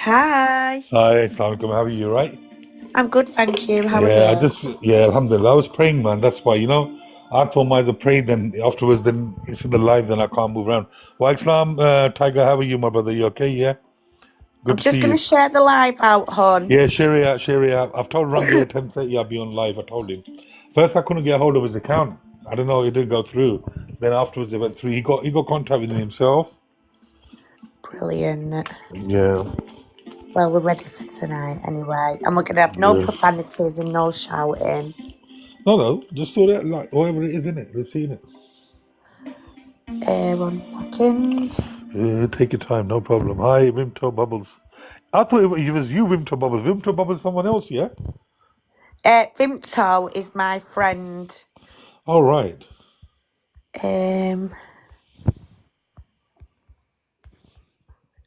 Hi. Hi, Assalamu alaikum. How are you, right? I'm good, thank you. How are Yeah, you? Alhamdulillah. I was praying, man. That's why, I told my to pray, then afterwards, then it's in the live, then I can't move around. Wa Islam, Tiger, how are you, my brother? You okay? Yeah? I'm Good to just see going to you. share the live out, hon. Yeah, Sharia. I've told Rangi at 10:30 I'll be on live. I told him. First, I couldn't get hold of his account. I don't know, it didn't go through. Then afterwards, it went through. He got contact with himself. Brilliant. Yeah, Well, we're ready for tonight anyway. And we're going to have no yeah. profanities and no shouting. No, just do that, like, whatever it is, in it. We've seen it. 1 second. Take your time, no problem. Hi, Vimto Bubbles. I thought it was you, Vimto Bubbles. Vimto Bubbles, someone else, yeah? Vimto is my friend. All right.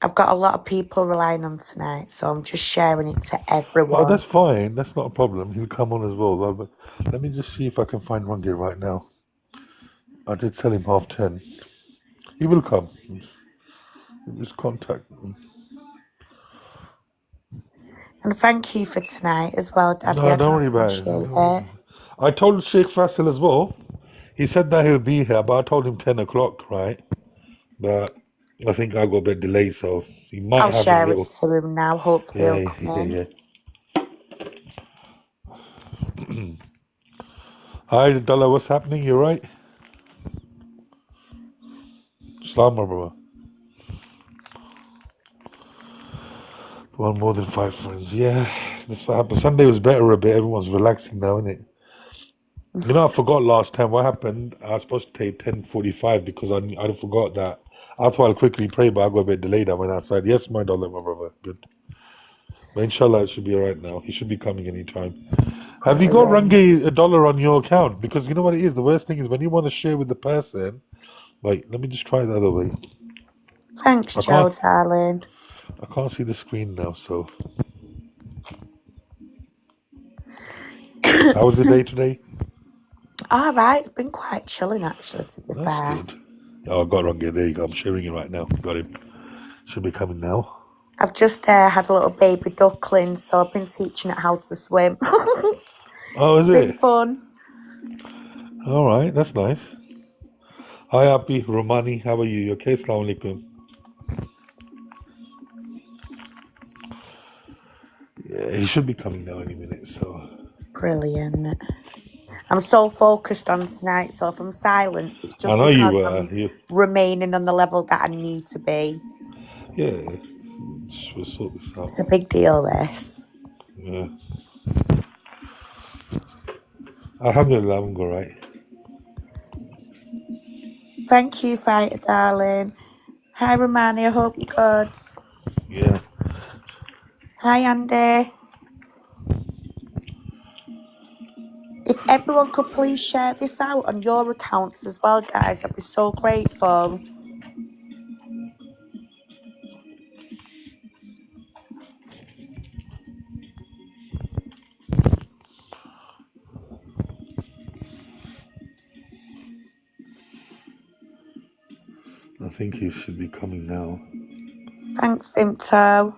I've got a lot of people relying on tonight, so I'm just sharing it to Oh, everyone. that's fine. That's not a problem. He'll come on as well. But let me just see if I can find Rangi right now. I did tell him 10:30. He will come. Just contact me. And thank you for tonight as well, Daddy. No, I don't do worry about it. appreciate it. I told Sheikh Faisal as well. He said that he'll be here, but I told him 10 o'clock, right? But I think I got a bit delayed, so he might I'll have a share it little. to him now. Hopefully he'll Yeah, come yeah, in. yeah. Hi, Dalla, what's happening? You right? Islam, my brother. One more than 5 friends. Yeah, that's what happened. Sunday was better a bit. Everyone's relaxing now, isn't it? I forgot last time what happened. I was supposed to take 10:45 because I forgot that. I thought I'll quickly pray, but I got a bit delayed. I went outside. Yes, my dollar, my brother. Good. But inshallah, it should be all right now. He should be coming anytime. Have you got Rangi a dollar on your account? Because you know what it is? The worst thing is when you want to share with the person. Like, let me just try the other way. Thanks, I Joe, can't. darling. I can't see the screen now. So, how was the day today? All right, it's been quite chilling actually, to be That's fair. good. Oh, I got Rangi. There you go. I'm sharing it right now. Got him. Should be coming now. I've just had a little baby duckling, so I've been teaching it how to swim. Oh, is Been it? fun. All right, that's nice. Hi, Api, Romani, how are you? You okay? Assalamu alaikum. Yeah, he should be coming now any minute, so. Brilliant. I'm so focused on tonight, so if I'm silenced, it's I just know you because were. I'm remaining on the level that I need to be. Yeah, we'll sort this out. It's a big deal, this. Yeah. Alhamdulillah, I'm all right. Thank you, Fighter, darling. Hi, Romani, I hope you're good. Yeah. Hi, Andy. If everyone could please share this out on your accounts as well, guys, I'd be so grateful. I think he should be coming now. Thanks, Vimto.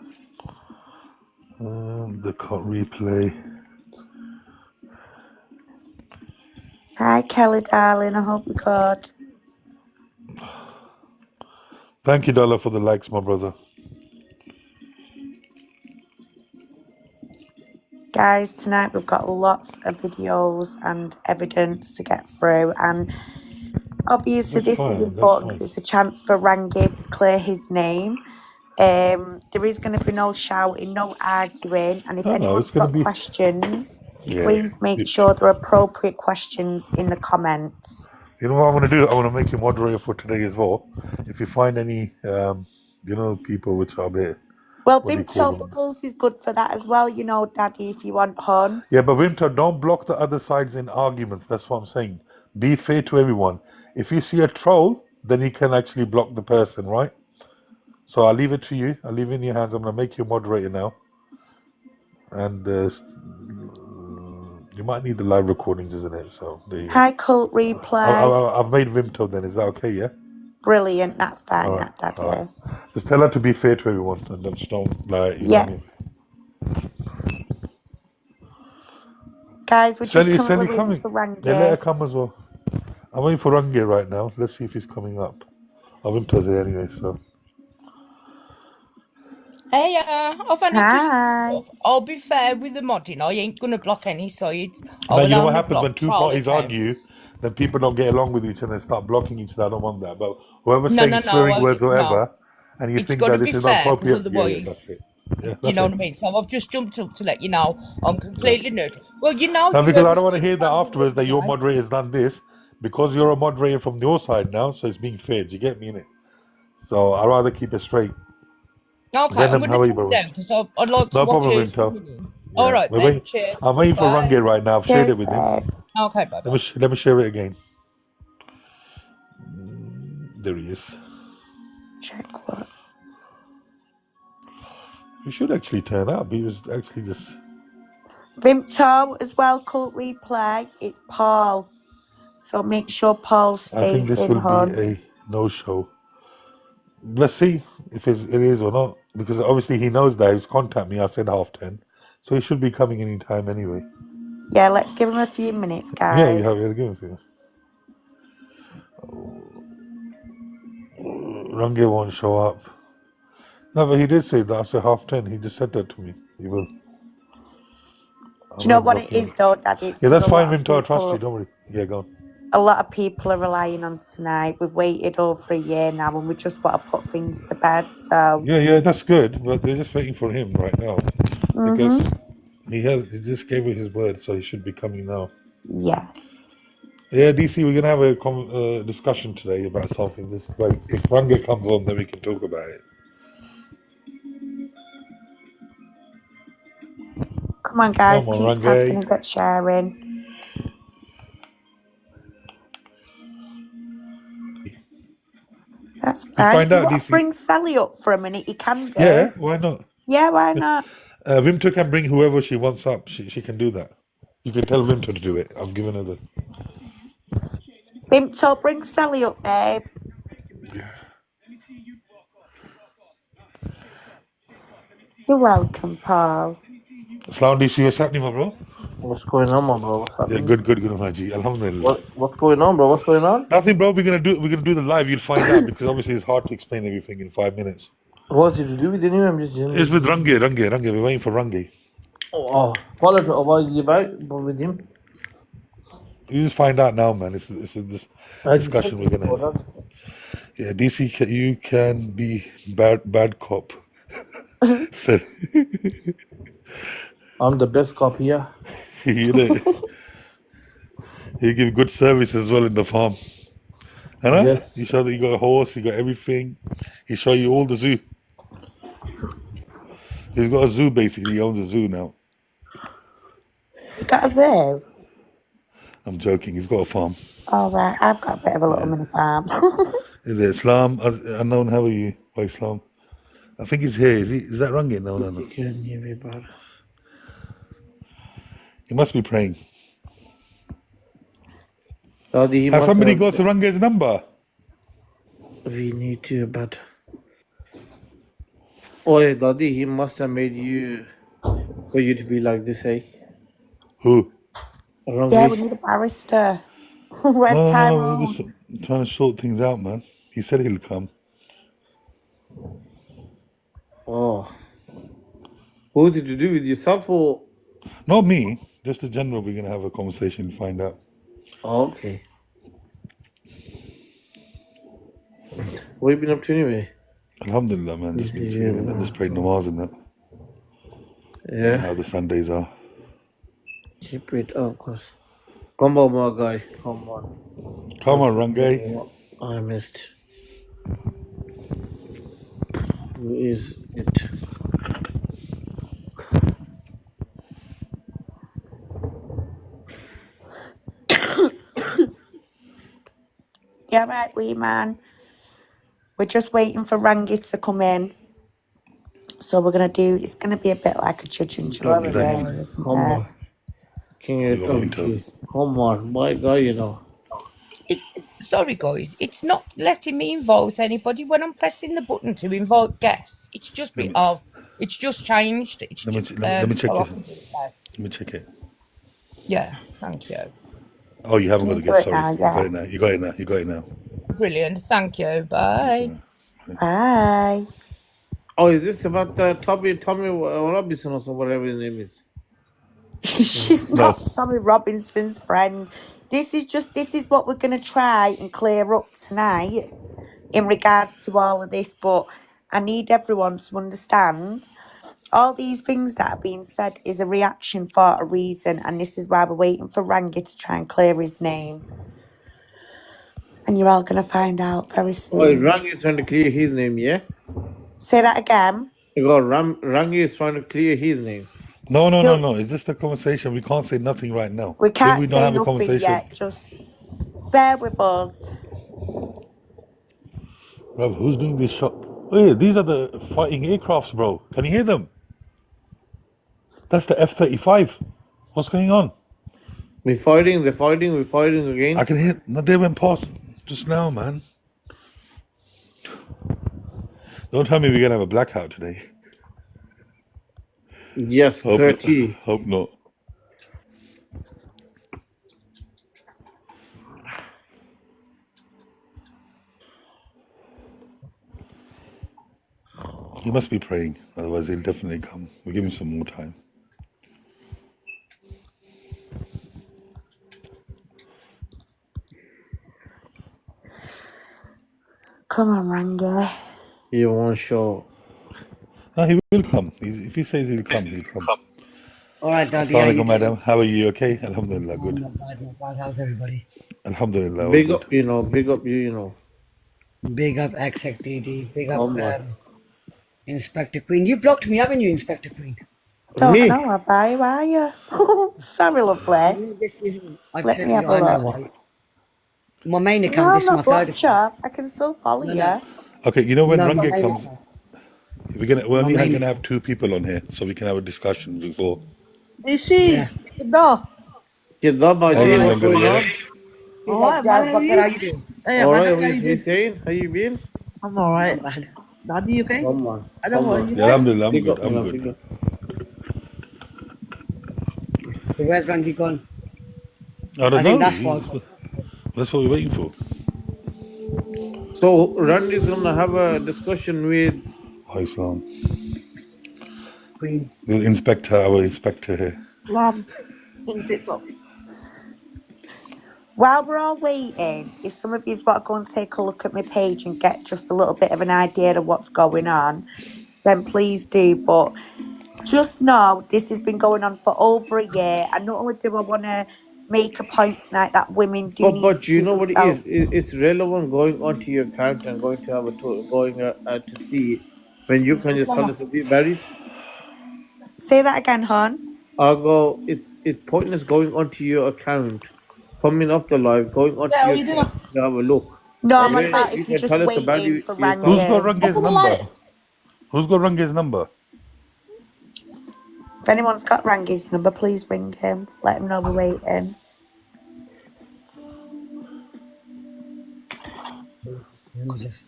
The can't replay. Hi, Kelly, darling. I hope you're good. Thank you, Dollar, for the likes, my brother. Guys, tonight we've got lots of videos and evidence to get through, and obviously this is important because it's a chance for Rangi to clear his name. There is going to be no shouting, no arguing, and if anyone's got questions, please make sure they're appropriate questions in the comments. You know what I want to do? I want to make you moderator for today as well. If you find any, people which are a bit. Well, Vimto Bubbles is good for that as well, Daddy, if you want, hon. Yeah, but Vimto, don't block the other sides in arguments. That's what I'm saying. Be fair to everyone. If you see a troll, then you can actually block the person, right? So I'll leave it to you. I'll leave it in your hands. I'm going to make you moderator now. And you might need the live recordings, isn't it? So there you go. Hi, Cult Replay. I've made Vimto then. Is that okay, yeah? Brilliant. That's fine, All right, that, all right. Daddy. Just tell her to be fair to everyone, and don't like, you know what I Yeah. mean. Guys, we're just Is currently Sally waiting coming? for Yeah, let her Rangi. come as well. I'm waiting for Rangi right now. Let's see if he's coming up. Oh, Winter's here anyway, so. Hey, I've only just. Hi. I'll be fair with the modding. I ain't gonna block any sides. I Now, will you know what only happens when block two troll parties argue, accounts. then people don't get along with each other and start blocking each other. I don't want that. But whoever's No, saying no, no. swearing words or No. whatever, and you It's think got to that this be is not fair, because appropriate, yeah, otherwise, that's it. Yeah, do you that's know it. what I mean? So I've just jumped up to let you know I'm Yeah. completely neutral. Well, you know, Now, because I don't whoever's want to hear that controlling afterwards that your anyway. moderator's done this, because you're a moderator from your side now, so it's being fair. Do you get me in it? So I'd rather keep it straight. Okay, I'm Venom, gonna how are you, jump brother? down because I'd like to No watch problem, who's Rinto. coming in. All Yeah, right then. Cheers. I'm waiting for Bye. Rangi right now. I've shared Cheers, it with him. babe. Okay, bye bye. Let me share it again. There he is. Check what. He should actually turn up. He was actually just. Vimto as well, cult replay. It's Paul. So make sure Paul I think stays this in, will be hon. a no-show. Let's see if it is or not, because obviously he knows that he's contacted me. I said 10:30, so he should be coming any time anyway. Yeah, let's give him a few minutes, Yeah, you guys. have to give it. Rangi won't show up. No, but he did say that. I said 10:30. He just said that to me. He will. Do you know what it is, though, Daddy? It's Yeah, because that's fine, Vinto. I trust you. Don't worry. Yeah, go on. a lot of people are relying on tonight. We've waited over a year now, and we just want to put things to bed. So Yeah, that's good. But they're just waiting for him right now because he just gave me his word, so he should be coming now. yeah. Yeah, DC, we're gonna have a discussion today about something. This like if Ranga comes on, then we can talk about it. Come on, guys, Come on, keep Ranga. tapping and get sharing. That's You fine. find If you out, want to DC. bring Sally up for a minute, you can do. Yeah, why not? Yeah, why not? Vimto can bring whoever she wants up. She can do that. You can tell Vimto to do it. I've given her the. Vimto, bring Sally up, babe. Yeah. You're welcome, Paul. Assalamu DC, what's happening, my bro? What's going on, my bro? What's Yeah, happening? good, Haji. Alhamdulillah. What's going on, bro? What's going on? Nothing, bro. We're gonna do the live. You'll find out because obviously it's hard to explain everything in 5 minutes. What's it to do with anyway? I'm just It's with Rangi. We're waiting for Rangi. follow to what is it about with him? You just find out now, man. It's this I just discussion we're gonna have. important. Yeah, DC, you can be bad cop. So, I'm the best cop here. you know, you give good service as well in the farm. Huh? Yes. You show that you got a horse, you got everything. He show you all the zoo. He's got a zoo basically. He owns a zoo now. You got a zoo? I'm joking. He's got a farm. All right, I've got a bit of a little mini farm. Is it Islam? Unknown, how are you? By Islam. I think he's here. Is that Rangi? No. You can hear me, bro. He must be praying. Daddy, he Has must somebody have. got Rangi's number? We need to, but. Oh, yeah, Daddy, he must have made you for you to be like this, eh? Who? Yeah, we need a barrister. Where's No, Tyrone? we're just trying to sort things out, man. He said he'll come. Oh. Who's it to do with yourself or? Not me. Just in general, we're gonna have a conversation and find out. Oh, okay. What have you been up to anyway? Alhamdulillah, man. Just been chilling and then just prayed namaz and that. Yeah. How the Sundays are. Keep it up, cause. Come on, my guy. Come on. Come on, Rangi. I missed. Who is it? Yeah, right, wee man. We're just waiting for Rangi to come in. So we're going to do, it's going to be a bit like a judge and jury, really, isn't Come it? on. King of Come on, my guy, you know. Sorry, guys, it's not letting me invite anybody when I'm pressing the button to invite guests. It's just it's just changed. It's Let me just, let me check so I it. can do it now. Let me check it. Yeah, thank you. Oh, you haven't Can got you the do guest. it Sorry, now? you got Yeah. it now. You got it now. You got it now. Brilliant, thank you. Yes, Bye. Bye. Oh, is this about the Tommy Robinson or whatever his name is? She's no. not Tommy Robinson's friend. This is what we're going to try and clear up tonight in regards to all of this. But I need everyone to understand all these things that are being said is a reaction for a reason, and this is why we're waiting for Rangi to try and clear his name. And you're all going to find out very Oh, soon. Rangi is trying to clear his name, yeah? Say that again. You got Rangi is trying to clear his name. No. Is this the conversation? We can't say nothing right now. We If can't we don't say have a nothing conversation, yet. Just bear with us. bro, who's doing this shot? Oh yeah, these are the fighting aircrafts, bro. Can you hear them? That's the F-35. What's going on? We're fighting again. I can hear. No, they went past just now, man. Don't tell me we're gonna have a blackout today. Yes, Curti. Hope not. He must be praying, otherwise he'll definitely come. We'll give him some more time. Come on, Rangi. You won't show. No, he will come. If he says he'll come, he'll come. All right, Daddy, Assalamu how you alaikum, doing? madam. How are you? Okay? Alhamdulillah, I'm good. not bad, not bad. How's everybody? Alhamdulillah, all Big good. up, big up you. Big up XXDD, big up Come on. Inspector Queen. You blocked me, haven't you, Inspector Queen? Don't Me? know, have I? Why are you? Sorry, lovely. Yes, you have. I Let tell me you, have a I know look. why. My main No, account, I'm this is my not third blocked account. you. I can still follow No, you. Okay, you know when no, my Rangi main comes, account. we're My only main gonna have account. 2 people on here, so we can have a discussion before. Rishi, Yeah. no. Kidda How you Baji, doing, what's Langar? going Yeah? on? Big up, Alright, man, Jazz how are Bucket, how you? you doing? Hey, Alright, madam, how you doing? Hussein, how you been? I'm alright. Not bad. Daddy, you okay? Come on, I don't come worry, on. you Yeah, okay? Alhamdulillah, I'm Big good. up, I'm big good. up. So where's Randy gone? I don't I think know. that's why. That's what we're waiting for. So Randy's gonna have a discussion with Hi, Islam. Queen. The inspector, our inspector here. Lamb in TikTok. While we're all waiting, if some of you want to go and take a look at my page and get just a little bit of an idea of what's going on, then please do. But just know this has been going on for over a year. And not only do I want to make a point tonight that women do need to but you keep know what it is? themselves. It's relevant going onto your account and going to have going to see it when you can just tell us to be married. Say that again, hon. I'll go. It's pointless going onto your account, coming off the live, going onto Yeah, your we didn't. account to have a look. No, I'm on Where about you if you're can just tell us about waiting for yourself. Who's got Rangi. Rangi's Open the light. number? Who's got Rangi's number? If anyone's got Rangi's number, please ring him. Let him know we're waiting. Let me just.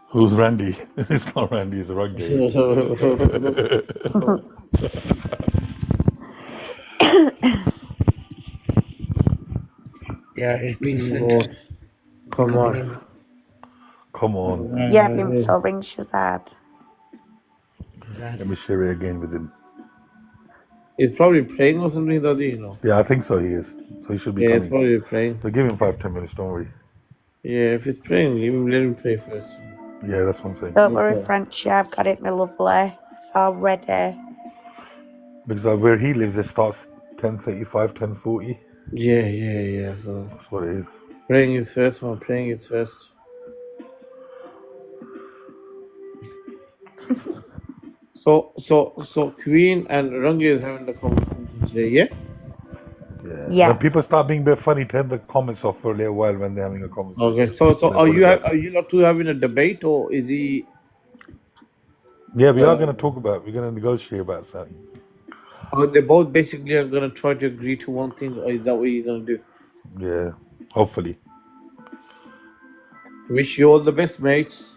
Who's Randy? It's not Randy, it's Rangi. Yeah, it's been sent. Oh, come on. Come on. Yeah, so ring Shazad. Let me share it again with him. He's probably praying or something, Daddy. Yeah, I think so, he is. So he should be Yeah, he's coming. probably praying. So give him 5-10 minutes, don't worry. Yeah, if he's praying, let him pray first. Yeah, that's what I'm saying. Don't worry, Frenchie, I've got it, my lovely. It's all ready. Because where he lives, it starts 10:35, 10:40. Yeah. So That's what it is. praying is first, man. Praying is first. So Queen and Rangi is having the conversation today, yeah? Yeah. When people start being a bit funny, turn the comments off for a little while when they're having a conversation. Okay. So Then are put you it back. are you not two having a debate, or is he? Yeah, we are going to talk about. We're going to negotiate about something. They both basically are gonna try to agree to one thing. Or is that what you're gonna do? Yeah, hopefully. Wish you all the best, mates.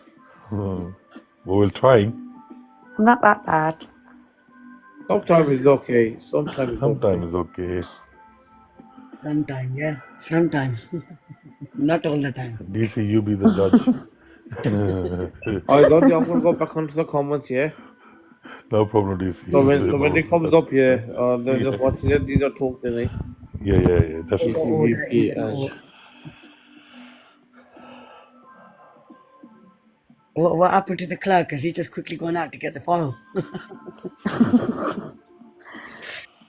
We will try. I'm not that bad. Sometimes it's okay. Sometimes it's okay. Sometimes okay. Sometimes, yeah. Sometimes. Not all the time. DC, you be the judge. Alright, Dodi, I'm gonna go back onto the comments, yeah. No problem, DC. So We'll Peace. do when more it comes best. up, yeah, then Yeah, just watch it. These are talks, eh? yeah, Order, definitely. order in CCVP the and court. What happened to the clerk? Has he just quickly gone out to get the file?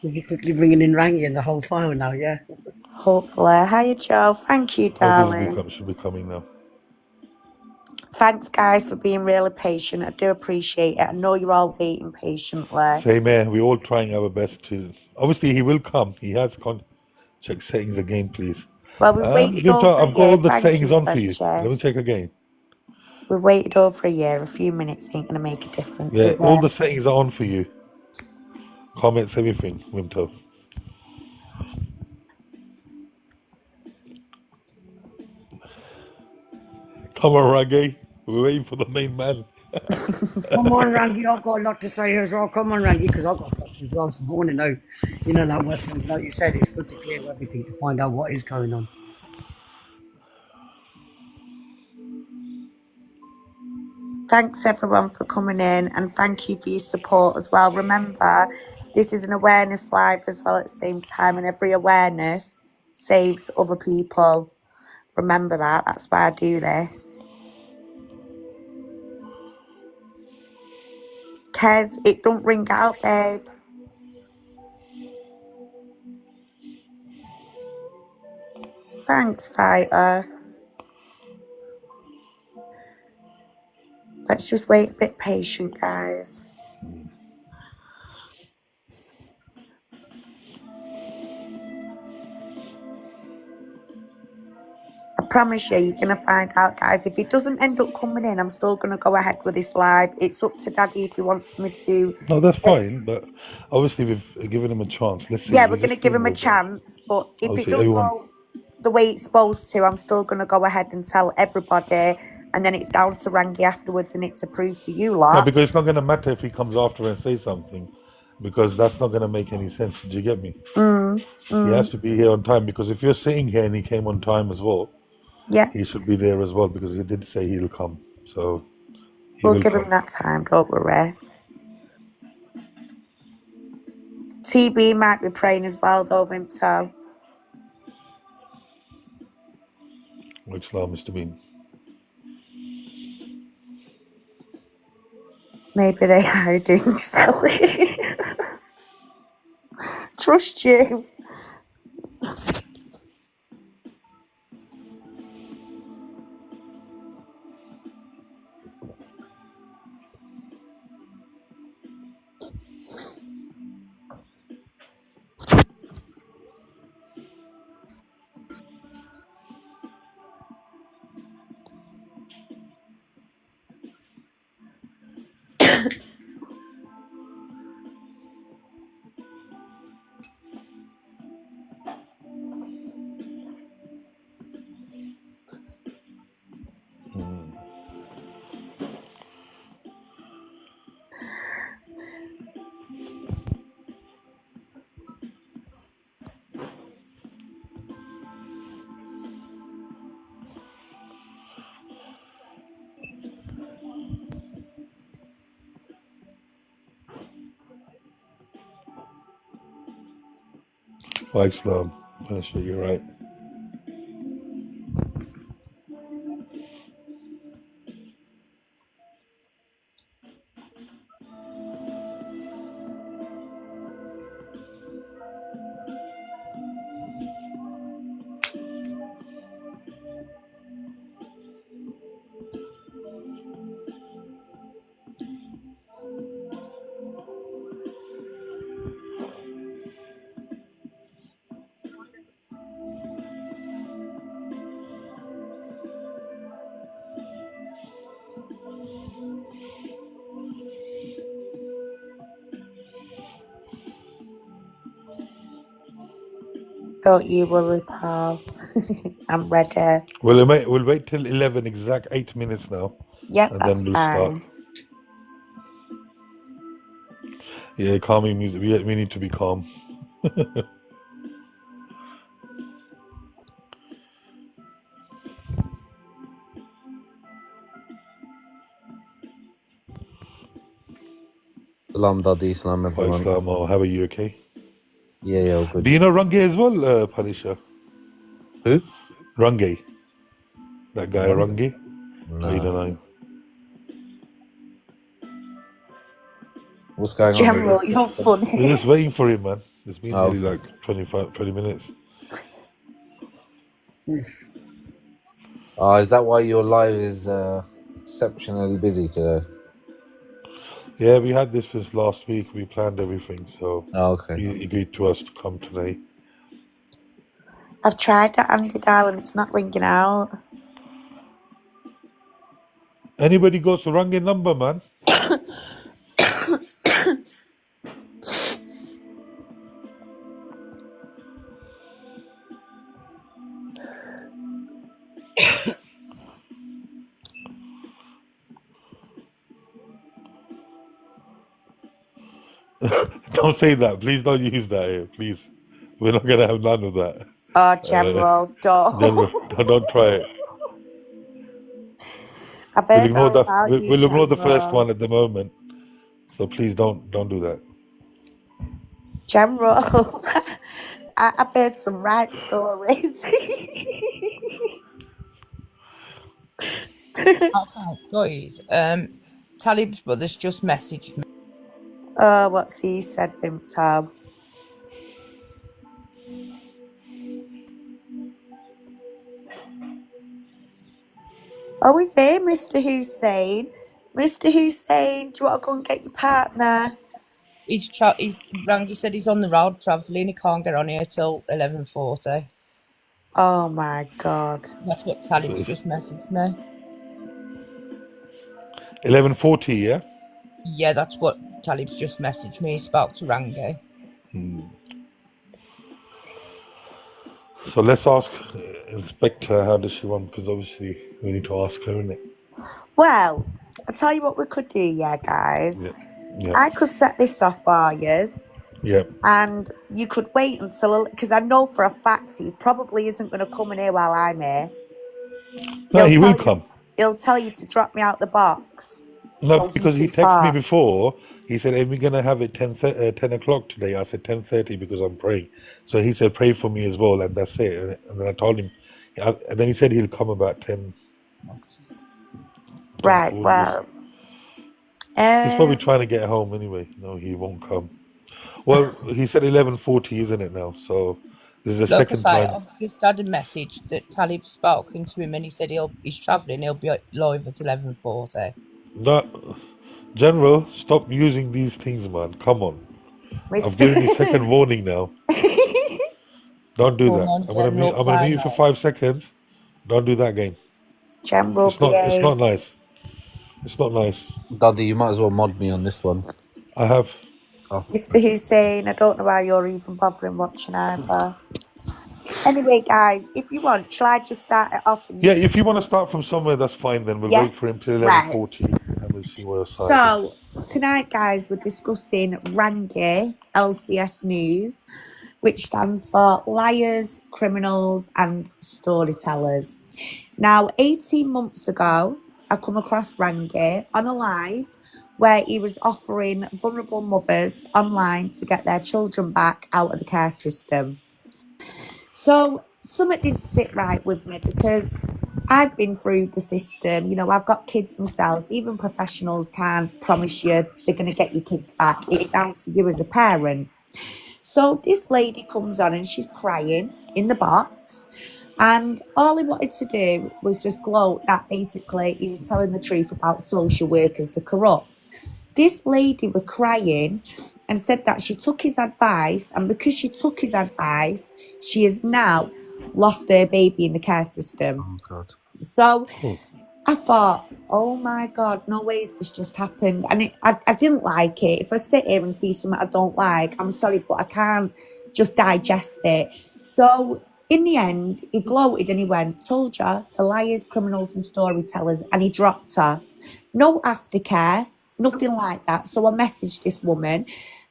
Is he quickly bringing in Rangy and the whole file now, yeah? Hopefully. Hiya, Joe. Thank you, Others darling. should be coming now. Thanks, guys, for being really patient. I do appreciate it. I know you're all waiting patiently. Same here. We're all trying our best to. Obviously, he will come. He has check settings again, please. Well, we waited Vimta, over a I've got year. all the Thank settings you, on for you. Let me Friendship. check again. We waited over a year. A few minutes ain't going to make a difference, Yeah, is all it? the settings are on for you. Comments, everything, Vimto. Come on, Raggy. We're waiting for the main man. Come on, Rangy, I've got a lot to say as well. Come on, Rangy, because I've got questions as well. So I want to know, like Western, like you said, it's good to clear everything to find out what is going on. Thanks, everyone, for coming in, and thank you for your support as well. Remember, this is an awareness live as well at the same time, and every awareness saves other people. Remember that. That's why I do this. Kez, it don't ring out, babe. Thanks, Fighter. Let's just wait a bit patient, guys. I promise you, you're going to find out, guys. If it doesn't end up coming in, I'm still going to go ahead with this live. It's up to Daddy if he wants me to. No, that's fine. But obviously, we've given him a chance. Let's see. Yeah, We're we're going to just give doing him a our best. chance. But if it Obviously, don't everyone. go the way it's supposed to, I'm still going to go ahead and tell everybody. And then it's down to Rangi afterwards and it to prove to you No, lot. because it's not going to matter if he comes after and says something, because that's not going to make any sense. Do you get me? He has to be here on time, because if you're sitting here and he came on time as well, Yeah, he should be there as well, because he did say he'll come. So he we'll will give him come. that time. Don't worry. TB might be praying as well, though, Vimto. Which Islam Mr. Bean. Maybe they are doing silly. Trust you. Like Islam. Sure, you're right. Don't you worry, pal. I'm ready. We'll wait till 11 exact 8 minutes now, Yep, and that's then we'll start. fine. Yeah, calming music. We need to be calm. Salam Dadi, salam Hi, everyone. Islam. How are you? Okay. Yeah, all good. Do you know Rangi as well, Panisha? Who? Rangi. That guy Rangi? Rangi. Oh, you don't know No. him. What's going on? General, you're We're funny. just waiting for him, man. It's been Oh, nearly okay. like 20 minutes. Is that why your live is exceptionally busy today? Yeah, we had this since last week. We planned everything, so Oh, okay. he agreed to us to come today. I've tried that Andy dial and it's not ringing out. Anybody got the Rangi number, man? Don't say that. Please don't use that here. Please. We're not going to have none of that. Oh, General, don't. General, don't try it. I've We'll heard ignore all the about you, we'll ignore the first General. one at the moment. So please don't do that. General, I've heard some right stories. Okay, guys. Talib's brother's just messaged me. Oh, what's he said then, Tom? Oh, is he, Mr. Hussein? Mr. Hussein, do you want to go and get your partner? Rangi said he's on the road travelling. He can't get on here till 11:40. Oh my God. That's what Talib's just messaged me. 11:40, yeah. Yeah, that's what Talib's just messaged me. He spoke to Rangi. So let's ask Inspector how does she want, because obviously we need to ask her, innit? Well, I'll tell you what we could do, yeah, guys. Yeah. I could set this off for you, Yeah. and you could wait until, because I know for a fact he probably isn't going to come in here while I'm here. No, he will come. He'll tell you to drop me out the box. No, so because he can texted me start. before. He said, "Are we gonna have it 10 o'clock today?" I said 10:30 because I'm praying. So he said, "Pray for me as well," and that's it. And then I told him, and then he said he'll come about 10. Right, 10:40. well. He's probably trying to get home anyway. No, he won't come. Well, he said 11:40, isn't it now? So this is the Like I second say, time. I've just had a message that Talib's spoken to him and he said he's travelling. He'll be live at 11:40. No, General, stop using these things, man. Come on. I've Mr. given you second warning now. Don't do Come that. on, I'm gonna General, mute you for 5 seconds. Don't do that again. General It's not nice. It's not nice. Dadi, you might as well mod me on this one. I have. Oh, Mr. Hussein, I don't know why you're even bothering watching either. Anyway, guys, if you want, shall I just start it off? And Yeah, if you want to start from somewhere, that's fine. Then we'll wait for him till 11:40, and we'll see where side. So tonight, guys, we're discussing Rangi LCS News, which stands for Liars, Criminals and Storytellers. Now, 18 months ago, I come across Rangi on a live where he was offering vulnerable mothers online to get their children back out of the care system. So something didn't sit right with me because I've been through the system. You know, I've got kids myself. Even professionals can't promise you they're going to get your kids back. It's down to you as a parent. So this lady comes on and she's crying in the box. And all he wanted to do was just gloat that basically he was telling the truth about social workers, the corrupt. This lady was crying and said that she took his advice, and because she took his advice, she has now lost her baby in the care system. oh God. So I thought, oh my God, no ways this just happened. And I didn't like it. If I sit here and see something I don't like, I'm sorry, but I can't just digest it. So in the end, he gloated and he went, told ya, the liars, criminals, and storytellers, and he dropped her. No aftercare, nothing like that. So I messaged this woman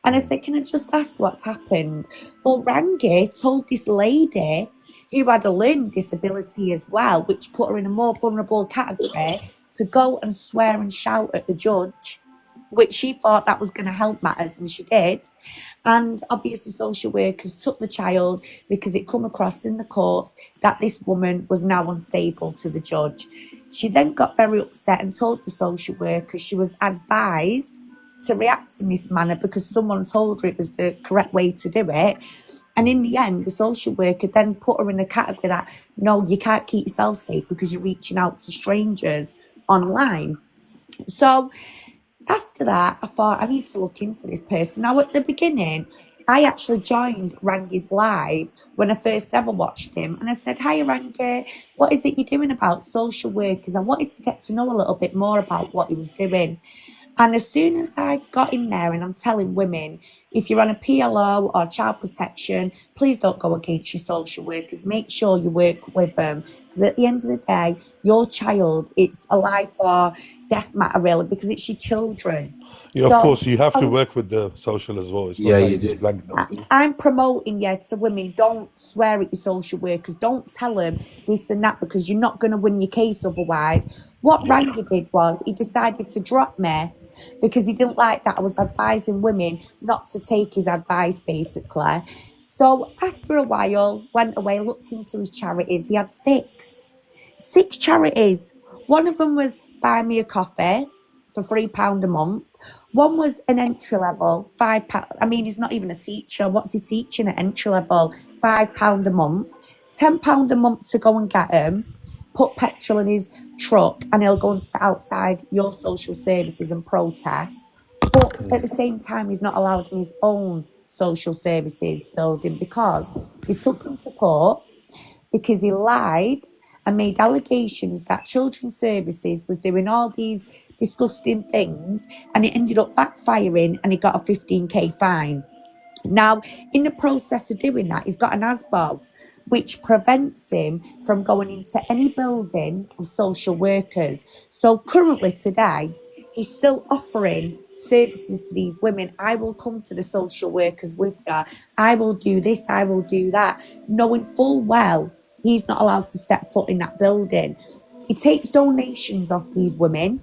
and I said, can I just ask what's happened? Well, Rangi told this lady who had a learning disability as well, which put her in a more vulnerable category, to go and swear and shout at the judge, which she thought that was going to help matters, and she did. And obviously, social workers took the child because it come across in the courts that this woman was now unstable to the judge. She then got very upset and told the social worker she was advised to react in this manner because someone told her it was the correct way to do it. And in the end, the social worker then put her in a category that, no, you can't keep yourself safe because you're reaching out to strangers online. So after that, I thought I need to look into this person. Now, at the beginning, I actually joined Rangi's live when I first ever watched him. And I said, hi, Rangi, what is it you're doing about social workers? I wanted to get to know a little bit more about what he was doing. And as soon as I got in there, and I'm telling women, if you're on a PLO or child protection, please don't go against your social workers. Make sure you work with them. Because at the end of the day, your child, it's a life or death matter, really, because it's your children. Yeah, of So course, you have to work with the social as well. It's not Yeah, that you you just do. blank them. I'm promoting, yeah, to women, don't swear at your social workers. Don't tell them this and that because you're not going to win your case otherwise. What Rangi did was he decided to drop me because he didn't like that I was advising women not to take his advice, basically. So after a while, went away, looked into his charities. He had six charities. One of them was buy me a coffee for £3 a month. One was an entry level, £5. I mean, he's not even a teacher. What's he teaching at entry level? £5 a month, £10 a month to go and get him, put petrol in his truck, and he'll go and sit outside your social services and protest. But at the same time, he's not allowed in his own social services building because they took him to court because he lied and made allegations that Children's Services was doing all these disgusting things, and it ended up backfiring and he got a 15k fine. Now, in the process of doing that, he's got an ASBO, which prevents him from going into any building of social workers. So currently today, he's still offering services to these women. I will come to the social workers with her. I will do this, I will do that, knowing full well he's not allowed to step foot in that building. He takes donations off these women.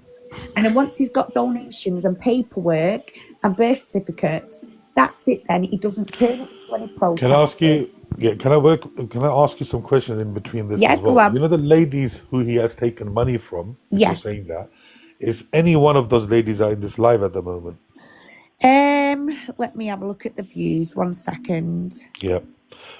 And then once he's got donations and paperwork and birth certificates, that's it then. He doesn't turn up to any Can I ask protesting. you? Yeah, can I ask you some questions in between this Yeah, as go well? on. You know the ladies who he has taken money from, if you're Yeah. saying that, is any one of those ladies are in this live at the moment? Let me have a look at the views. 1 second. Yeah.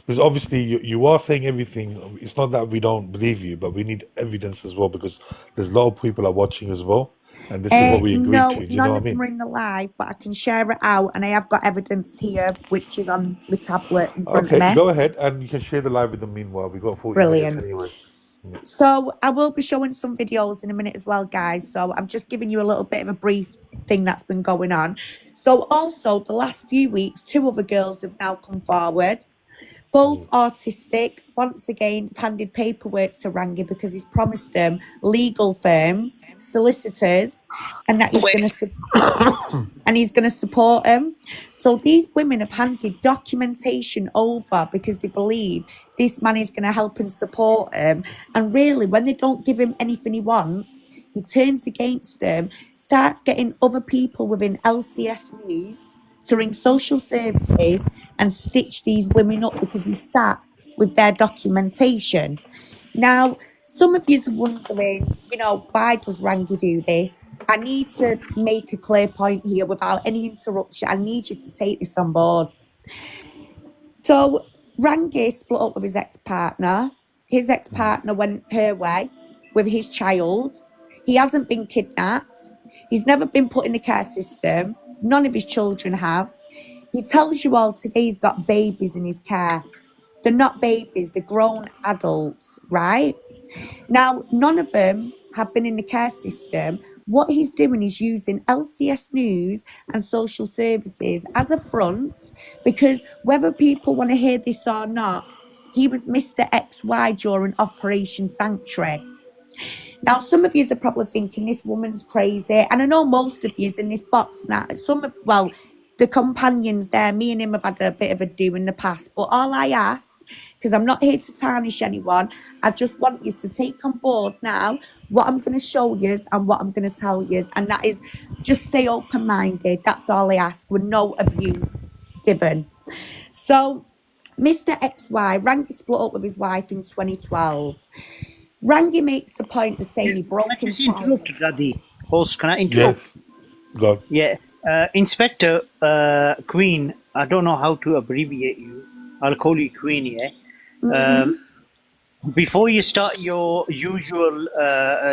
Because obviously you are saying everything. It's not that we don't believe you, but we need evidence as well because there's a lot of people are watching as well. And this is what we agreed No, to. Do you know none what I of them mean? are in the live, but I can share it out, and I have got evidence here, which is on the tablet in front of Okay, me. go ahead and you can share the live with them meanwhile. We got 40 minutes Brilliant. anyway. So I will be showing some videos in a minute as well, guys. So I'm just giving you a little bit of a brief thing that's been going on. So also the last few weeks, 2 other girls have now come forward. Both autistic. Once again, they've handed paperwork to Rangi because he's promised them legal firms, solicitors, and that he's going to support them. So these women have handed documentation over because they believe this man is going to help and support him. And really, when they don't give him anything he wants, he turns against them, starts getting other people within LCS News to ring social services and stitch these women up because he's sat with their documentation. Now, some of you are wondering, why does Rangi do this? I need to make a clear point here without any interruption. I need you to take this on board. So, Rangi split up with his ex-partner. His ex-partner went her way with his child. He hasn't been kidnapped. He's never been put in the care system. None of his children have. He tells you all today he's got babies in his care. They're not babies, they're grown adults, right? Now, none of them have been in the care system. What he's doing is using LCS News and social services as a front because whether people want to hear this or not, He was Mr. XY during Operation Sanctuary. Now, some of you are probably thinking this woman's crazy, and I know most of you in this box now. The companions there, me and him have had a bit of a do in the past, but all I asked, because I'm not here to tarnish anyone, I just want you to take on board now what I'm going to show you and what I'm going to tell you, and that is just stay open-minded. That's all I ask, with no abuse given. So, Mr. XY, Rangy split up with his wife in 2012. Rangy makes a point of saying he broke Can I just inside. interrupt, Daddy? Host, can I Yes. interrupt? God. Yeah. Inspector Queen, I don't know how to abbreviate you. I'll call you Queen, yeah? Before you start your usual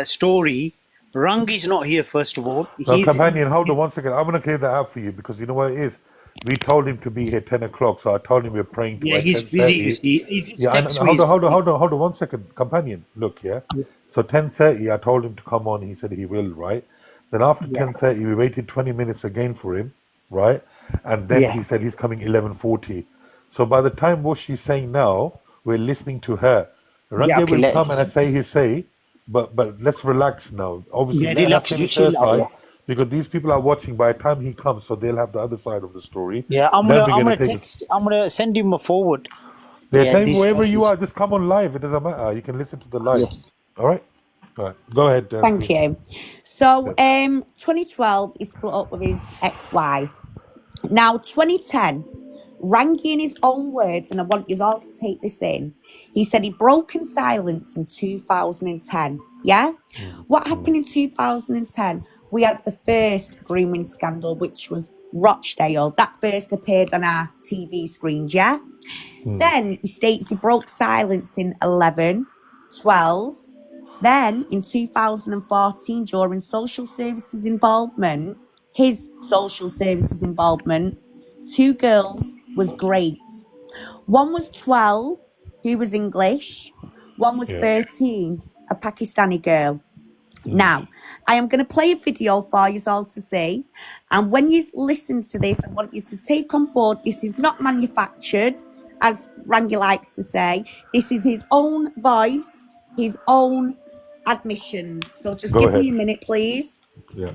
story, Rangi's not here, first of all. Now, companion, hold on one second. I'm going to clear that out for you because you know what it is? We told him to be here 10 o'clock, so I told him we're praying Yeah, by he's busy, you 10:30. see. He just Yeah, and texts me. hold on 1 second. Companion, look, yeah? So 10:30, I told him to come on. He said he will, right? Then after Yeah, 10:30, we waited 20 minutes again for him, right? And then yeah. he said he's coming 11:40. So by the time what she's saying now, we're listening to her. Yeah, Range okay, will come and I say his say, but let's relax now. Obviously, yeah, let her relax, finish her chill out, side yeah. because these people are watching. By the time he comes, so they'll have the other side of the story. Yeah, Then we're I'm gonna gonna take it. text, I'm gonna send him a forward. They're Yeah, telling this wherever you message. are, just come on live. It doesn't matter. You can listen to the Yeah. live. All right. All right. Go ahead, Thank Queen. you. So, Yeah. 2012, he split up with his ex-wife. Now, 2010, Rangy in his own words, and I want you all to take this in, he said he broke in silence in 2010. Yeah? What happened in 2010? We had the first grooming scandal, which was Rochdale. That first appeared on our TV screens, yeah? Then he states he broke silence in 11, 12. Then in 2014, during his social services involvement, 2 girls was great. One was 12, who was English. One was Yeah. 13, a Pakistani girl. Now, I am going to play a video for you all to see. And when you listen to this, I want you to take on board, this is not manufactured, as Rangi likes to say. This is his own voice, his own admissions. So just Go give me ahead. a minute, please. Yeah.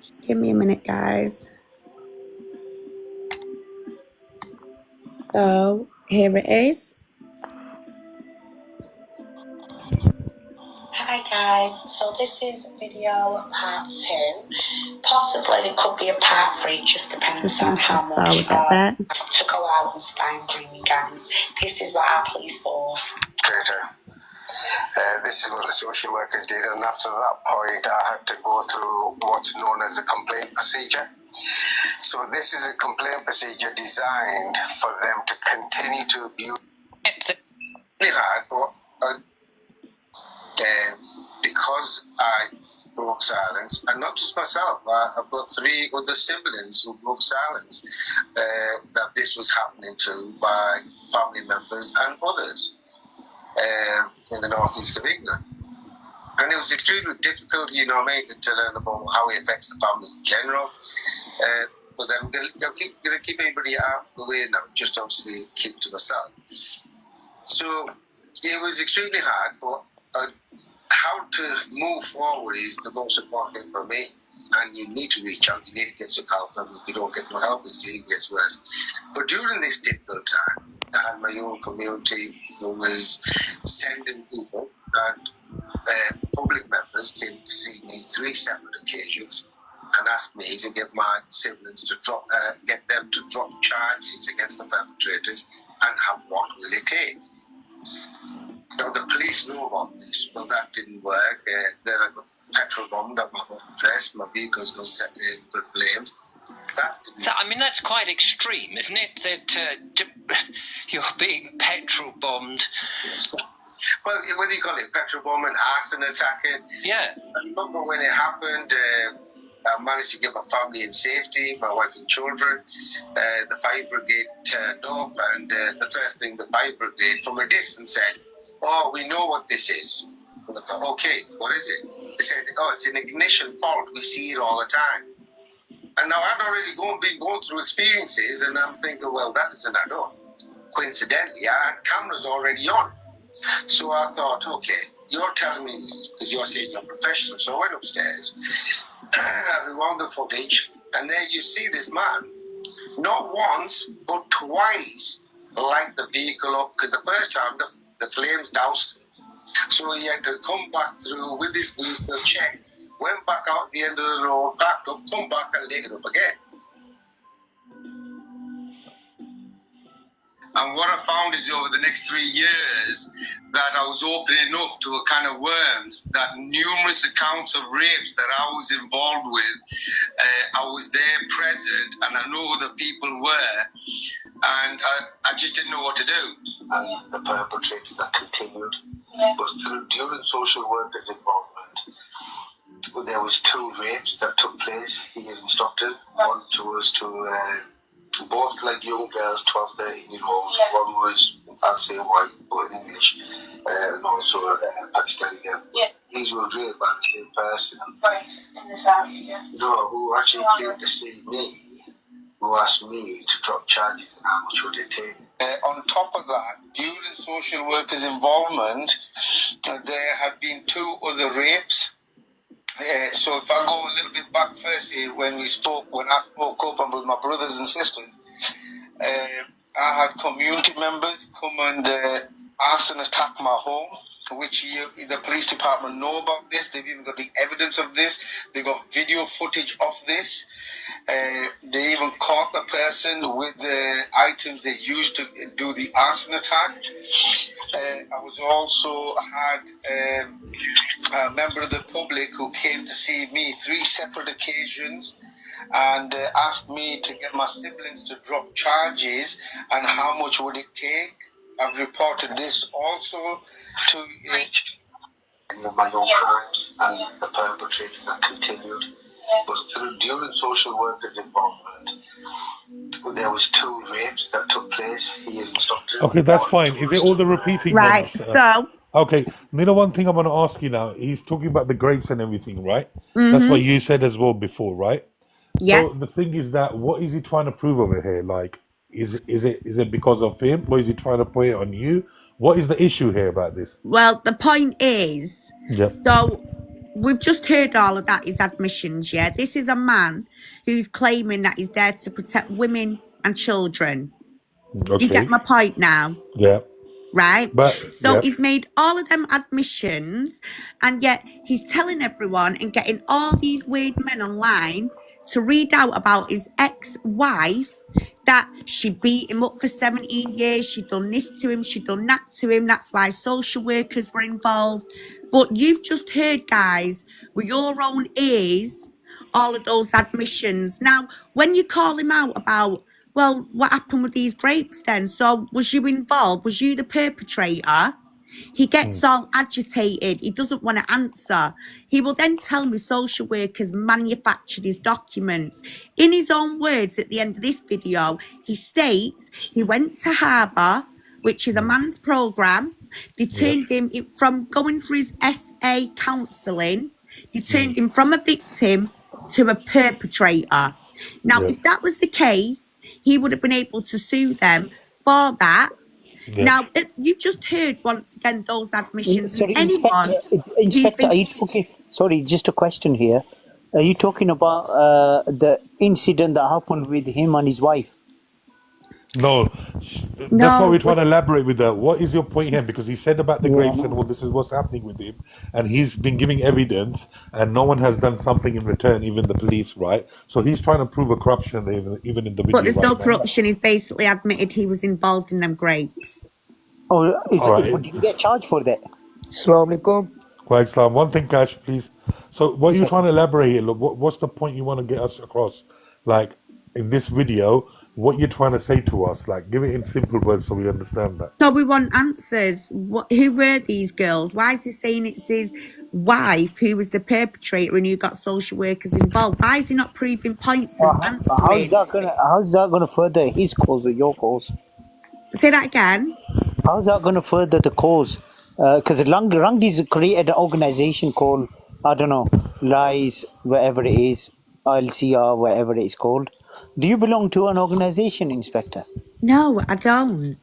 Just give me a minute, guys. So here it is. Hi guys, so this is video part 2. Possibly there could be a part 3, just depends on how much to go out and spy on grooming gangs. This is what our police force. This is what the social workers did, and after that point I had to go through what's known as a complaint procedure. So this is a complaint procedure designed for them to continue to abuse. It's really hard, but because I broke silence, and not just myself, I've got 3 other siblings who broke silence, that this was happening to by family members and others in the northeast of England. And it was extremely difficult, to learn about how it affects the family in general. But then I'm going to keep everybody out of the way now, just obviously keep it to myself. So it was extremely hard, but how to move forward is the most important thing for me. And you need to reach out, you need to get some help, and if you don't get no help, it gets worse. But during this difficult time, I had my own community who was sending people, and public members came to see me 3 separate occasions and asked me to get my siblings to get them to drop charges against the perpetrators, and what will it take? Now, the police know about this, but that didn't work. Then I got petrol bombed at my home address. My vehicles got set in for flames. That's quite extreme, isn't it? That you're being petrol bombed. Well, what do you call it? Petrol bomb and arson attacking. Yeah. I remember when it happened, I managed to get my family in safety, my wife and children. The fire brigade turned up, and the first thing the fire brigade from a distance said, "Oh, we know what this is." And I thought, okay, what is it? They said, "Oh, it's an ignition fault. We see it all the time." And now I'd already been going through experiences, and I'm thinking, well, that doesn't add up. Coincidentally, I had cameras already on. So I thought, okay, you're telling me this because you're saying you're professional. So I went upstairs, I rewound the footage, and there you see this man, not once, but twice, light the vehicle up, because the first time the flames doused. So he had to come back through with his vehicle checked, went back out the end of the road, backed up, come back and lit it up again. And what I found is over the next 3 years that I was opening up to a kind of worms, that numerous accounts of rapes that I was involved with, I was there present, and I know who the people were, and I just didn't know what to do. And the perpetrators that continued, but during social workers' involvement, there was 2 rapes that took place here in Stockton. One was to both like young girls, 12, 13-year-olds. One was, I'd say white, but in English, and also a Pakistani girl. These were raped by the same person. Right, in this area, yeah. No, who actually came to see me, who asked me to drop charges and how much would it take. On top of that, during social workers' involvement, there have been 2 other rapes. So if I go a little bit back firstly, when I spoke up and with my brothers and sisters, I had community members come and ask and attack my home, which the police department know about this. They've even got the evidence of this. They got video footage of this. They even caught the person with the items they used to do the arson attack. I was also had a member of the public who came to see me 3 separate occasions and asked me to get my siblings to drop charges and how much would it take. I've reported this also to my own crimes and the perpetrators that continued. But during social workers' involvement, there was 2 rapes that took place here in Stockton. Okay, that's fine. Is it all the repeating Right, ones? so Okay, you know one thing I'm going to ask you now. He's talking about the grapes and everything, right? That's what you said as well before, right? yeah. So the thing is that what is he trying to prove over here? Like, is it because of him, or is he trying to put it on you? What is the issue here about this? Well, the point is, Yep. so we've just heard all of that, his admissions, yeah? This is a man who's claiming that he's there to protect women and children. Do you get Okay. my point now? Yeah. Right? But So yeah. he's made all of them admissions, and yet he's telling everyone and getting all these weird men online to read out about his ex-wife, that she beat him up for 17 years, she done this to him, she done that to him, that's why social workers were involved. But you've just heard, guys, with your own ears, all of those admissions. Now, when you call him out about, well, what happened with these grapes then? So was you involved? Was you the perpetrator? He gets all agitated. He doesn't want to answer. He will then tell me social workers manufactured his documents. In his own words, at the end of this video, he states he went to Harbour, which is a man's programme. They turned him from going through his SA counselling. They turned him from a victim to a perpetrator. Now, if that was the case, he would have been able to sue them for that. Now, you've just heard once again those admissions. Sorry, Anyone Inspector, are you talking? Sorry, just a question here. Are you talking about the incident that happened with him and his wife? No, that's why we're trying to elaborate with that. What is your point here? Because he said about the grapes and all this is what's happening with him, and he's been giving evidence, and no one has done something in return, even the police, right? So he's trying to prove a corruption even in the video. But there's no corruption. He's basically admitted he was involved in them grapes. Oh, did you get charged for that? Assalamu alaikum. Quite Islam. One thing, Cash, please. So what are you trying to elaborate here? Look, what's the point you want to get us across? Like, in this video, what you're trying to say to us, like, give it in simple words so we understand that. So we want answers. Who were these girls? Why is he saying it's his wife who was the perpetrator and who got social workers involved? Why is he not proving points and answering? How is that gonna further his cause or your cause? Say that again. How is that gonna further the cause? Because Rangi's created an organization called, I don't know, Lies, whatever it is. ILCR, whatever it's called. Do you belong to an organization, Inspector? No, I don't.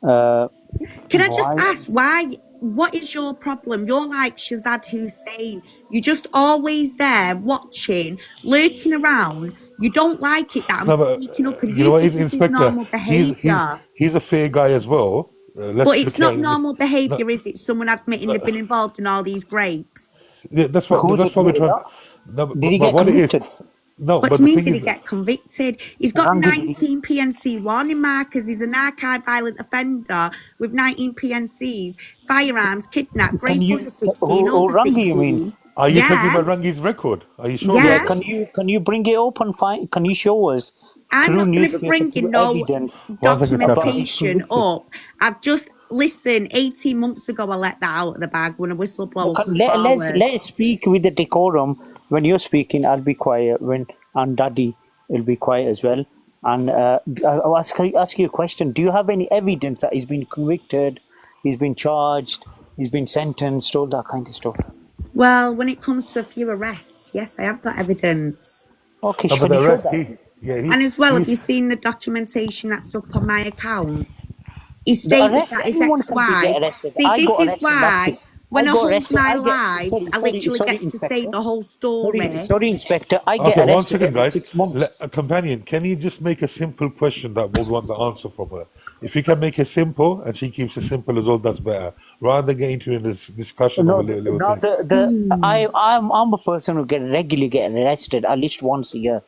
Uh, Can I just why? ask why? What is your problem? You're like Shazad Hussein. You're just always there watching, lurking around. You don't like it that I'm No, but speaking up and you you know what? think He's this is Inspector. normal He's he's behaviour. he's a fair guy as well. But Let's it's look at not it. normal No, behaviour, is it? Someone admitting they've been involved in all these grapes. yeah, Who's that's what we're admitted trying. that? No, Did he but get what it is, convicted? no, What but do you the mean, thing did is, he get convicted? He's got Rangi, did he? 19 PNC warning markers. He's an archived violent offender with 19 PNCs, firearms, kidnap, Can rape you? under 16, Who over Rangi? You mean? 16. are you talking Yeah, about Rangi's record? Are you sure Yeah. about yeah. that? Can you bring it up and find? Can you show us I'm through not going to be newspaper, bringing through no evidence One second, about champion. his documentation conviction? up. I've just, listen, 18 months ago I let that out of the bag when a No, whistleblower come let's forward. speak with the decorum. When you're speaking, I'll be quiet. And Daddy will be quiet as well. And I'll ask you a question. Do you have any evidence that he's been convicted, he's been charged, he's been sentenced, all that kind of stuff? Well, when it comes to a few arrests, yes, I have got evidence. Okay, No, but can you the show rest, that? And as well, have you he's seen the documentation that's up on my account? He The stated arrest, that his anyone can be ex-wife. get arrested. See, I this got is arrested last why week. I when I got hold arrested. my I get lives, I sorry, literally sorry, get to say Inspector. the whole story. Sorry, Inspector. I get okay. One arrested second, every guys. 6 months. A companion, can you just make a simple question that we'll want the answer from her? If you can make it simple and she keeps it simple as well, that's better. Rather than getting into this discussion of a No, little no. things. I'm a person who regularly get arrested at least once a year.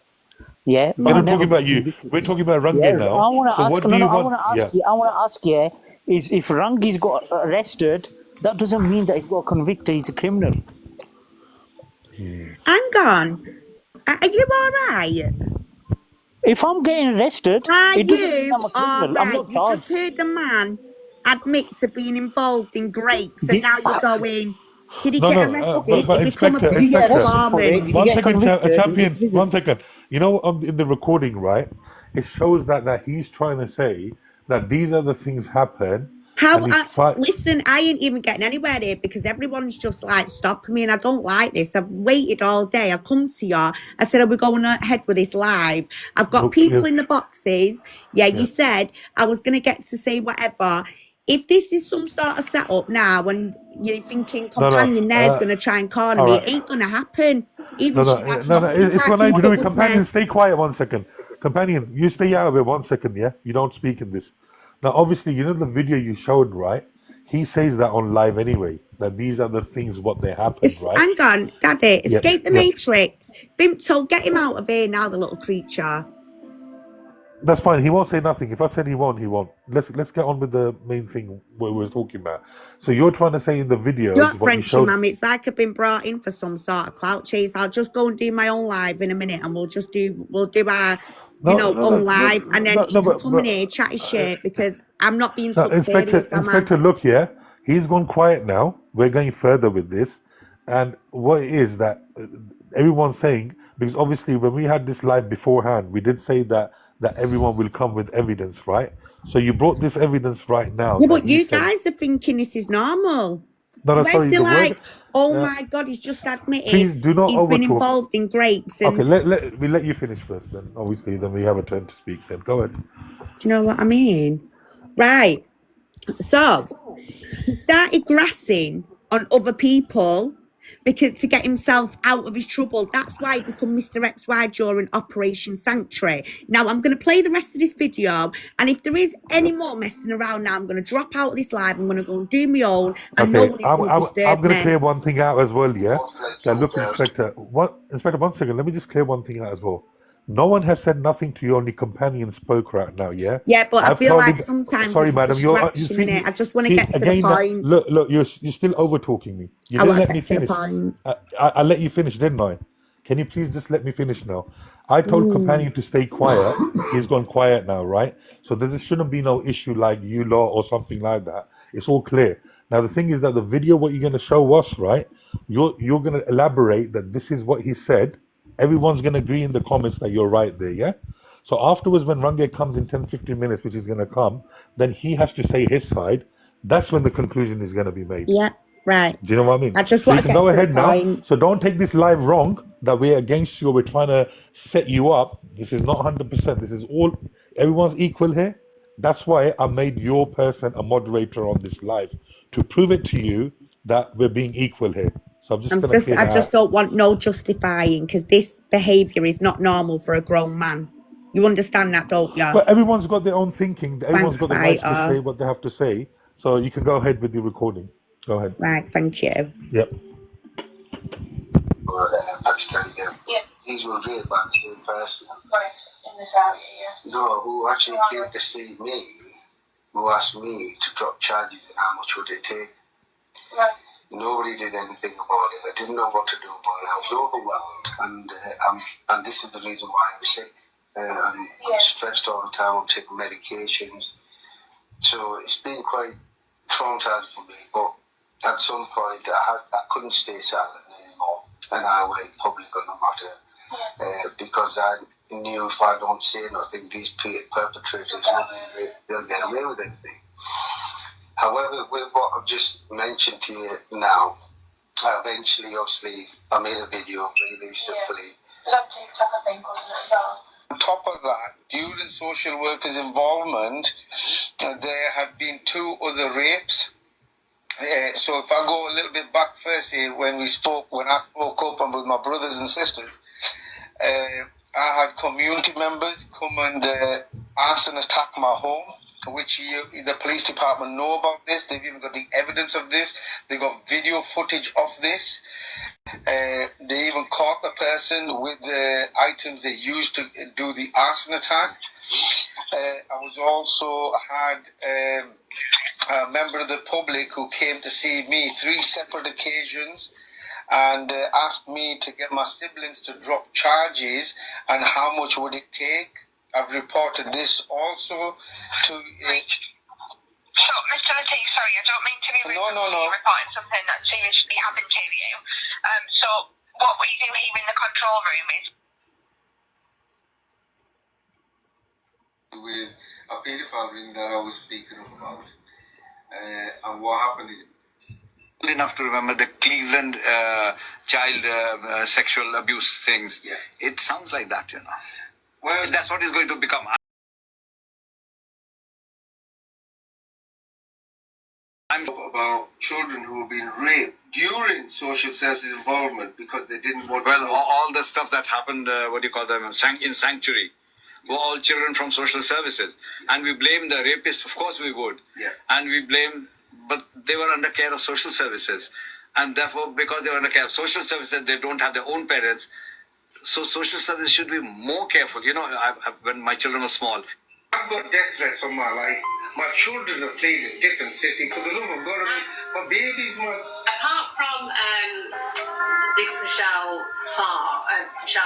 Yeah, but We're I not never talking about got you. convicted. We're talking about Rangi Yes, now. I want to So ask. what No, do no. you I want? want to Yeah. ask you. I want to ask you. Is if Rangi's got arrested, that doesn't mean that he's got convicted. He's a criminal. Hang on. Are you all right? If I'm getting arrested, Are it doesn't mean you I'm a all criminal. I'm right? not You just charged. heard the man admit to being involved in grapes, and Did, now you're going, did he No, get no, arrested? but He become a Inspector, did he police get Inspector, arrested for it? informant. Did he one get second, convicted into champion, prison? 1 second. You know, in the recording, right? It shows that he's trying to say that these other things happen, How and he's trying. listen, I ain't even getting anywhere here because everyone's just like stopping me and I don't like this. I've waited all day. I come to you. I said, are we going ahead with this live? I've got Look, people yeah, in the boxes. Yeah, you yeah. said I was gonna get to say whatever. If this is some sort of setup now and you're thinking No, no. companion there's gonna try and corner All me, it right. ain't gonna happen. Even No, no, she's had no, no. Hoskin It's got Park, nothing you to do with doubled companion. me. Stay quiet 1 second. Companion, you stay out of it 1 second, yeah? You don't speak in this. Now, obviously, you know the video you showed, right? He says that on live anyway, that these are the things what they happened, right? Hang on, Daddy, Yeah, escape the yeah. matrix. Vimto, get him out of here now, the little creature. That's fine. He won't say nothing. If I said he won't, he won't. Let's get on with the main thing what we're talking about. So you're trying to say in the videos Don't what you Frenchy, showed. ma'am. It's like I've been brought in for some sort of clout chase. I'll just go and do my own live in a minute, and we'll do our, No, no, no, own no, live, and then no, he no can come in but here chat his shit because I'm not being no, took serious, am I? Inspector, look here. He's gone quiet now. We're going further with this, and what it is that everyone's saying, because obviously when we had this live beforehand, we did say that everyone will come with evidence, right? So you brought this evidence right now Yeah, that but he's you saying. guys are thinking this is normal. No, no, Where's sorry. the The word. like? Oh Uh, my God, he's just admitted please do not he's been overtalk. involved in grapes, Okay, and we let you finish first. Then obviously, then we have a turn to speak. Then go ahead. do you know what I mean? Right. So he started grassing on other people because to get himself out of his trouble. That's why he became Mr. XY during Operation Sanctuary. Now I'm going to play the rest of this video, and if there is any more messing around now, I'm going to drop out of this live. I'm going to go and do my own, and no Okay, one is going to I'm disturb going to me. clear one thing out as well. Yeah, that look, Protest. Inspector, 1 second. Let me just clear one thing out as well. No one has said nothing to you. Only companion spoke right now. Yeah, Yeah, but I I've feel told like him. sometimes Sorry, there's a madam. You distraction see, in it. I just want to see get to the again. point. Look, you're still over talking me. You I didn't want to let me get to the finish. point. I let you finish, didn't I? Can you please just let me finish now? I told Mm. companion to stay quiet. He's gone quiet now, right? So there shouldn't be no issue like you law or something like that. It's all clear. Now the thing is that the video, what you're going to show us, right? You're going to elaborate that this is what he said. Everyone's going to agree in the comments that you're right there, yeah? So afterwards, when Range comes in 10, 15 minutes, which is going to come, then he has to say his side. That's when the conclusion is going to be made. Yeah, right. Do you know what I mean? I just So you want to can get go to the ahead now. point. So don't take this live wrong. that we're against you or we're trying to set you up. This is not 100%. This is all, everyone's equal here. That's why I made your person a moderator on this live, to prove it to you that we're being equal here. So I'm just going to clear I that just out. don't want no justifying, because this behaviour is not normal for a grown man. You understand that, don't you? But everyone's got their own thinking. Everyone's Thanks, got the rights to say fighter. what they have to say. So you can go ahead with the recording. Go ahead. Right, thank you. Yep. Pakistani girl. Yeah. These were raped by the same person. Right, in this area, yeah. No, who actually came to see me, who asked me to drop charges and how much would it take. Right. Nobody did anything about it. I didn't know what to do about it. I was overwhelmed, and this is the reason why I'm sick. I'm stressed all the time. I'm taking medications, so it's been quite traumatizing for me. But at some point, I couldn't stay silent anymore, and I went public on the matter because I knew if I don't say nothing, these perpetrators they'll get away with anything. However, with what I've just mentioned to you now, eventually, obviously, I made a video really simply. It was on TikTok, I think, wasn't it, as well? On top of that, during social workers' involvement, there have been 2 other rapes. So if I go a little bit back first here, when I spoke up and with my brothers and sisters, I had community members come and ask and attack my home, which the police department know about this. They've even got the evidence of this. They got video footage of this. They even caught the person with the items they used to do the arson attack. I was also had a member of the public who came to see me 3 separate occasions and asked me to get my siblings to drop charges and how much would it take. I've reported this also to... So, Mr. Latif, sorry, I don't mean to be rude. No. You're reporting something that seriously happened to you. So, what we do here in the control room is... With a paedophile ring that I was speaking about. And what happened is... Enough to remember the Cleveland child sexual abuse things. Yeah. It sounds like that, you know. Well, that's what it's going to become. I'm about children who have been raped during social services involvement because they didn't want to know. All the stuff that happened, what do you call them, in sanctuary, were all children from social services. And we blame the rapists, of course we would. Yeah. And we blame, but they were under care of social services. And therefore, because they were under care of social services, they don't have their own parents. So social services should be more careful. You know, when my children were small, I've got death threats on my life. My children are playing in different cities because the love of God, my babies, Apart from this Michelle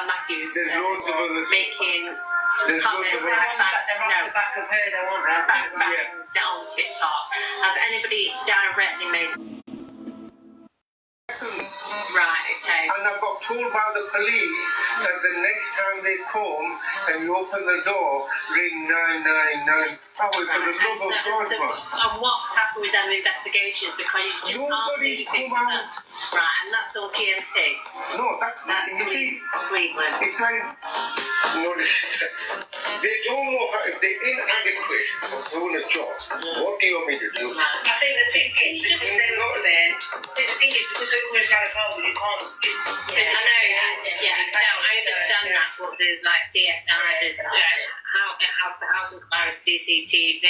Matthews, there's loads of others. making There's comments loads of others. no, back of her, they want her back on TikTok. Has anybody directly made? Right, okay. And I got told by the police that the next time they come and you open the door, ring 999. Oh, it's for the love of God, man. And what's happened with them investigations? Because you just can't leave it. Right, and that's all TMT. No, that's you see, Cleveland. it's like, they don't know how, if they're inadequate for doing a job, what do you want me to do? I think the thing is, just say not there. The thing is, because we're coming down the road, you can't. I know, I understand that, but there's like CSI, there's house to house inquiries, CCTV.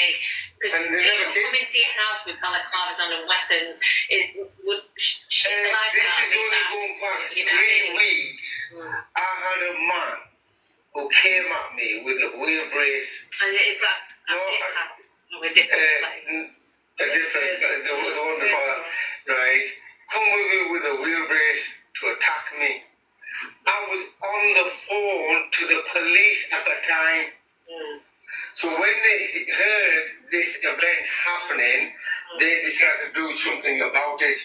Because And they never came. come into your house with balaclavas on and weapons, it would shit the life This out is of only that. going back You know, 3 weeks. I had a man who came at me with a wheel brace. And it's like at this house, or a different place. A different, the one before, right? Come with me with a wheel brace to attack me. I was on the phone to the police at the time. So when they heard this event happening, they decided to do something about it.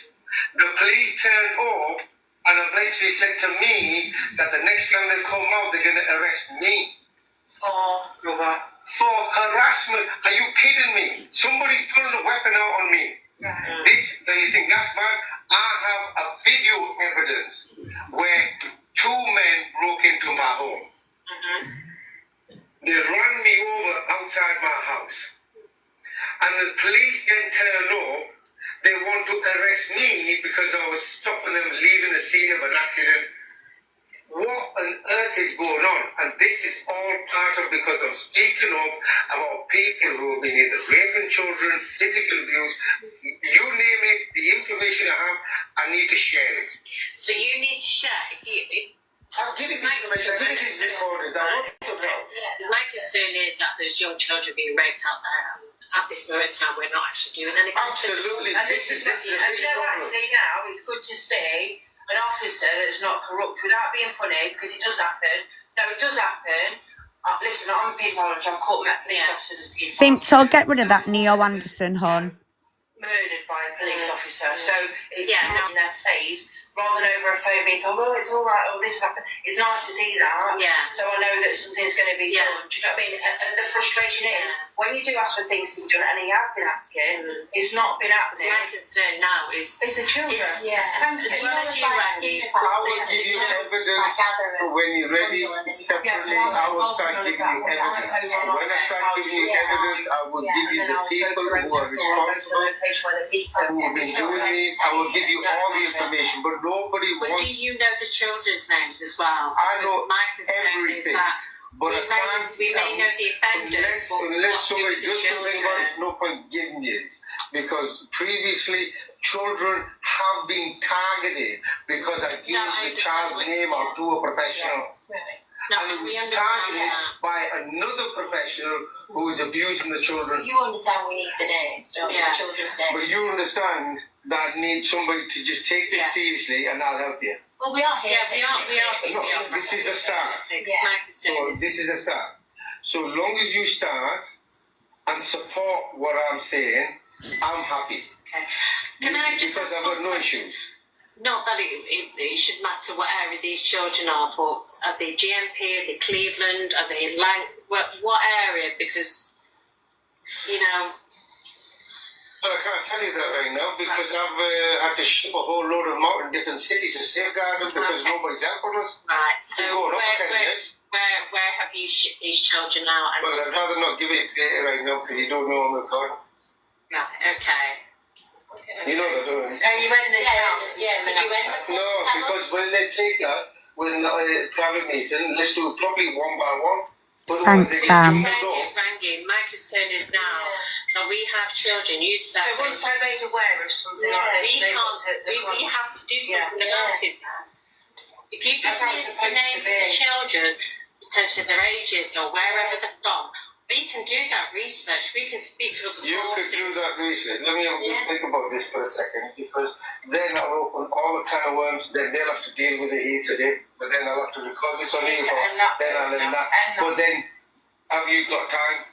The police turned up and eventually said to me that the next time they come out, they're going to arrest me. For harassment. Are you kidding me? Somebody's pulling a weapon out on me. Do you think that's bad? I have a video evidence where two men broke into my home. They ran me over outside my house. And the police then turned up. They want to arrest me because I was stopping them leaving the scene of an accident. What on earth is going on? And this is all part of because I'm speaking up about people who have been either raping children, physical abuse, you name it, the information I have, I need to share it. So you need to share. I'm giving the information, I'm giving these recordings, I want to know. Because my concern is that there's young children being raped out there. At this moment in time, we're not actually doing anything. Absolutely. And this is a big problem. Actually now, it's good to see an officer that's not corrupt without being funny, because it does happen. No, it does happen. Listen, I'm a big volunteer. I've caught police officers as being Think so, get rid of that Neo Anderson, hon. murdered by a police officer. So it's not in their face, rather than over a phone being told, oh, it's all right, oh, this has happened. It's nice to see that. Yeah. So I know that something's going to be done. Do you know what I mean? And the frustration is, when you do ask for things to be done, and he has been asking, it's not been happening. My concern now is... It's the children. As well as you, Randy. I will give you evidence when you're ready. Separately, I will start giving you evidence. When I start giving you evidence, I will give you the people who are responsible, who have been doing this. I will give you all the information, but nobody wants... But do you know the children's names as well? I know my concern everything. Is that but we may know the offenders, unless somebody does something about it, it's no point giving it. Because previously, children have been targeted because I gave the child's name out to a professional. And it was targeted by another professional who is abusing the children. You understand we need the names, don't you? The children's names. But you understand that I need somebody to just take this seriously and I'll help you. Well, we are here. We are. No, this is the start. So this is the start. So long as you start and support what I'm saying, I'm happy. Okay. Can I just because I've got no issues. Not that it should matter what area these children are, but are they GMP, are they Cleveland, are they what area? Because, you know... I can't tell you that right now because I've had to ship a whole load of them out in different cities to safeguard them because nobody's helping us. Right, so where have you shipped these children out? Well, I'd rather not give it to you right now because you don't know I'm recording. No, okay. You know that, don't you? Can you end this now? Yeah, but you end the No, because when they take that, with a private meeting, let's do it probably one by one. Thanks, Sam. Rangy, my concern is now that we have children. You said so. Once they're made aware of something like this, we have to do something about it. If you give me the names of the children, potentially their ages or wherever they're from, we can do that research. We can speak to other You could do that research. Let me think about this for a second, because then I'll open all the kind of worms. Then they'll have to deal with it here today. But then I'll have to record this on here. Then I'll end that. But then, have you got time?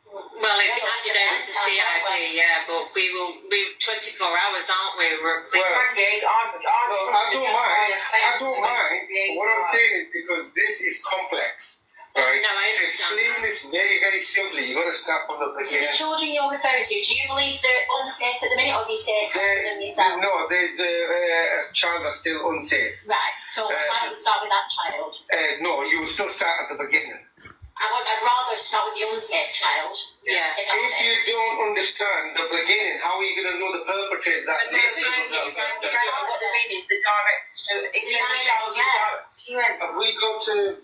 Well, it'll be handed over to CID, but we're 24 hours, aren't we? I don't mind. What I'm saying is because this is complex. Right. No, I to explain this very, very simply, you've got to start from the beginning. The children you're referring to, do you believe they're unsafe at the minute, or do you say them yourself? No, there's a child that's still unsafe. Right, so why don't we start with that child? No, you will still start at the beginning. I'd rather start with the unsafe child. Yeah. If you don't understand the beginning, how are you going to know the perpetrator that leads to the what I mean is the direct. So if you have we got to...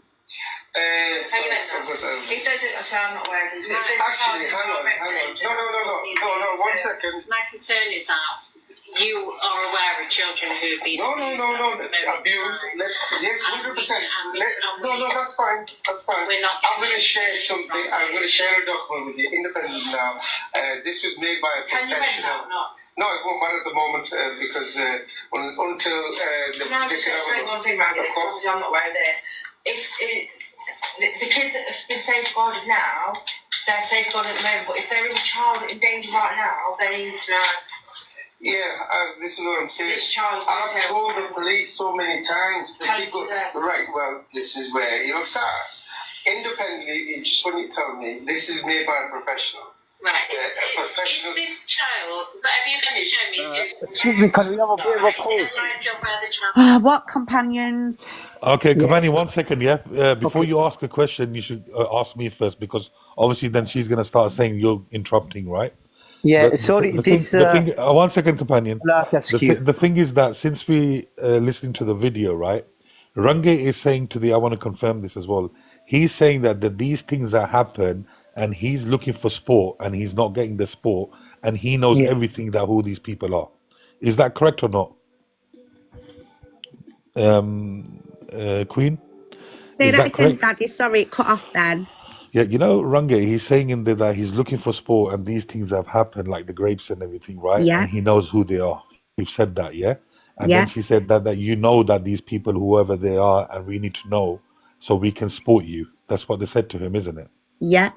if there's a... So I'm not aware of this. Actually, hang on. No, 1 second. My concern is that you are aware of children who've been No, abused. Yes, 100%. No, that's fine. We're not. I'm going to share something. I'm going to share a document with you, independent now. This was made by a professional. Can you read that or not? No, it won't matter at the moment because until the... Can I just say one thing, Randy? Of course, I'm not aware of this. If the kids that have been safeguarded now, they're safeguarded at the moment, but if there is a child in danger right now, they need to know. Yeah, this is what I'm saying. This child's I've told the police so many times. Right, well, this is where you'll start. Independently, you just want to tell me, this is made by a professional. Right. professional. Is this child, whatever you're going to show me, is this Excuse me, can we have a bit of a pause? What companions? Okay, Yeah. Kamani, 1 second, yeah. Before Okay. you ask a question, you should ask me first, because obviously then she's gonna start saying you're interrupting, right? Yeah. Sorry. The thing. 1 second, companion. I'll ask you. The thing is that since we listening to the video, right? Range is saying to the. I want to confirm this as well. He's saying that these things that happen, and he's looking for sport, and he's not getting the sport, and he knows Yeah. everything that who these people are. Is that correct or not, Queen? Say Is that that again, correct? Daddy. Sorry, it cut off then. Yeah, Range, he's saying in there that he's looking for sport and these things have happened, like the grapes and everything, right? Yeah, And he knows who they are. You've said that, yeah? And then yeah, she said that you know that these people, whoever they are, and we need to know so we can sport you. That's what they said to him, isn't it? yeah.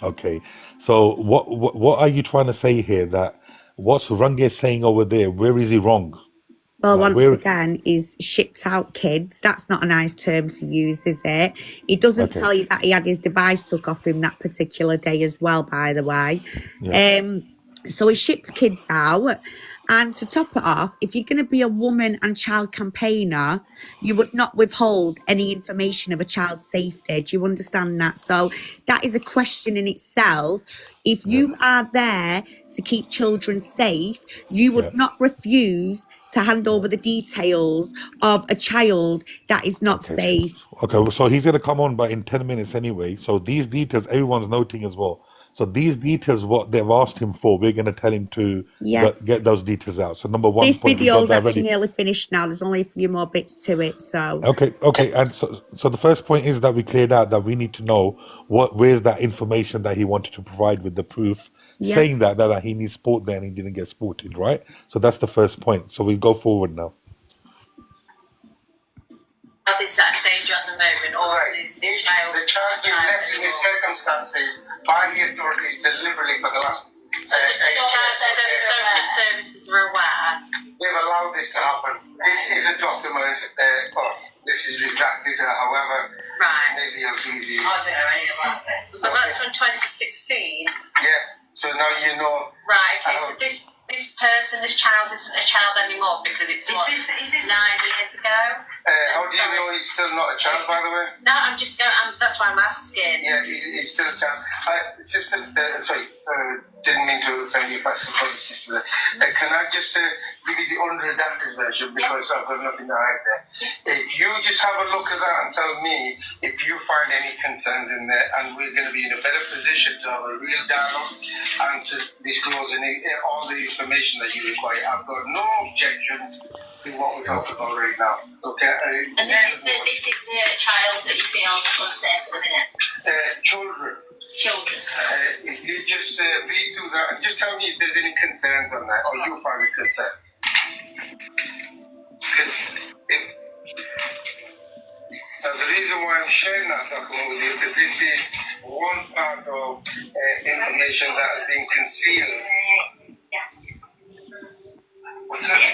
Okay. So what are you trying to say here? That what's Range saying over there? Where is he wrong? Well, Like once where? again, is shipped out kids. That's not a nice term to use, is it? He doesn't Okay. tell you that he had his device took off him that particular day as well, by the way. Yeah. So he ships kids out. And to top it off, if you're going to be a woman and child campaigner, you would not withhold any information of a child's safety. Do you understand that? So that is a question in itself. If you are there to keep children safe, you would Yeah. not refuse to hand over the details of a child that is not Okay. safe. Okay. So he's gonna come on, but in 10 minutes anyway. So these details, everyone's noting as well. So these details, what they've asked him for, we're gonna tell him to Yeah. get those details out. So number one This point, we video got is that actually ready. nearly finished now. There's only a few more bits to it. So Okay. And so the first point is that we cleared out that we need to know where's that information that he wanted to provide with the proof, yeah. saying that he needs sport there and he didn't get sported, right? So that's the first point. So we go forward now. Is that danger at the moment, or is the child? The child is left in his circumstances by the authorities deliberately for the last. So the social services are aware. They've allowed this to happen. This is a document. This is redacted. However, right. Maybe I'll give you. I don't know any about this. So that's from 2016. Yeah. So now you know. Right. Okay. So this child isn't a child anymore because it's is this 9 years ago? How do you know he's still not a child, by the way? No, that's why I'm asking. Yeah, he's still a child. Sister, sorry, didn't mean to offend you, but sister. Can I just give you the unredacted version because I've got nothing to hide there. If you just have a look at that and tell me if you find any concerns in there, and we're going to be in a better position to have a real dialogue and to disclose all the information that you require. I've got no objections to what we're talking about right now. Okay. And this is the child that you feel unsafe at the minute. Children. If you just read through that and just tell me if there's any concerns on that, or you find a concern. The reason why I'm sharing that document with you is because this is one part of information that has been concealed. Yes. What's that? Can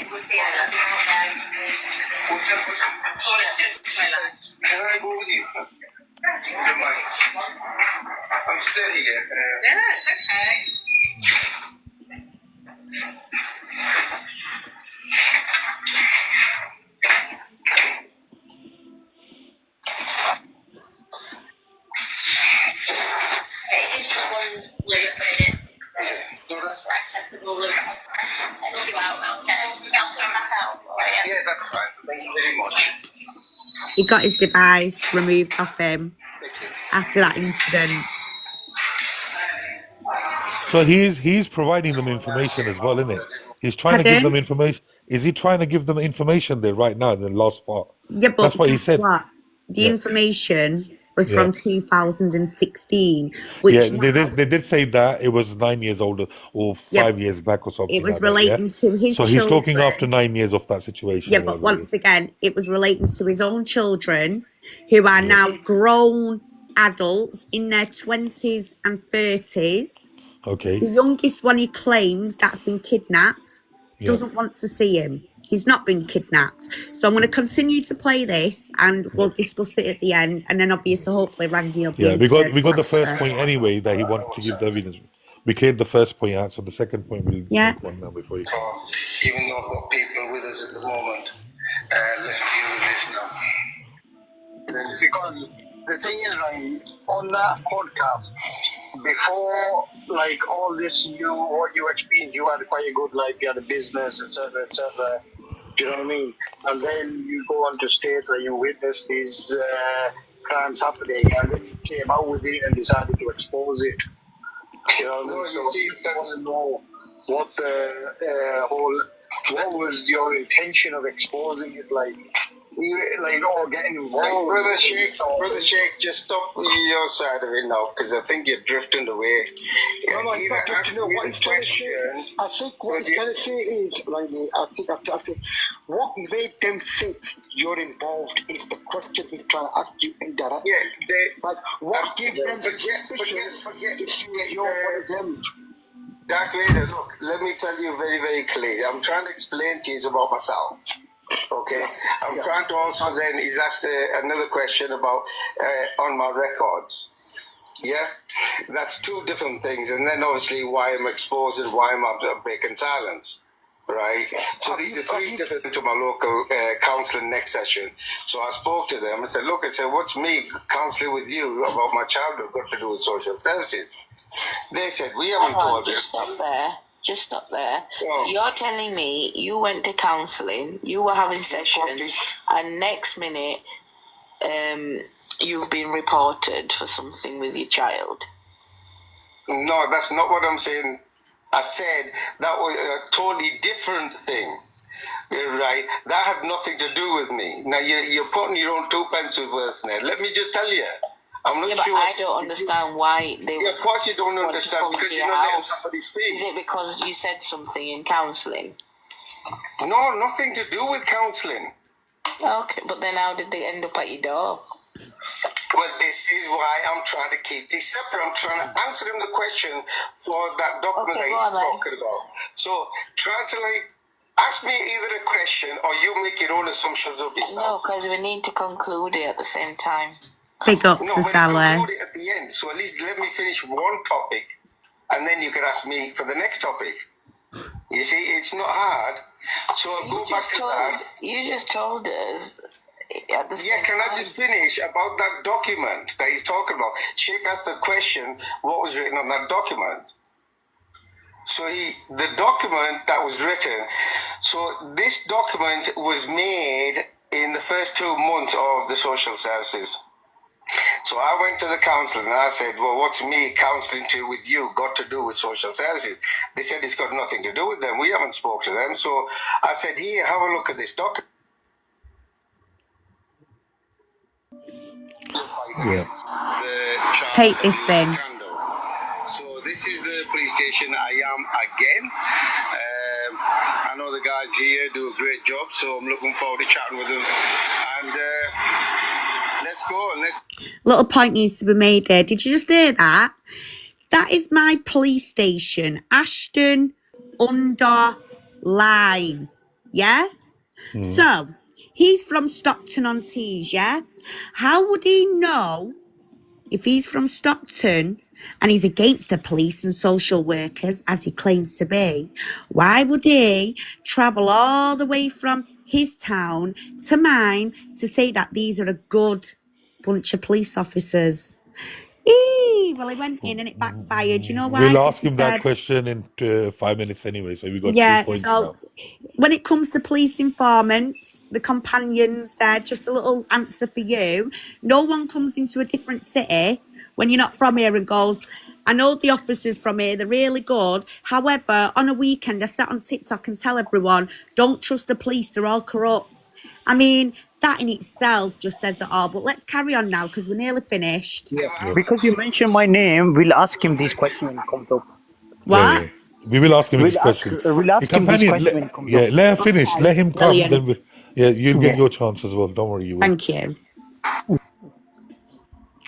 I go with you? Good mind. I'm still here. Yeah, it's okay. It is just one loop in it. So that's accessible loop. It'll go out, okay. I'll put it back out. Yeah, that's fine. Thank you very much. He got his device removed off him after that incident. So he's providing them information as well, isn't it? He's trying to give them information. Is he trying to give them information there right now in the last part? Yeah, but that's what he said. What? The information was Yeah. from 2016, which Yeah, they did say that it was 9 years older or 5 years back or something. it was like that, yeah? relating to his So children. he's talking after 9 years of that situation. Yeah, or but whatever it once is. again, it was relating to his own children who are now grown adults in their 20s and 30s. Okay. The youngest one he claims that's been kidnapped doesn't want to see him. He's not been kidnapped. So I'm going to continue to play this and we'll discuss it at the end. And then obviously, hopefully, Rangy will be Yeah, we got the first point anyway that he wanted to give the evidence. We cleared the first point out, so the second point we'll make one now before you. So even though I've got people with us at the moment, let's deal with this now. Because the thing is, like, on that podcast, before like all this, what you experienced, you had quite a good life, you had a business, etc., etc. Do you know what I mean? And then you go on to state where you witness these crimes happening, and then you came out with it and decided to expose it. You know what I mean? So I want to know what the what was your intention of exposing it, like or getting involved? Brother Sheikh, just stop your side of it now, because I think you're drifting away. No, what he's trying to say, I think what he's trying to say is, Rangy, I think what made them think you're involved is the question he's trying to ask you indirectly. Yeah, what gave them forget you're one of them? Dark Vader, look, let me tell you very, very clearly. I'm trying to explain to you about myself. Okay, I'm trying to also then, he's asked another question about on my records. Yeah, that's two different things. And then obviously why I'm exposed and why I'm breaking silence. Right? So these are three different to my local counselling next session. So I spoke to them and said, look, what's me counselling with you about my childhood got to do with social services? They said, we haven't told you. Just stop there. So you're telling me you went to counselling, you were having sessions, and next minute you've been reported for something with your child. No, that's not what I'm saying. I said that was a totally different thing. Right? That had nothing to do with me. Now you're putting your own two pence worth there. Let me just tell you. I'm not but sure. I don't understand why they. Yeah, of course you don't understand because you're not letting somebody speak. Is it because you said something in counselling? No, nothing to do with counselling. Okay, but then how did they end up at your door? Well, this is why I'm trying to keep this separate. I'm trying to answer him the question for that document that he's talking about. So try to ask me either a question or you make your own assumptions of yourself. No, because we need to conclude it at the same time. Big up no, to Salah. Conclude it at the end. So at least let me finish one topic, and then you can ask me for the next topic. You see, it's not hard. So I'll go back to that. You just told us. At the same can I just finish about that document that he's talking about? Sheikh asked the question, what was written on that document? So the document that was written, so this document was made in the first 2 months of the social services. So I went to the council and I said, well, what's me counselling with you got to do with social services? They said it's got nothing to do with them. We haven't spoken to them. So I said, here, have a look at this document. Take this in. So this is the police station I am again. I know the guys here do a great job, so I'm looking forward to chatting with them. And let's go. Little point needs to be made there. Did you just hear that? That is my police station, Ashton under Lyme. Yeah? So, he's from Stockton-on-Tees, yeah? How would he know if he's from Stockton and he's against the police and social workers, as he claims to be? Why would he travel all the way from his town to mine to say that these are a good bunch of police officers? Well, he went in and it backfired. You know why? We'll ask him that question in 5 minutes anyway, so we got 2 points now. When it comes to police informants, the companions, they're just a little answer for you. No one comes into a different city when you're not from here and goes, I know the officers from here, they're really good. However, on a weekend, I sat on TikTok and tell everyone, don't trust the police, they're all corrupt. I mean, that in itself just says it all. But let's carry on now because we're nearly finished. Yeah. Because you mentioned my name, we'll ask him these questions when it comes up. What? Yeah. We will ask him this question. We'll ask him this question when it comes up. Let her finish. Let him come. Brilliant. Then you'll get your chance as well. Don't worry, you will. Thank you.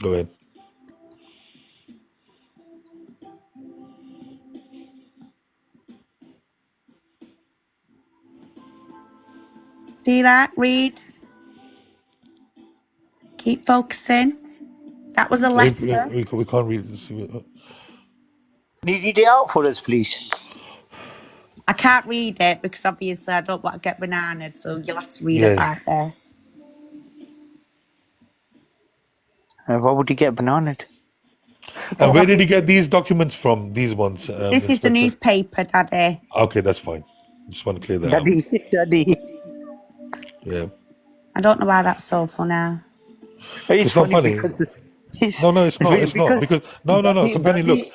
Go ahead. See that? Read. Keep focusing. That was a letter. We can't read this. Can you read it out for us, please? I can't read it because obviously I don't want to get bananas, so you'll have to read it Yeah. like this. Why would he get bananaed? And where did he get these documents from? These ones, This is the Inspector? newspaper, Daddy. Okay, that's fine. Just want to clear that Daddy. Yeah. I don't know why that's so funny. It's not funny funny. because it's No, it's not. It's not because no. Companion, look.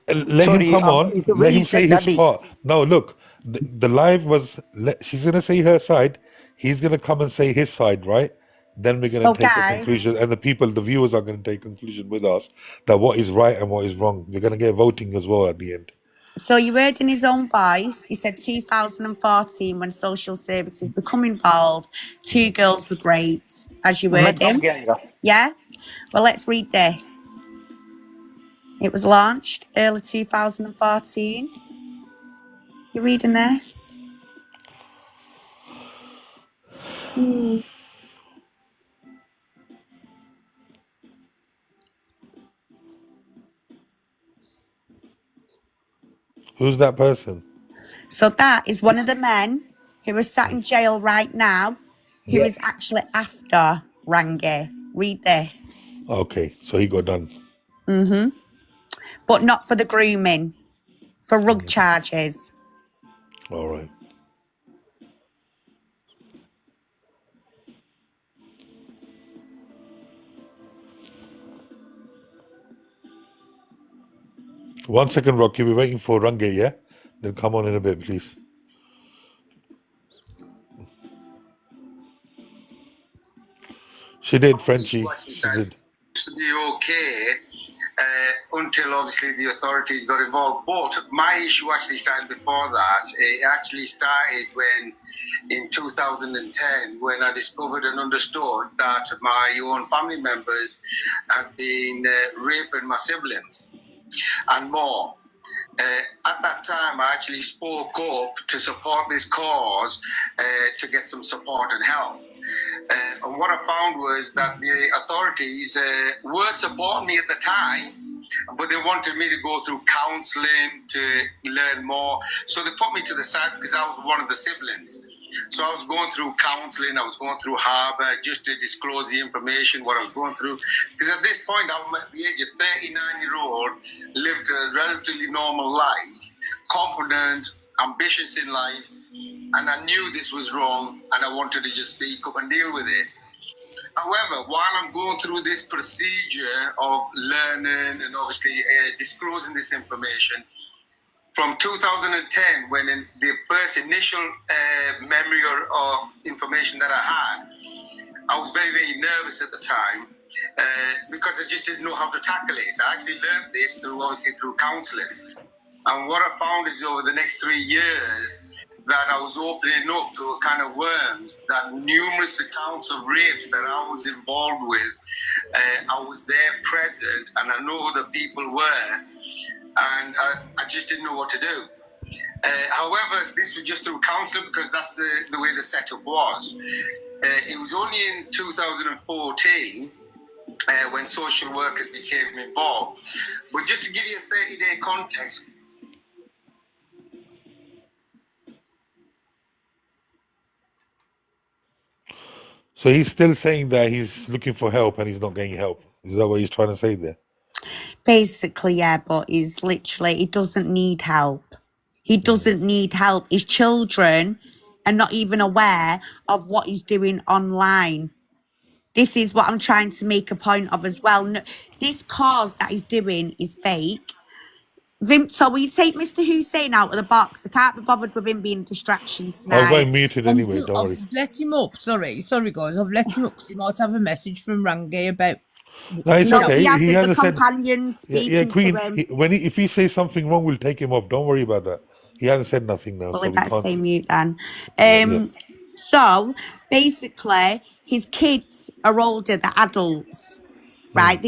Let him come on. It's the way Let you him say said his daddy. part. No, look. The live was. She's gonna say her side. He's gonna come and say his side, right? Then we're gonna So, take a guys, conclusion, and the viewers are gonna take conclusion with us that what is right and what is wrong. We're gonna get voting as well at the end. so you heard in his own voice, he said 2014 when social services become involved, 2 girls were raped, as you heard him. Yeah? Well, let's read this. It was launched early 2014. You reading this? Who's that person? So that is one of the men who is sat in jail right now, who is actually after Rangy. Read this. Okay, so he got done. But not for the grooming, for rug charges. All right. One second, Rocky. We're waiting for Range, yeah? Then come on in a bit, please. She did, Frenchie. She did. To be okay until obviously the authorities got involved. But my issue actually started before that. It actually started when, in 2010, when I discovered and understood that my own family members had been raping my siblings and more. At that time, I actually spoke up to support this cause to get some support and help. And what I found was that the authorities were supporting me at the time, but they wanted me to go through counselling to learn more. So they put me to the side because I was one of the siblings. So I was going through counselling, I was going through harbour just to disclose the information, what I was going through. Because at this point, I'm at the age of 39-year-old, lived a relatively normal life, confident, ambitious in life, and I knew this was wrong, and I wanted to just speak up and deal with it. However, while I'm going through this procedure of learning and obviously disclosing this information, from 2010, when the first initial memory or information that I had, I was very, very nervous at the time because I just didn't know how to tackle it. I actually learned this through counselling. And what I found is over the next 3 years that I was opening up to a kind of worms, that numerous accounts of rapes that I was involved with, I was there present and I know who the people were, and I just didn't know what to do. However, this was just through counselling because that's the way the setup was. It was only in 2014 when social workers became involved. But just to give you a 30-day context. So he's still saying that he's looking for help and he's not getting help. Is that what he's trying to say there? Basically, yeah, but he's literally, he doesn't need help. He doesn't need help. His children are not even aware of what he's doing online. This is what I'm trying to make a point of as well. No, this cause that he's doing is fake. Vimto, will you take Mr. Hussein out of the box? I can't be bothered with him being distractions tonight. I've got him muted anyway, don't worry. I've let him up. Sorry guys. I've let him up because he might have a message from Rangy about. No, it's okay. He hasn't. He hasn't The said. companions speaking Queen. to him. If he says something wrong, we'll take him off. Don't worry about that. He hasn't said nothing now, Well, so he we better can't. stay mute then. So basically, his kids are older than adults, right?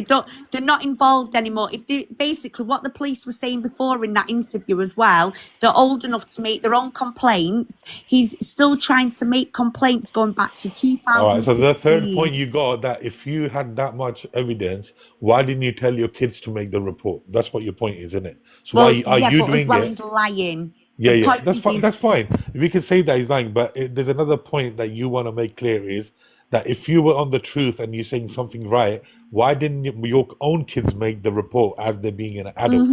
They're not involved anymore. If they basically what the police were saying before in that interview as well, they're old enough to make their own complaints. He's still trying to make complaints going back to All right. So the third 2016. point you got, that if you had that much evidence, why didn't you tell your kids to make the report? That's what your point is, isn't it? So Well, why are yeah, you but as doing well, it? he's lying. Yeah, The yeah, point that's is, fine. That's fine. We can say that he's lying, but there's another point that you want to make clear is that if you were on the truth and you're saying something right, why didn't your own kids make the report as they're being an adult?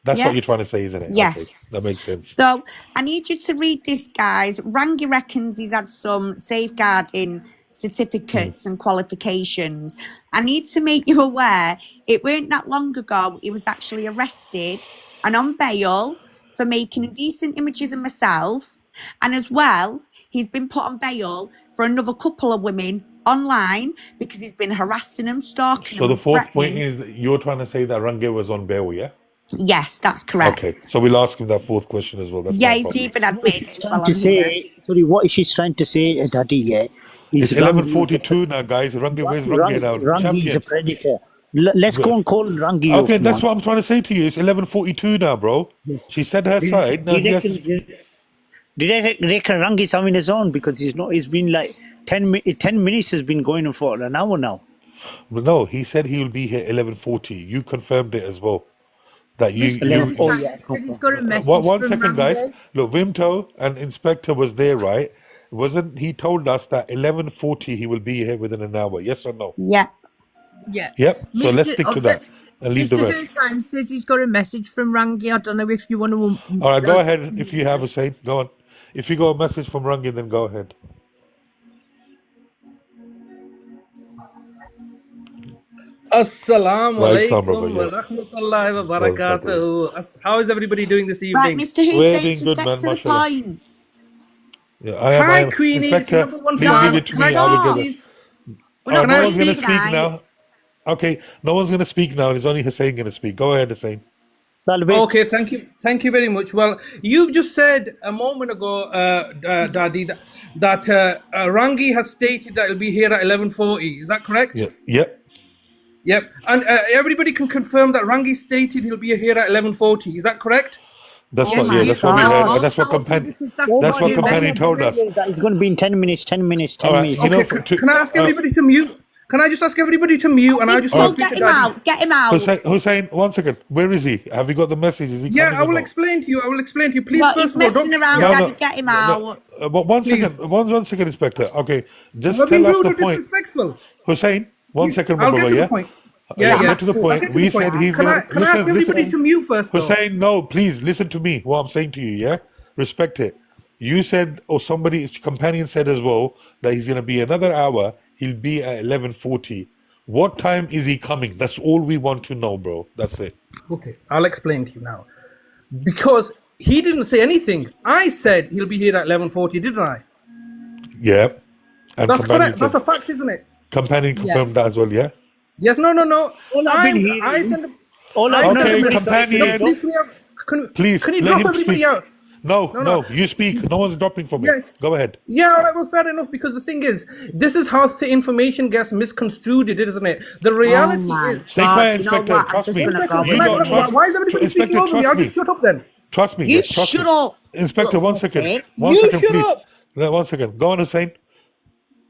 That's what yeah. you're trying to say, isn't it? Okay, Yes. that makes sense. So I need you to read this, guys. Rangi reckons he's had some safeguarding certificates and qualifications. I need to make you aware it weren't that long ago he was actually arrested and on bail for making indecent images of myself. And as well, he's been put on bail for another couple of women online because he's been harassing them, stalking So them, the and fourth point threatening. is that you're trying to say that Range was on bail, yeah? Yes, that's correct. Okay, so we'll ask him that fourth question as well. That's Yeah, not a he's problem. even admitted She's as trying well to on here. say, sorry, what is she trying to say, Daddy? Yeah, It's is Rangi 11:42 now, guys. Range, where's Range now? Rangi is a Champion. predator. Let's go and call Rangi Okay, up, that's man. what I'm trying to say to you. It's 11:42 now, bro. She said her side. Now he has to. Did I reckon Rangi's having his own because he's not? It's been like 10 minutes has been going on for an hour now. No, he said he will be here 11:40. You confirmed it as well. That Mr. Hussain said he's got a message one from second, guys. Rangi. Look, Vimto and Inspector was there, right? Wasn't he told us that 11:40 he will be here within an hour? Yes or no? Yeah. Yeah. Yep. So let's stick to that and leave the Mr. rest. Hussain says he's got a message from Rangi. I don't know if you want to. All right, go ahead. If you have a say, go on. If you got a message from Rangi, then go ahead. Assalamu Right, Islam, brother, alaikum wa yeah. rahmatullahi wa barakatuh. How is everybody doing this evening? Right, Mr. We're Hussain, doing just good, get man, to the mashallah. point. Yeah, I am. Hi, Queenie. It's Inspector, number one please fan. leave it to Can I me. I will speak, get it. please? We're Oh, not no going one's to going to speak speak now. now. Okay, no one's going to speak now. It's only Hussein going to speak. Go ahead, Hussein. Okay, thank you very much. Well, you've just said a moment ago, Daddy, that Rangi has stated that he'll be here at 11:40. Is that correct? Yeah. Yep. Yep. And everybody can confirm that Rangi stated he'll be here at 11:40. Is that correct? That's Oh what. my Yeah, that's what we God. heard, and that's what companion. Oh That's my what God, companion told us. that it's going to be in 10 minutes, 10 minutes, 10 All right, minutes. you know, Okay, can I ask everybody to mute? Can I just ask everybody to mute and I just want to speak Get to him Daddy? out. Get him out. Hussein, 1 second. Where is he? Have you got the message? Is he Yeah, coming I or will not? explain to you. I will explain to you. Please, Well, first he's of all, don't. messing around, Yeah. Daddy. Get him out. But 1 Please. second. 1 second, Inspector. Okay, just Am I being tell us rude the or point. disrespectful? Hussein, 1 second, my I'll get brother. to the Yeah. point. Yeah, yeah. Get to the I'll point. get to We the point. said he's Can gonna I ask everybody to mute first, though? Hussein, no, please listen to me. What I'm saying to you, yeah, respect it. You said, or somebody's companion said as well that he's gonna be another hour. He'll be at 11:40. What time is he coming? That's all we want to know, bro. That's it. Okay, I'll explain to you now. Because he didn't say anything. I said he'll be here at 11:40, didn't I? Yeah. And That's companion correct. That's said, a fact, isn't it? companion confirmed that as well. Yeah. Yes. No. All I've been hearing. I sent. All I I've sent a Okay, message. companion. No, please, can Please you let drop him everybody speak. else? No, you speak. No one's dropping from it. Go ahead. Yeah, all right, well, fair enough, because the thing is, this is how the information gets misconstrued, isn't it? The reality is... Stay quiet, Inspector. Trust me. Why is everybody speaking over me? I'll just shut up then. Trust me. You trust shut me. up. Inspector, 1 second. Okay. One You second, shut please. up. No, 1 second. Go on, Hussein.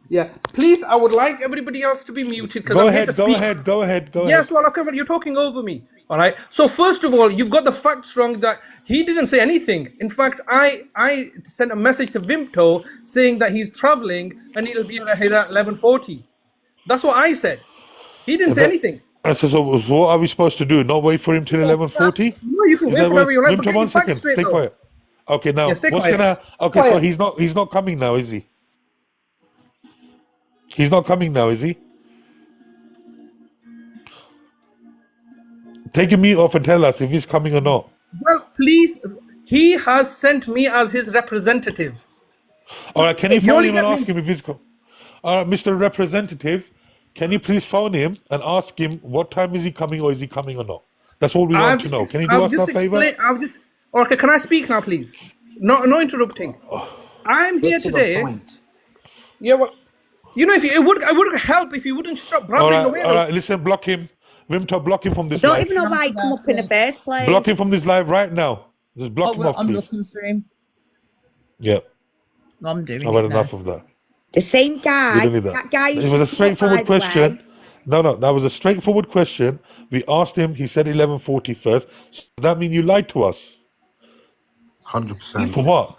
Yeah, please, I would like everybody else to be muted because Go I'm here ahead, to speak. go ahead. Yes, well, okay, but you're talking over me. All right. So first of all, you've got the facts wrong that he didn't say anything. In fact, I sent a message to Vimto saying that he's traveling and he'll be here at 11:40. That's what I said. He didn't say anything. So what are we supposed to do? Not wait for him till 11:40? No, you can wait for whatever you like, but get your 1 facts second. straight Stay though. quiet. Okay, now Yeah, stay what's quiet. gonna? Okay, so Quiet. he's not coming now, is he? He's not coming now, is he? Take your mute off and tell us if he's coming or not. Well, please, he has sent me as his representative. All right, can you You phone only him and get ask him if he's come? All right, Mr. Representative, can you please phone him and ask him what time is he coming or is he coming or not? That's all we want to know. Can you do us a favor? Okay, can I speak now, please? No interrupting. I'm here Get to the today. point. Yeah, well, You know, if it would help if you wouldn't stop blabbering away. All right. Listen, block him. Vimto, block him from I this don't live. even know why he come up in the first place. Block him from this live right now. Just block Oh, him well, off, I'm please. looking for him. Yeah. I'm doing I've it had now. enough of that. The same We guy, don't need that. that guy is It was a just come up, by straightforward the way. question. No, that was a straightforward question. We asked him. He said 11:40 first. So that means you lied to us. 100%. For what?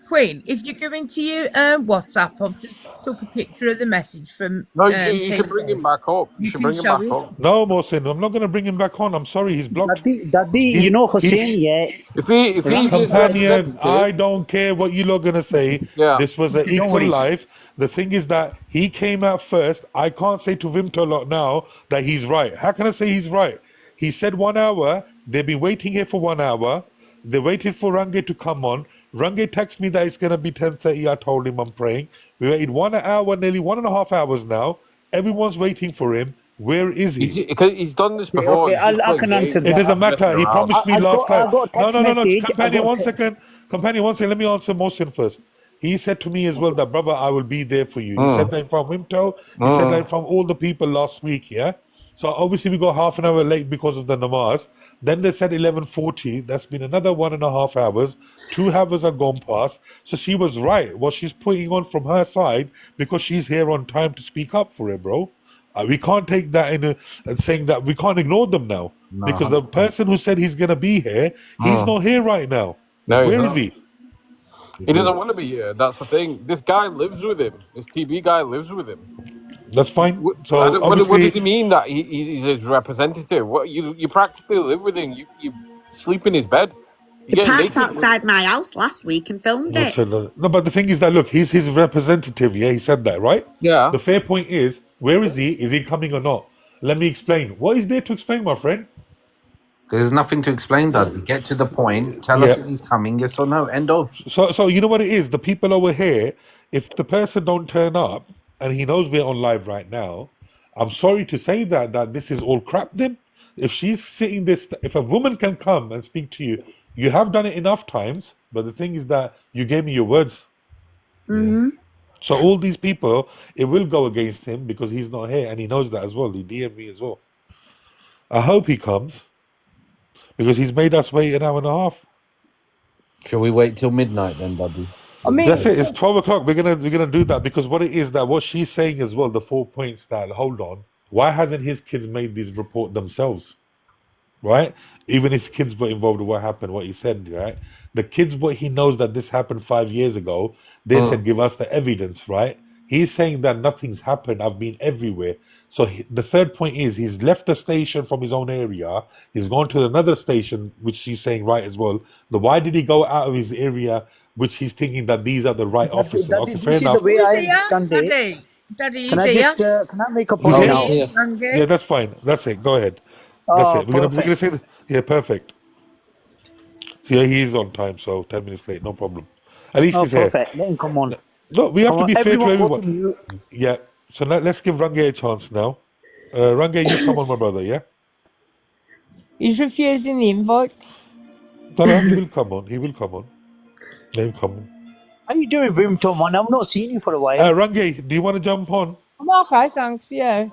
Queen, if you go into your WhatsApp, I've just took a picture of the message from. No, you should bring him back up. You should can bring him show back it. up. No, Mohsin, I'm not going to bring him back on. I'm sorry, he's blocked. Daddy, you know Hussein, yeah. If he's his Companion, I representative, don't care what you lot going to say. yeah. This was an Okay, don't equal worry. life. The thing is that he came out first. I can't say to Vimto lot now that he's right. How can I say he's right? He said 1 hour. They've been waiting here for 1 hour. They waited for Range to come on. Range texted me that it's going to be 10:30. I told him I'm praying. We waited 1 hour, nearly 1.5 hours now. Everyone's waiting for him. Where is he? Because he's done this Okay, before. okay, He's just I playing can games. answer It that. doesn't matter. He promised me last time. I got a text No. message. Companion, one second. Companion, one second. Let me answer Mohsin first. He said to me as well that, brother, I will be there for you. He said that from Wimto. He said that from all the people last week, yeah? So obviously we got half an hour late because of the namaz. Then they said 11:40. That's been another 1.5 hours. 2 hours are gone past. So she was right. What she's putting on from her side because she's here on time to speak up for him, bro. We can't take that and saying that we can't ignore them now No, because the 100%. person who said he's gonna be here, he's not here right now. No, he's Where is not. he? He doesn't want to be here. That's the thing. This guy lives with him. This TB guy lives with him. That's fine. So What obviously, does he mean that he's his representative? What you practically live with him. You sleep in his bed. You They get parked naked. outside my house last week and filmed no, it. but the thing is that look, he's his representative. Yeah, he said that, right? Yeah. The fair point is, where is he? Is he coming or not? Let me explain. What is there to explain, my friend? There's nothing to explain, Daddy. Get to the point. Tell us if he's coming, yes or no. End of. So you know what it is? The people over here, if the person don't turn up and he knows we're on live right now, I'm sorry to say that this is all crap then. If she's sitting this, if a woman can come and speak to you, you have done it enough times, but the thing is that you gave me your words. So all these people, it will go against him because he's not here and he knows that as well. He DM'd me as well. I hope he comes because he's made us wait 1.5 hours. Shall we wait till midnight then, Daddy? I mean, That's it. It's 12 o'clock. We're gonna do that because what it is that what she's saying as well. The 4 points that hold on. Why hasn't his kids made this report themselves? Right? Even his kids were involved in what happened. What he said. Right? The kids, what he knows that this happened 5 years ago. They said, give us the evidence. Right? He's saying that nothing's happened. I've been everywhere. So the third point is he's left the station from his own area. He's gone to another station, which she's saying right as well. Why did he go out of his area, which he's thinking that these are the right officers? Daddy, Okay, this fair is the enough. way I He's here, understand it. Daddy, Can he's I here. just can I make a He's point here? now? Yeah, that's fine. That's it. Go ahead. That's Oh, it. We're gonna perfect. say that. Yeah, perfect. So yeah, he is on time, so 10 minutes late, no problem. At least Oh, he's here. perfect. Let him come on. No, we have Come to on, be fair to everyone go to everyone. mute. Yeah. So let's give Range a chance now. Range, you come on, my brother. Yeah. He's refusing the invites. No, he will come on. He will come on. Let him come on. How you doing, Brimton, man? I've not seen you for a while. Range, do you want to jump on? I'm okay, thanks. Yeah.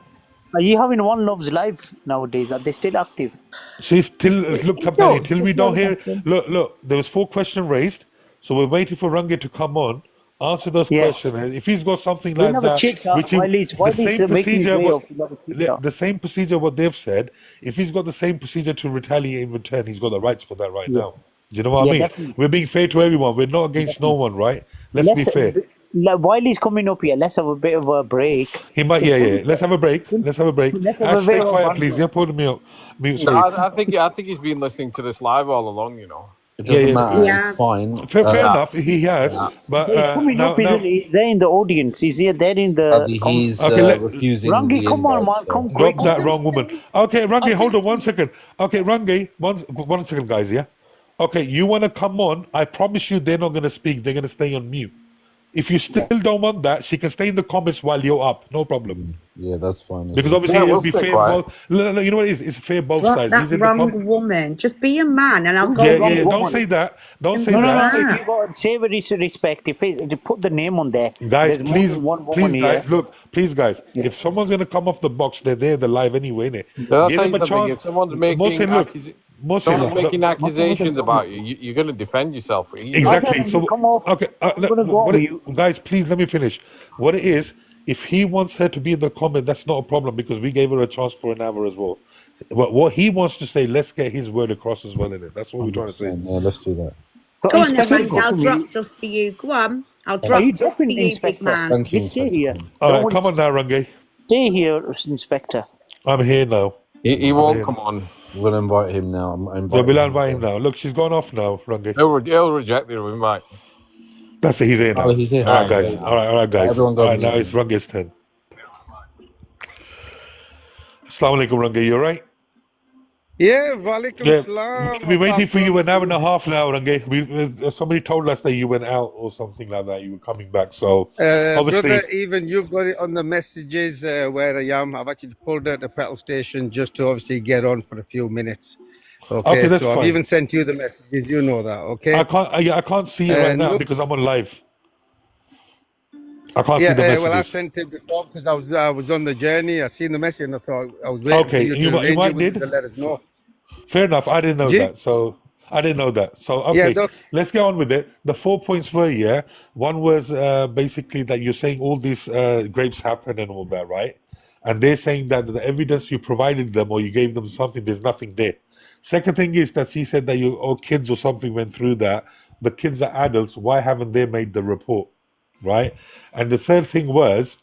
Are you having One Love's live nowadays? Are they still active? She's still look, company. does, Till we just don't not hear. often. Look. There was 4 questions raised, so we're waiting for Range to come on, answer those Yeah. questions. And if he's got something We'll like have a that, chit chat which he, while he's the same making his procedure, way what, up. We'll have a chit chat. the same procedure what they've said. If he's got the same procedure to retaliate in return, he's got the rights for that right Yeah. now. Do you know what I Yeah, mean? definitely. We're being fair to everyone. We're not against no one, right? Let's be fair. While he's coming up here, let's have a bit of a break. He might, yeah. Let's have a break. Let's have a break. Let's have a Ash, stay bit of quiet, banter. please. Yeah, put me mute. No, Sorry. I think he's been listening to this live all along. You know. It doesn't Yeah. matter. Yes. It's fine. Fair enough. He has, but He's coming now, up, isn't he? He's there in the audience. He's here, there in the. Daddy, he's Okay, refusing Rangi, the come on, invites, man, though. come quick. drop that wrong woman. Okay, Rangi, hold on 1 second. Okay, Rangi, one second, guys. Yeah. Okay, you want to come on? I promise you, they're not going to speak. They're going to stay on mute. if you still don't want that, she can stay in the comments while you're up. No problem. Yeah, that's fine. As Because well. obviously Yeah, it'll we'll be stay fair quiet. both. No, you know what it is? It's fair both What, sides. that He's in the wrong woman? Just be a man and I'll Who's go the Yeah, wrong yeah. with Don't woman? say that. Don't say No, simple no, as no. that. If that. you got say with respect, if it, put the name on there, Guys, there's more please, than one please, woman here. guys, look, please, guys. Yeah. If someone's gonna come off the box, they're there, they're live anyway, innit? But I'll Give tell them you a something. chance. If someone's making Mohsin, look, Mohsin, someone's making Nothing was accusations wrong. about you, you're going to defend yourself. I'll Easy. tell exactly. him you So, come off. okay, I'm gonna go on mute. guys, please let me finish. What it is, if he wants her to be in the comment, that's not a problem because we gave her a chance for an hour as well. But what he wants to say, let's get his word across as well in it. That's what we're trying to say. 100%. Yeah, let's do that. So Go on then, Inspector, Rangy. go I'll for drop me. just for you. Go on. I'll Are drop you just for dropping, you, big Inspector? man. Thank you, You stay Inspector. here. All Don't right, worry. come on now, Rangi. Stay here, Inspector. I'm here now. He I'm won't here. come on. We'll invite him now. I'm Yeah, inviting we'll him. invite him now. Look, she's gone off now, Rangi. He'll reject the invite. That's it. He's here Oh, now. he's here. All right, Oh, guys. okay. All right, guys. Everyone All go right, now mute. it's Rangi's turn. Assalamu alaikum, Rangi. You all right? Yeah, walaikum Yeah, salam. we've been waiting for you an hour and a Apart half now, Rangi. Somebody told us that you went out or something like that. You were coming back, so obviously, brother, even you've got it on the messages where I am. I've actually pulled at the petrol station just to obviously get on for a few minutes. okay, that's So I've fine. even sent you the messages. You know that, okay? I can't see it right now No, because I'm on live. I can't see the well, I messages. sent it before because I was on the journey. I seen the message and I thought I was waiting for Okay, you to you arrange it might with us did. and let us know. Fair enough. I didn't know G? that. So I didn't know that. So Yeah, okay, look. let's get on with it. The 4 points were one was basically that you're saying all these grapes happen and all that, right? And they're saying that the evidence you provided them or you gave them something, there's nothing there. Second thing is that she said that your kids or something went through that. The kids are adults. Why haven't they made the report, right? And the third thing was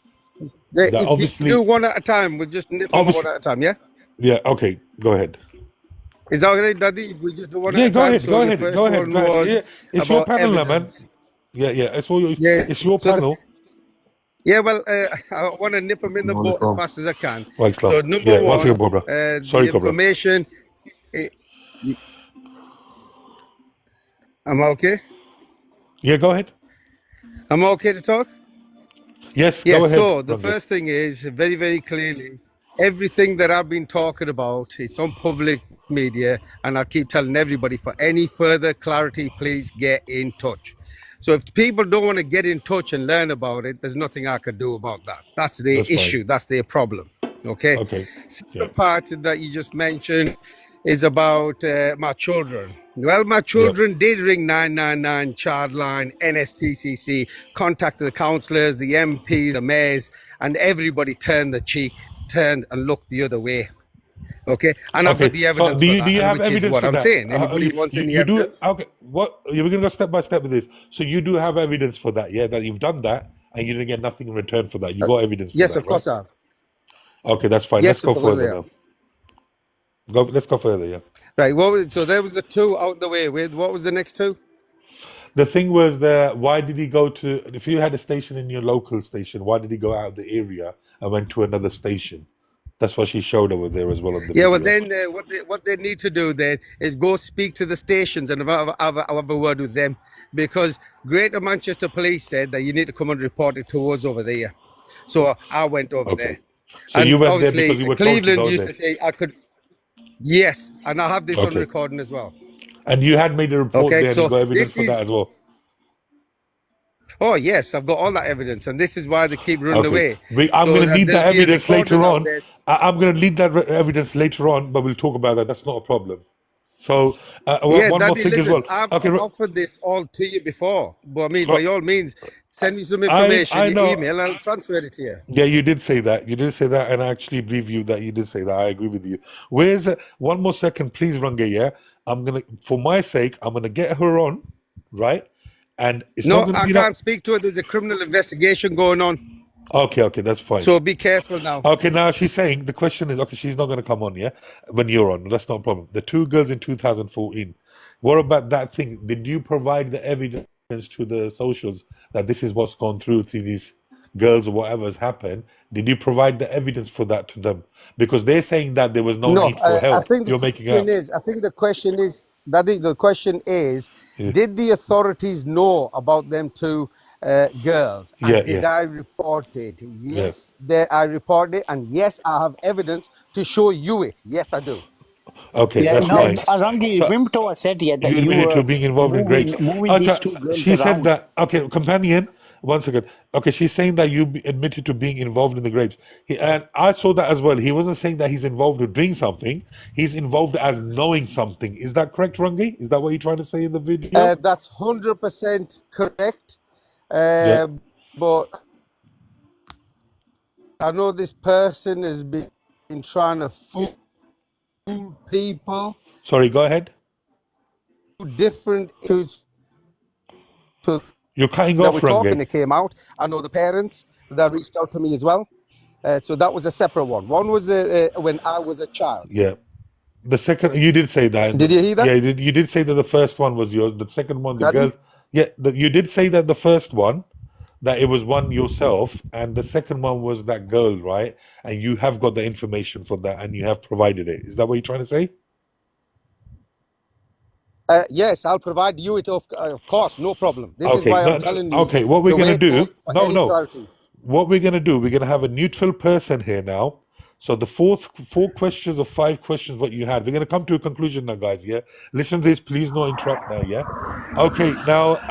that If you do one at a time, we'll just nip them one at a time, yeah? yeah. Okay, go ahead. Is that all right, Daddy? If we just do one Yeah, at a go time. ahead, So go your ahead, first go ahead, one go ahead. was Yeah, it's your about panel now, man. evidence. Yeah, it's all Yeah. it's your So panel. yeah, well, I want to nip them in the boat as Waalaikum. fast as I can. Right, So Islam. number Yeah, one one, second, Cobra. the Sorry, Cobra. information. eh, Am I okay? Yeah, go ahead. Am I okay to talk? Yes, Yeah. go ahead, So the Rangi. first thing is very, very clearly, everything that I've been talking about, it's on public media, and I keep telling everybody for any further clarity, please get in touch. So if people don't want to get in touch and learn about it, there's nothing I could do about that. That's their That's fine. issue. That's their problem. Okay. Okay. Second part that you just mentioned is about my children. Well, my children did ring 999 child line, NSPCC, contacted the councillors, the MPs, the mayors, and everybody turned and looked the other way. Okay, and I've got Okay. the So evidence do for you that, have which is evidence what for I'm that? saying. Anybody wants any You do evidence? okay. What we're gonna go step by step with this. So you do have evidence for that, yeah? That you've done that and you didn't get nothing in return for that. You got evidence for Yes, that, of course right? I have. Okay, that's fine. Yes, Let's of go course I further have. now. Let's go further, yeah. Right. So there was the two out the way with. What was the next two? The thing was that why did he go to if you had a station in your local station, why did he go out of the area and went to another station? That's what she showed over there as well on the Yeah, well, video. then what they need to do then is go speak to the stations and have a word with them, because Greater Manchester Police said that you need to come and report it to us over there. So I went over there, So you and went there because obviously you were told to Cleveland go used there. to say I could. Yes, and I have this on Okay. recording as well. And you had made a report Okay, there and you so got evidence this for that is. as well. Oh yes, I've got all that evidence, and this is why they keep running Okay. away. I'm So going to need that there'll be a evidence recording later out on. there. I'm going to need that evidence later on, but we'll talk about that. That's not a problem. So Yeah, one more Daddy, thing as listen, well. I've Okay. offered this all to you before, but I mean, by all means, send me some I information, your know. email, and I'll transfer it to you. Yeah, you did say that. You did say that, and I actually believe you that you did say that. I agree with you. Where's one more second, please, Range? Yeah, I'm gonna, for my sake, I'm gonna get her on, right? And it's not No, gonna I be that. can't speak to it. There's a criminal investigation going on. Okay, that's fine. So be careful now. Okay, now she's saying the question is okay. She's not going to come on, yeah, when you're on. That's not a problem. The two girls in 2014. What about that thing? Did you provide the evidence to the socials that this is what's gone through to these girls or whatever has happened? Did you provide the evidence for that to them? Because they're saying that there was no No, need for I help. think You're making up. the question is, Daddy, the question is, Yeah. did the authorities know about them two girls. Yeah, And did yeah, I report it? yeah. Yes, I reported it, and yes, I have evidence to show you it. Yes, I do. Okay, Yeah, that's no, fine. Next. Rangi, So Vimto said yeah that you you admitted were to being involved in grapes. moving these Acha, two girls she said around. that. Okay, companion. One second. Okay, she's saying that you admitted to being involved in the grapes. And I saw that as well. He wasn't saying that he's involved with doing something. He's involved as knowing something. Is that correct, Rangi? Is that what you're trying to say in the video? That's 100% correct. Yeah. But I know this person has been trying to fool people. Sorry. Go ahead. Different issues You're cutting that off, we're talking, Rangi. it came out. I know the parents that reached out to me as well. So that was a separate one. One was when I was a child. Yeah. The second, you did say that. Did you hear that, Yeah, you did say that the first one was yours. The second one, the girl. Daddy? Yeah, you did say that the first one, that it was one yourself, and the second one was that girl, right? And you have got the information for that, and you have provided it. Is that what you're trying to say? Yes, I'll provide you it, of course, no problem. This is Okay, why I'm no, telling you okay. What we're to gonna wait do? for No, any no. clarity. What we're gonna do? We're gonna have a neutral person here now. So the four questions or five questions what you had, we're gonna come to a conclusion now, guys. Yeah, listen to this. Please, no interrupt now. Yeah. Okay. Now,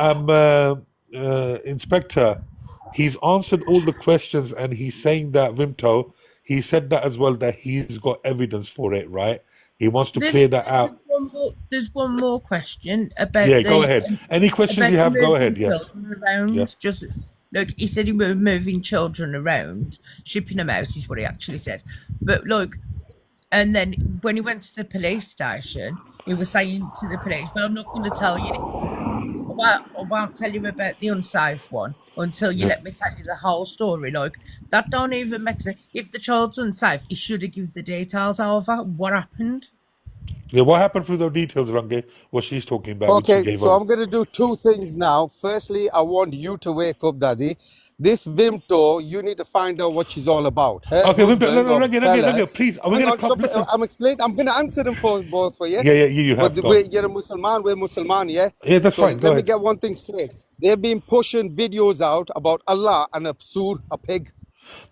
Inspector. He's answered all the questions, and he's saying that Vimto. He said that as well that he's got evidence for it, right? He wants to clear that out. There's one more question Yeah, about go ahead. Any questions you have, go ahead. moving Yeah, children yeah. around. Just look, he said he was moving children around, shipping them out is what he actually said. But look, and then when he went to the police station, he was saying to the police, "Well, I'm not going to tell you. I won't tell you about the unsafe one until you Yeah. let me tell you the whole story." Like that don't even make sense. If the child's unsafe, he should have given the details over. What happened? Yeah, what happened through the details, Range? What she's talking about, which she Okay, gave so over. I'm going to do two things now. Firstly, I want you to wake up, Daddy. This Vimto, you need to find out what she's all about. Her Okay, no, husband no, or Range, fella. please. Are we Hang gonna on, come? stop. Listen. I'm explaining. I'm going to answer them both for you. Yeah, yeah, you But have gone. you're a Muslim, we're Muslim, yeah? Yeah, that's So fine. Go let me ahead. get one thing straight. They've been pushing videos out about Allah and a psur, a pig,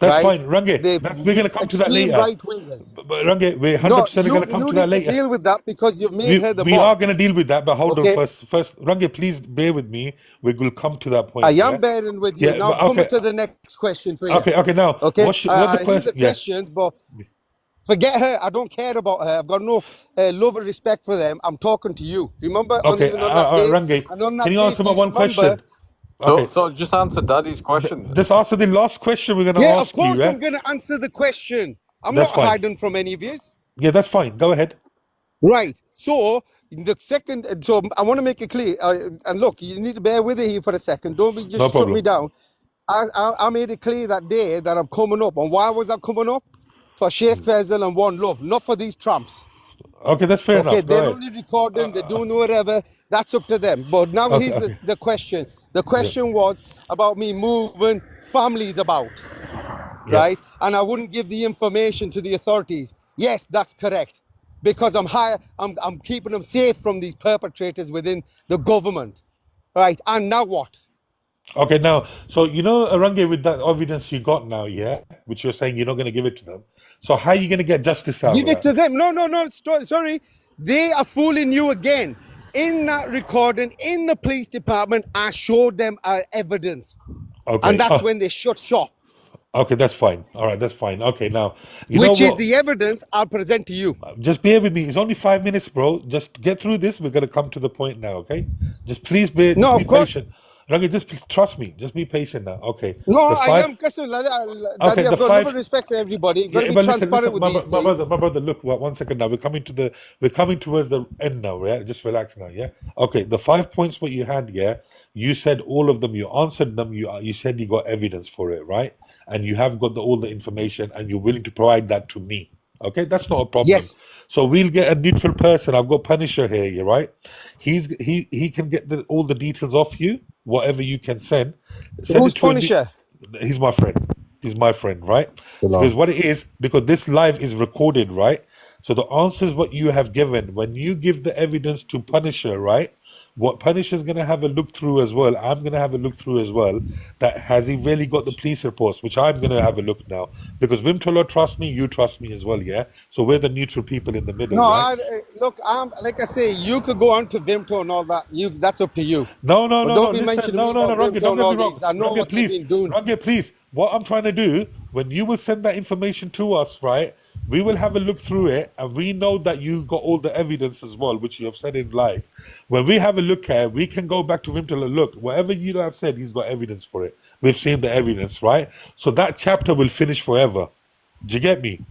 That's right? fine, Range. The We're gonna come to that extreme later. right wingers. But Range, we're No, 100% gonna come you to that need to later. deal with that because you've made her the We are mob. gonna deal with that, but hold on Okay? first. First, Range, please bear with me. We will come to that I point. Yeah. am bearing with you. Yeah. Now But I'm coming okay. to the next question for you. Okay. Now, Okay? what the Here's question? the Yeah. questions, but forget her. I don't care about her. I've got no love or respect for them. I'm talking to you. Remember, Okay. even on that day, Range, and on can that you day, answer if my you one remember, question? Okay. So just answer Daddy's question. Just answer the last question we're gonna yeah, of ask you. course Yeah. I'm going to answer the question. I'm That's not fine. hiding from any of you. Yeah, that's fine. Go ahead. Right. So the second, so I want to make it clear. And look, you need to bear with it here for a second. Don't be No just shut me problem. down. I made it clear that day that I'm coming up. And why was I coming up? For Sheikh Faisal and One Love, not for these tramps. Okay, that's fair Okay, enough. Go they're ahead. only recording, they're doing whatever. That's up to them. But now Okay. here's Okay. the question. The Yeah. question was about me moving families about, Yeah. right? And I wouldn't give the information to the authorities. Yes, that's correct. Because I'm keeping them safe from these perpetrators within the government. Right. And now what? Okay, now, so Range, with that evidence you got now, yeah, which you're saying you're not going to give it to them. So how are you going to get justice out of Give it that? to them. No, sorry. They are fooling you again. In that recording, in the police department, I showed them our evidence. Okay. And that's when they shut shop. Okay, that's fine. All right, that's fine. Okay, now, you know Which is what? the evidence I'll present to you. Just bear with me. It's only 5 minutes, bro. Just get through this. We're going to come to the point now, okay? Just please bear, just No, be of course. patient. Rangi, just trust me. Just be patient now. Okay. No, The I five. am, Kasim. Daddy, Okay, I've the got love and five. respect for everybody. You've got to Yeah, be but listen, transparent with these my things. brother. Look, 1 second now. We're coming towards the end now. Yeah, just relax now. Yeah. Okay, the 5 points what you had. Yeah, you said all of them. You answered them. You said you got evidence for it, right? And you have got all the information, and you're willing to provide that to me. Okay, that's not a problem. Yes. So we'll get a neutral person. I've got Punisher here. You right? He can get all the details off you. Whatever you can send Who's it to a. Punisher? He's my friend. He's my friend, right? Because what it is, because this live is recorded, right? So the answers what you have given, when you give the evidence to Punisher, right? What Punisher's going to have a look through as well, I'm going to have a look through as well, that has he really got the police reports, which I'm going to have a look now. Because Vimtola trusts me, you trust me as well, yeah? So we're the neutral people in the middle, No, right? look, like I say, you could go on to Vimto and all that. That's up to you. No, no, But no, no. don't be Listen, mentioning no, me no, no, about Rangi, Vimto don't and get me all wrong. these. I know Rangi, what they've please. been doing. Rangi, please. What I'm trying to do, when you will send that information to us, right, we will have a look through it, and we know that you got all the evidence as well, which you have said in live. When we have a look at it, we can go back to him to look, whatever you have said, he's got evidence for it. We've seen the evidence, right? So that chapter will finish forever. Do you get me?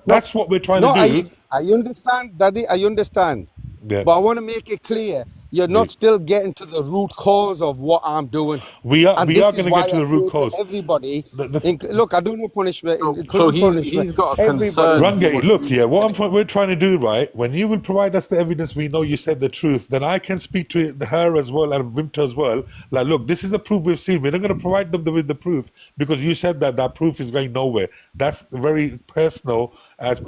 Look, That's what we're trying to no, do. I understand, Daddy. I understand. Yeah. But I want to make it clear you're Yeah. not still getting to the root cause of what I'm doing. We are And this going is to get why to I the root say to cause. everybody, The look, I don't know punishment, So including punishment. he's got a Everybody. concern. Range, look, yeah, we're trying to do, right? When you will provide us the evidence, we know you said the truth. Then I can speak to her as well and Winter as well. Like, look, this is the proof we've seen. We're not going to provide them with the proof because you said that that proof is going nowhere. That's very personal as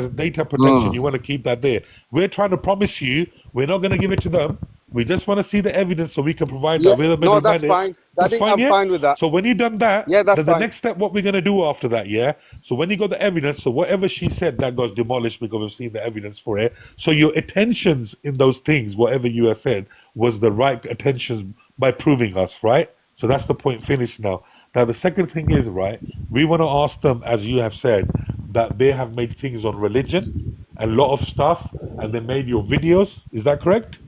data protection. You want to keep that there. We're trying to promise you we're not going to give it to them. We just want to see the evidence so we can provide Yeah, that. We're the no, that's middleman. fine. That's Daddy, fine, I'm yeah? fine with that. So when you've done that, Yeah, that's then the fine. next step, what we're going to do after that, yeah? So when you got the evidence, so whatever she said, that goes demolished because we've seen the evidence for it. So your attentions in those things, whatever you have said, was the right attentions by proving us, right? So that's the point finished now. Now the second thing is, right, we want to ask them, as you have said, that they have made things on religion, a lot of stuff, and they made your videos. Is that correct?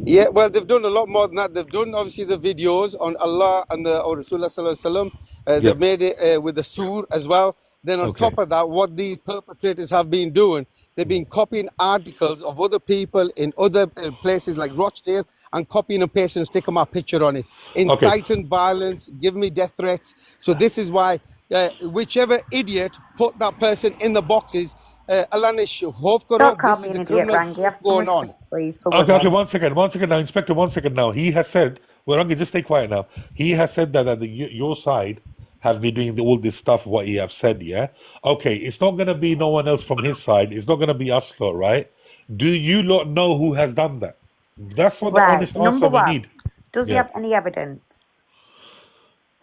Yeah, well, they've done a lot more than that. They've done obviously the videos on Allah and the or Rasulullah Sallallahu Alaihi Wasallam. They've Yep. made it with the Surah as well. Then on Okay. top of that, what these perpetrators have been doing, they've been copying articles of other people in other places like Rochdale and copying and pasting and sticking my picture on it, Okay. inciting violence, giving me death threats. So this is why whichever idiot put that person in the boxes, Allah Don't call this me is an a idiot, criminal Rangi. Have stuff some going on. respect, please, for Okay, women. one second now, Inspector, one second now. He has said, well, okay, just stay quiet now. He has said that your side has been doing all this stuff, what he have said, yeah? Okay, it's not going to be no one else from his side. It's not going to be us lot, right? Do you lot know who has done that? That's what the Right. honest Number answer we one, need. does he Yeah. have any evidence?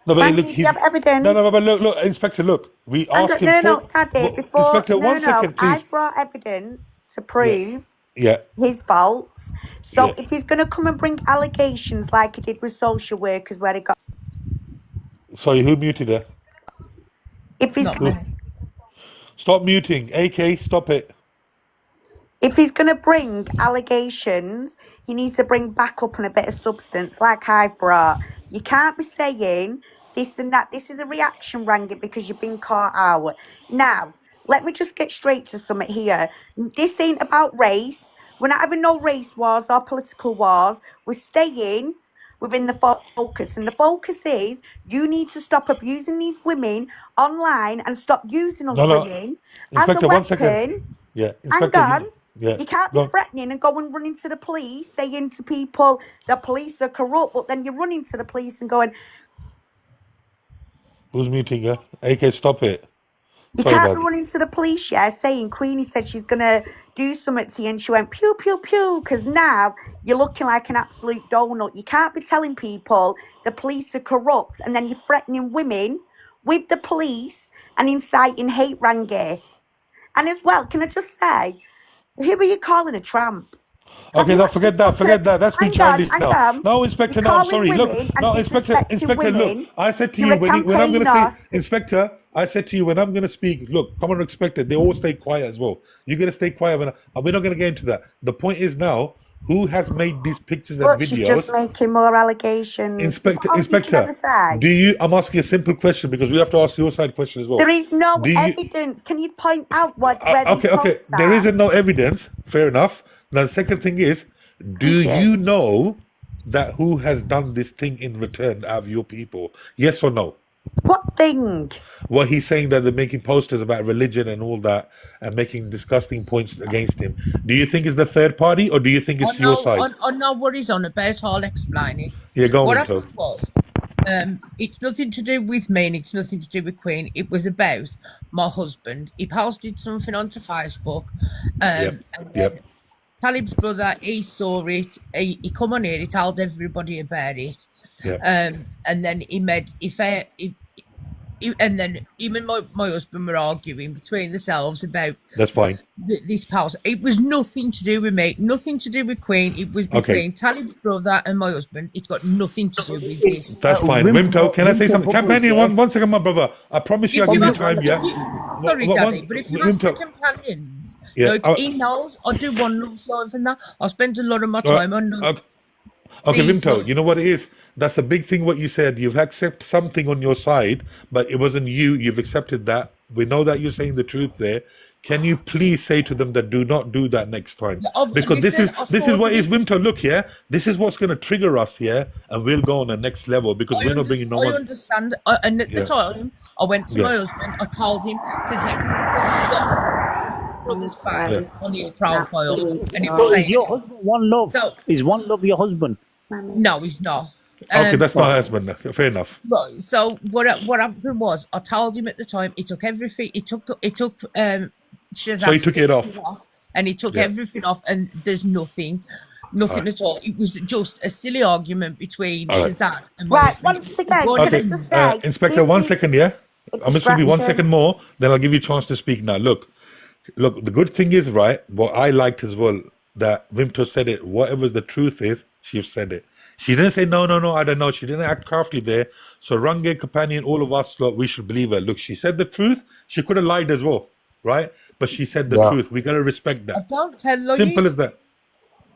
No, but look, Rangi, do you have evidence? no, but look, Inspector, look. We And asked him no, Daddy, before, Inspector, one second, please. I've brought evidence to Yeah, prove yeah, his faults. So yeah. if he's going to come and bring allegations like he did with social workers where he got... Sorry, who muted her? If he's, Who? Stop muting. AK, stop it. if he's going to bring allegations, he needs to bring backup and a bit of substance like I've brought. You can't be saying this and that. This is a reaction, Rangi, because you've been caught out. Now, let me just get straight to something here. This ain't about race. We're not having no race wars or political wars. We're staying within the focus. And the focus is you need to stop abusing these women online and stop using us No, no. women as a Inspector, one second. weapon. Yeah, Hang Inspector. on. Yeah. You can't be Go on. threatening and go and running to the police, saying to people the police are corrupt, but then you're running to the police and going, Who's muting her? AK, stop it. you Sorry, can't be bad. running to the police, yeah, saying Queenie said she's going to do something to you and she went pew, pew, pew, because now you're looking like an absolute donut. You can't be telling people the police are corrupt and then you're threatening women with the police and inciting hate, Rangi. And as well, can I just say, who are you calling a tramp? Okay, now forget that. That's me childish Hang now. on. No, Inspector, You're no, I'm calling sorry. Look, women no, and Inspector, disrespecting look. women. I said to You're you a when I'm going to say, campaigner. Inspector, I said to you when I'm going to speak, look, come on, Inspector, they all stay quiet as well. You're going to stay quiet, and we're not going to get into that. The point is now, who has made these pictures and Look, videos? she's just making more allegations. Inspector, That's all you can ever say. I'm asking a simple question because we have to ask your side question as well. There is no Do you, evidence. Can you point out where these okay, posts there are? isn't no evidence. Fair enough. Now, the second thing is, do you know that who has done this thing in return out of your people? Yes or no? What thing? Well, he's saying that they're making posters about religion and all that and making disgusting points against him. Do you think it's the third party or do you think it's your side? I know what he's on about. I'll explain it. Yeah, go What on, Chloe. happened was, it's nothing to do with me and it's nothing to do with Queen. It was about my husband. He posted something onto Facebook. Yep. Talib's brother, he saw it. He come on here. He told everybody about it. Yeah. And then and then him and my husband were arguing between themselves about That's fine. This pause. It was nothing to do with me, nothing to do with Queen. It was between Talib's brother and my husband. It's got nothing to do with this. That's fine. Wimto, can I say something? Companion, one second, my brother. I promise you I'll give you time, yeah? Sorry, Daddy, but if you ask the companions, like, he knows I do one love live and that. I spend a lot of my time on Okay, these Vimto, you know what it is? That's a big thing what you said. You've accepted something on your side, but it wasn't you. You've accepted that. We know that you're saying the truth there. Can you please say to them that do not do that next time? Because this is what is Vimto. Look, yeah, this is what's going to trigger us here, and we'll go on the next level because we're not bringing no one. I understand. And at the time, I went to my husband. I told him to take brother's face on his profile, and he was Is your husband One Love? Is One Love your husband? No, he's not. Okay, that's my husband. Fair enough. Right. So what happened was, I told him at the time. He took everything. He took Shazad's So he took it off, and he took everything off, and there's nothing at all. It was just a silly argument between Shazad and my husband. Once again, can I just say, Inspector, 1 second, yeah? I'm going to give you 1 second more, then I'll give you a chance to speak now. Look, the good thing is, right, what I liked as well, that Vimto said it, whatever the truth is, she's said it. She didn't say, no, I don't know. She didn't act craftily there. So Rangi, companion, all of us, look, we should believe her. Look, she said the truth. She could have lied as well, right? But she said the truth. We got to respect that. I don't tell lies. Simple as that.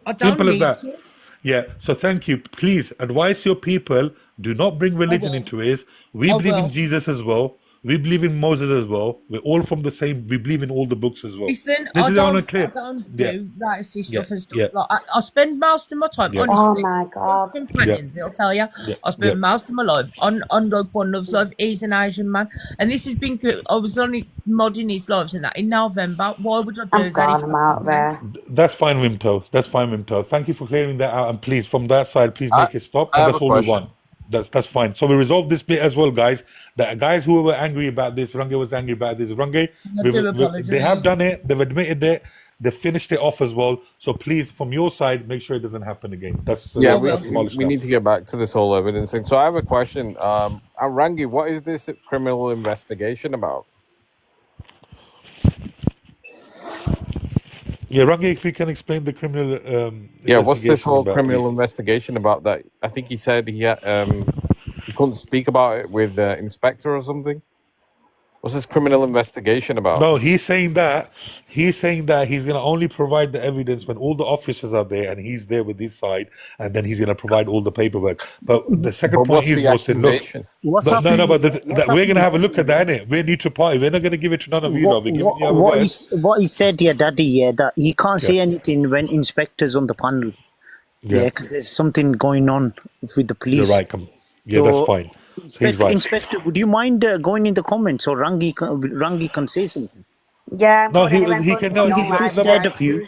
I don't Simple as that. to. Yeah. So thank you. Please advise your people. Do not bring religion into it. We believe in Jesus as well. We believe in Moses as well. We're all from the same. We believe in all the books as well. Listen, this I is don't clear. do racist stuff and stuff. Yeah. Like, I spend most of my time, honestly. Oh my God. Companions, he'll tell you. I spent most of my life on like One Love's life. He's an Asian man, and this has been good. I was only modding his lives and that in November. Why would I do that? I'm out there. That's fine, Wimto. That's fine, Wimto. Thank you for clearing that out, and please, from that side, please make it stop. I And have that's a all question. we want. That's fine. So we resolved this bit as well, guys. The guys who were angry about this, Rangi was angry about this. Rangi, they have done it. They've admitted it. They finished it off as well. So please, from your side, make sure it doesn't happen again. That's we need to get back to this whole evidence thing. So I have a question. Rangi, what is this criminal investigation about? Yeah, Rangi, if you can explain the criminal what's this whole about, criminal please. investigation about? That I think he said he couldn't speak about it with the inspector or something. What's this criminal investigation about? No, he's saying that he's going to only provide the evidence when all the officers are there and he's there with his side, and then he's going to provide all the paperwork. But the second But point what's is, the Mohsin, look, accusation? What's but, no, happening? but we're going to have a look at that, innit? We're neutral party. We're not going to give it to none of you, lot. We're giving you our word. What he said, Daddy, that he can't say anything when inspectors on the panel. Yeah. Because there's something going on with the police. You're right. That's fine. So he's right. Inspector, would you mind going in the comments so Rangi can say something? Yeah. No, he can. No, He's too scared of you.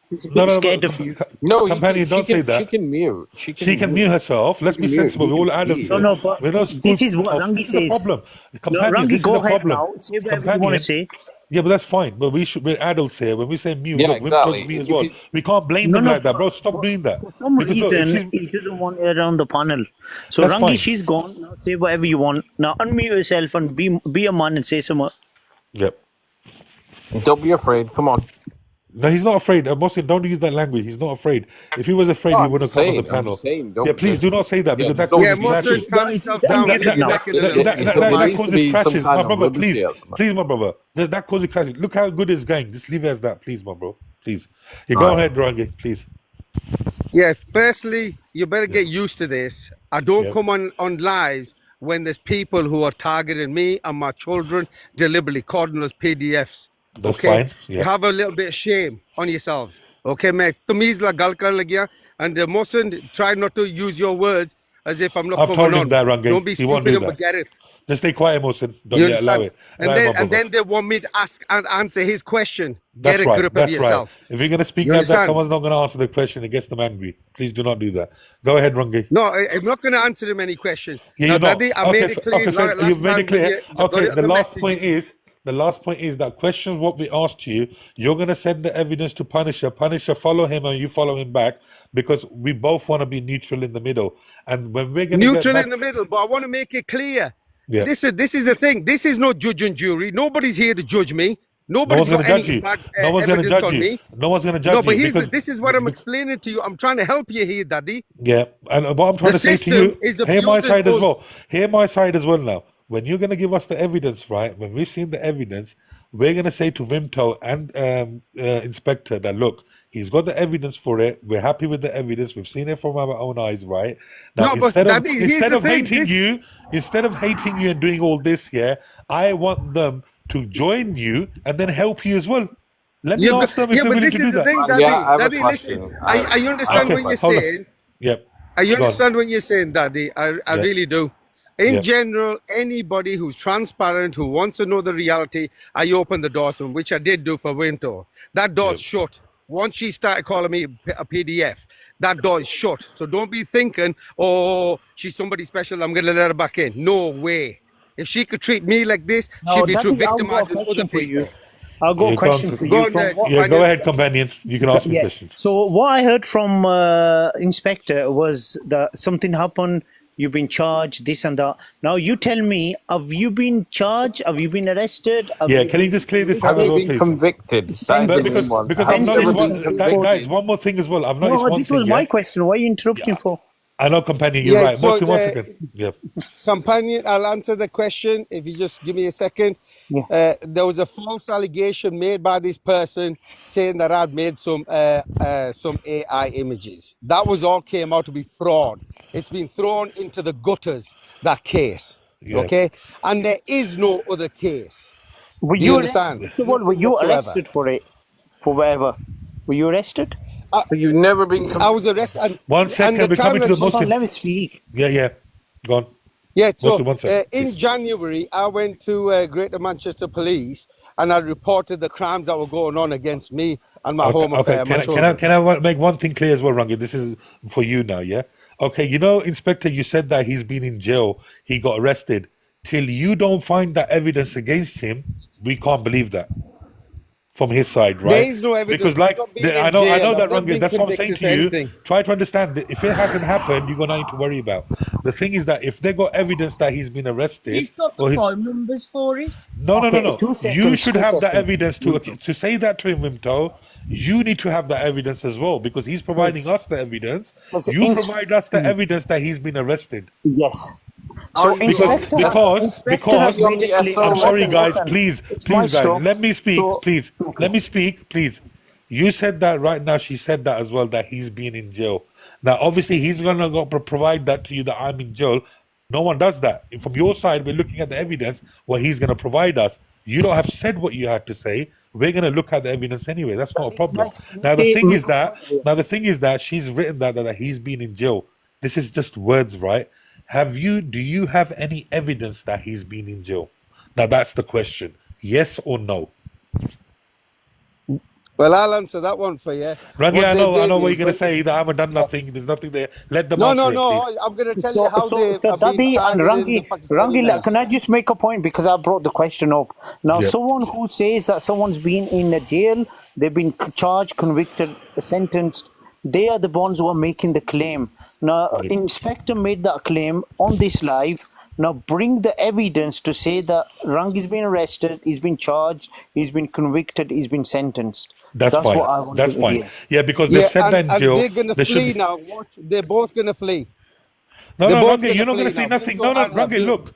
He's a bit scared of you. No, companion, don't say that. She can mute. She can mute herself. Let's be sensible. We're all adults. No, but this is what Rangi says. This is the problem. No, Companion, Rangi, this is go the ahead problem. now. Say whatever you want to say. Yeah, but that's fine. But we're adults here. When we say mute, Yeah, look, exactly. mute as well. We can't blame them like that, bro. Stop doing that. For some Because, look, reason, he doesn't want her on the panel. So That's Rangi, fine. she's gone. Now say whatever you want. Now unmute yourself and be a man and say something. Yep. Don't be afraid. Come on. No, he's not afraid. Mohsin, don't use that language. He's not afraid. If he was afraid, No, he I'm wouldn't come on the saying, I'm panel. saying, don't- Yeah, please do not say that because that don't- causes Yeah, clashes. Mohsin, calm yourself That down. that- Get your neck in the that- little that- bit. that- There that needs to causes be some clashes. kind My of brother, please, liberty or please, my brother. That causes clashes. Look how good it's going. Just leave it as that, please, my bro. Please. Yeah, go ahead, Rangi, please. Yeah, firstly, you better get used to this. I don't Yeah. come on lives when there's people who are targeting me and my children deliberately, calling us PDFs. That's Okay? fine. You Yeah. have a little bit of shame on yourselves. Okay, mate? Tamiz la gal kar lagya, and Mohsin, try not to use your words as if I'm not I've coming told him on. that, Rangi. Don't be He won't stupid do and that. forget it. Just stay quiet, Mohsin. Don't You allow understand? it. And Allow it, my then brother. they want me to ask and answer his question. That's Get a right. grip of That's yourself. right. If you're going to speak You like that, understand? someone's not going to answer the question. It gets them angry. Please do not do that. Go ahead, Rangi. No, I'm not going to answer him any questions. Yeah, now, you're not. Daddy, I made it clear so last you've made time it clear. you got Okay, it on the last message. point is, The last point is that questions what we asked you. You're gonna send the evidence to Punisher. Punisher follow him, and you follow him back because we both want to be neutral in the middle. And when we're gonna get Neutral back, in the middle, but I want to make it clear. yeah, This is the thing. This is no judge and jury. Nobody's here to judge me. no Nobody's one's gonna got judge any you. bad No one's gonna evidence judge on you. me. No one's gonna No, judge but you here's because this is what I'm explaining to you. I'm trying to help you here, Daddy. yeah, and what I'm trying The to say to system you, is hear my abusing side as us. well. Hear my side as well now. When you're gonna give us the evidence, right? When we've seen the evidence, we're gonna say to Vimto and Inspector that look, he's got the evidence for it. We're happy with the evidence. We've seen it from our own eyes, right? Now, No, but Daddy, here's the thing. instead of hating you and doing all this, yeah, I want them to join you and then help you as well. Let me ask them if Yeah, they're but willing this to do is the that. thing, Yeah, I have a Daddy, listen. question. I understand what you're Hold on. saying. Yep. I Go on. understand what you're saying, Daddy. I Yeah. really do. In Yeah. general, anybody who's transparent, who wants to know the reality, I open the door to them, which I did do for Winter. That door's shut. Once she started calling me a PDF, that door is shut. So don't be thinking, oh, she's somebody special, I'm going to let her back in. No way. If she could treat me like this, Now, she'd be Daddy, I've got a victimizing other question for you. people. I've got Yeah, a question for you. From what, yeah, go ahead, companion. You can ask me yeah. questions. So what I heard from Inspector was that something happened. You've been charged, this and that. Now you tell me, have you been charged? Have you been arrested? Have Yeah, you can you been just clear this Have out as you well, been please? convicted? That is the But main one. because Have I've you ever noticed been convicted? guys, one more thing as well. I've noticed No, one this thing. was my question. Why are you interrupting for? I know, companion. You're Yeah, right. so One second. Yeah. companion, I'll answer the question if you just give me a second. There was a false allegation made by this person saying that I'd made some AI images. That was all came out to be fraud. It's been thrown into the gutters, that case. Yeah. Okay? And there is no other case. Were Do you you understand? first of all, were Nothing you whatsoever. arrested for it? For whatever? Were you arrested? You've never been I was arrested. And, One second, and the we're time coming to that the she, Muslim. Let me speak. Yeah. Go on. Yeah, so Muslim, one second. in January, I went to Greater Manchester Police and I reported the crimes that were going on against me and my home affair, my children. Can I make one thing clear as well, Rangi? This is for you now, yeah? Okay, you know, Inspector, you said that he's been in jail, he got arrested. Till you don't find that evidence against him, we can't believe that from his side, right? There is no evidence. Because like I've not been I in know jail. that, I've not Rangi. been That's what I'm saying convicted to for you. anything. Try to understand that if it hasn't happened, you got nothing to worry about. The thing is that if they got evidence that he's been arrested, He's got the phone numbers for it. no. Okay, 2 You seconds, should 2 have that seconds. evidence to say that to him, Wimto. You need to have that evidence as well because he's providing us the evidence. You provide us the evidence that he's been arrested. Yes. So Because I'm sorry, guys. Please, guys, let me speak. Let me speak. Please. You said that right now. She said that as well, that he's been in jail. Now, obviously, he's gonna go provide that to you that I'm in jail. No one does that. From your side, we're looking at the evidence. What he's gonna provide us. You don't have said what you had to say. We're gonna look at the evidence anyway. That's not a problem. Now the thing is that she's written that he's been in jail. This is just words, right? Do you have any evidence that he's been in jail? Now that's the question. Yes or no? Well, I'll answer that one for you. Rangi, I know what you're gonna say. That I haven't done nothing. There's nothing there. Let them answer it, please. I'm going to tell you how they So have been Daddy and targeting the Pakistani men. can I just make a point because I brought the question up. Now, Yep. someone who says that someone's been in a jail, they've been charged, convicted, sentenced, they are the ones who are making the claim. Now, Inspector made that claim on this live. Now, bring the evidence to say that Rangi's been arrested, he's been charged, he's been convicted, he's been sentenced. That's fine. what I want That's to fine. hear. Yeah, because they said that in and jail. they're going to There should flee be... now. Watch, they're both going to flee. No, They're both Rangi, you're not going to flee say now. nothing. Pinto No, and Rangi, Habib. look.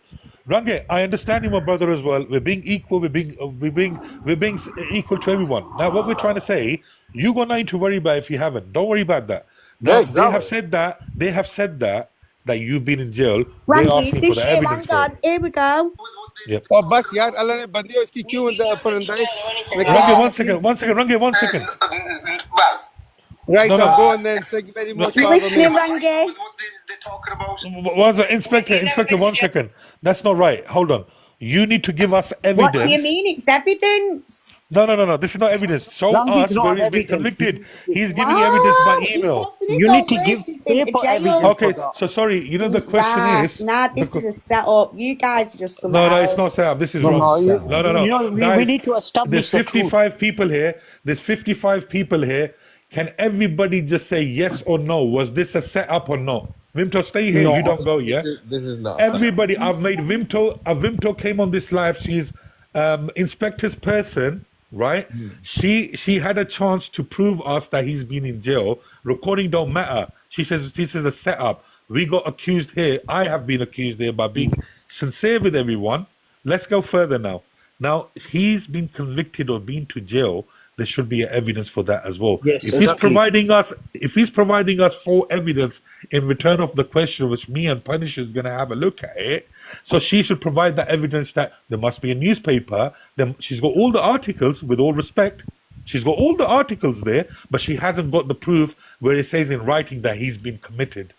Rangi, I understand you, my brother, as well. We're being equal. We're being equal to everyone. Now, what we're trying to say, you got nothing to worry about if you haven't. Don't worry about that. Now, Yeah, exactly. They have said that you've been in jail. Rangi, They're asking for the hang evidence for on. it. Here we go. Yep. Oh, bus यार अल्लाह ने बंदियों इसकी क्यों पर अंदर Rangi, one second. Rangi, 1 second. Right, No, I'm no. going then. Thank you very much. I'm for having me. listening, Rangi. Inspector, 1 second. That's not right. Hold on. You need to give us What do you evidence. mean? It's evidence. No. This is not evidence. Show Rangi's us where not he's been evidence. convicted. He's giving evidence by What? He says email. in his You need own to give words he's been to paper jail. evidence for Okay, that. so sorry. You know the question is Nah, this is a setup. You guys are just something no, it's else. not set up. This is No, wrong. no, No. we Guys, need to there's establish the truth. 55 people here. There's 55 people here. Can everybody just say yes or no? Was this a setup or no? Vimto, stay here. No. You don't go, yeah? This is not a setup. Everybody, I've made Vimto. Vimto came on this live. She's inspector's person, right? She had a chance to prove us that he's been in jail. Recording don't matter. She says this is a setup. We got accused here. I have been accused here by being sincere with everyone. Let's go further now. Now he's been convicted or been to jail. There should be evidence for that as well. Yes, if exactly. if he's providing us full evidence in return of the question, which me and Punisher is going to have a look at it, so she should provide that evidence that there must be a newspaper. Then she's got all the articles. With all respect, she's got all the articles there, but she hasn't got the proof where it says in writing that he's been committed.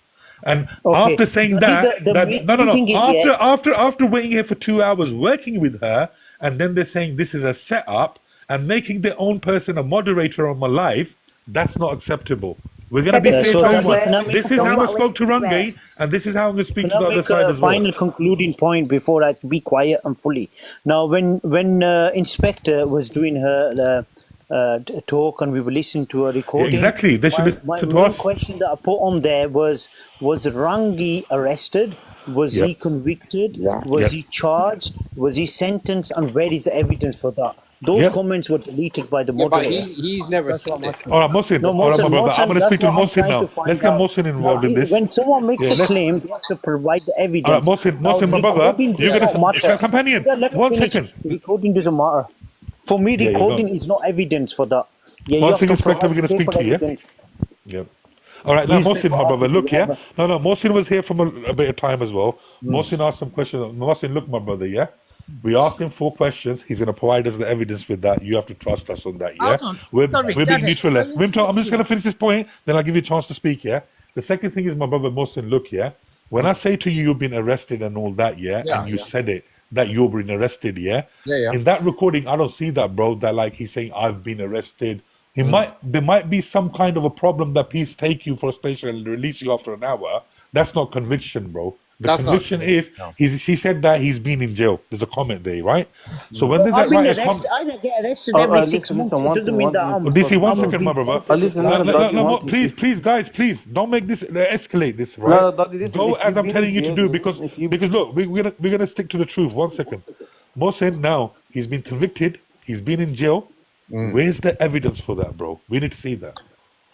And Okay. after saying The that, main no. thing is, After waiting here for 2 hours working with her, and then they're saying this is a setup and making their own person a moderator on my live, that's not acceptable. We're going to be fair so to Daddy, everyone. can I make This a is how I point? spoke to Rangi, and this is how I'm going to speak Can to the I other make side a as well. final concluding point before I be quiet and fully? Now, when Inspector was doing her talk and we were listening to a recording, exactly. They should listen my to main us. question that I put on there was Rangi arrested? Was Yep. he convicted? Yeah. Was Yep. he charged? Was he sentenced? And where is the evidence for that? Those Yep. comments were deleted by the Yeah, but moderator. he's never That's what said I'm it. asking. All right, Mohsin. No, All right, my Mohsen, brother. I'm going to that's speak to what I'm Mohsin trying now. to find Let's get out. Mohsin involved in this. When someone makes Yeah, a let's. claim, they have to provide the All right, evidence. Mohsin, my brother. Recording You're does going not to matter. companion. Let me 1 finish. second. Recording doesn't matter. For me, Yeah, you're recording going. is not evidence for that. Yeah, you One have to second, Inspector. We're provide going to speak paper to you. Yeah. evidence. Yep. All right, now Mohsin, Newspaper my brother, article, look, yeah. whatever. No, Mohsin was here from a bit of time as well. Mohsin asked some questions. Mohsin, look, my brother, yeah. We asked him 4 questions. He's going to provide us the evidence with that. You have to trust us on that, yeah. Hold on. We're Sorry, being Daddy. neutral. Let me Wimto, I'm stop just you. going to finish this point, then I'll give you a chance to speak, yeah. The second thing is, my brother Mohsin, look, yeah. When I say to you, you've been arrested and all that, yeah, Yeah, and you yeah. said it that you've been arrested, yeah. Yeah. In that recording, I don't see that, bro. That like he's saying I've been arrested. There might be some kind of a problem that police take you for a station and release you after an hour. That's not conviction, bro. The That's not conviction is no. she said that he's been in jail. There's a comment there, right? So when there's I've that been right arrested. I get arrested every 6 months. It doesn't mean that I'm. DC, one I'm second, being my brother. sentenced to No, please, guys, please, don't make this escalate this, right? Go as I'm telling you to do, because look, we're gonna stick to the truth. 1 second. Mohsen, now he's been convicted. He's been in jail. Where's the evidence for that, bro? We need to see that.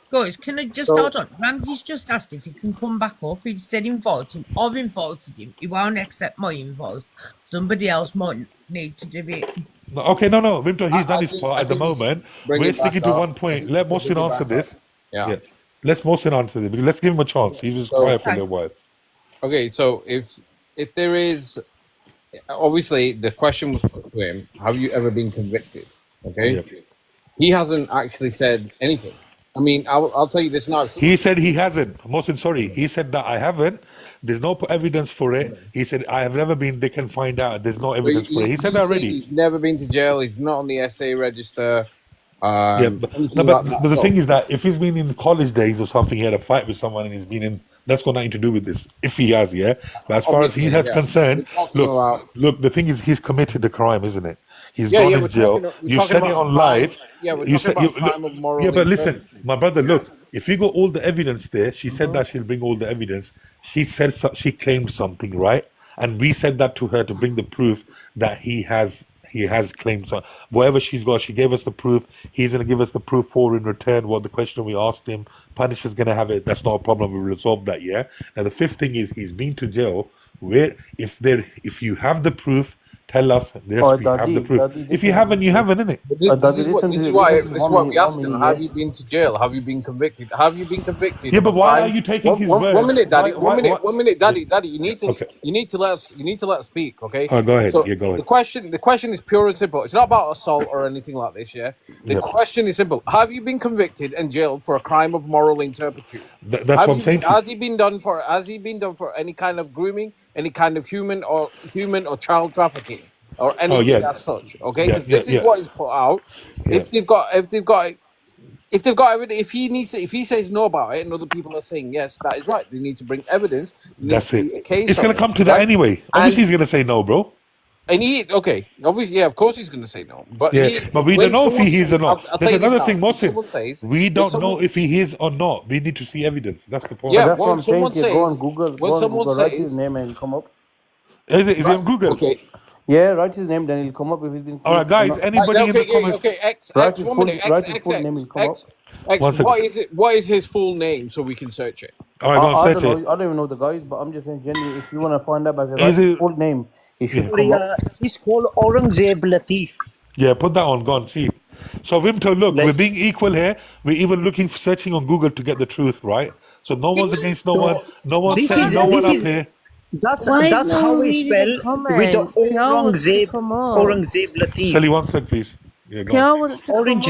Guys, can I just hold on? Randy's just asked if he can come back up. He said invite him. I've invited him. He won't accept my invite. Somebody else might need to do it. No, okay, no, Vimto, he's done his part at the moment. We're sticking to one point. Let Mohsin answer this. Yeah. Let's Mohsin answer this. Let's give him a chance. He was quiet for a little while. Okay, so if there is, obviously the question was put to him: have you ever been convicted? Okay, Yep. he hasn't actually said anything. I mean, I'll tell you this now. He said he hasn't. Mohsin, sorry. He said that I haven't. There's no evidence for it. He said I have never been. They can find out. There's no evidence for it. He said that already. He's never been to jail. He's not on the SA register. Yeah, but the thing is that if he's been in college days or something, he had a fight with someone and he's been in, that's got nothing to do with this. If he has, yeah. But as far as he has concerned, look, the thing is he's committed the crime, isn't it? He's gone in jail. You said it on live. You said, but listen, my brother, look, if you got all the evidence there, she said that she'll bring all the evidence. She said she claimed something, right? And we said that to her to bring the proof that he has claimed something. Whatever she's got, she gave us the proof. He's going to give us the proof for in return what the question we asked him. Punisher's going to have it. That's not a problem. We'll resolve that, yeah? Now, the fifth thing is he's been to jail. Where if you have the proof, tell us. Yes, we have the proof. If you haven't, you haven't, innit? This is what we asked him. Have you been to jail? Have you been convicted? Have you been convicted? Yeah, but why are you taking his words? 1 minute, Daddy. Why- 1 minute, Daddy. You need to let us speak, okay? Oh, go ahead. So Yeah, go ahead. the question is pure and simple. It's not about assault or anything like this. Yeah. The question is simple. Have you been convicted and jailed for a crime of moral inturpitude? That's what I'm saying. Has he been done for any kind of grooming, any kind of human or child trafficking? or anything as such. Okay, because this is what is put out. Yeah. If they've got evidence, if he says no about it, and other people are saying yes, that is right. They need to bring evidence. There needs That's to it. be a case. It's of gonna it, come to that right? anyway. Obviously, he's gonna say no, bro. And obviously, yeah, of course he's going to say no. But But we don't know if he is or not. I'll There's tell you this another now. thing, When Mohsin. someone says, We when don't know someone- if he is or not. We need to see evidence. That's the point. Yeah, That's what when I'm saying. someone To you. says, Go on Google. when Go on someone Google. Write his says, name and he'll come up. Is it on Google? Okay. Yeah, write his name, then he'll come up if he's been. All right, guys. Anybody in the comments? X, Write his 1 full. minute, Write his full name. He'll come up. One second. what is it? What is his full name so we can search it? All right, go on, I search don't it. know. I don't even know the guys, but I'm just saying generally, if you want to find out, by the Is write his it- full name, he should Sorry, come up. he's called Aurangzeb Latif. Yeah, put that on. Go on, see. So Vimto, look, we're being equal here. We're even looking, searching on Google to get the truth, right? So no one's against no one. No one's setting no one up here. That's Why is that's no how one we reading spell the with the comments? Pure wants to come up. Aurangzeb Latif. Shelly, one sec, please. Yeah, go on. Pure wants to come up. Can you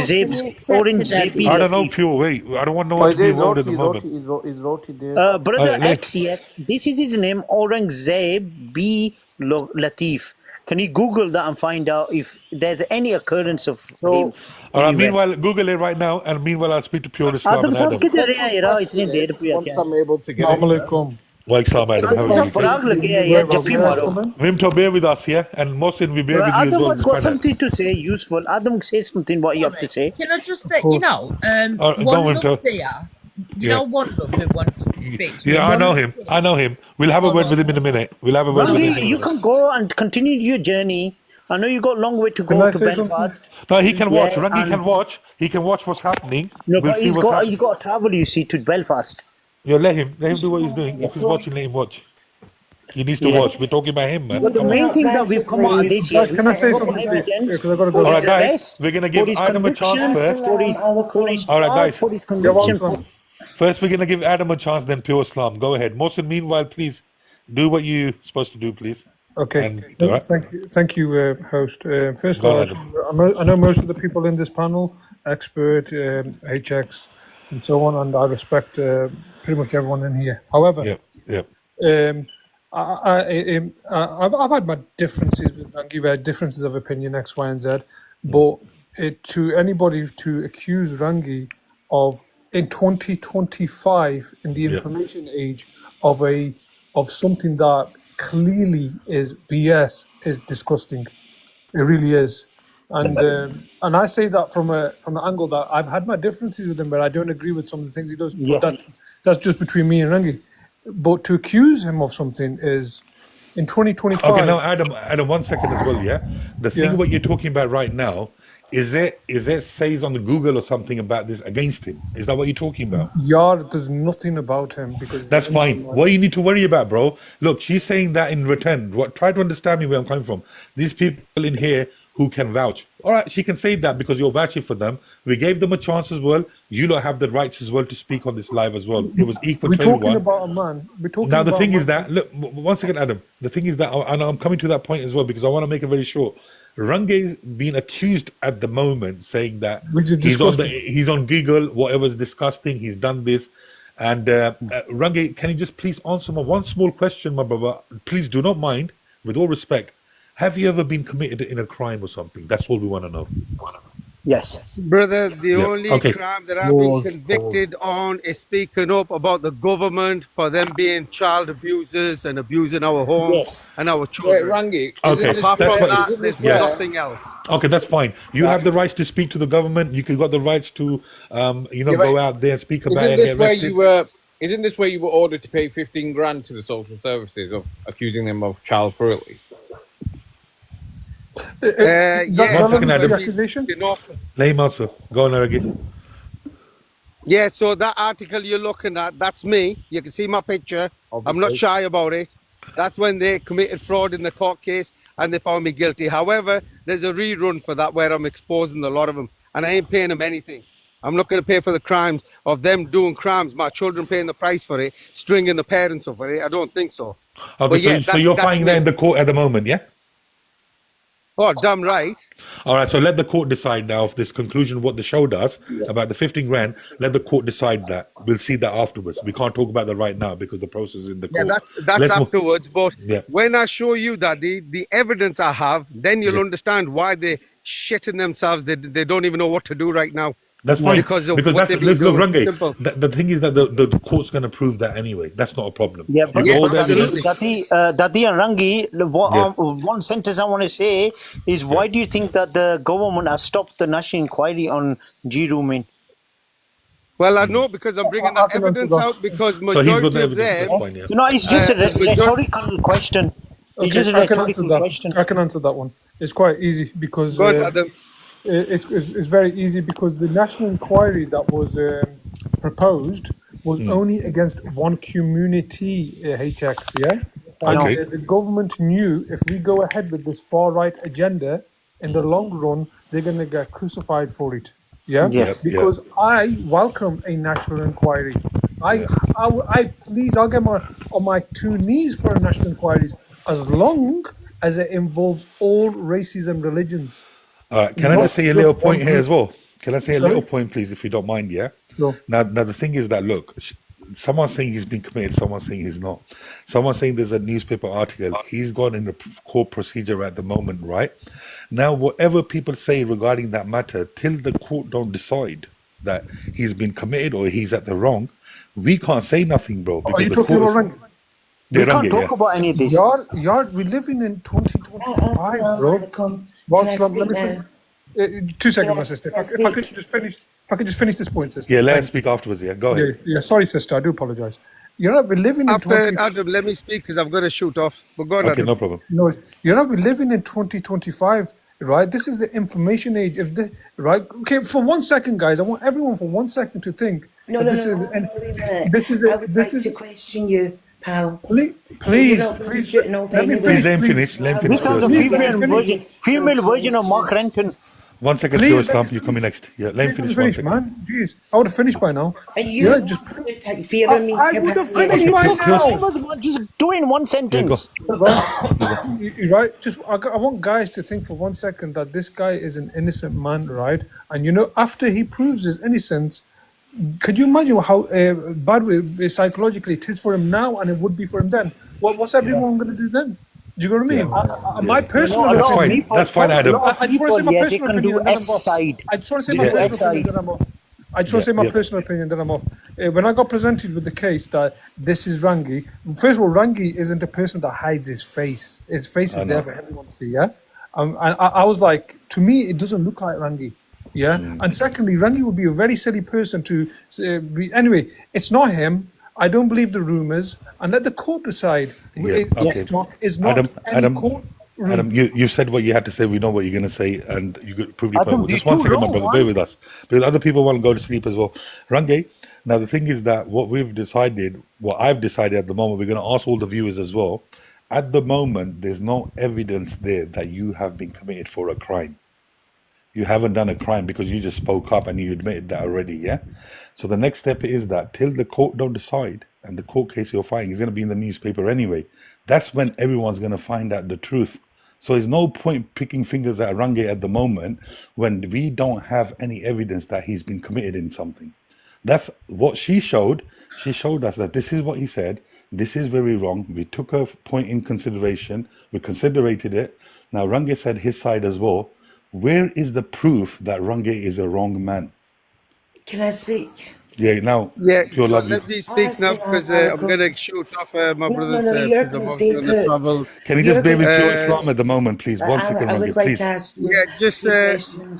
accept it, Daddy? I don't know, Pure. Wait, I don't want no one to be involved at the moment. He's wrote it there. Brother X, yes, this is his name, Aurangzeb B. Latif. Can you Google that and find out if there's any occurrence of him? All right, meanwhile, Google it right now, and meanwhile, I'll speak to Pure Islam Adam and साहब Adam. किधर है यार इतने देर पे Once I'm able to get Assalamualaikum. Like Sam Adam, how are you? पराग लगे हैं यार जब भी मारो. Vimto, bear with us here, and Mohsin, we bear with you as Adam well. has got something to say useful. Adam, say something what you have to say. Can I just let you know, Go One on, Love Vimto. there, you Yeah. know One Love who wants to speak to me? Yeah, I One know Love him. I know him. We'll have a word with him in a minute. We'll have a word with him in a Rangi, you minute. can go and continue your journey. I know you got a long way to Can go I to say Belfast. No, he can watch. Yeah, Rangi and- can watch. He can watch what's happening. No, We'll but see he's what's got happening. he's got to travel. You see, to Belfast. Yeah, let him do what he's doing. If he's watching, let him watch. He needs to Yeah. watch. We're talking about him, man. But the Come on. main thing that we've come out of this year Guys, can I say something, please? Because I've got to go. All right, his guys, arrest, we're gonna for give his Adam a chance conviction, first. for his All right, guys. for his conviction. For, First, we're gonna give Adam a chance, then Pure Islam. Go ahead, Mohsin. Meanwhile, please do what you're supposed to do, please. Okay. And, all right. Thank you, host. First of Go all, on, I know most of the people in this panel, expert, HX, and so on, and I respect pretty much everyone in here. However, I've had my differences with Rangi, differences of opinion, X, Y, and Z, but to anybody to accuse Rangi of in 2025 in the information age of something that clearly is BS is disgusting. It really is, and I say that from the angle that I've had my differences with him, but I don't agree with some of the things he does. Yeah. But that's just between me and Rangi. But to accuse him of something is in 2025. Okay, now Adam, 1 second as well. Yeah, the thing what you're talking about right now is it says on the Google or something about this against him? Is that what you're talking about? Yeah, there's nothing about him because That's fine. What you need to worry about, bro? Look, she's saying that in return. Try to understand me where I'm coming from. These people in here who can vouch. All right, she can say that because you're vouching for them. We gave them a chance as well. You lot have the rights as well to speak on this live as well. It was equal We're to talking everyone. about a man. We're talking Now the about thing a is man. that look, 1 second, Adam. The thing is that, and I'm coming to that point as well because I want to make it very short. Range's being accused at the moment, saying that Which is disgusting. he's on Google, whatever's disgusting. He's done this, and Range, can you just please answer my one small question, my brother? Please do not mind, with all respect. Have you ever been committed in a crime or something? That's all we want to know. Yes. Brother, the only Okay. crime that I've been convicted on is speaking up about the government for them being child abusers and abusing our homes and our children. Rangi, Okay, Apart that's from fine. that, there's Yeah. nothing else. Okay, that's fine. You have the rights to speak to the government. You got the rights to, go out there and speak about it. Isn't And this get where arrested. you were? Isn't this where you were ordered to pay 15 grand to the social services of accusing them of child cruelty? Is that One second, relevant to Adam. the accusation? Let him answer. Go on, Aragi. Yeah, so that article you're looking at, that's me. You can see my picture. I'm not shy about it. That's when they committed fraud in the court case and they found me guilty. However, there's a rerun for that where I'm exposing a lot of them and I ain't paying them anything. I'm not going to pay for the crimes of them doing crimes, my children paying the price for it, stringing the parents up for it. I don't think so. Okay, But yeah, so you're that's fighting me. that in the court at the moment, yeah? Oh, damn right. All right, so let the court decide now of this conclusion, what the show does about the 15 grand. Let the court decide that. We'll see that afterwards. We can't talk about that right now because the process is in the Yeah, court. that's afterwards. But Yeah. when I show you that the evidence I have, then you'll understand why they're shitting themselves. They don't even know what to do right now. That's fine. Because of what that's they've been look, doing. Rangi, Simple. the thing is that the court's going to prove that anyway. That's not a problem. Yeah, but absolutely. Dati and Rangi, one sentence I want to say is why do you think that the government has stopped the national inquiry on G Rooming? Well, I know because I'm bringing that evidence out because majority of them. You know, it's just a rhetorical question. It's just a rhetorical question. I can answer that one. It's quite easy because it's very easy because the national inquiry that was proposed was only against one community, HX, yeah? And the government knew if we go ahead with this far-right agenda, in the long run, they're going to get crucified for it. Yeah. Yes. Because I welcome a national inquiry. I'll get on my 2 knees for a national inquiry as long as it involves all races and religions. All right. Can I just say a little point here as well? Can I say a little point, please, if you don't mind? Yeah. Sure. Now the thing is that look, someone's saying he's been committed. Someone's saying he's not. Someone's saying there's a newspaper article. He's gone in the court procedure at the moment, right? Now, whatever people say regarding that matter, till the court don't decide that he's been committed or he's at the wrong, we can't say nothing, bro. Are you talking about Rangi? We can't talk about any of this. We're living in 2025, bro. Let me 2 seconds, my sister. If I could just finish this point, sister. Yeah, let us speak afterwards. Yeah, go ahead. Yeah, sorry, sister. I do apologize. We're living in Adam, let me speak because I've got to shoot off. But go on, okay, Adam. no problem. No, we're living in 2025, right? This is the information age. Right? Okay, for 1 second, guys, I want everyone for 1 second to think. This is to question you, pal. Please, let me finish. This sounds a female version of Mark Renton. 1 second, Stuart Stamp, you're coming next. Yeah, let me finish, man. Jeez, I would have finished by now. And you I would have finished by now. I was just doing 1 sentence. You're right. I want guys to think for 1 second that this guy is an innocent man, right? And after he proves his innocence, could you imagine how bad psychologically it is for him now, and it would be for him then? What's everyone going to do then? Do you know what I mean? My personal opinion. That's fine, Adam. I just want to say my personal opinion. I just want to say my personal opinion. Then I'm off. I just want to say my personal opinion. Then I'm off. When I got presented with the case that this is Rangi, first of all, Rangi isn't a person that hides his face. His face is there for everyone to see. Yeah. And I was like, to me, it doesn't look like Rangi. Yeah. And secondly, Rangi would be a very silly person to. Anyway, it's not him. I don't believe the rumors, and let the court decide. TikTok is not court room. Adam, you said what you had to say. We know what you're going to say, and you could prove your point. Just 1 second, my brother. Bear with us, because other people want to go to sleep as well. Rangi, now the thing is that what I've decided at the moment, we're going to ask all the viewers as well. At the moment, there's no evidence there that you have been committed for a crime. You haven't done a crime because you just spoke up and you admitted that already, yeah? So the next step is that till the court don't decide and the court case you're fighting is going to be in the newspaper anyway, that's when everyone's going to find out the truth. So there's no point picking fingers at Rangi at the moment when we don't have any evidence that he's been committed in something. That's what she showed. She showed us that this is what he said. This is very wrong. We took her point in consideration. We considered it. Now Rangi said his side as well. Where is the proof that Rangi is a wrong man? Can I speak? Yeah, now. Yeah, so let me speak now because I'm going to shoot off my brother's you're going to stay put. Can you just bear with your Islam at the moment, please? 1 second, I would Rangi, like please. to ask you. Yeah, just,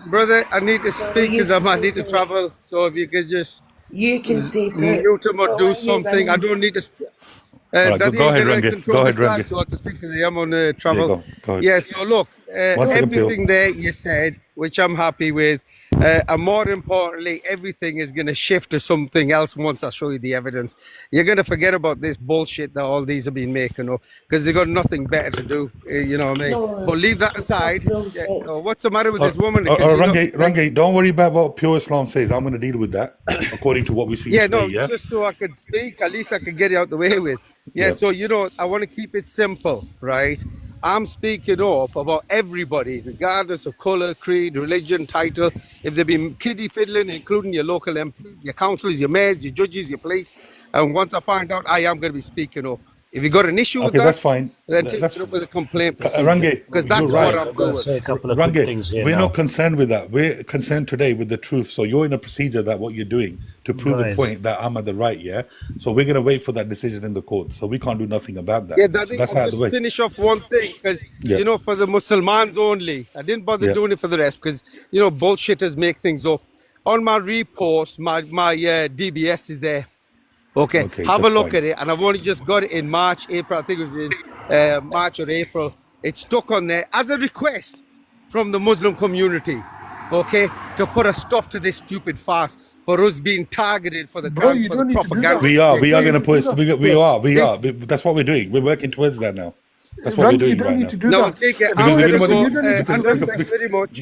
brother, I need to speak because I might need to travel. So if you could just you can stay put. Mute him or do something. I don't need to. Right, go ahead, Rangi. Go ahead, Rangi. So I can speak because I am on travel. Yeah, go ahead. Yeah, so look, everything there you said, which I'm happy with, and more importantly, everything is going to shift to something else once I show you the evidence. You're going to forget about this bullshit that all these have been making up because they've got nothing better to do, you know what I mean? No, but leave that aside. What's the matter with this woman? Rangi, don't worry about what pure Islam says. I'm going to deal with that according to what we see today, yeah? Just so I could speak, at least I could get it out the way with. Yeah, so, I want to keep it simple, right? I'm speaking up about everybody, regardless of colour, creed, religion, title. If they've been kiddie fiddling, including your local MPs, your councillors, your mayors, your judges, your police, and once I find out, I am going to be speaking up. If you got an issue with Okay, that's that, fine. then take That's it up with a complaint procedure, Range. because You're that's what right. Guys, I'm I've got to doing. say a couple of quick Range, things here we're not now. concerned with that. We're concerned today with the truth. So you're in a procedure that what you're doing to prove a Guys, point that I'm at the right, yeah? So we're going to wait for that decision in the court. So we can't do nothing about that. Yeah, So Daddy, that's I'll out of the just way. finish off one thing, because, Yeah. for the Muslims only, I didn't bother Yeah. doing it for the rest, because, bullshitters make things up. On my repost, my DBS is there. Okay, Okay, have a that's look fine. at it. And I've only just got it in March, April. I think it was in March or April. It's stuck on there as a request from the Muslim community, okay, to put a stop to this stupid farce for us being targeted for the Bro, crimes, you for the don't need to do that. propaganda. We are You don't going need to to do push. that. We are. This, That's what we're doing. We're working towards that now. That's what we're Rangi, you doing don't right need now. to do no, that. take it. Bro, I'm going to listen, go. you don't need to do Adam, that. thank you very much.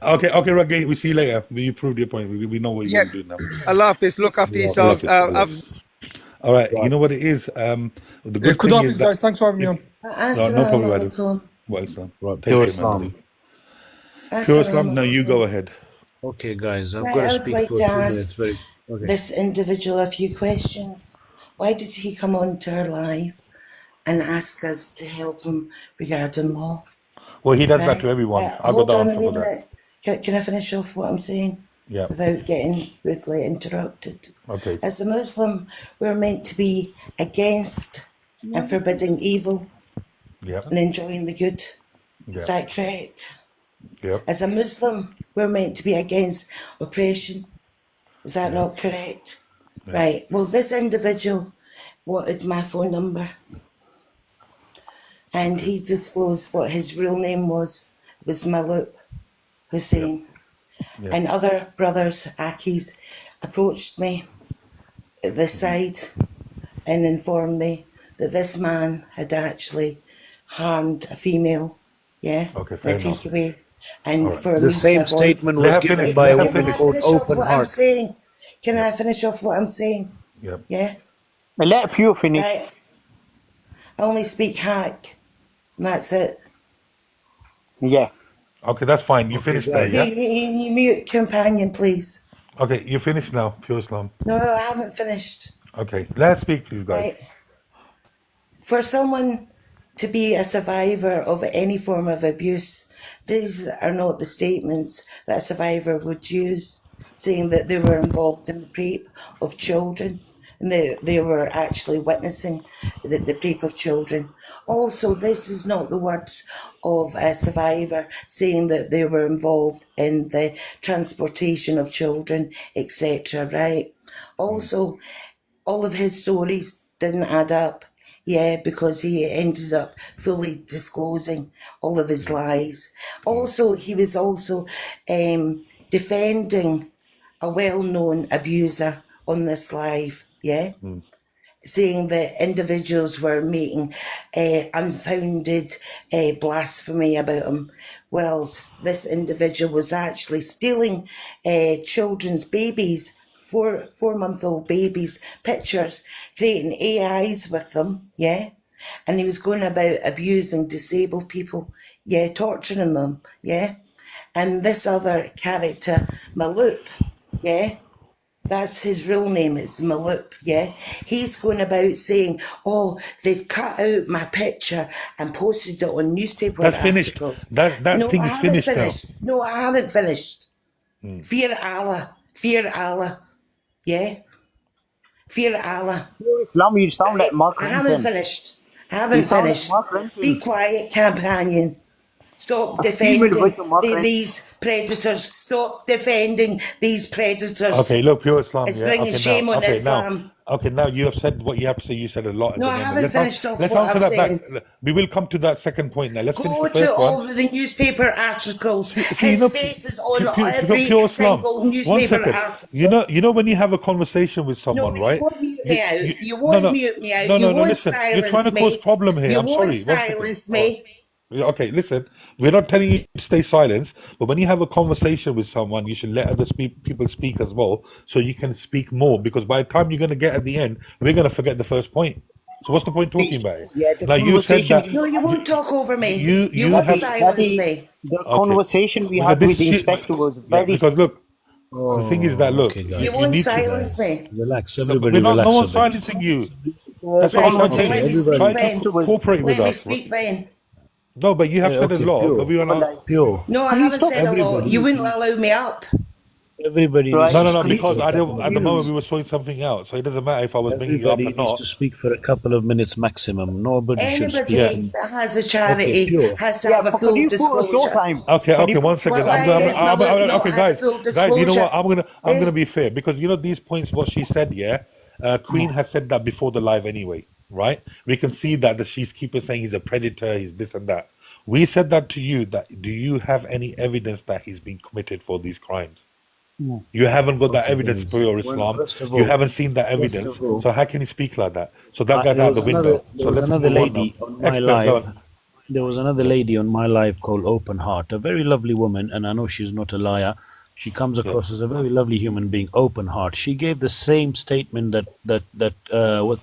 Okay, Rangi, we see you later. You proved your point. We know what you Yeah, want to do now. Allah Hafiz. Look after yourselves. All right, you know what it is? The good thing is Kudafis, that... guys. Thanks for having me on. No problem, Adam. Well, Islam. Right, Take pure care, man. Islam. Pure Islam, now you go ahead. Okay, guys, I've Right, got to I would speak like for to 2 ask minutes. Very okay. this individual a few questions. Why did he come on to our live and ask us to help him regarding law? Well, he does that Right? to everyone. I got Hold the on a answer wee for that. minute. Can I finish off what I'm saying? Yeah. Without getting rudely interrupted. Okay. As a Muslim, we're meant to be against and forbidding evil Yeah. and enjoying the good. Yeah. Is that correct? Yeah. As a Muslim, we're meant to be against oppression. Is that not correct? Yeah. Right. Well, this individual wanted my phone number and he disclosed what his real name was Maloop Hussein. Yeah. And other brothers, Akis, approached me at this side and informed me that this man had actually harmed a female, Okay, in fair a enough. takeaway. And All right. for The me to same avoid... statement was Let her given finish. by a Let her Can woman I finish. called finish off Open what I'm Heart. saying? Can Yeah. I finish off what I'm saying? Yeah. Yeah? Let few finish. Right. I only speak hack, and that's it. Yeah. Okay, that's fine. You Okay, finished there, guys. yeah? You mute companion, please. Okay, you finished now, Pure Islam. No, I haven't finished. Okay, let's speak, please, guys. Right. For someone to be a survivor of any form of abuse, these are not the statements that a survivor would use, saying that they were involved in the rape of children and they were actually witnessing the rape of children. Also, this is not the words of a survivor saying that they were involved in the transportation of children, etc., right? Also, all of his stories didn't add up. Yeah, because he ended up fully disclosing all of his lies. Also, he was also defending a well-known abuser on this live, saying that individuals were making unfounded blasphemy about him. Well, this individual was actually stealing children's babies, four-month-old babies' pictures, creating AIs with them, and he was going about abusing disabled people, torturing them, and this other character, Maloop, that's his real name, it's Maloop, he's going about saying, oh, they've cut out my picture and posted it on newspaper That's finished. articles. That No, thing I is haven't finished finished. now. No, I haven't finished. Fear Allah, fear Allah, fear Allah. Pure Islam, you sound like Mark I haven't Renton. finished. I You haven't sound like finished. Mark Renton. Be quiet, companion. Stop A female defending version of Mark Renton. these predators. Stop defending these predators. Okay, look, Pure Islam, It's yeah? bringing Okay, shame now, on okay, Islam. now you have said what you have to say. You said a lot at No, the I moment. haven't finished off Let's what answer I've that said. back. We will come to that second point now. Let's finish Go the to first one. all the newspaper articles. See, His face is on every Pure Islam. single One newspaper second. article. You know when you have a conversation with No, someone, but right? you won't mute me out. You no, won't no, mute me out. no, You no, no. won't Listen, you're trying to silence cause me. problem here. You I'm won't sorry. 1 second. silence me. Okay, listen. We're not telling you to stay silent, but when you have a conversation with someone, you should let other people speak as well, so you can speak more. Because by the time you're going to get at the end, we're going to forget the first point. So what's the point talking about it? Yeah, the Now you said conversation that we No, you won't talk over me. You you won't have silence me. the okay. conversation we Because had this with the shit, inspector was yeah. very. Because look, the thing is that Oh, look, okay, You guys. you won't need to. silence me. Relax, No, but everybody, we're not. No relax a one's bit. silencing you. The That's what I'm trying to Right, Okay, let say. me Try speak everybody. to then. cooperate with Let me us. speak then. No, but you have said a Okay, lot. But pure, we are not. pure. No, I Can you haven't stop? said a lot. You Everybody, wouldn't allow me up. everybody needs Right? to No, Can speak you because for a I couple don't. of At the moment, minutes. we were sorting something out, so it doesn't matter if I was bringing you up Everybody or needs to not. speak for a couple of minutes maximum. Nobody should speak. Yeah. Anybody that has a Okay, charity pure. has to Yeah, have a but could full you put a show disclosure. time? Okay, Can you okay, put one a show Well, second. why time? has Mother not Okay, had a guys, full you know disclosure? what? I'm gonna be fair because you know these points. What she said, yeah. Queen has said that before the live anyway, right? We can see that she's keeping saying he's a predator, he's this and that. We said that to you. That do you have any evidence that he's been committed for these crimes? Hmm. You haven't got that Okay, evidence for guys. your Well, Islam. You haven't seen that first evidence. of all, So how can you speak like that? So that guy's out the window. there So was let's another move on now. lady on my Expert, go live. on. There was another Yeah, lady on my live called Open Heart, a very lovely woman, and I know she's not a liar. She comes yeah, across as a very lovely human being, open heart. She gave the same statement that what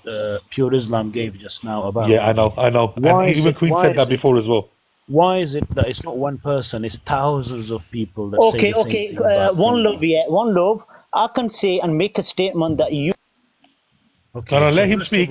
Pure Islam gave just now about yeah. Rangi. I know. And Why is even it? Queen Why said is that it? before as well. Why is it that it's not one person? It's thousands of people that say Okay, the same okay. things about One love, Rangi. yeah, one love. I can say and make a statement that you. No, Okay, no. so Let him speak.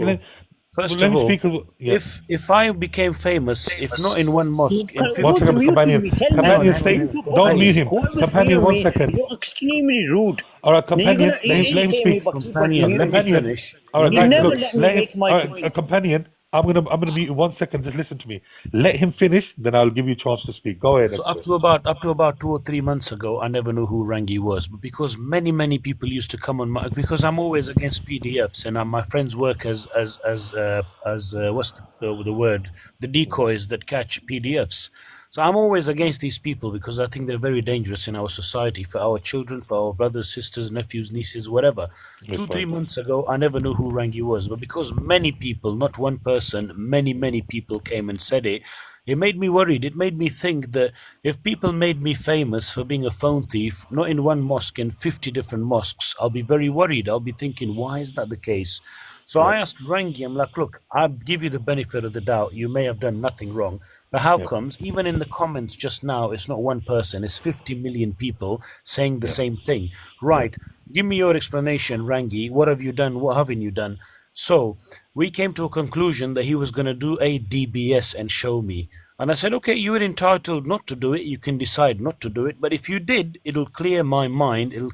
first Let of him all, speak. Yeah. if I became famous, if not in one mosque, in One Who's 50, second, muting companion. me? Tell me. Companion, hang stay. on, Mute up Don't all. mute companions, him. Whoever's Companion, near one me, second. you're extremely rude. All right, Now you're gonna companion. Let him irritate me, speak. but you companion, let mute me me. Companion. finish. All Let right, me You guys. never Look. let finish. me Let him. make my All right, point. companion. I'm gonna mute you 1 second. Just listen to me. Let him finish. Then I'll give you a chance to speak. Go ahead, So expert. up to about 2 or 3 months ago, I never knew who Rangi was, but because many people used to come on my, because I'm always against PDFs, and my friends work as what's the word, the decoys that catch PDFs. So I'm always against these people because I think they're very dangerous in our society for our children, for our brothers, sisters, nephews, nieces, whatever. That's Two, three fine. months ago, I never knew who Rangi was, but because many people, not one person, many people came and said it, it made me worried. It made me think that if people made me famous for being a phone thief, not in one mosque, in 50 different mosques, I'll be very worried. I'll be thinking, why is that the case? So I Yep. asked Rangi, I'm like, look, I'll give you the benefit of the doubt. You may have done nothing wrong. But how Yep. comes, even in the comments just now, it's not one person, it's 50 million people saying the Yep. same thing? Yep. Right. Give me your explanation, Rangi. What have you done? What haven't you done? So we came to a conclusion that he was going to do a DBS and show me. And I said, okay, you are entitled not to do it. You can decide not to do it. But if you did, it'll clear my mind. It'll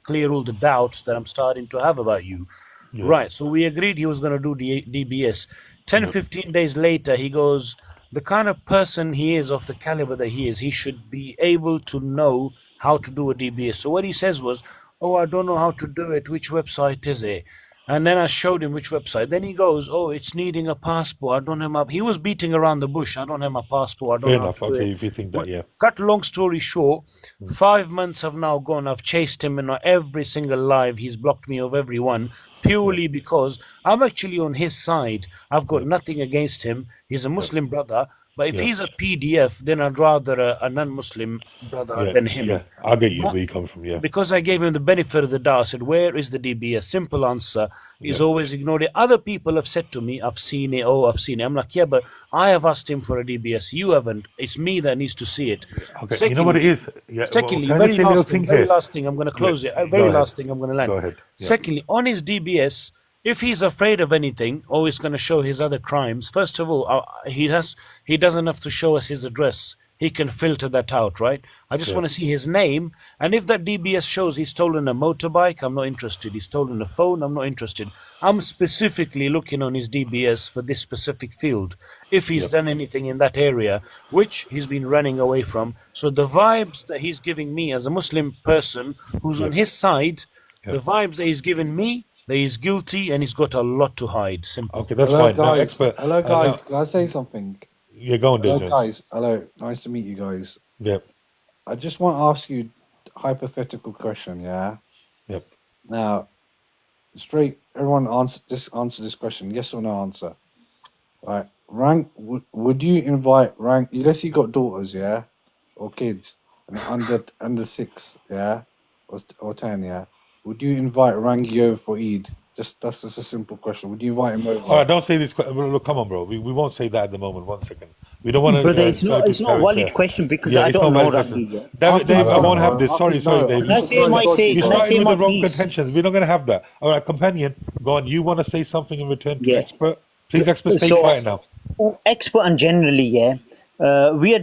clear all the doubts that I'm starting to have about you. Yep. Right. So we agreed he was going to do the DBS. 10, Yep. 15 days later, he goes, the kind of person he is, of the caliber that he is, he should be able to know how to do a DBS. So what he says was, oh, I don't know how to do it. Which website is it? And then I showed him which website. Then he goes, oh, it's needing a passport. I don't have my... He was beating around the bush. I don't have my passport. I don't Fair know how enough. to do it. Okay, if you think that, But yeah. cut long story short, 5 months have now gone. I've chased him in every single live. He's blocked me of everyone purely because I'm actually on his side. I've got nothing against him. He's a Muslim brother. But if Yep. he's a PDF, then I'd rather a non-Muslim brother Yeah. than him. Yeah. I get you But where you come from. Yeah. because I gave him the benefit of the doubt, I said, where is the DBS? Simple answer. He's Yep. always ignored it. Other people have said to me, I've seen it. Oh, I've seen it. I'm like, yeah, but I have asked him for a DBS. You haven't. It's me that needs to see it. Okay. You know what it is? Yeah. Well, can I just say a little thing Very here? last thing, I'm going to Yeah. close it. Go Very ahead. last thing, I'm going to land. Go ahead. Yeah. Secondly, on his DBS, if he's afraid of anything, or he's going to show his other crimes, first of all, he doesn't have to show us his address. He can filter that out, right? I just Yeah. want to see his name. And if that DBS shows he's stolen a motorbike, I'm not interested. He's stolen a phone, I'm not interested. I'm specifically looking on his DBS for this specific field. If he's Yep. done anything in that area, which he's been running away from. So the vibes that he's giving me as a Muslim person who's on Yep. his side, the Yep. vibes that he's given me, that he's guilty and he's got a lot to hide. Simple. Okay, that's Hello, fine. Now, guys. expert. Hello, guys. Now, Can I say something? you're going there, Hello, James. guys. Hello. Nice to meet you guys. Yep. I just want to ask you a hypothetical question, yeah? Yep. Now, straight, everyone answer this question. Yes or no answer. All right. Would you invite let's say you got daughters, yeah? Or kids, and under 6, yeah? Or 10, yeah? Would you invite Rangi over for Eid That's just a simple question. Would you invite him over? All right, don't say this. Look, come on, bro. We won't say that at the moment. 1 second. We don't want to Brother, go into it's not a valid character. question because Yeah, I it's don't not a know valid question. Rangi yet. Dave, I won't have this. I Sorry, think no. Dave. Can I say my say? You Can I started say with my the wrong piece? contentions. We're not going to have that. All right, companion, go on. You want to say something in return to Yeah. expert? Please, expert, stay So, quiet now. expert and generally, yeah. We are.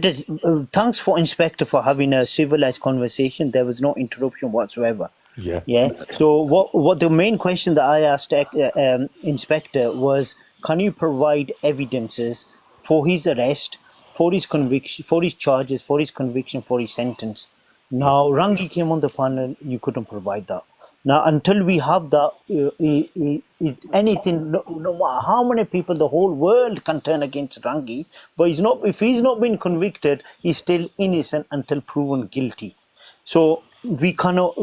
Thanks for Inspector for having a civilized conversation. There was no interruption whatsoever. Yeah. Yeah. So what the main question that I asked Inspector was, can you provide evidences for his arrest, for his conviction, for his charges, for his conviction, for his sentence? Now Rangi came on the panel. You couldn't provide that. Now until we have that, anything, no matter how many people, the whole world can turn against Rangi, but he's not. If he's not been convicted, he's still innocent until proven guilty. So we cannot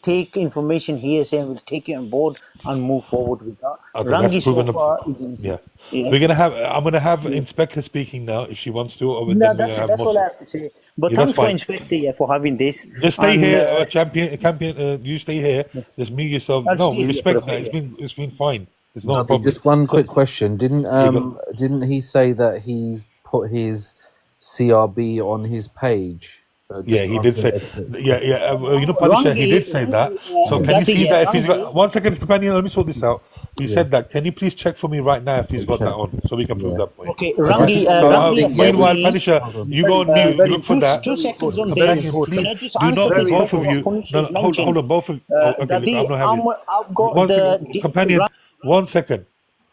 take information here saying we'll take it on board and move forward with that. Okay, that's Rangi so proven. far is innocent. Yeah. Yeah. We're gonna have. I'm gonna have Yeah. Inspector speaking now if she wants to, or No, then we're that's gonna it. have That's all I Muslim. have to say. But Yeah, that's thanks for fine. Inspector, yeah, for having this. Just stay And here, champion. You stay here. Just mute yourself. I'll No, stay we here for a respect that. bit. It's been fine. It's not a Daddy, problem. just one So, quick question. Didn't he say that he's put his CRB on his page? yeah, he did say. Yeah. Punisher, he did say that. So can you Daddy, see yeah, that if he's got Rangi. 1 second, companion? Let me sort this out. He said that. Can you please check for me right now if he's got that on, so we can prove that point. Okay, All right. Rangi. So Rangi has said meanwhile, me. Punisher, you go on mute. Look for that. 2 seconds on Companion, this. please Can I just do answer not this both of before you. Punisher No, is no, hold mentioned? on, both of. Okay, look, Daddy, I'm not having. I've got 1 second, the companion. 1 second.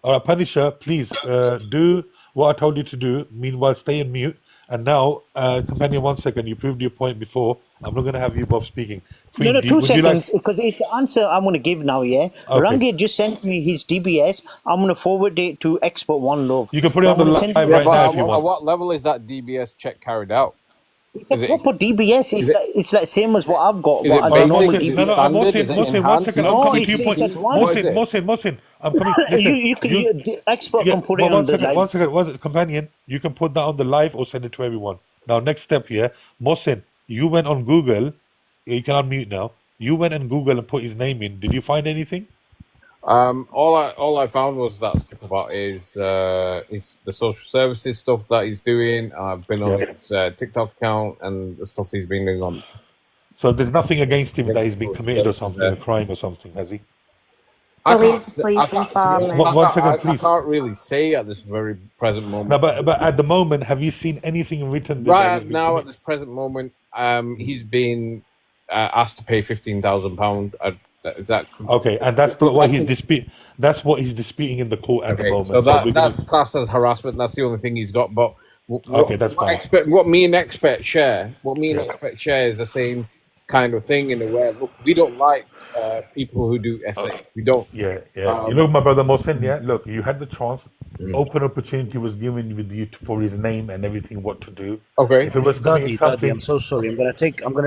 All right, Punisher, please do what I told you to do. Meanwhile, stay in mute. And now, companion, 1 second. You proved your point before. I'm not going to have you both speaking. Queen, No, 2 would you like? seconds, because it's the answer I'm going to give now, yeah? Okay. Rangi just sent me his DBS. I'm going to forward it to Expert One Love. You can put it But on the I'm going to send you live a right now message. if you At want. what level is that DBS check carried out? It's a proper DBS. It's like same as what I've got. Is it What All a right, normal basic? Is it DBS. I'm standard? Is it Mohsin, 1 enhanced? second. Is I'm it coming to your it's point. advanced. What is it? Mohsin, I'm coming. Listen, The Expert yeah, can put but it on the live. 1 second, companion. You can put that on the live or send it to everyone. Now, next step here, Mohsin, you went on Google. You can unmute now. You went on Google and put his name in. Did you find anything? All I found was that stuff about his the social services stuff that he's doing. I've been on his TikTok account and the stuff he's been doing on. So there's nothing against him that he's been social committed or services something, there. a crime or something, has he? Police inform me. 1 second, I please. can't really say at this very present moment. No, but at the moment, have you seen anything written that Right he's been now, at committed? this present moment, he's been asked to pay £15,000. Is that Okay? And that's not what he's disputing. That's what he's disputing in the court at the moment. So So we're gonna. that's classed as harassment. That's the only thing he's got. But Okay, that's fine. what me and expert share, is the same kind of thing in a way. Look, we don't like people who do essays. We don't. Yeah. You look, my brother Mohsin. Yeah. Look, you had the chance. Open opportunity was given with you for his name and everything, what to do. Okay. If it was coming Daddy, something. I'm so sorry. I'm gonna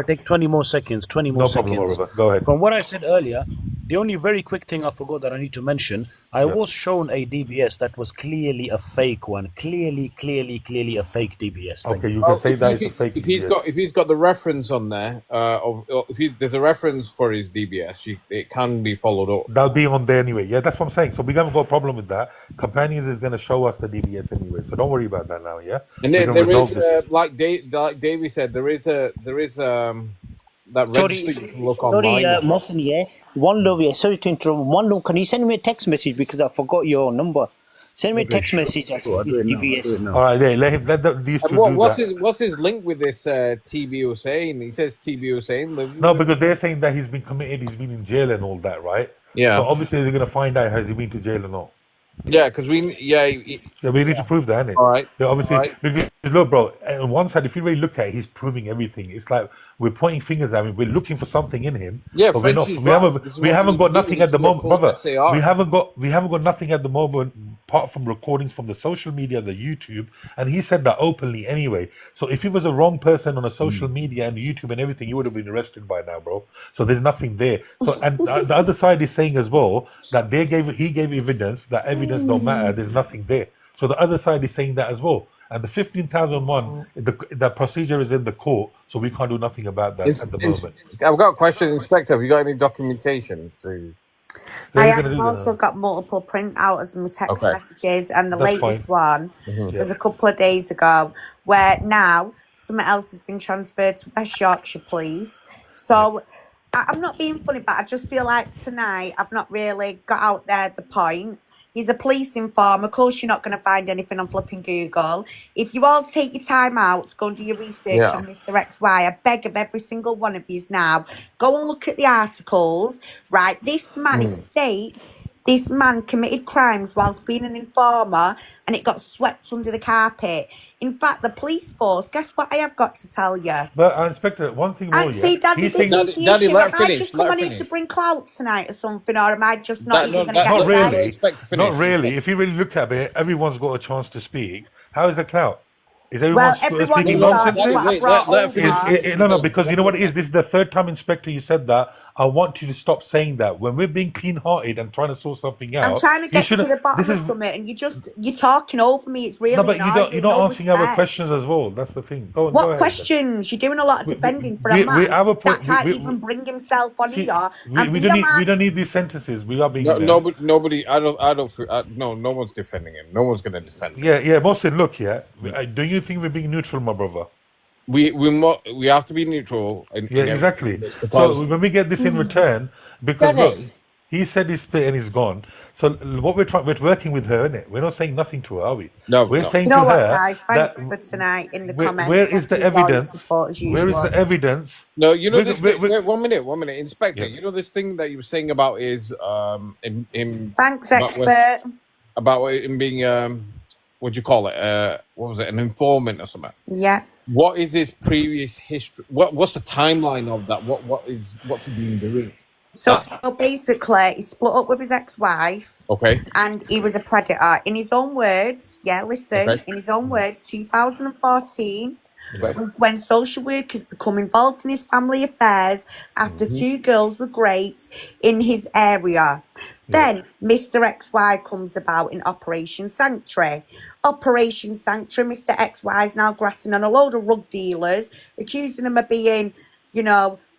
take 20 more seconds. 20 more No problem, seconds. brother. Go ahead. From what I said earlier, the only very quick thing I forgot that I need to mention, I was shown a DBS that was clearly a fake one. Clearly a fake DBS. Thank Okay, you can say that it's a fake. If he's got the reference on there, there's a reference for his DBS, it can be followed up. That'll be on there anyway. Yeah, that's what I'm saying. So we haven't got a problem with that. Companions is going to show us the DBS anyway, so don't worry about that now. Yeah, And we there can resolve is, this. like Davey said, there is that Sorry, register you can look sorry, online. Mohsin, yeah. One Love, yeah. Sorry to interrupt. One Love, can you send me a text message because I forgot your number? Send me a text message. I'll do it now. All right, let these two do that. What's his link with this TB Hussein? He says TB Hussein. No, because they're saying that he's been committed, he's been in jail and all that, right? Yeah. So obviously they're going to find out has he been to jail or not. Yeah, because we we need to prove that, innit? All right. Yeah, obviously, All right. because look, bro. On one side, if you really look at it, he's proving everything. It's like we're pointing fingers at him. We're looking for something in him. Yeah, but we're not. Frenchie's We right. haven't. This is We what haven't we got need to do. nothing We at the need to moment, get full brother. SAR. We haven't got nothing at the moment, apart from recordings from the social media, the YouTube, and he said that openly anyway. So if he was a wrong person on a social media and YouTube and everything, he would have been arrested by now, bro. So there's nothing there. So and the other side is saying as well that he gave evidence. That evidence don't matter. There's nothing there. So the other side is saying that as well. And the 15,001, the procedure is in the court, so we can't do nothing about that at the moment. I've got a question, Inspector. Have you got any documentation to? They're I going to have do also that. got multiple printouts of my text Okay. messages, and the That's latest fine. one was a couple of days ago, where now something else has been transferred to West Yorkshire Police. So I'm not being funny, but I just feel like tonight I've not really got out there the point. He's a police informer. Of course, you're not going to find anything on flipping Google. If you all take your time out to go and do your research Yeah. on Mr. XY, I beg of every single one of you now, go and look at the articles. Right, this man, it states this man committed crimes whilst being an informer, and it got swept under the carpet. In fact, the police force, guess what I have got to tell you? But Inspector, one thing more, And yeah. see, Daddy, He's this saying is the Daddy, issue. let Have her I finish. just come Let her on here to finish. bring clout tonight or something, or am I just not even going to get not say? really. Inspector, Not finish. really. If you really look at it, everyone's got a chance to speak. How is the clout? Is everyone Well, everyone speaking here, nonsense that's here? what I brought let her finish. over. No, because you know what it is? This is the third time, Inspector, you said that. I want you to stop saying that. When we're being clean-hearted and trying to sort something I'm out, trying to you get to shouldn't. the This bottom of is something, and you're talking over me. It's no, really but you're annoying. not No answering our respect. questions as well. That's the thing. Go What ahead. questions? You're doing a lot of defending for a We man have a that point. can't even bring himself on here and We be a we man. don't need these sentences. We are being No, them. nobody. No one's defending him. No one's going to defend him. Yeah, Mohsin, look, do you think we're being neutral, my brother? We have to be neutral in Exactly. everything because So when we get this in return, because look, Daddy, he said his spit and he's gone. So what we're working with her, innit? We're not saying nothing to her, are we? We're saying You to know what, her guys? that Thanks for tonight in the where comments. is the Thank you for all your evidence? support as Where is usual. the evidence? no, you know this thing. we Wait, 1 minute, Inspector. yeah. You know this thing that you were saying about is him Thanks, about expert. about him being what do you call it? What was it? An informant or something? Yeah. What is his previous history? What's the timeline of that? What's he been doing? So basically, he split up with his ex-wife. Okay. And he was a predator. In his own words, Okay. in his own words, 2014, Okay. when social workers become involved in his family affairs after two girls were raped in his area. Then Mr. XY comes about in Operation Sanctuary. Operation Sanctuary, Mr. XY is now grassing on a load of rug dealers, accusing them of being,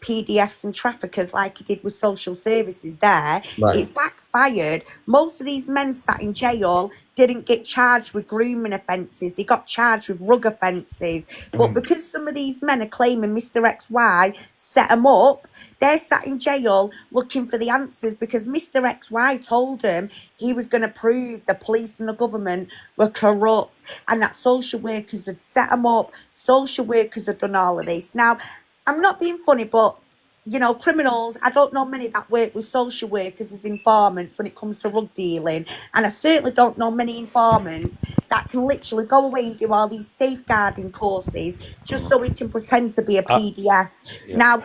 PDFs and traffickers like he did with social services there. Right. It's backfired. Most of these men sat in jail didn't get charged with grooming offences. They got charged with rug offences. But because some of these men are claiming Mr. XY set them up, they're sat in jail looking for the answers because Mr. XY told them he was going to prove the police and the government were corrupt and that social workers had set them up. Social workers had done all of this. Now, I'm not being funny, but criminals, I don't know many that work with social workers as informants when it comes to rug dealing. And I certainly don't know many informants that can literally go away and do all these safeguarding courses just so we can pretend to be a PDF. Now,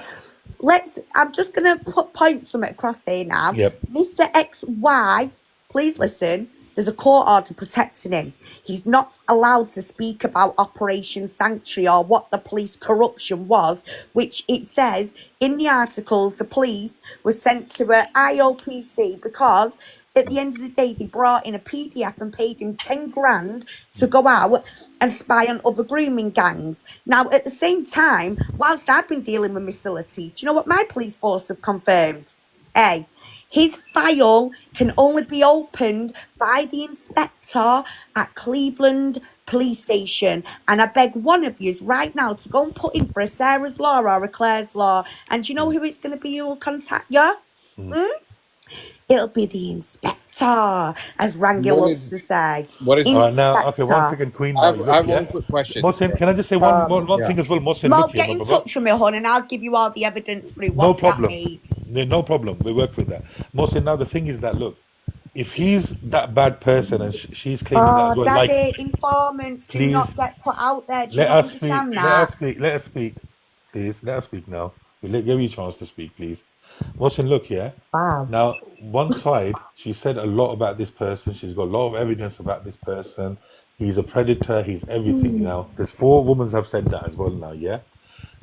I'm just going to point something across here now. Mr. XY, please listen. There's a court order protecting him. He's not allowed to speak about Operation Sanctuary or what the police corruption was, which it says in the articles the police were sent to a IOPC because at the end of the day they brought in a PDF and paid him 10 grand to go out and spy on other grooming gangs. Now, at the same time, whilst I've been dealing with Mr. Latif, do you know what my police force have confirmed? His file can only be opened by the inspector at Cleveland Police Station. And I beg one of you right now to go and put in for a Sarah's Law or a Claire's Law. And do you know who it's going to be who will contact you? It'll be the inspector, as Rangy loves to say. What is now? Okay, 1 second, Queen. I have one quick question. Mohsin, can I just say one thing as well? Mohsin, Mo, look here, get in my brother. touch with me, hon, and I'll give you all the evidence through No WhatsApp problem. me. No problem. We work with that. Mohsin, now the thing is that look, if he's that bad person and she's claiming that as well, Daddy, informants do please not get put out there. Do you let not us speak. understand Let that? us speak. Let us speak. Please, let us speak now. We'll give you a chance to speak, please. Mohsin, look here. Wow. Now, one side, she said a lot about this person. She's got a lot of evidence about this person. He's a predator. He's everything now. There's 4 women have said that as well now, yeah?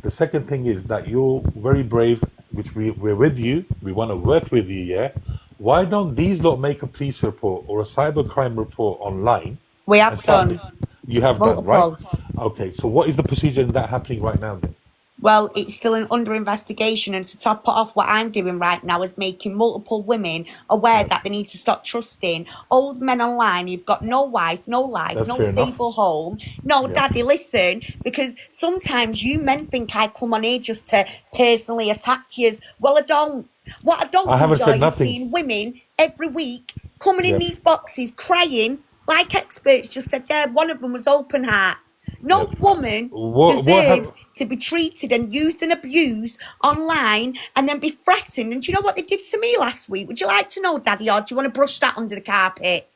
The second thing is that you're very brave, which we're with you. We want to work with you, yeah? Why don't these lot make a police report or a cybercrime report online? We have done. You have Multiple. done, right? Okay, so what is the procedure in that happening right now then? Well, it's still under investigation, and to top it off, what I'm doing right now is making multiple women aware that they need to stop trusting old men online. You've got no wife, no life, That's no fair enough. stable home. No, Yeah. Daddy, listen, because sometimes you men think I come on here just to personally attack you. Well, I don't. What I don't I haven't said enjoy is nothing. seeing women every week coming in Yep. these boxes crying, like experts just said there. One of them was open heart. No Yep. woman What deserves happened? to be treated and used and abused online and then be threatened. And do you know what they did to me last week? Would you like to know, Daddy, or do you want to brush that under the carpet?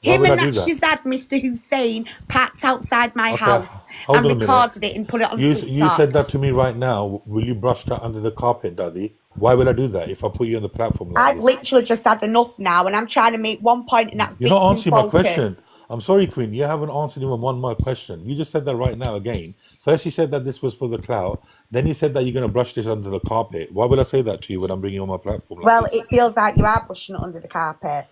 Why Him would I and do that that? Shazad, Mr. Hussein, packed outside my Okay, house hold and on a minute. recorded it and put it on You TikTok. said that to me right now. Will you brush that under the carpet, Daddy? Why would I do that if I put you on the platform like I've this? literally just had enough now, and I'm trying to make one point, and that's You're not victim answering my focused. question. I'm sorry, Queen. You haven't answered even one more question. You just said that right now again. First, you said that this was for the clout. Then you said that you're going to brush this under the carpet. Why would I say that to you when I'm bringing you on my platform like Well, this? it feels like you are brushing it under the carpet.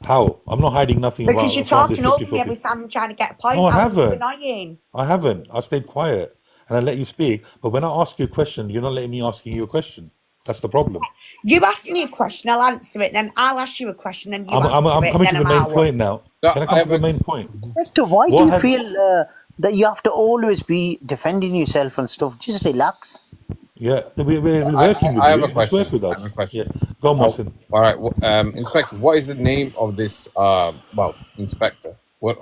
How? I'm not hiding nothing Because you're from this talking over me 54 every people. time I'm trying to get a point No, I out. It's haven't. annoying. I haven't. I stayed quiet and I let you speak. But when I ask you a question, you're not letting me asking you a question. That's the problem. You ask me a question, I'll answer it, then I'll ask you a question, then you I'm answer it, coming then to the I'm main out. point now. Can I come to the main point? Victor, why do What you has feel that you have to always be defending yourself and stuff? Just relax. Yeah, we're I, working with I have a you. Just work question. with I have a us. Yeah, question. go, Mohsin. All right, Inspector, what is the name of this? Inspector. What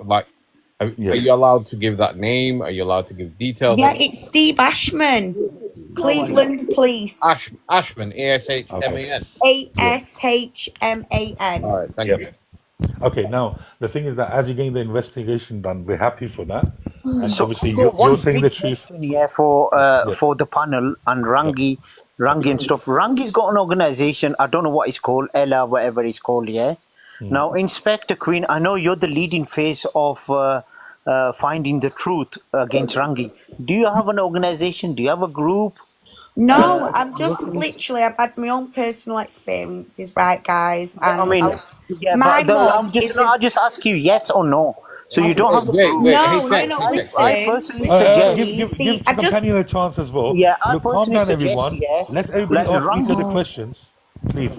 are you allowed to give that name? Are you allowed to give details? Yeah, it's Steve Ashman, Cleveland Police. Ashman, ASHMAN. ASHMAN. All right, thank Yep. you. Okay, now the thing is that as you're getting the investigation done, we're happy for that. And So obviously, I've got one you're saying big the truth. question here for the panel and Rangi and stuff. Rangi's got an organization. I don't know what it's called, Ella, whatever it's called. Yeah. Now, Inspector Queen, I know you're the leading face of finding the truth against Rangi. Do you have an organization? Do you have a group? No, I'm just literally, I've had my own personal experiences, right, guys? And I mean, yeah, my but mum I'll just ask you yes or no. So you don't have a group. No, Hey, I listen, personally listen, suggest. please. See, Give I just, companion a chance as well. Yeah, I Look, calm personally down, suggest. everyone. Yeah, Let's everybody like ask each other Rangi. questions, please.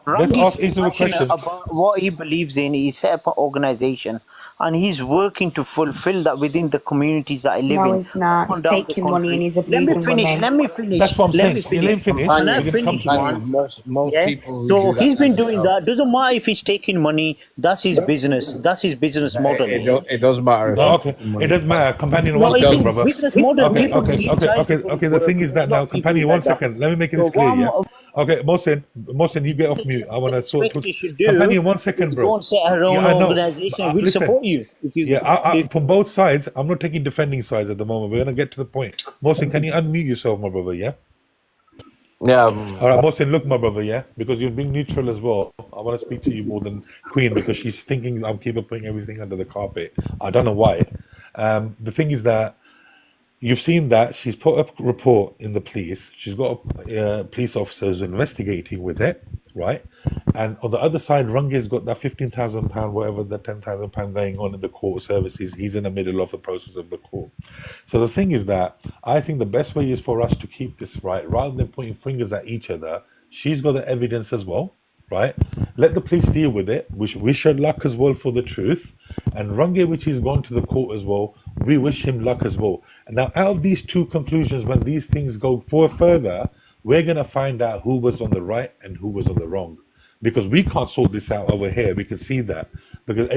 Let's Rangi's ask so each other passionate questions. about what he believes in. He set up an organization and he's working to fulfill that within the communities that I live no, in, he's not. up and He's down the taking money and country. he's Let me abusing finish. women. Let me finish. That's what I'm Let saying. me You let him finish. finish. Can I We're going to come finish, to you. man? Most Yeah. people who So do that he's been kind of doing stuff. that. Doesn't matter if he's taking money. That's his business. That's his business model. It doesn't matter if Oh, he's okay. taking It money. doesn't matter. Companion, one No, it's second, his brother. business model. Okay, People okay, need okay, child okay, support okay. The workers. thing is that It's now, not people companion, one like that. second. Let me make this So clear, what yeah? Okay, Mohsin, you get off mute. I want to talk. inspector should do Companion, one second, is go bro. and set her Yeah, own I know. organization. We'll Listen. support you if you. Yeah, from both sides, I'm not taking defending sides at the moment. We're going to get to the point. Mohsin, can you unmute yourself, my brother, yeah? Yeah. All right, Mohsin, look, my brother, yeah? Because you're being neutral as well. I want to speak to you more than Queen because she's thinking I'm keeping putting everything under the carpet. I don't know why. The thing is that you've seen that she's put a report in the police. She's got police officers investigating with it, right? And on the other side, Rangi's got that £15,000, whatever the £10,000 going on in the court services. He's in the middle of the process of the court. So the thing is that I think the best way is for us to keep this right, rather than pointing fingers at each other. She's got the evidence as well, right? Let the police deal with it. We wish her luck as well for the truth. And Rangi, which he's gone to the court as well, we wish him luck as well. And now, out of these two conclusions, when these things go further, we're going to find out who was on the right and who was on the wrong. Because we can't sort this out over here. We can see that. Because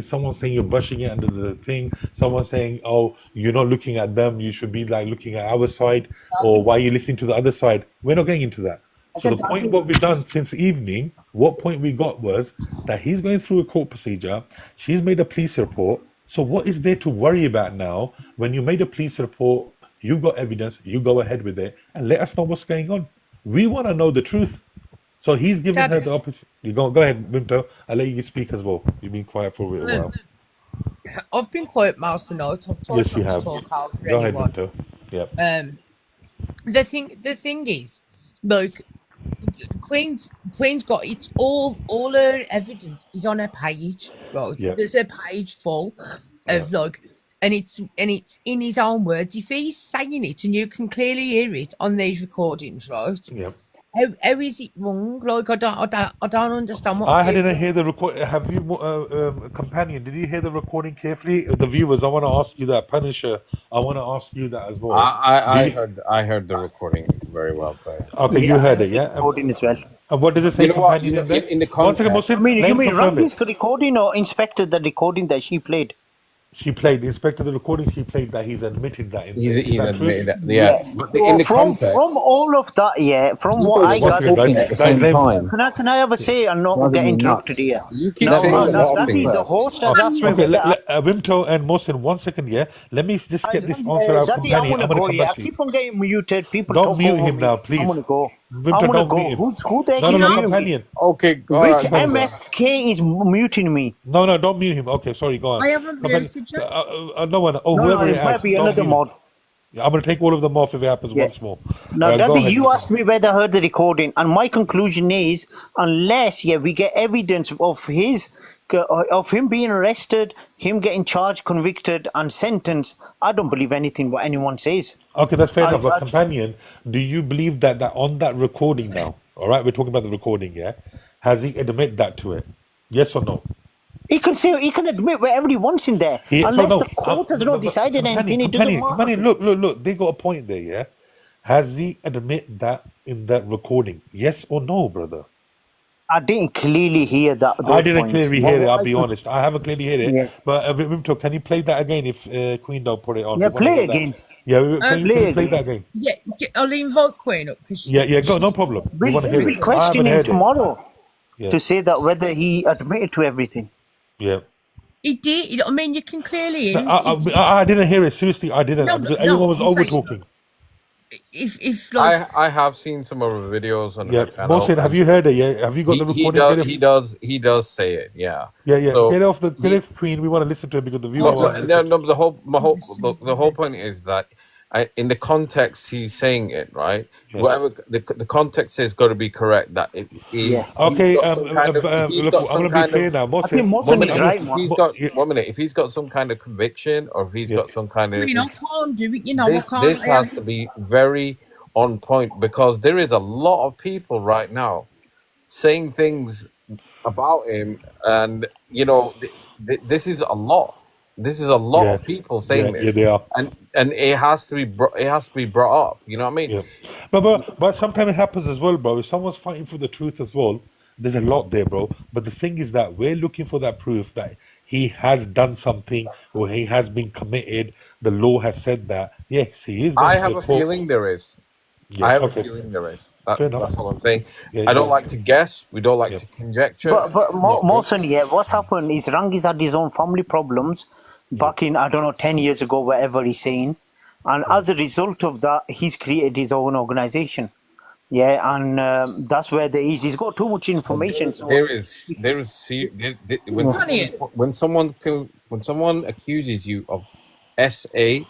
someone's saying you're brushing it under the thing. Someone's saying, oh, you're not looking at them. You should be like looking at our side. Or why are you listening to the other side? We're not getting into that. So the point what we've done since evening, what point we got was that he's going through a court procedure. She's made a police report. So what is there to worry about now? When you made a police report, you got evidence, you go ahead with it and let us know what's going on. We want to know the truth. So he's giving her the opportunity. Go ahead, Winter. I'll let you speak as well. You've been quiet for a while. I've been quiet most of the night. I've tried Yes, you not have. to talk over Go ahead, anyone. Winter. Yep. The thing is, like, Queen's got it's all her evidence is on her page, right? Yep. There's a page full of like and it's in his own words. If he's saying it and you can clearly hear it on these recordings, right? Yeah. How is it wrong? Like I don't understand what I people. didn't hear the record. Have you, companion? Did you hear the recording carefully? The viewers, I want to ask you that. Punisher, I want to ask you that as well. I heard the recording very well, player. Okay, Yeah, you I heard heard it, the yeah. recording as well. And what does it say, You know what? companion? In the One second, context. Mohsin. Let You him mean confirm it. Rangi's recording or inspected the recording that she played? She played the inspector. The recording she played that he's admitted that. Is He's that true? admitted that, yeah. But in the from context, all of that, yeah, from what Yeah, I one got, second, guys. at the Guys, same let him. time. can I have a say and not Driving get me interrupted nuts. here? you keep Now, saying a lot of Daddy, things. the host has asked me Okay, whether Wimto and Mohsin, 1 second, yeah. Let me just get this answer out, Zaddy, I companion. want I'm to gonna go. come Yeah, I back to you. keep on getting muted. People Don't talk mute over him me. now, I please. want to go. I Wimto, want to don't go. mute him. Who the heck is No, muting me? companion. Okay, all Which right, go on, go on. MFK is muting me? No, don't mute him. Okay, sorry, go on. I haven't Companion. muted you. No one. Oh, No, whoever it it might has, be don't another mute him. mod. Yeah, I'm gonna take all of them off if it happens Yeah. once more. Now, Go Daddy, ahead. you asked me whether I heard the recording, and my conclusion is, unless we get evidence of him being arrested, him getting charged, convicted, and sentenced, I don't believe anything what anyone says. Okay, that's fair enough. But I- companion, do you believe that on that recording now? All right, we're talking about the recording. Yeah, has he admit that to it? Yes or no? He can admit whatever he wants in there, unless the court has not decided anything. It doesn't matter. Companion, look. They got a point there. Yeah, has he admit that in that recording? Yes or no, brother? I didn't clearly hear that. I Those didn't points. clearly hear it. I'll be honest. I haven't clearly heard it. Yeah. But Vimto, can you play that again if Queen don't put it on? Yeah, We want to play hear that. again. Yeah, can you play again. that again? Yeah, I'll invite Queen up because Yeah, go, no problem. We want to hear We'll it. I question haven't him heard it. tomorrow Yeah. to say that whether he admitted to everything. Yeah. he did. I mean, you can clearly hear. I didn't hear it. Seriously, I didn't. No, Because no, everyone was I'm over saying- talking. If like I have seen some of the videos on Yeah, her channel. Mohsin, have you heard it? Yeah, have you got the recording? He does say it. Yeah. Yeah. So Get off the Queen. We want to listen to it because the viewer wants to listen. No, the whole point is that in the context he's saying it, right? Yeah. Whatever the context is got to be correct. That it is. Okay. Look, I'm gonna be fair now. One minute. If he's got some kind of conviction, or if he's got some kind of, I can't do it. You know, this has to be very on point, because there is a lot of people right now saying things about him, and this is a lot. This is a lot of people saying this. Yeah, they are. And it has to be brought up. You know what I mean? Yeah. But sometimes it happens as well, bro. If someone's fighting for the truth as well, there's a lot there, bro. But the thing is that we're looking for that proof that he has done something or he has been committed. The law has said that. Yes, he is. I have a feeling there is. Yeah, I have a feeling there is. Fair enough. That's what I'm saying. Yeah, I don't like to guess. We don't like to conjecture. But Mohsen, what's happened is Rangi's had his own family problems back in, 10 years ago, whatever he's saying. And as a result of that, he's created his own organization. Yeah, and that's where he's got too much information. So when someone accuses you of SA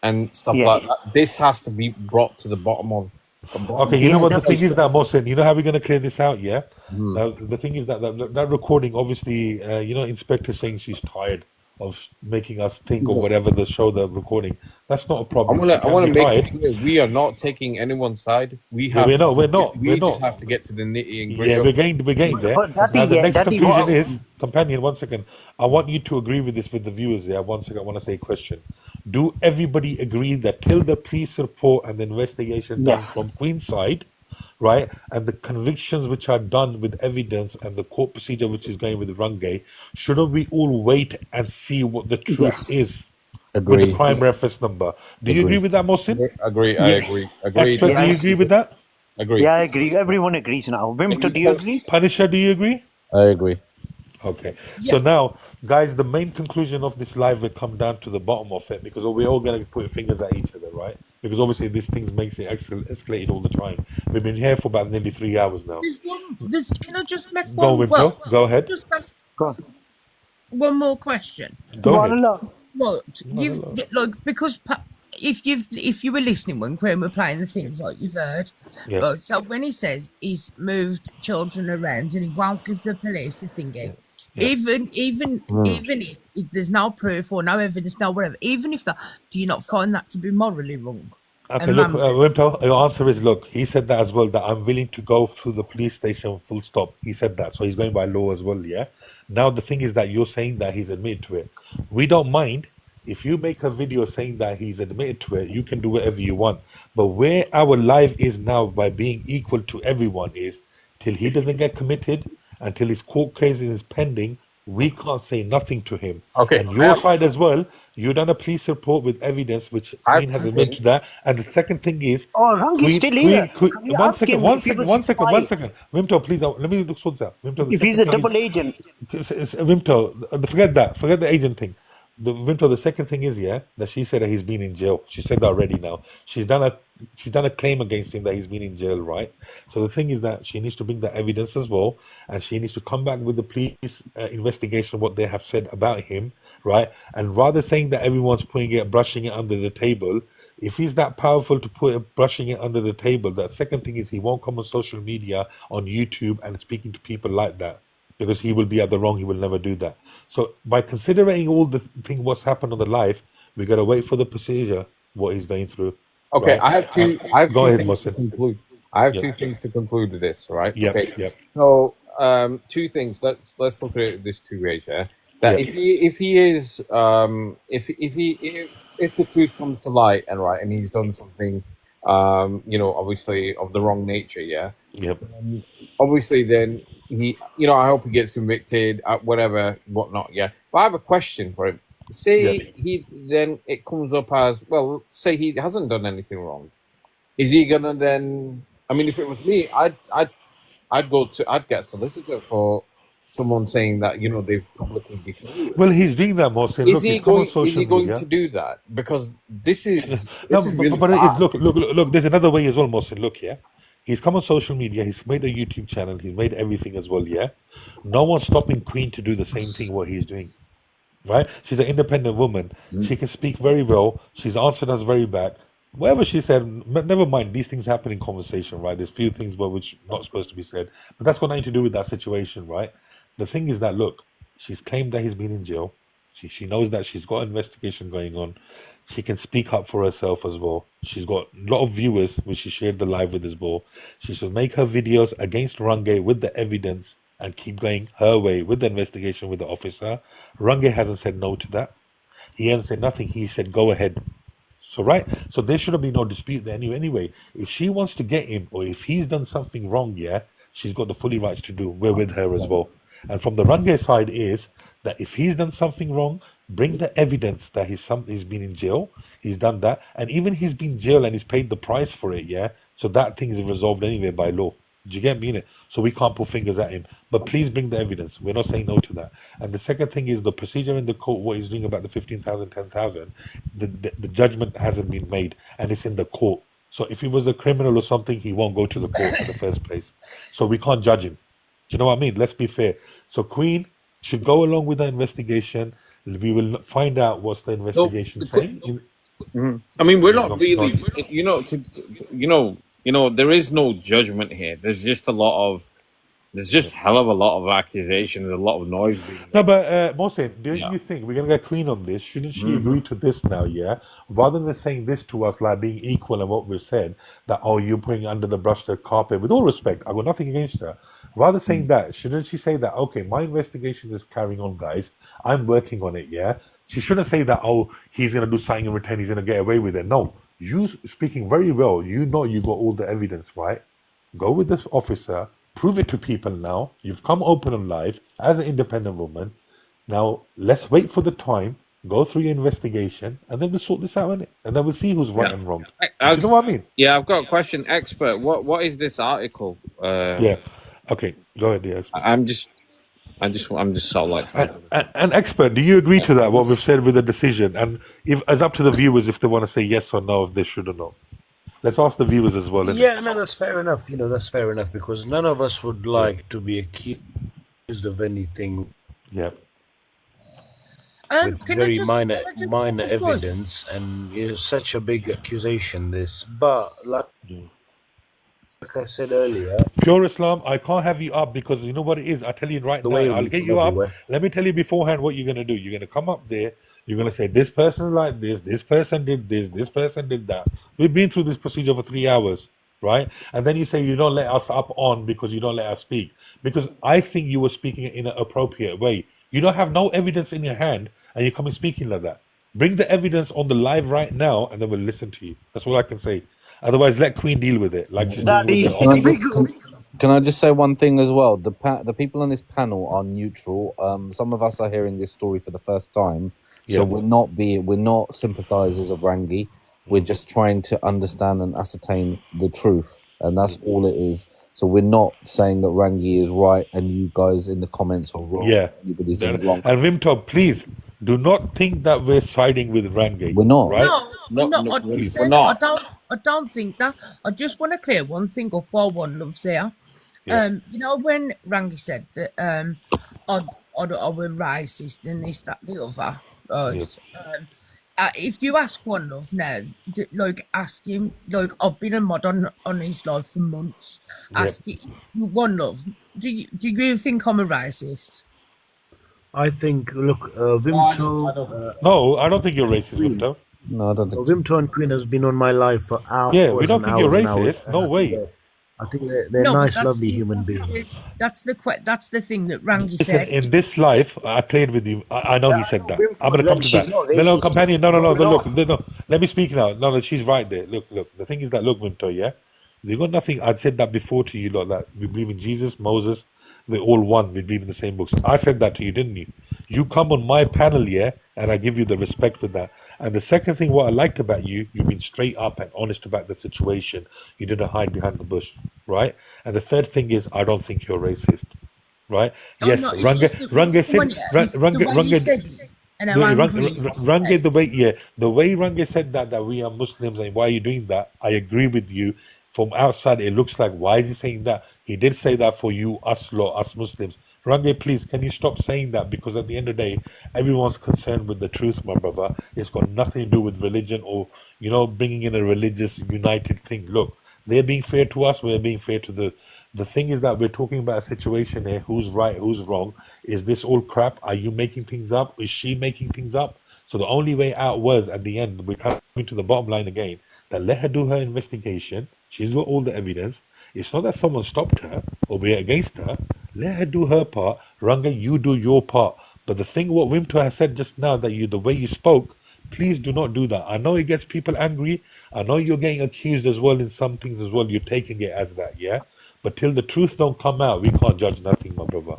and stuff like that, this has to be brought to the bottom of. Okay, you know what the thing is that, Mohsen, you know how we're going to clear this out, yeah? The thing is that recording, obviously, Inspector saying she's tired of making us think or whatever the recording. That's not a problem. I want to make it clear, we are not taking anyone's side. We just have to get to the nitty and gritty. Yeah, we're getting there. Now, the next conclusion is, companion, 1 second. I want you to agree with this with the viewers. Yeah, 1 second. I want to say a question. Do everybody agree that till the police report and the investigation done from Queen's side, right, and the convictions which are done with evidence and the court procedure which is going with Rangi, shouldn't we all wait and see what the truth is with the crime reference number? Do you agree with that, Mohsin? Agree. I agree. Expert, do you agree with that? Agree. Yeah, I agree. Everyone agrees now. Wimto, do you agree? Punisher, do you agree? I agree. Okay. So now, guys, the main conclusion of this live will come down to the bottom of it, because we're all going to be putting fingers at each other, right? Because obviously this thing makes it escalated all the time. We've been here for about nearly 3 hours now. Can I just make Go, one? Wimto. Go ahead. Just ask one more question. Go ahead. What because if you were listening when Quinn were playing the things like you've heard, so when he says he's moved children around and he won't give the police the thingy, Even Hmm. even if there's no proof or no evidence, no whatever, even if that, do you not find that to be morally wrong? Okay, And look, man, Wimto, your answer is look. He said that as well, that I'm willing to go through the police station full stop. He said that, so he's going by law as well, yeah? Now, the thing is that you're saying that he's admitted to it. We don't mind. If you make a video saying that he's admitted to it, you can do whatever you want. But where our life is now by being equal to everyone is till he doesn't get committed, until his court case is pending, we can't say nothing to him. Okay, And your side as well, you done a police report with evidence, which I have Queen has two admitted things. to that. And the second thing is, Oh, Rangi's still here. Queen, Can you ask him if he was one spy? second. Wimto, please, let me look sorts out. Wimto, the If he's second a thing is, double agent. Wimto, forget the agent thing. Wimto, the second thing is, yeah, that she said that he's been in jail. She said that already now. She's done a claim against him that he's been in jail, right? So the thing is that she needs to bring the evidence as well, and she needs to come back with the police investigation, what they have said about him, right? And rather saying that everyone's brushing it under the table, if he's that powerful to put it, brushing it under the table, the second thing is he won't come on social media, on YouTube, and speaking to people like that because he will be at the wrong. He will never do that. So by considering all the thing what's happened on the life, we gotta wait for the procedure what he's going through. Okay, Right? I have two. I have Go two ahead, things to Mohsin. conclude. I have Yep. two things to conclude with this. Right? Yep. Okay. Yep. So, two things. Let's look at it this two ways. Yeah. That Yep. if he is if the truth comes to light and right and he's done something obviously of the wrong nature. Yeah. Yep. Obviously, then I hope he gets convicted, whatever, whatnot. Yeah. But I have a question for him. Say it comes up as well. Say he hasn't done anything wrong. Is he gonna then? I mean, if it was me, I'd get a solicitor for someone saying that they've publicly defamed him. Well, he's doing that, Mohsin. Is Look, he he's come on going? Is social he going media. to do that? Because this is No, really but it is bad. look. There's another way as well, Mohsin. Look, yeah, he's come on social media. He's made a YouTube channel. He's made everything as well. Yeah, no one's stopping Queen to do the same thing what he's doing. Right? She's an independent woman. She can speak very well. She's answered us very back. Whatever she said, never mind. These things happen in conversation, right? There's few things which not supposed to be said, but that's got nothing to do with that situation, right? The thing is that look, she's claimed that he's been in jail. She knows that she's got an investigation going on. She can speak up for herself as well. She's got a lot of viewers, which she shared the live with as well. She should make her videos against Range with the evidence and keep going her way with the investigation with the officer. Range hasn't said no to that. He hasn't said nothing. He said go ahead. So right, so there shouldn't be no dispute there anyway. If she wants to get him, or if he's done something wrong, yeah, she's got the fully rights to do. We're with her as well. And from the Range side is that if he's done something wrong, bring the evidence that he's been in jail. He's done that, and even he's been in jail and he's paid the price for it. Yeah, so that thing is resolved anyway by law. Do you get me in it? So we can't put fingers at him. But please bring the evidence. We're not saying no to that. And the second thing is the procedure in the court, what he's doing about the 15,000, 10,000, the judgment hasn't been made and it's in the court. So if he was a criminal or something, he won't go to the court in the first place. So we can't judge him. Do you know what I mean? Let's be fair. So Queen should go along with the investigation. We will find out what's the investigation saying. I mean, we're Yeah, not go really, on. there is no judgment here. There's just there's just hell of a lot of accusations, a lot of noise being made. No, but Mohsen, don't Yeah. you think we're gonna get Queen on this? Shouldn't she Mhm. agree to this now? Yeah, rather than saying this to us like being equal and what we've said that you're putting under the brush the carpet. With all respect, I got nothing against her. Rather saying that, shouldn't she say that? Okay, my investigation is carrying on, guys. I'm working on it. Yeah, she shouldn't say that. Oh, he's gonna do something in return. He's gonna get away with it. No, you speaking very well. You know you got all the evidence, right? Go with this officer. Prove it to people now. You've come open and live as an independent woman. Now, let's wait for the time, go through your investigation, and then we'll sort this out, innit? And then we'll see who's right and wrong. Do you know what I mean? Yeah, I've got a question, expert. What is this article? Yeah. Okay, go ahead, the expert. I'm just sort of like. An expert, do you agree to that, what we've said with the decision? And if it's up to the viewers if they want to say yes or no, if they should or not. Let's ask the viewers as well, innit? Yeah, no, that's fair enough. That's fair enough because none of us would like to be accused of anything. Yeah. With can I very just- minor can I just minor have a point? evidence, and it's such a big accusation. This, but like like I said earlier, Pure Islam, I can't have you up because you know what it is. I tell you right the now, way I'll it'll be get from you up. everywhere. Let me tell you beforehand what you're gonna do. You're gonna come up there. You're gonna say this person like this person did this person did that. We've been through this procedure for 3 hours, right? And then you say you don't let us up on because you don't let us speak. Because I think you were speaking in an appropriate way. You don't have no evidence in your hand, and you're coming speaking like that. Bring the evidence on the live right now, and then we'll listen to you. That's all I can say. Otherwise, let Queen deal with it, like she's dealing with Daddy, the Can I officer. just can I just say one thing as well? The people on this panel are neutral. Some of us are hearing this story for the first time, so Yeah. we're not sympathisers of Rangi. We're just trying to understand and ascertain the truth, and that's all it is. So we're not saying that Rangi is right and you guys in the comments are wrong. Yeah. Anybody's in wrong. And Vimto, please do not think that we're siding with Rangate, We're not. right? No, I Please. said I don't think that. I just want to clear one thing up while one loves there. Yeah. You know when Rangi said that I were racist and this, that, the other, right? Yeah. If you ask one love now, like ask him, like I've been a mod on his life for months. Yeah. Ask him, one love, do you think I'm a racist? I think, look, Vimto. No, I don't think you're racist, Queen. Vimto. No, I don't think so. Vimto and Queen has been on my life for Yeah, we hours don't and think you're hours and hours, racist. and No way. I think they're No, but nice, lovely human beings. that's the thing that Rangi Listen, said. in this life, I played with you. I know he said that. I'm going to come to she's that. not No, racist. companion. No, look. No, let me speak now. No, she's right there. Look. The thing is that, look, Vimto, yeah? You got nothing. I'd said that before to you, lot, that we believe in Jesus, Moses. We're all one. We believe in the same books. I said that to you, didn't you? You come on my panel, yeah? And I give you the respect for that. And the second thing, what I liked about you, you've been straight up and honest about the situation. You didn't hide behind the bush, right? And the third thing is, I don't think you're racist, right? Oh Yes, no, it's just that the way you said it and how angry you Range, the way, yeah, the way Range said that we are Muslims and why are you doing that? I agree with you. From outside, it looks like why is he saying that? He did say that for you, us lot, us Muslims. Range, please, can you stop saying that? Because at the end of the day, everyone's concerned with the truth, my brother. It's got nothing to do with religion or bringing in a religious united thing. Look, they're being fair to us. We're being fair to the thing is that we're talking about a situation here. Who's right? Who's wrong? Is this all crap? Are you making things up? Is she making things up? So the only way out was at the end, we're coming to the bottom line again, that let her do her investigation. She's got all the evidence. It's not that someone stopped her or we're against her. Let her do her part. Ranga, you do your part. But the thing what Wimto has said just now, that the way you spoke, please do not do that. I know it gets people angry. I know you're getting accused as well in some things as well. You're taking it as that, yeah? But till the truth don't come out, we can't judge nothing, my brother.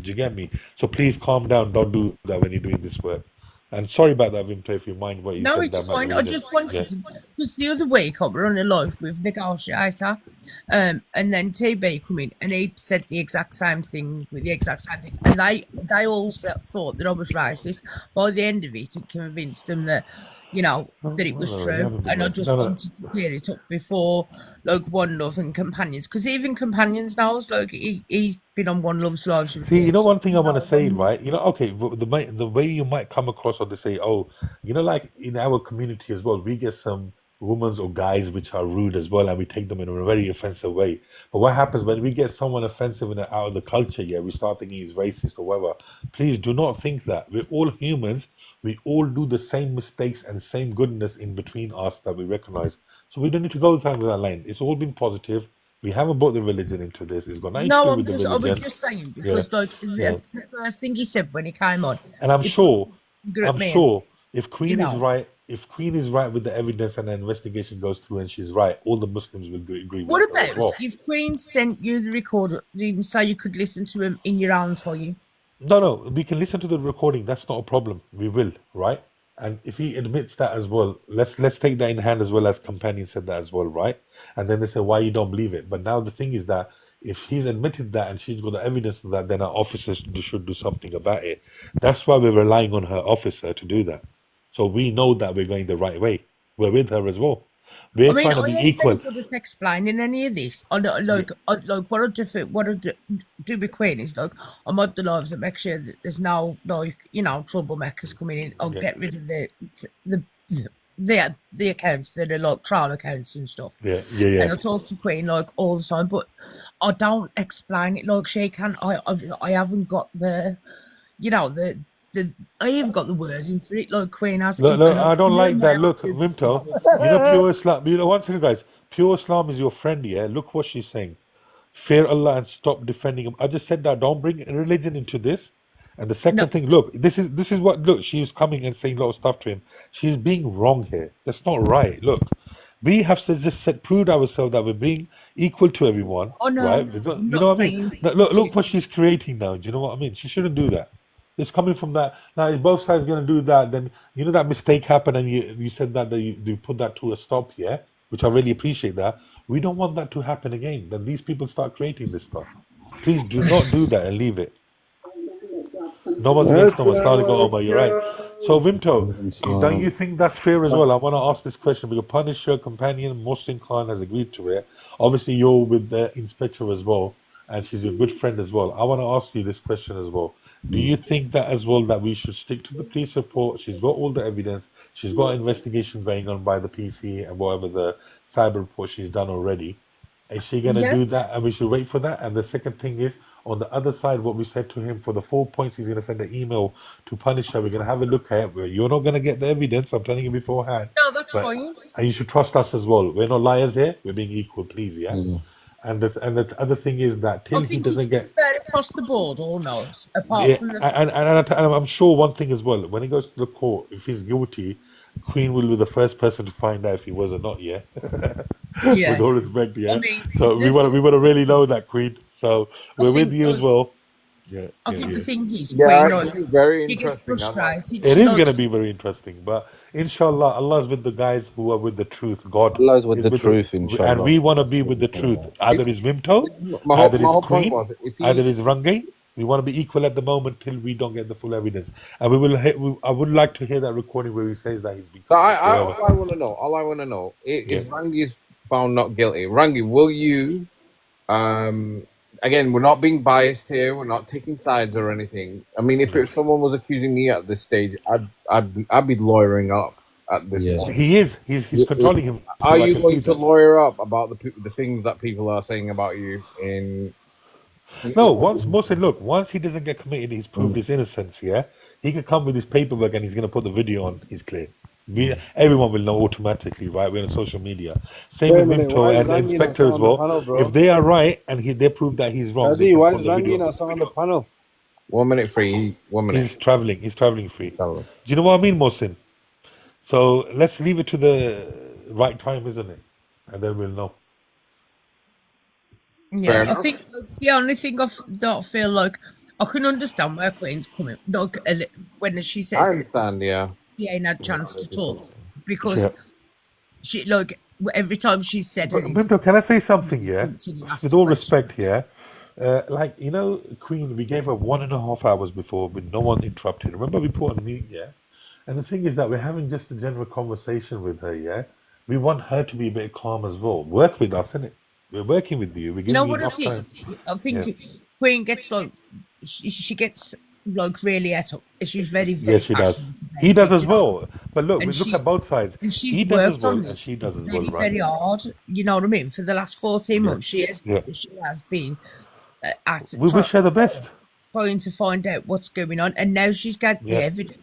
Do you get me? So please calm down. Don't do that when you're doing this work. And sorry about that, Vimto, if you mind what you No, said it's that about fine. the I religion. just wanted to, because the other week I were on a live with Negotiator, and then TB come in and he said the exact same thing with the exact same thing, and they all thought that I was racist. By the end of it, it convinced them that that it was No, you true, haven't been and I right. just No. wanted to clear it up before One Love and Companions, because even Companions knows he's been on One Love's lives with See, this. one thing I want to say, right? Okay, the way you might come across or to say, oh, like in our community as well, we get some women or guys which are rude as well, and we take them in a very offensive way. But what happens when we get someone offensive out of the culture? Yeah, we start thinking he's racist or whatever. Please do not think that we're all humans. We all do the same mistakes and same goodness in between us that we recognize. So we don't need to go down that line. It's all been positive. We haven't brought the religion into this. It's got nothing to No, do with the I religion. was just saying Yeah, because yeah. that's the first thing he said when he came on. And I'm He sure, grew up me if Queen is right, with the evidence and the investigation goes through and she's right, all the Muslims will agree What with her as about well. if Queen sent you the recording so you could listen to him in your own time? No, we can listen to the recording. That's not a problem. We will, right? And if he admits that as well, let's take that in hand as well as companion said that as well, right? And then they say why you don't believe it. But now the thing is that if he's admitted that and she's got the evidence of that, then our officers should do something about it. That's why we're relying on her officer to do that. So we know that we're going the right way. We're with her as well. We're I mean, trying to I be ain't very equal. good at explaining any of this. I know, like what I do with Queen is I'm on the lives that make sure that there's no troublemakers coming in. I'll get rid of the the accounts that are like trial accounts and stuff. Yeah. And I talk to Queen like all the time, but I don't explain it like she can. I haven't got the, you know, the I haven't got the wording for it like Queen has. Look, And I don't like that. Look, to- Vimto, you know, pure Islam. You know, one second, guys. Pure Islam is your friend. Yeah. Look what she's saying. Fear Allah and stop defending him. I just said that. Don't bring religion into this. And the second thing, look, this is what. Look, she's coming and saying a lot of stuff to him. She's being wrong here. That's not right. Look, we have to just proved ourselves that we're being equal to everyone, Oh no, right? I'm You not know what I mean? saying Look what she's creating now. Do you know what I mean? She shouldn't do that. It's coming from that. Now, if both sides going to do that, then you know that mistake happened, and you said that you put that to a stop, yeah, which I really appreciate that. We don't want that to happen again. Then these people start creating this stuff. Please do not do that and leave it. No one's against no one. Starting Omar, you're right. So Vimto, don't you think that's fair as well? I want to ask this question because Punisher companion Mohsin Khan has agreed to it. Obviously, you're with the inspector as well, and she's your good friend as well. I want to ask you this question as well. Do you think that as well that we should stick to the police report? She's got all the evidence. She's got an investigation going on by the PC and whatever the cyber report she's done already. Is she going to Yeah. do that? And we should wait for that. And the second thing is, on the other side, what we said to him for the 4 points, he's going to send an email to Punisher. We're going to have a look at it. You're not going to get the evidence. I'm telling you beforehand. No, that's But fine. and you should trust us as well. We're not liars here. We're being equal, please, yeah. And the other thing is that till I he think doesn't it's get fair across the board almost, apart yeah, from the and I'm sure one thing as well. When he goes to the court, if he's guilty, Queen will be the first person to find out if he was or not. Yeah, with yeah. all respect. I Yeah. mean, So we want to really know that, Queen. So I we're with think you as well. Yeah, I yeah, think yeah. the thing is, Yeah, Queen, this like, is very she gets interesting. I like. frustrated. It She is going to likes be very interesting, but inshallah, Allah's with the guys who are with the truth. God Allah's with is the with truth, and inshallah. we want to That's be what with we the say. truth. Either it's Vimto, My either whole it's point Queen, was if either he it's Rangi. We want to be equal at the moment till we don't get the full evidence. And we will. I would like to hear that recording where he says that he's been So convicted. all I want to know, Yeah. if Rangi is found not guilty, Rangi, will you? Again, we're not being biased here. We're not taking sides or anything. I mean, if someone was accusing me at this stage, I'd be lawyering up at this Yeah. point. He is. He's controlling him. Are So I you can see going to that. lawyer up about the things that people are saying about you in? No, once he doesn't get committed, he's proved Mm. his innocence. Yeah, he can come with his paperwork and he's gonna put the video on. He's clear. Everyone will know automatically, right? We're on social media. Same Wait a with minute, why Vimto is and the Rangi not inspector sat as on the well. panel, bro? If they are right and they prove that he's wrong, they Daddy, can why put is the video Rangi on. not sat on the panel? 1 minute free. 1 minute. He's traveling. He's traveling free. Do you know what I mean, Mohsin? So let's leave it to the right time, isn't it? And then we'll know. Yeah, I enough. think the only thing don't feel like I can understand where Queen's coming. Like when she I says that understand. Yeah. she ain't had chance to talk because Yeah. she like every time she said But anything, Vimto, can I say something? Yeah, she asked with a all question. respect here. Like you know, Queen, we gave her 1.5 hours before with no one interrupted. Remember, we put on mute, yeah. And the thing is that we're having just a general conversation with her, yeah. We want her to be a bit calm as well. Work with us, innit? We're working with you. We're You know giving you what enough it time. is? I Yeah. think Queen gets like she gets like really at up. She's very Yes, she does. passionate about He does it, as you know. well. But look, we And look at both sides. and she's He does as worked well, on and this she does as well, very, right? very hard. You know what I mean? For the last 14 Yeah. months, she has Yeah. been at We wish her the best. trying to find out what's going on, and now she's got the Yeah. evidence.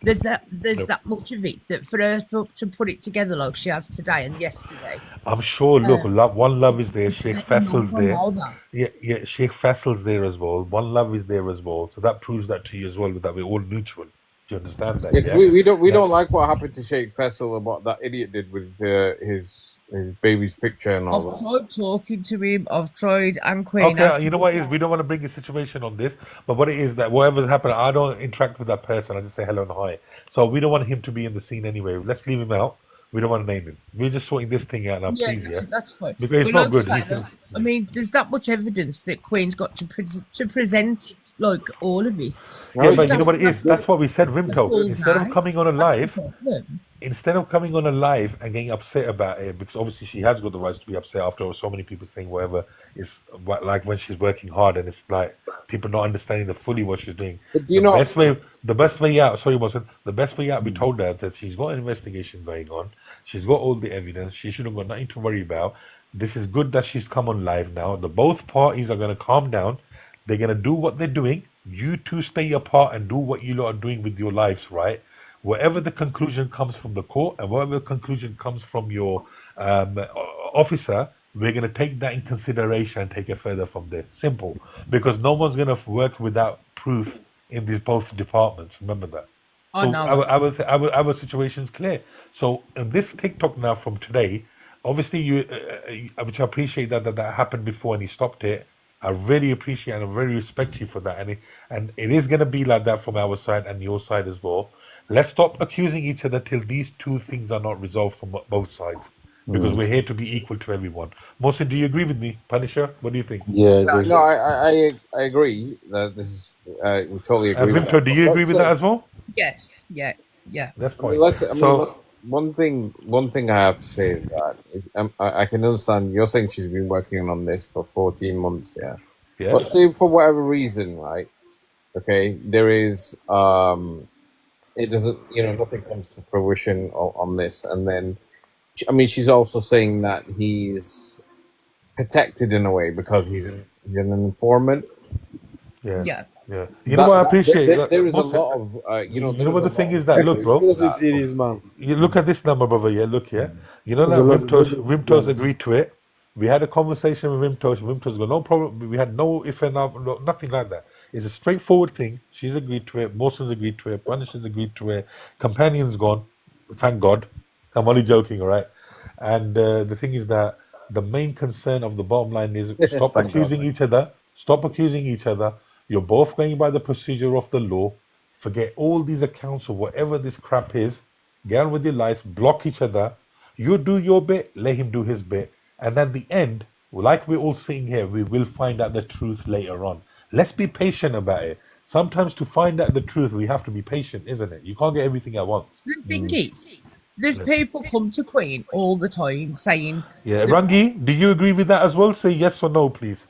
There's Yep. that much of it that for her to put it together like she has today and yesterday. I'm sure. Look, Um, One Love is there. it's Sheikh letting Faisal's people there. know that. Yeah. Sheikh Faisal's there as well. One Love is there as well. So that proves that to you as well. That we're all neutral. Do you understand that? Yeah, 'cause Yeah. we Yeah. don't like what happened to Sheikh Faisal about that idiot did with his baby's picture and all I've that. tried talking to him. I've tried and Queen Okay, asked you know him. what it is? We don't want to bring a situation on this, but what it is that whatever's happened, I don't interact with that person. I just say hello and hi. So we don't want him to be in the scene anyway. Let's leave him out. We don't want to name him. We're just sorting this thing out now, Yeah, please, yeah? that's fine. Because it's But not like good. I He say, can, look, I mean, there's that much evidence that Queen's got to present it, like all of it. yeah, She but you doesn't know what it have is? That's what we said, a Rimto. full Instead of day. coming on a That's the live, problem. instead of coming on a live and getting upset about it, because obviously she has got the rights to be upset after so many people saying whatever, it's like when she's working hard and it's like people not understanding fully what she's doing. But do you The know? best way, the best way out, sorry, Wilson, the best way out, we told her that she's got an investigation going on. She's got all the evidence. She shouldn't got nothing to worry about. This is good that she's come on live now. The both parties are going to calm down. They're going to do what they're doing. You two stay apart and do what you lot are doing with your lives, right? Whatever the conclusion comes from the court and whatever the conclusion comes from your officer, we're going to take that in consideration and take it further from there. Simple. Because no one's going to work without proof in these both departments. Remember that. I So know. our situation is clear. So in this TikTok now from today, obviously which I appreciate that happened before and he stopped it. I really appreciate and I really respect you for that, and it is going to be like that from our side and your side as well. Let's stop accusing each other till these two things are not resolved from both sides, because we're here to be equal to everyone. Mohsin, do you agree with me? Punisher, what do you think? Yeah, I agree. No, I agree that this is we totally agree with Vimto, that. do you agree with that as well? Yes. Yeah. Yeah. That's I mean, fine. So one thing I have to say is that I can understand you're saying she's been working on this for 14 months, yeah. yeah, But say for whatever reason, right? Okay, there is it doesn't, nothing comes to fruition on this, and then I mean, she's also saying that he's protected in a way because he's an informant. yeah, Yeah. yeah. You know what I appreciate? There is a Mohsin, lot of you know what the thing is that, look, bro. man. You look at this number, brother. Yeah, look here. You know There's that a lot of Vimtos good agreed to it. We had a conversation with Vimtos. Vimtos got no problem. We had no if and nothing like that. It's a straightforward thing. She's agreed to it. Mohsin's agreed to it. Punisher's agreed to it. Companion's gone. Thank God. I'm only joking, all right? And the thing is that the main concern of the bottom line is stop Thank God, accusing mate. each other. Stop accusing each other. You're both going by the procedure of the law. Forget all these accounts of whatever this crap is. Get on with your lives. Block each other. You do your bit. Let him do his bit. And at the end, like we're all sitting here, we will find out the truth later on. Let's be patient about it. Sometimes to find out the truth, we have to be patient, isn't it? You can't get everything at once. The thing is, there's people come to Queen all the time saying, Yeah, Rangi, do you agree with that as well? Say yes or no, please.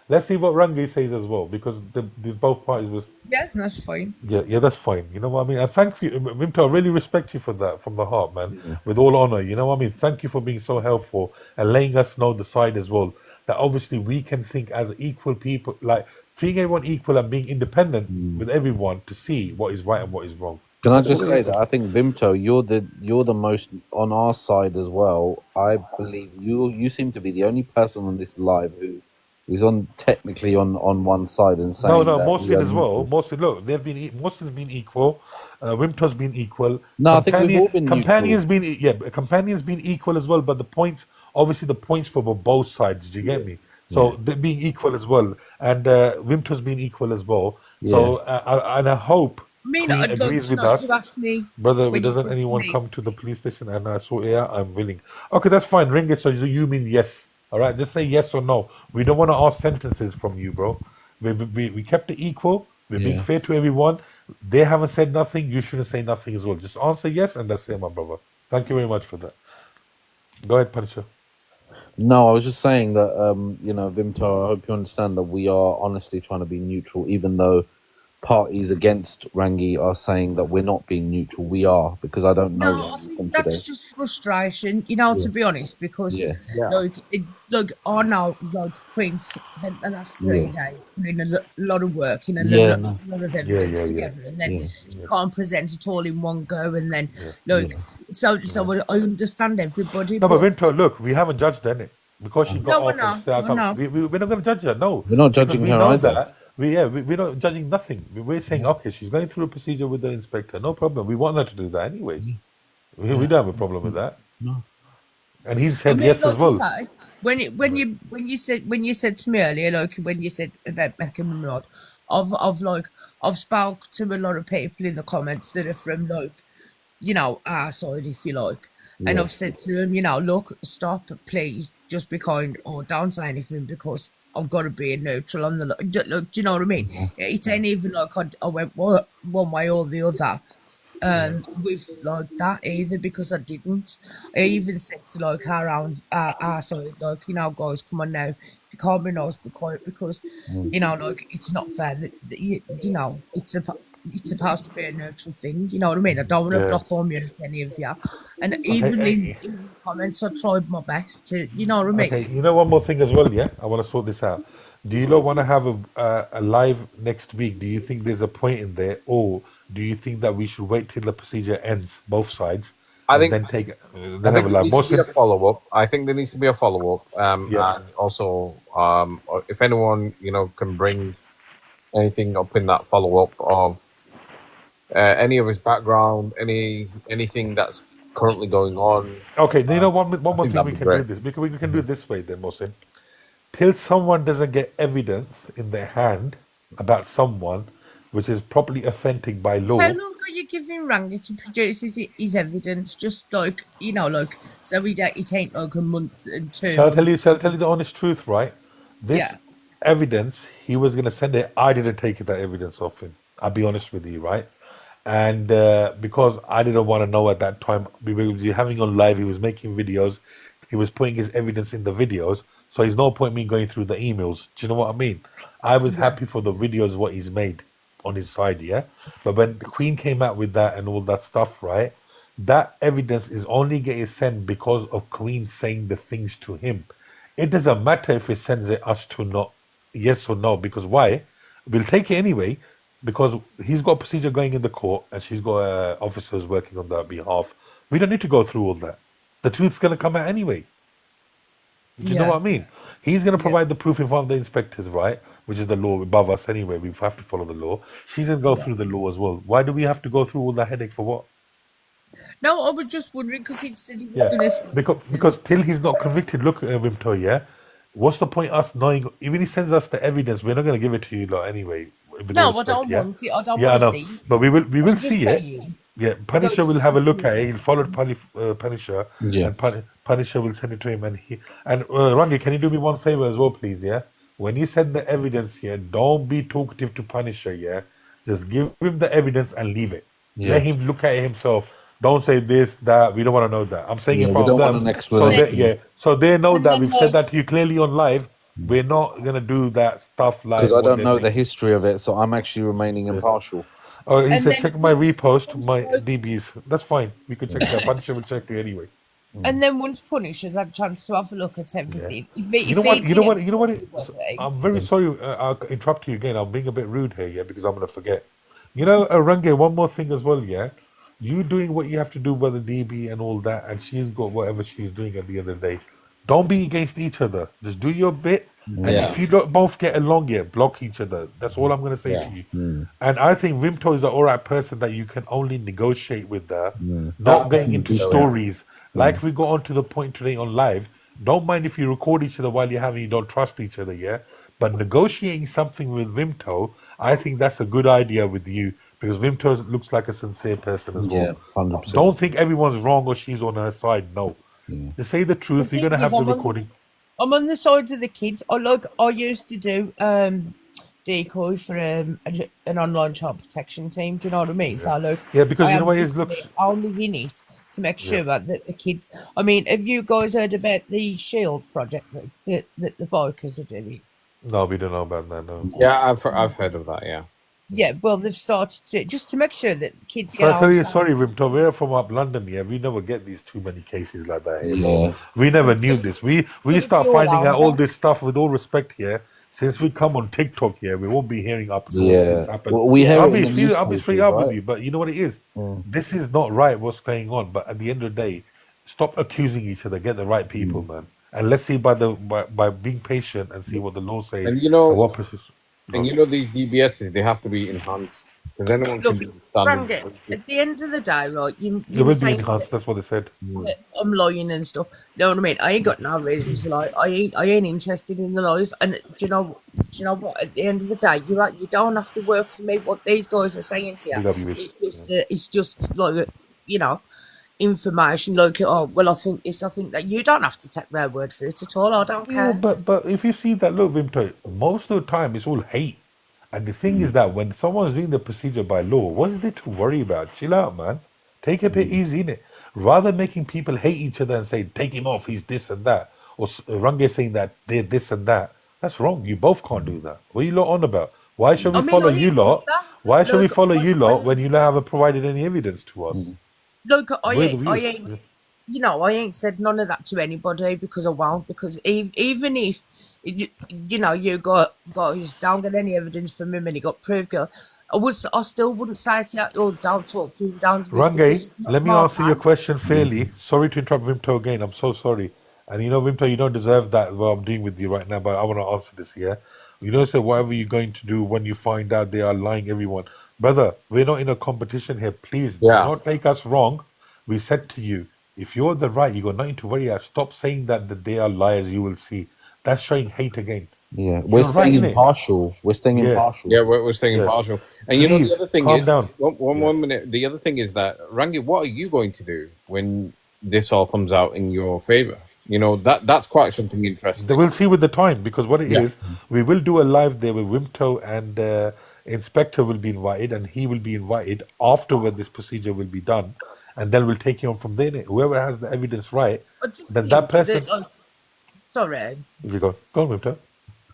Let's see what Rangi says as well, because the both parties was. yeah, that's fine. Yeah, that's fine. You know what I mean? And thank you, Vimto. I really respect you for that from the heart, man. With all honor, you know what I mean? Thank you for being so helpful and letting us know the side as well. That obviously we can think as equal people, like treating everyone equal and being independent with everyone to see what is right and what is wrong. Can I That's just all it say is. that I think Vimto, you're the most on our side as well. I believe you seem to be the only person on this live who is technically on one side and saying No, that we Mohsin are as well. neutral. Mohsin, look, Mohsin's been equal. Vimto's been equal. No, I think we've all been Companion's neutral. been Companion's been equal as well. But the points, obviously, the points for both sides. Do you get me? So they're being equal as well, and Vimto's been equal as well. So I hope I mean, Queen I'd like agrees to with know. us. You asked me Brother, when you doesn't said to anyone me, come to the police station and I sort it out? I'm willing. Okay, that's fine. Ring it. So you mean yes? All right, just say yes or no. We don't want to ask sentences from you, bro. We kept it equal. We're being Yeah. fair to everyone. They haven't said nothing. You shouldn't say nothing as well. Just answer yes, and that's it, my brother. Thank you very much for that. Go ahead, Punisher. No, I was just saying that Vimto, I hope you understand that we are honestly trying to be neutral, even though parties against Rangi are saying that we're not being neutral. We are, because I don't know no, I Rangi think from that's today. just frustration, you know, Yeah. to be honest, because Yeah. like I know like Queen's spent the last 3 days putting a lot of work in and Yeah, a no. lot of evidence together, and then can't present it all in one go, and then so I understand everybody, No, but but Vinto, look, we haven't judged her, because she got no, I off and know, said, I I can't, know. we're not going to judge her, no. We're not Because judging we her know either. that. We're not judging nothing. We're saying, okay, she's going through a procedure with the inspector. No problem. We want her to do that anyway. We don't have a problem with that. No. And he I said mean, yes as like I well. said, when you said to me earlier, like when you said about Beckham and Rod, I've spoke to a lot of people in the comments that are from like, you know, our side, if you like, and Yeah. I've said to them, you know, look, stop, please, just be kind, or don't say anything, because I've got to be a neutral on the look. Do you know what I mean? It ain't even like I went one way or the other. With like that either, because I didn't. I even said to like our side, like, you know, guys, come on now, if you can't be nice, be quiet, because you know, like, it's not fair that you know, it's supposed to be a neutral thing. You know what I mean? I don't want to Yeah. block or mute any of you. And Okay. even in comments, I tried my best to, you know what I mean? Okay. You know one more thing as well. Yeah, I want to sort this out. Do you lot want to have a live next week? Do you think there's a point in there, or do you think that we should wait till the procedure ends, both sides, I and think then I have think a there live? needs to be a Mohsin? follow up. I think there needs to be a follow up. Yeah. And also, if anyone can bring anything up in that follow up of any of his background, anything that's currently going on. Okay. You know one I more think thing that'd we be can do great. this. We can do it this way then, Mohsin. Till someone doesn't get evidence in their hand about someone which is properly authentic by How law. long are you giving Rangi to produce his evidence? Just like, so it ain't like a month and 2 Shall I tell months. you? Shall I tell you the honest truth? Right, this Yeah. evidence he was gonna send it. I didn't take that evidence off him. I'll be honest with you, right? And because I didn't want to know at that time, we were having on live. He was making videos. He was putting his evidence in the videos. So there's no point me going through the emails. Do you know what I mean? I was Yeah. happy for the videos what he's made on his side, yeah. But when the Queen came out with that and all that stuff, right? That evidence is only getting sent because of Queen saying the things to him. It doesn't matter if it sends it us to not yes or no, because why? We'll take it anyway, because he's got a procedure going in the court and she's got officers working on their behalf. We don't need to go through all that. The truth's going to come out anyway. Do you know Yeah. what I mean? He's going to Yeah. provide the proof in front of the inspectors, right? Which is the law above us anyway. We have to follow the law. She's going to go Yeah. through the law as well. Why do we have to go through all that headache for what? No, I was just wondering because he said he was Yeah, going to. because till he's not convicted, look at Vimto, yeah? What's the point us knowing, even he sends us the evidence, we're not going to give it to you lot anyway, with all No, I respect, don't yeah? want it. I don't Yeah, I want to know. see it. But we will I'm just see it. saying. Yeah, Punisher will have a look at it. He'll follow Punisher, Yeah. and Punisher will send it to him. And Rangi, can you do me one favor as well, please? Yeah, when you send the evidence here, don't be talkative to Punisher. Yeah, just give him the evidence and leave it. Let Yeah. him look at it himself. Don't say this, that. We don't want to know that. I'm saying in Yeah. We front of don't want an them, so explanation they know And that then we've said that to you clearly on live. We're not gonna do that stuff because like I what don't they're know the thinking. history of it, so I'm actually remaining Yeah. impartial. Oh, he and said then check my once repost, my like, DBs. That's fine. We could check that. Punisher will check you anyway. and then once Punisher's had a chance to have a look at Yeah. everything, You if know he what? You know what? didn't You know what? worry, I'm very sorry. I'll interrupt you again. I'm being a bit rude here, yeah, because I'm gonna forget. You know, Range, one more thing as well, yeah. You doing what you have to do by the DB and all that, and she's got whatever she's doing at the end of the day. Don't be against each other. Just do your bit, and Yeah. if you don't both get along, yeah, block each other. That's all I'm gonna say Yeah. to you. Mm. And I think Vimto is an alright person that you can only negotiate with her, Mm. not going into Yeah. stories. Mm. Like we got on to the point today on live. Don't mind if you record each other while you're having, you don't trust each other, yeah? But negotiating something with Vimto, I think that's a good idea with you because Vimto looks like a sincere person as Yeah. well. 100%. Don't think everyone's wrong or she's on her side. No. Yeah. Just say the the truth. You're thing going to is, have the recording. I'm on the side of the kids. I used to do decoy for an online child protection team. Do you know what I mean? So look, Yeah, because I you know am what it literally looks. only in it to make Yeah. sure that the kids. I mean, have you guys heard about the Shield project that the bikers are doing? No, we don't know about that. No. Yeah, I've heard of that. Yeah. Yeah, well, they've started to just to make sure that the kids So get I tell home you, safe. sorry, Vimto, we're from up London, yeah. We never get these too many cases like that here, bro. Yeah. We never knew this. We Gonna start be all finding out all over. this stuff with all respect here. Since we come on TikTok here, we won't be hearing up to Yeah. this happen. Well, we hear I'll it in be the I'll be straight newspapers, up with right? you, but you know what it is? Mm. This is not right what's going on. But at the end of the day, stop accusing each other. Get the right people, man. And let's see by being patient and see what the law says And and what process. these DBSs, they have to be enhanced because anyone can Look, do standard. Randy, at the end of the day, right, you They were will be saying enhanced. That's what they said. that I'm lying and stuff. You know what I mean? I ain't got no reason to lie. I ain't interested in the lies. And do you know what? At the end of the day, you don't have to work for me. What these guys are saying to you, DWH. it's just like information. Like, oh well, I think this, I think that. You don't have to take their word for it at all. I don't Yeah, care. but if you see that, look, Vimto, most of the time it's all hate. And the thing is that when someone's doing the procedure by law, what is there to worry about? Chill out, man. Take a bit easy in it. Rather making people hate each other and say, take him off, he's this and that. Or Range saying that they're this and that. That's wrong. You both can't do that. What are you lot on about? Why should we I mean, follow I you ain't said lot? that. Why should we Look, follow you I lot when ain't you said, haven't provided any evidence to us? look, We're the I viewers. ain't, you know, I ain't said none of that to anybody because I won't. Because even if, you know, you got guys don't get any evidence from him and he got proved guilty, I still wouldn't say to you, oh, don't talk to him, don't do this because Range, it's not let me my answer your plan. question fairly. Sorry to interrupt Vimto again. I'm so sorry. And you know, Vimto, you don't deserve that what I'm doing with you right now, but I want to answer this, yeah? You know, so whatever you're going to do when you find out they are lying, everyone. Brother, we're not in a competition here. Please do Yeah. not take us wrong. We said to you, if you're the right, you got nothing to worry about. Stop saying that they are liars, you will see. That's showing hate again. Yeah, we're You're right, staying innit? impartial. We're staying Yeah, impartial. Yeah, we're staying yes. impartial. And you know, the Please, other thing calm is, down. Yeah. one minute, the other thing is that, Rangi, what are you going to do when this all comes out in your favor? You know, that's quite something interesting. We'll see with the time because what it Yeah. is, we will do a live there where Wimto and Inspector will be invited, and he will be invited afterward. This procedure will be done, and then we'll take you on from there. Whoever has the evidence right, I just then that think person. that, like, sorry. You go on, Wimto.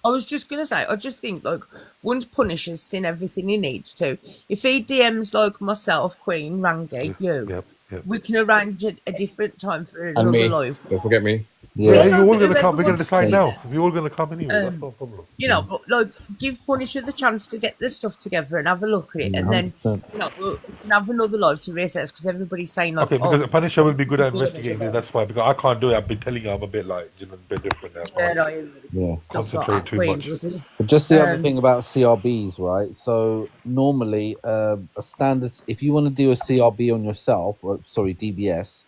I was just gonna say, I just think like once Punisher's seen everything he needs to, if he DMs like myself, Queen, Rangi, you, Yep. we can arrange a different time for And another me, live. don't forget me. Yeah, You're no, all gonna whoever come. We're gonna wants to decide be now. there. We're all gonna come anyway. That's not a problem. You know, but like give Punisher the chance to get the stuff together and have a look at it, and then 100%. you know we can have another live to reassess because everybody's saying like, Okay, oh, because Punisher will be good could at be another investigating this. live. That's why. Because I can't do it. I've been telling you, I'm a bit like, you know, a bit different now. I Yeah, can't no, Yeah. stuff like concentrate that, too Queen, much. does it? But just the other thing about CRBs, right? So normally, a standard, if you want to do a CRB on yourself, or sorry, DBS,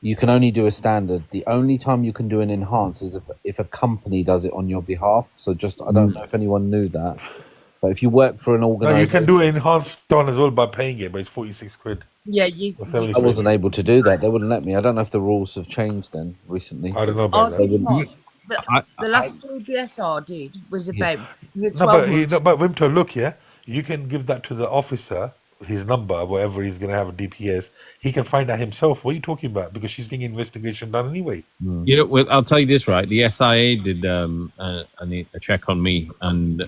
you can only do a standard. The only time you can do an enhanced is if a company does it on your behalf. So just, I don't know if anyone knew that, but if you work for an No, you can organization, do an enhanced one as well by paying it, but it's 46 quid. Yeah, Or 70 I quid. wasn't able to do that. They wouldn't let me. I don't know if the rules have changed then recently. I don't know I about that. They think wouldn't. not. The last DBSR did was Yeah. about No, 12 but months. but Wimto, look, yeah, you can give that to the officer, his number, whatever he's gonna have a DPS. He can find out himself. What are you talking about? Because she's getting investigation done anyway. You know, well, I'll tell you this, right? The SIA did a check on me, and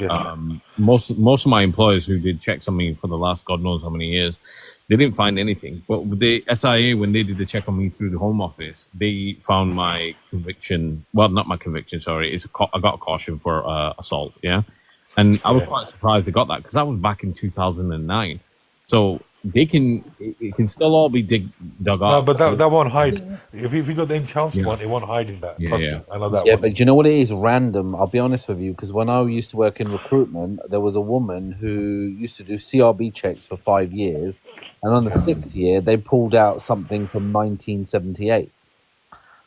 most of my employers who did checks on me for the last God knows how many years, they didn't find anything. But with the SIA, when they did the check on me through the Home Office, they found my conviction. Well, not my conviction. Sorry, I got a caution for assault. Yeah, and I was quite surprised they got that because that was back in 2009. So it can still all be dug No, up. but that won't hide. If you got the enhanced one, it won't hide in that. Trust me, I know that Yeah, one. but you know what it is? Random. I'll be honest with you, because when I used to work in recruitment, there was a woman who used to do CRB checks for 5 years, and on the 6th year, they pulled out something from 1978.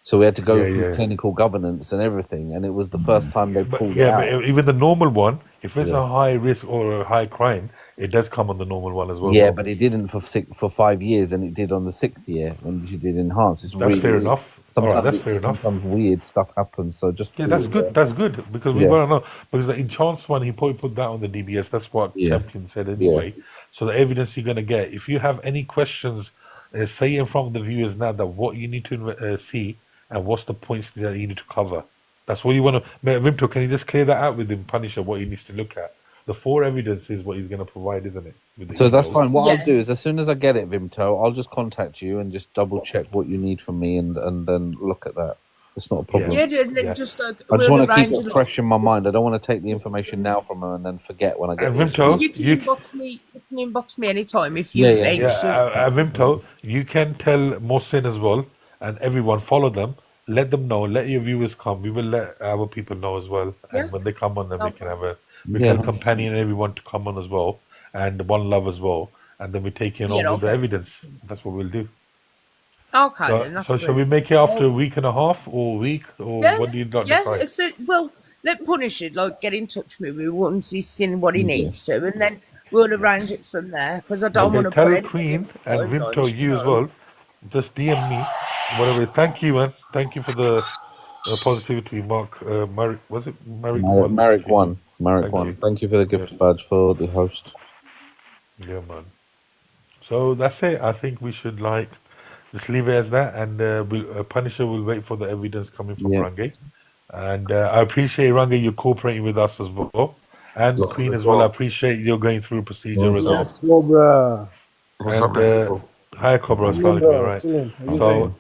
So we had to go through clinical governance and everything, and it was the first time they pulled it out. But even the normal one, if it's a high risk or a high crime, it does come on the normal one as well. Yeah, bro. but it didn't for 5 years, and it did on the 6th year when she did enhance. It's That's really fair weird. enough. All right, that's fair enough. Sometimes weird stuff happens. So just Yeah, that's good. That's good because we Yeah. want to know because the enhanced one he probably put that on the DBS. That's what Yeah. Champion said anyway. So the evidence you're gonna get. If you have any questions, say in front of the viewers now that what you need to see and what's the points that you need to cover. That's what you want to. Vimto, can you just clear that out with him, Punisher? What he needs to look at. The 4 evidence is what he's going to provide, isn't it? With the So that's emails. fine. What I'll do is, as soon as I get it, Vimto, I'll just contact you and just double check what you need from me, and then look at that. It's not a problem. Yeah, and then just like I just we'll want to keep arrange it a fresh in my lot. mind. I don't want to take the information now from her and then forget when I get And the Vimto, You can inbox me. You can inbox me anytime if you Yeah, ain't sure. Vimto, you can tell Mohsin as well, and everyone follow them. Let them know. Let your viewers come. We will let our people know as well. And when they come on, then we can have a we Yeah, can companion everyone to come on as well, and one love as well, and then we take in Yeah, all the okay. evidence. That's what we'll do. Okay, So, then that's so shall we brilliant. make it after a week and a half or a week, or Yeah, what do you not yeah. decide? So, well, let Punisher like get in touch with me once he's seen what he needs to, and then we'll arrange it from there. Because I don't want Okay, to put tell anybody Queen on and Vimto timelines, you as well. Just DM me, whatever. Thank you, man. Thank you for the positivity, Mark. Marek, was it Marek one? Marek one. Marek Thank one. you. Thank you for the gift badge for the host. Yeah, man. So that's it. I think we should just leave it as that, and Punisher will wait for the evidence coming from Yeah. Rangi. And I appreciate Rangi you cooperating with us as well. and Queen as well. I appreciate you're going through procedure as well. Yes, Cobra. What's And up, Mexico? hi, Cobra. Chilling, Assalamu alaikum. bro. Right. Chilling. What you So saying?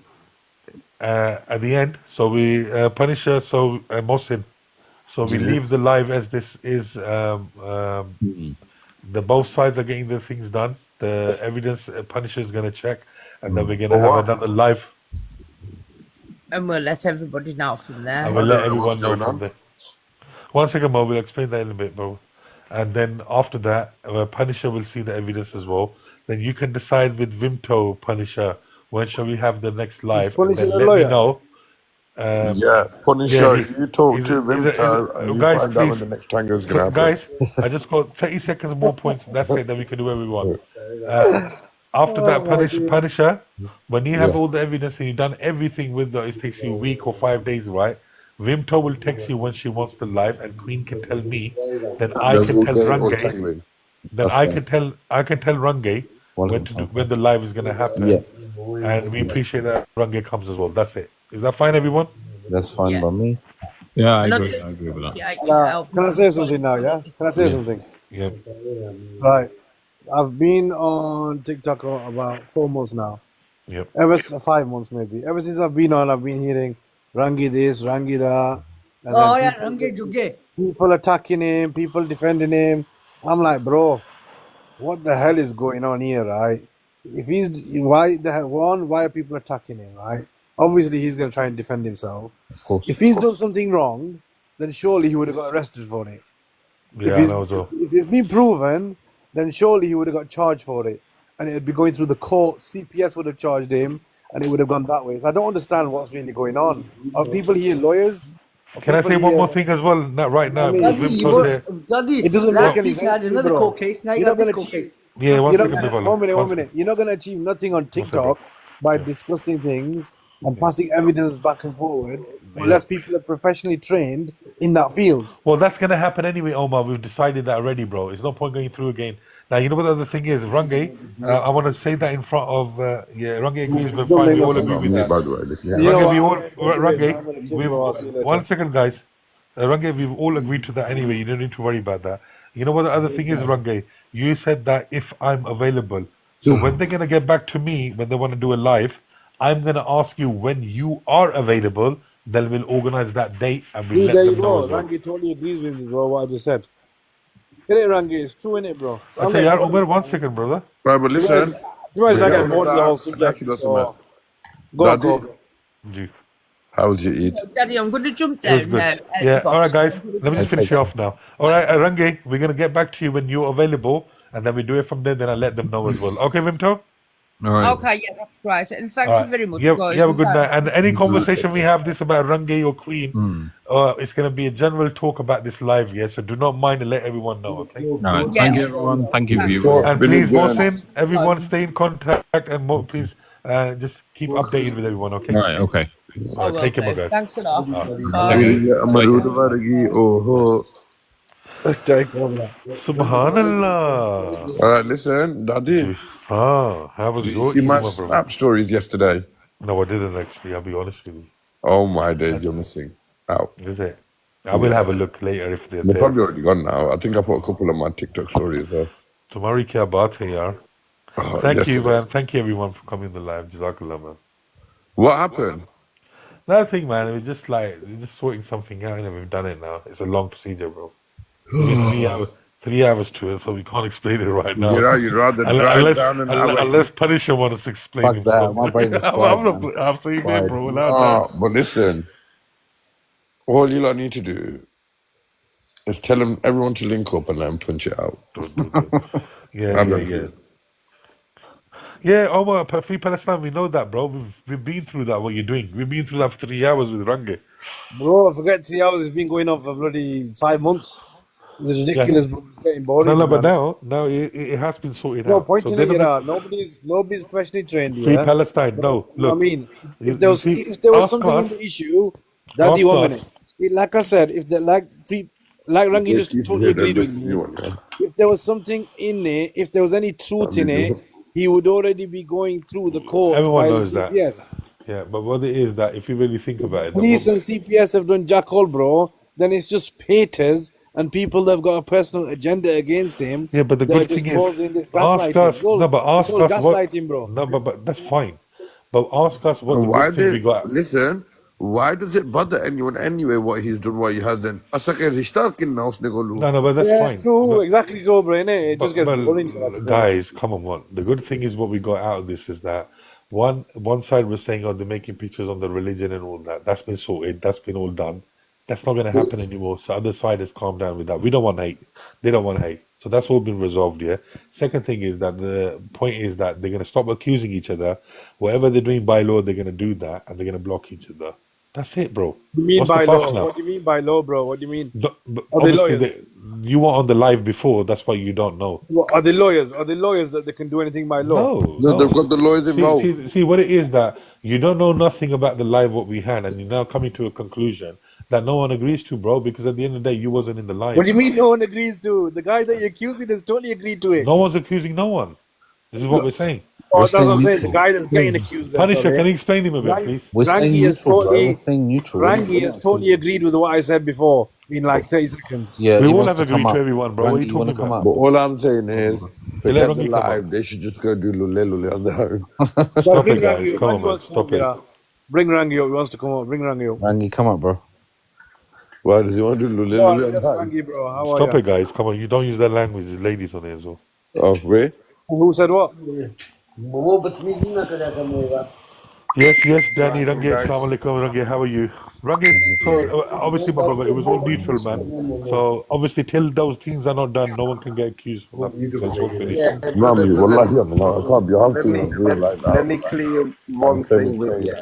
at the end, so we Punisher, so Mohsin. So we leave the live as this is. The both sides are getting their things done. The evidence Punisher is going to check, and then we're going to have another live. And we'll let everybody know from there. And we'll let everyone know from there. 1 second, Mo. We'll explain that in a bit, bro. And then after that, Punisher will see the evidence as well. Then you can decide with Vimto, Punisher, when shall we have the next live, and Punisher then a let lawyer? me know. Yeah, Punisher, you talk to Vimto and you guys, find out when please, the next tango is going to happen. guys, I just got 30 seconds more points. That's it. Then we can do whatever we want. After that, Punisher, when you have all the evidence and you've done everything with it takes you a week or 5 days, right? Vimto will text you when she wants the live, and Queen can tell me. Then I Then can we'll tell get it all Range. tangling. Then I can tell Range when the live is gonna happen. Yeah. And we appreciate that Range comes as well. That's it. Is that fine, everyone? That's fine by me. Yeah, I Not agree. just I agree with that. Can I say something now? Yeah. Can I say something? Yeah. Right. I've been on TikTok about 4 months now. Yep. 5 months maybe. Ever since I've been hearing Rangi this, Rangi that. And Oh, then yeah, Rangi Juge. people attacking him, people defending him. I'm like, bro, what the hell is going on here, right? If he's why are people attacking him, right? Obviously he's gonna try and defend himself. Of course. If he's done something wrong, then surely he would have got arrested for it. Yeah, I know as well. If it's been proven, then surely he would have got charged for it. And it'd be going through the court. CPS would have charged him, and it would have gone that way. So I don't understand what's really going on. Are people here lawyers? Can I say one more thing as well? Not right now. because Vimto's here. It doesn't make any sense, another bro. court case. Now you You're got not this gonna court case. Yeah, one you're second, not gonna, Bibalo. one minute. You're not gonna achieve nothing on TikTok by discussing things and passing evidence back and forward unless people are professionally trained in that field. Well, that's going to happen anyway, Omar. We've decided that already, bro. It's no point going through again. Now, you know what the other thing is? Range, I want to say that in front of... Range agrees, but fine. We all agree with that. By the way, listen. Range, we've... 1 second, guys. Range, we've all agreed to that anyway. You don't need to worry about that. You know what the other thing is, Range? You said that if I'm available. So when they're going to get back to me, when they want to do a live, I'm going to ask you when you are available. Then we'll organize that date and we'll let There you them know go. as well. Rangi totally agrees with me, bro, what I just said. Get it, Rangi? It's true, innit, bro? So Actually, yeah, Umar, 1 second, brother. Right, but listen. You guys not getting bored of the whole subject. So go. How was your Eid? Daddy, I'm going to jump It was down now. good. Yeah, all right, guys. Let me just finish you off now. All right, Rangi, we're going to get back to you when you're available, and then we do it from there. Then I'll let them know as well. Okay, Vimto? All right. Okay, yeah, that's great. And thank All you right. very much, You guys. have a good night. And any conversation we have this about Rangi or Queen, it's going to be a general talk about this live, yeah? So do not mind and let everyone know, okay? All right. Thank you, everyone. Thank you, viewers. And please, Mohsin, everyone stay in contact and please just keep updated with everyone, okay? All right, okay. All right, take care, my guys. Thanks a lot. Subhanallah. Subhanallah. All right, listen, Daddy. How was Did your you see Eid, my my brother? Snap stories yesterday? No, I didn't actually. I'll be honest with you. Oh my days, you're missing out. Is it? I will have a look later if they're They're there. probably already gone now. I think I put a couple of my TikTok stories there. Tomorrow kya baat hai, yaar. Thank you, yesterday. man. Thank you, everyone, for coming to the live. Jazakallah, man. What happened? Nothing, man. We're just sorting something out, and we've done it now. It's a long procedure, bro. We have 3 hours to it, so we can't explain it right now. You'd rather drive down an hour. Unless Punisher wants to explain Fuck that, himself. my brain is fried, man. I'm saying it, bro. But listen, all you lot need to do is tell them everyone to link up and let them punch it out. Yeah. Yeah, Omar, Free Palestine, we know that, bro. We've been through that, what you're doing. We've been through that for 3 hours with Rangi. Bro, forget 3 hours. It's been going on for bloody 5 months. It's ridiculous, bro. It's getting boring. No, but now it has been sorted No out. point So in they're it, not- nobody's professionally trained Free here. Palestine, no. You know Look, what I mean, you if there was see, something ask in us- the issue, that ask 1 us. minute. Like I said, if the like Rangi just totally agreed with me. If there was something in it, if there was any truth in it, he would already be going through the courts Everyone by the knows that. CPS. Yeah, but what it is that if you really think about it, Police and CPS have done jack all, bro. Then it's just haters and people that have got a personal agenda against him. Yeah, but the They're good just thing is, causing this ask gaslighting. us. No, but It's ask all us what. gaslighting, bro. No, but that's fine. But ask us what the Why good thing we did got. listen? Why does it bother anyone anyway what he's done, what he hasn't? Asa kaya rishta kinna usne ko. No, but that's Yeah, fine. true, exactly, true, bro. Innit? It just gets But boring, you know, to be honest. guys, come on, what the good thing is what we got out of this is that one side was saying, oh, they're making pictures on the religion and all that. That's been sorted. That's been all done. That's not going to happen anymore. So other side has calmed down with that. We don't want hate. They don't want hate. So that's all been resolved here. Second thing is that the point is that they're going to stop accusing each other. Whatever they're doing by law, they're going to do that, and they're going to block each other. That's it, bro. What do you mean What's the by fuss law? now? What do you mean by law, bro? What do you mean? But Are they obviously, lawyers? you were on the live before. That's why you don't know. What, are they lawyers? Are they lawyers that they can do anything by law? No, No, they've no. got the lawyers involved. See what it is that you don't know nothing about the live what we had, and you're now coming to a conclusion that no one agrees to, bro. Because at the end of the day, you wasn't in the What live. do you mean no one agrees to? The guy that you're accusing has totally agreed to it. No one's accusing no one. This is what we're saying. Oh, that's what I'm saying. The guy that's getting accused. Then, Tanisha, sorry. can you explain him a bit, please? We're staying Rangi has neutral, bro. We're totally, staying neutral. We're not- Rangi has totally agreed with what I said before in like 30 seconds. Yeah, We he all wants have to come agreed to up. everyone, bro. What are Rangi, you you want talking to come about? up? But all I'm saying is, Yeah, let forget the Rangi come up. live. They should just go do lule on their own. But Stop bring it, guys. Rangi up. Come on, Rangi man. wants to come up, Stop it. yeah. Bring Rangi up. He wants to come up. Bring Rangi up. Rangi, come up, bro. Why does he want to do lule Oh, on yes, that? Rangi, bro. How are Stop you? it, guys. Come on. You don't use that language. There's ladies on here as well. Oh, wait. Who said what? Yes, Danny, Assalamualaikum, Rangi, guys. Assalamu alaikum, Rangi, how are you? Rangi, so obviously, my brother, it was all neutral, man. So obviously, till those things are not done, no one can get accused for nothing. So it's all finished. Yeah, brother, Mummy, brother. wallahi, I can't be Let hunting me on real life let now. me clear I'm one famous thing with crazy. you.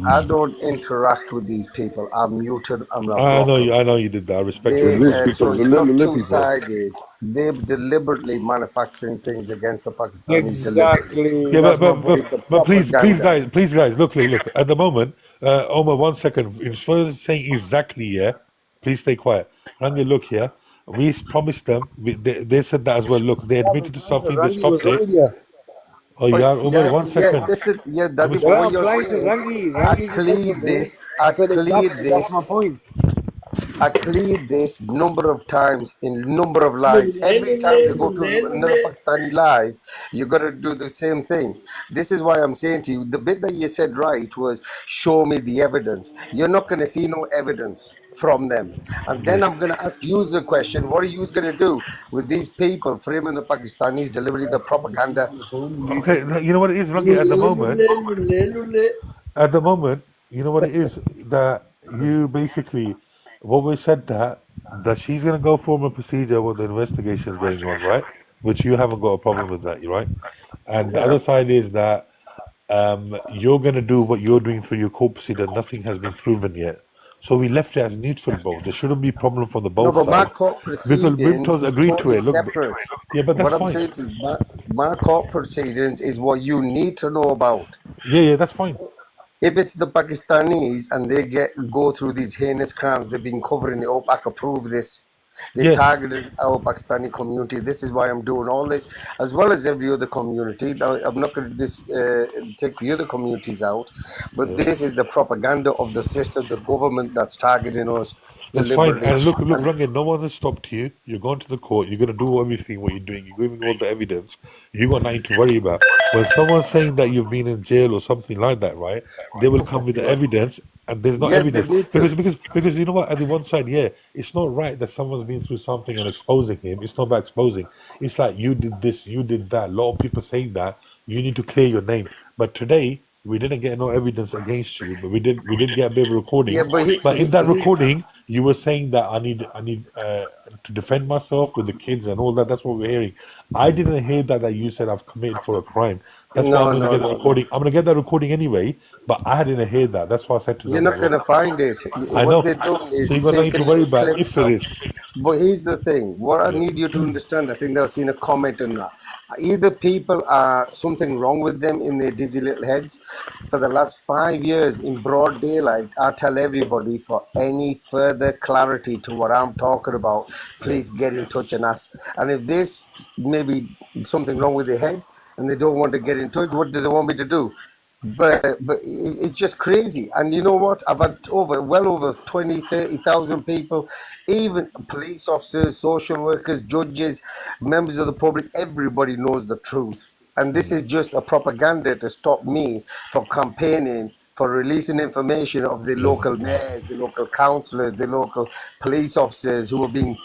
I don't interact with these people. I'm muted. I'm a I know blocker. you did that. I respect They it. These people, so it's not lule two people. sided. They're deliberately manufacturing things against the Pakistanis deliberately. Exactly. Yeah, That's my It's point. the but please, propaganda. guys, look. At the moment, Omar, 1 second. Instead of saying exactly, yeah, please stay quiet. Rangi, look here. We promised them. They said that as well. Look, they admitted to something. They Rangi was stopped it. already here. Oh, Oh, yeah, Omar, yeah, 1 second. listen, yeah, Let me Daddy, but You're speak. what not you're applying to saying, Rangi. I Rangi just said cleared something. this, I said exactly. That's my point. I cleared this number of times in number of lives. Every time they go to another Pakistani live, you got to do the same thing. This is why I'm saying to you, the bit that you said right was show me the evidence. You're not going to see no evidence from them. And then I'm going to ask you the question, what are you going to do with these people framing the Pakistanis, delivering the propaganda? Okay, you know what it is, Rangi, at the moment, you know what it is that you basically, what we said that she's going to go form a procedure when the investigation is going on, right? Which you haven't got a problem with that, right? And the Yeah. other side is that you're going to do what you're doing through your court procedure. Nothing has been proven yet. So we left it as neutral, bro. There shouldn't be problem from the No, both but my sides court because proceedings Vimto's is agreed to totally it. Look, separate. yeah, but that's What I'm fine. saying is my court proceedings is what you need to know about. Yeah, that's fine. If it's the Pakistanis and they go through these heinous crimes, they've been covering it up. I could prove this. They Yeah, targeted our Pakistani community. This is why I'm doing all this, as well as every other community. Now, I'm not going to take the other communities out, but yeah. this is the propaganda of the system, the government that's targeting us That's fine. deliberately. And look, And Rangan, no one has stopped you. You're going to the court. You're going to do everything what you're doing. You're giving all the evidence. You got nothing to worry about. When someone's saying that you've been in jail or something like that, right? They will come with the evidence, and there's no yeah, they evidence need to. because you know what? At the one side, yeah, it's not right that someone's been through something and exposing him. It's not about exposing. It's like you did this, you did that. A lot of people saying that you need to clear your name. But today we didn't get no evidence against you, but we did get a bit of Yeah, recordings. but But in that recording, you were saying that I need to defend myself with the kids and all that. That's what we're hearing. I didn't hear that you said I've committed for a crime. That's why I'm no, going to no, get the no, no. recording. I'm going to get that recording anyway. But I didn't hear that. That's why I said to You're them as not going well. to find it. I What know. they're doing So is you got nothing to taking worry little about if clips there out. is. But here's the thing. What I Yeah. need you to understand, I think they've seen a comment on that. Either people are something wrong with them in their dizzy little heads. For the last 5 years in broad daylight, I tell everybody for any further clarity to what I'm talking about, please get in touch and ask. And if there's maybe something wrong with their head and they don't want to get in touch, what do they want me to do? but it's just crazy. And you know what? I've had well over 20, 30,000 people, even police officers, social workers, judges, members of the public, everybody knows the truth. And this is just a propaganda to stop me from campaigning for releasing information of the local mayors, the local councillors, the local police officers who are being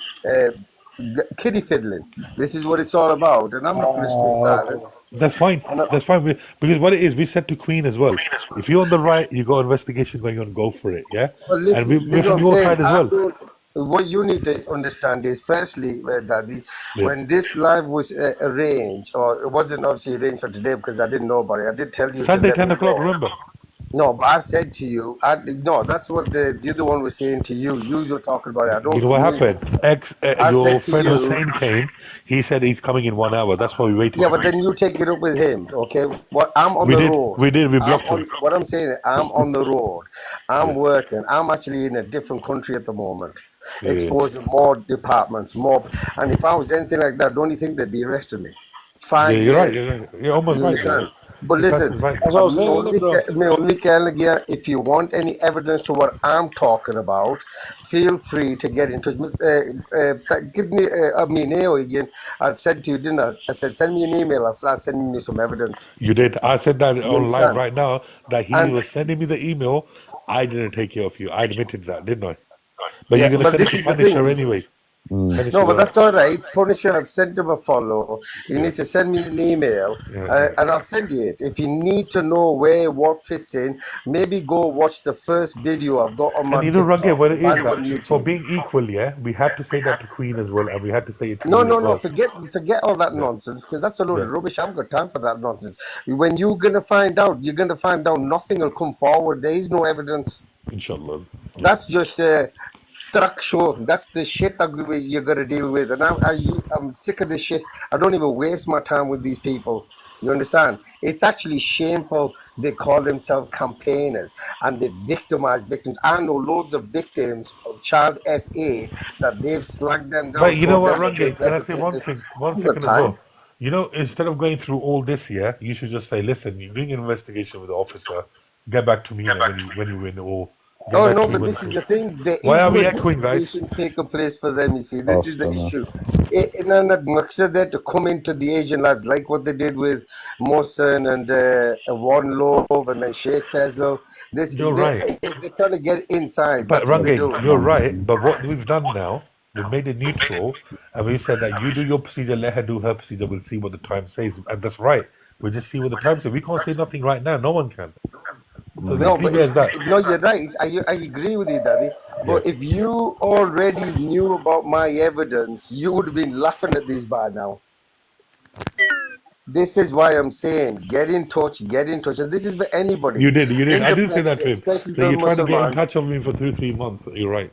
kiddie fiddling. This is what it's all about. And I'm not going to stay silent. That's fine. That's fine. Because what it is, we said to Queen as well. If you're on the right, you got investigation going on, go for it. Yeah. But And listen, we're this is what from I'm your saying. side as well. What you need to understand is, firstly, Daddy, Yeah. when this live was arranged, or it wasn't obviously arranged for today because I didn't know about it. I did tell you to Sunday, let 10 me o'clock. know. Remember? No, but I said to you, no, that's what the other one was saying to you. You were talking about it. I You don't know what communicate. happened? I Your said to friend you, Hussein came. He said he's coming in 1 hour. That's why we waited yeah, for but you. then you take it up with him, okay? What I'm on We the did. road. We did. We blocked him. What I'm saying is I'm on the road. I'm Yeah. working. I'm actually in a different country at the moment, Yeah. exposing more departments, more. And if I was anything like that, don't you think they'd be arresting me? Yeah, 5 you're right. years. You're right. You're almost You right. You're understand? right. But This listen, person's right. That's what I was saying, innit, bro? if you want any evidence to what I'm talking about, feel free to get in touch. Give me a email again. I said to you, didn't I? I said, send me an email. I'll start sending me some evidence. You did. I said that You on live understand? right now that he And was sending me the email. I didn't take care of you. I admitted that, didn't I? But yeah, you're gonna but send it this to is the thing. Punisher You see. anyway. No, but Punisher. that's all right. Punisher, I've sent him a follow. You Yeah. need to send me an email, Yeah. and I'll send you it. If you need to know where what fits in, maybe go watch the first video I've got on And my you know, Rangi, TikTok. what You it is find it on that for YouTube. being equal, yeah, we had to say that to Queen as well, and we had to say it to No, you no, as no. well. Forget all that Yeah. nonsense because that's a load Yeah. of rubbish. I haven't got time for that nonsense. When you're gonna find out, you're gonna find out nothing will come forward. There is no evidence. Inshallah. Yeah. That's just truck show. That's the shit that you're gonna deal with. And I'm sick of this shit. I don't even waste my time with these people. You understand? It's actually shameful. They call themselves campaigners and they victimize victims. I know loads of victims of child SA that they've slagged them But down, you know told what, them that they're Rangi? Can I say one perpetrators. thing? I One haven't got second as time. well. You know, instead of going through all this, yeah, you should just say, listen, you're doing an investigation with the officer. Get back to me when you win, or get Oh back no, to me but when. this is the thing. There Why is are no we echoing, guys? investigations taking place for them. You see, Oh, this is the issue. And there to come into the Asian lives, like what they did with Mohsen and One Love and then Sheikh Faisal. You're right. They're trying to get inside. But That's what they're Rangi, doing. you're right. But what we've done now, we've made it neutral, and we've said that you do your procedure, let her do her procedure. We'll see what the time says, and that's right. We'll just see what the time says. We can't say nothing right now. No one can. So let's No, leave it as that. no, you're right. I agree with you, Daddy. Yeah. But if you already knew about my evidence, you would have been laughing at this by now. This is why I'm saying get in touch, And this is for anybody. You did. I did say that Independent, to him. especially That the you're trying to get in Muslims. touch with me for 3 months. You're right.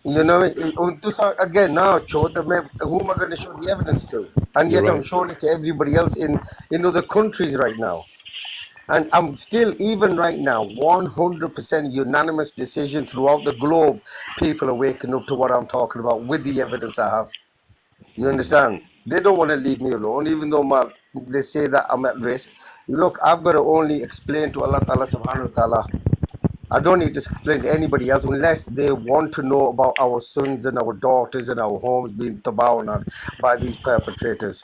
You know, again now, who am I going to show the evidence to? And You're yet I'm right. showing it to everybody else in other countries right now. And I'm still, even right now, 100% unanimous decision throughout the globe. People are waking up to what I'm talking about with the evidence I have. You understand? They don't want to leave me alone, even though they say that I'm at risk. Look, I've got to only explain to Allah Ta'ala subhanahu wa ta'ala. I don't need to explain to anybody else unless they want to know about our sons and our daughters and our homes being tabawnad by these perpetrators.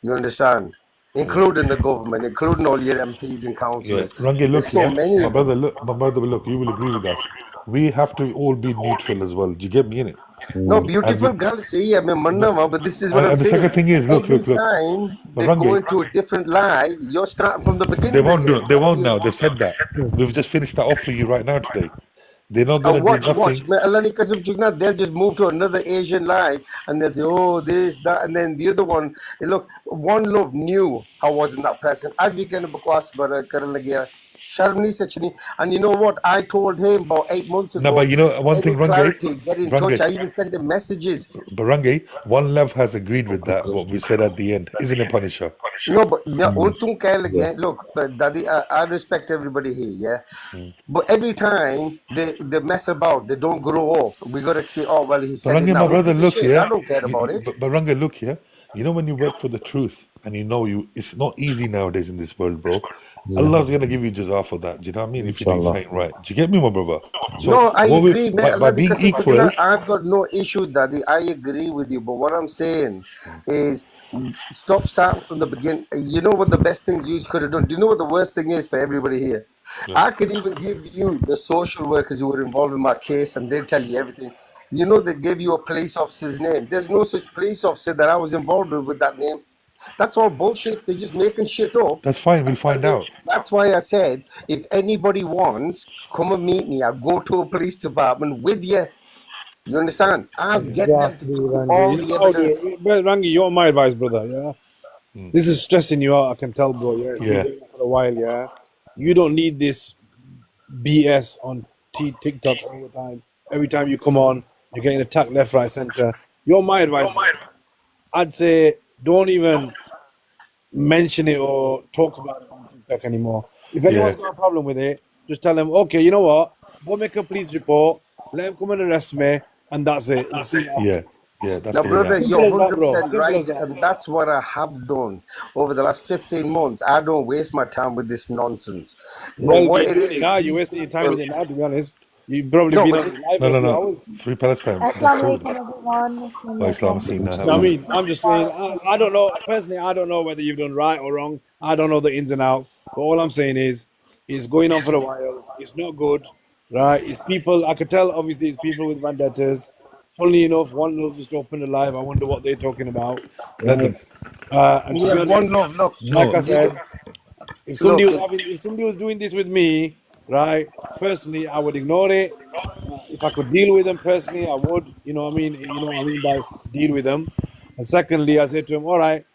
You understand? Including the government, including all your MPs and Yeah. councillors. Rangi, There's look, so yeah. many of them. My brother, look, you will agree with us. We have to all be neutral as well. Do you get me in it? No, beautiful girl, see, I mean, but this is what I'm And the saying. second thing is, look. Every time But they go Rangi, into a different live, you're starting from the they beginning won't do again. it. They won't now. They've said that. We've just finished that off for you right now today. They're not gonna do Watch. nothing. They'll just move to another Asian live and they'll say, oh, this, that, and then the other one. Look, One Love knew I wasn't that person. As we can bakwas karan lagya. Sharmni Sachni. And you know what? I told him about 8 months No, ago, but you know one thing, any Rangi, clarity, get in touch. I even sent him messages. But Rangi, One Love has agreed with that. What we said at the end, isn't it, Punisher? No, but look, Daddy, I respect everybody here, yeah. But every time they mess about, they don't grow up. We gotta say, oh well, he But said it Rangi, now. my Who brother, gives a look shit? I here. don't care about it. But Rangi, look here. You know when you work for the truth and you know it's not easy nowadays in this world, bro. Yeah. Allah's gonna give you jazaa for that. Do you know what I mean? If you're doing Inshallah. something right. Do you get me, my brother? So No, I what we agree, man. by Allah being dikasam equal, kudina, I've got no issue, Daddy. I agree with you. But what I'm saying is start from the beginning. You know what the best thing you could have done? Do you know what the worst thing is for everybody here? yeah. I could even give you the social workers who were involved in my case and they'll tell you everything. You know, they gave you a police officer's name. There's no such police officer that I was involved with that name. That's all bullshit. They're just making shit up. That's fine. We'll find out. That's why I said, if anybody wants, come and meet me. I'll go to a police department with you. You understand? I'll get them to Exactly, give you Rangi. all You the know how evidence. but Rangi, you're my advice, brother. Yeah, this is stressing you out. I can tell, bro. Yeah, it's been Yeah. going on for a while. Yeah, you don't need this BS on TikTok all the time. Every time you come on, you're getting attacked left, right, center. You're my advice, bro. I'd say don't even mention it or talk about it on TikTok anymore. If Yeah. anyone's got a problem with it, just tell them, okay, you know what? Go make a police report, let them come and arrest me, and that's it. We'll see what Yeah. happens. Yeah. That's Now, the way brother, out. you're Simple as that, bro. 100% Simple right. as that. And that's what I have done over the last 15 months. I don't waste my time with this nonsense. But Well, what you're it doing it is, now. You're these wasting your time people. with it now, to be honest. You've probably No, been but on this, this live No, for a no, few no. hours. Free Palestine. That's Assalamu true. alaikum everyone. Assalamu Wa Islam alaikum. Sina. I mean, I'm just saying, I don't know. Personally, I don't know whether you've done right or wrong. I don't know the ins and outs. But all I'm saying is, it's going on for a while. It's not good, right? It's people, I could tell, obviously, it's people with vendettas. Funnily enough, one of us just opened a live. I wonder what they're talking about, Let right? them. And to yeah, be one honest, love. Look, like No. I you do, said, look, if somebody was doing this with me, right? Personally, I would ignore it. If I could deal with them personally, I would. You know what I mean? You know what I mean by deal with them. And secondly, I said to him, all right,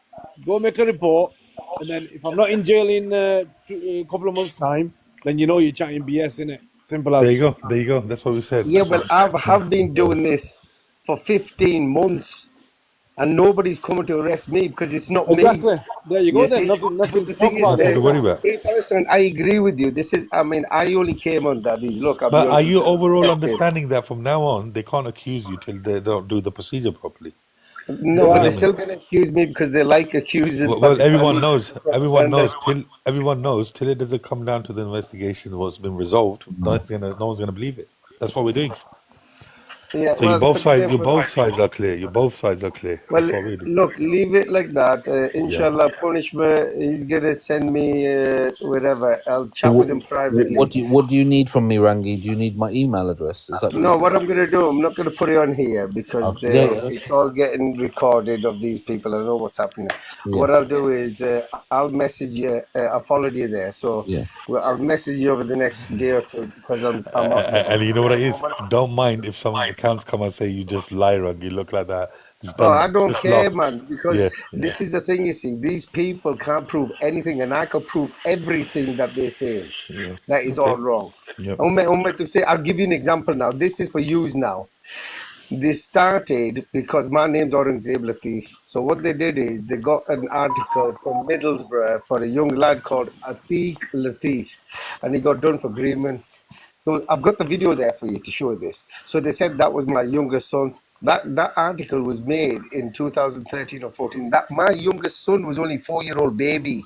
go make a report. And then if I'm not in jail in a couple of months' time, then you know you're chatting BS, in it. Simple There you as. go. There you go. That's what we said. yeah, well, have been doing this for 15 months and nobody's coming to arrest me because it's not me. Exactly. There you go You then. see, Nothing but to the thing talk is, about Nothing then, to worry about. Free Palestine, I agree with you. This is, I mean, I only came on that. These look, I'll be But are honest with you you. overall understanding that from now on they can't accuse you till they don't do the procedure properly? No, You but Yeah. they're get me? still going to accuse me because they like accusing Well, everyone Pakistanis knows. of Everyone propaganda. knows till it doesn't come down to the investigation what's been resolved. No one's gonna believe it. That's what we're doing. Yeah, So you well, both but sides. then, Your both sides are clear. Your both sides are clear. well, That's what we do. look, leave it like that. Yeah. Inshallah, punishment. He's gonna send me wherever. I'll chat with him privately. What do you need from me, Rangi? Do you need my email address? Is that what you No, said? what I'm gonna do, I'm not gonna put it on here because Yeah, it's all getting recorded of these people. I know what's happening. yeah, What I'll do is I'll message you. I followed you there, so yeah. I'll message you over the next day or two because I'm up there And you know what at it the is? moment. Don't mind if some accounts come and say you just lie, Rug. You look like that. Just Oh, don't. I don't Just care, laugh. man, because Yeah. this is the thing. You see, these people can't prove anything, and I could prove everything that they're saying. Yeah. That is all Okay. wrong. Yep. To say, I'll give you an example now. This is for use now. This started because my name's Aurangzeb Latif. So what they did is they got an article from Middlesbrough for a young lad called Atiq Latif, and he got done for agreement. So I've got the video there for you to show this. So they said that was my youngest son. That article was made in 2013 or 14. That my youngest son was only 4-year-old baby,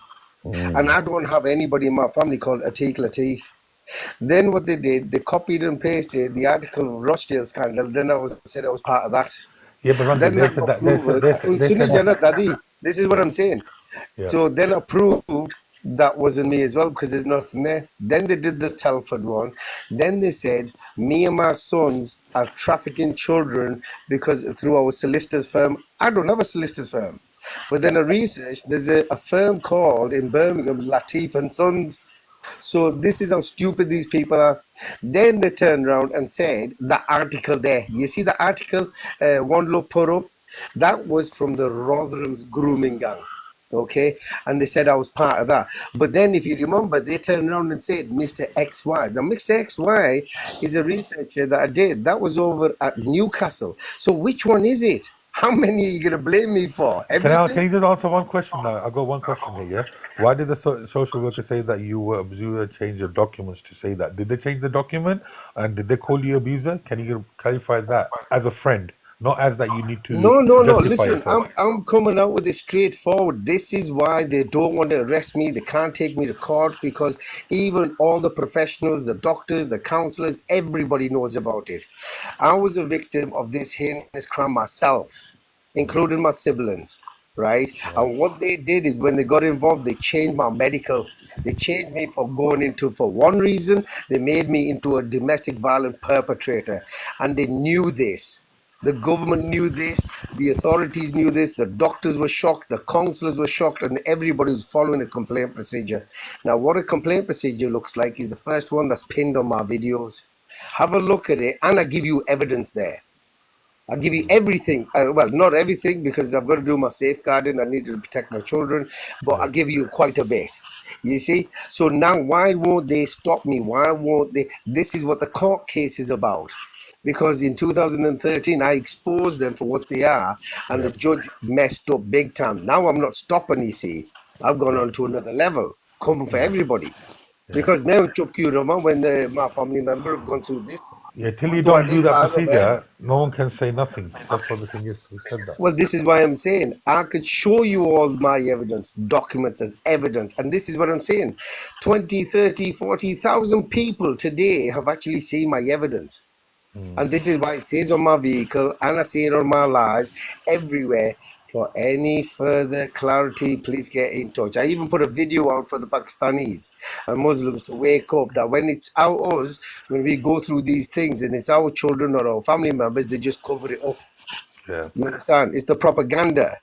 and I don't have anybody in my family called Atiq Latif. Then what they did, they copied and pasted the article of Rochdale scandal. Then said I was part of that. Yeah, but Rangi, Then they that said got that. They said. proven. They said. They Sunil said that. Jana Dadi. This is what I'm saying. Yeah. So then I proved that wasn't me as well because there's nothing there. Then they did the Telford one. Then they said me and my sons are trafficking children because through our solicitors firm. I don't have a solicitors firm. But then I researched, there's a firm called in Birmingham, Latif and Sons. So this is how stupid these people are. Then they turned around and said the article there. You see the article, One Love put up? That was from the Rotherham's grooming gang. Okay, and they said I was part of that. But then, if you remember, they turned around and said Mr. XY. Now, Mr. XY is a researcher that I did. That was over at Newcastle. So, which one is it? How many are you going to blame me for? Can Everything? you just answer one question now? I got one question here. Yeah. Why did the social worker say that you were abuser? Change your documents to say that. Did they change the document? And did they call you abuser? Can you clarify that as a friend? not as that you need to No, no, no. justify Listen, yourself. I'm coming out with it straightforward. This is why they don't want to arrest me. They can't take me to court because even all the professionals, the doctors, the counselors, everybody knows about it. I was a victim of this heinous crime myself, including my siblings, right? And what they did is when they got involved, they changed my medical. They changed me for going into, for one reason, they made me into a domestic violence perpetrator. And they knew this. The government knew this, the authorities knew this, the doctors were shocked, the counselors were shocked, and everybody was following a complaint procedure. Now, what a complaint procedure looks like is the first one that's pinned on my videos. Have a look at it, and I give you evidence there. I'll give you everything. Well, not everything because I've got to do my safeguarding. I need to protect my children, but I'll give you quite a bit. You see? So now, why won't they stop me? Why won't they? This is what the court case is about. Because in 2013, I exposed them for what they are, and the judge messed up big time. Now I'm not stopping, you see. I've gone on to another level, coming for everybody. Because now, when my family member have gone through this, Yeah, till you don't do that procedure, no one can say nothing. That's what the thing is. Who said that? Well, this is why I'm saying I could show you all my evidence, documents as evidence. And this is what I'm saying 20, 30, 40,000 people today have actually seen my evidence. And this is why it says on my vehicle and I see it on my lives everywhere. For any further clarity, please get in touch. I even put a video out for the Pakistanis and Muslims to wake up that when it's us, when we go through these things and it's our children or our family members, they just cover it up. Yeah. You understand? It's the propaganda.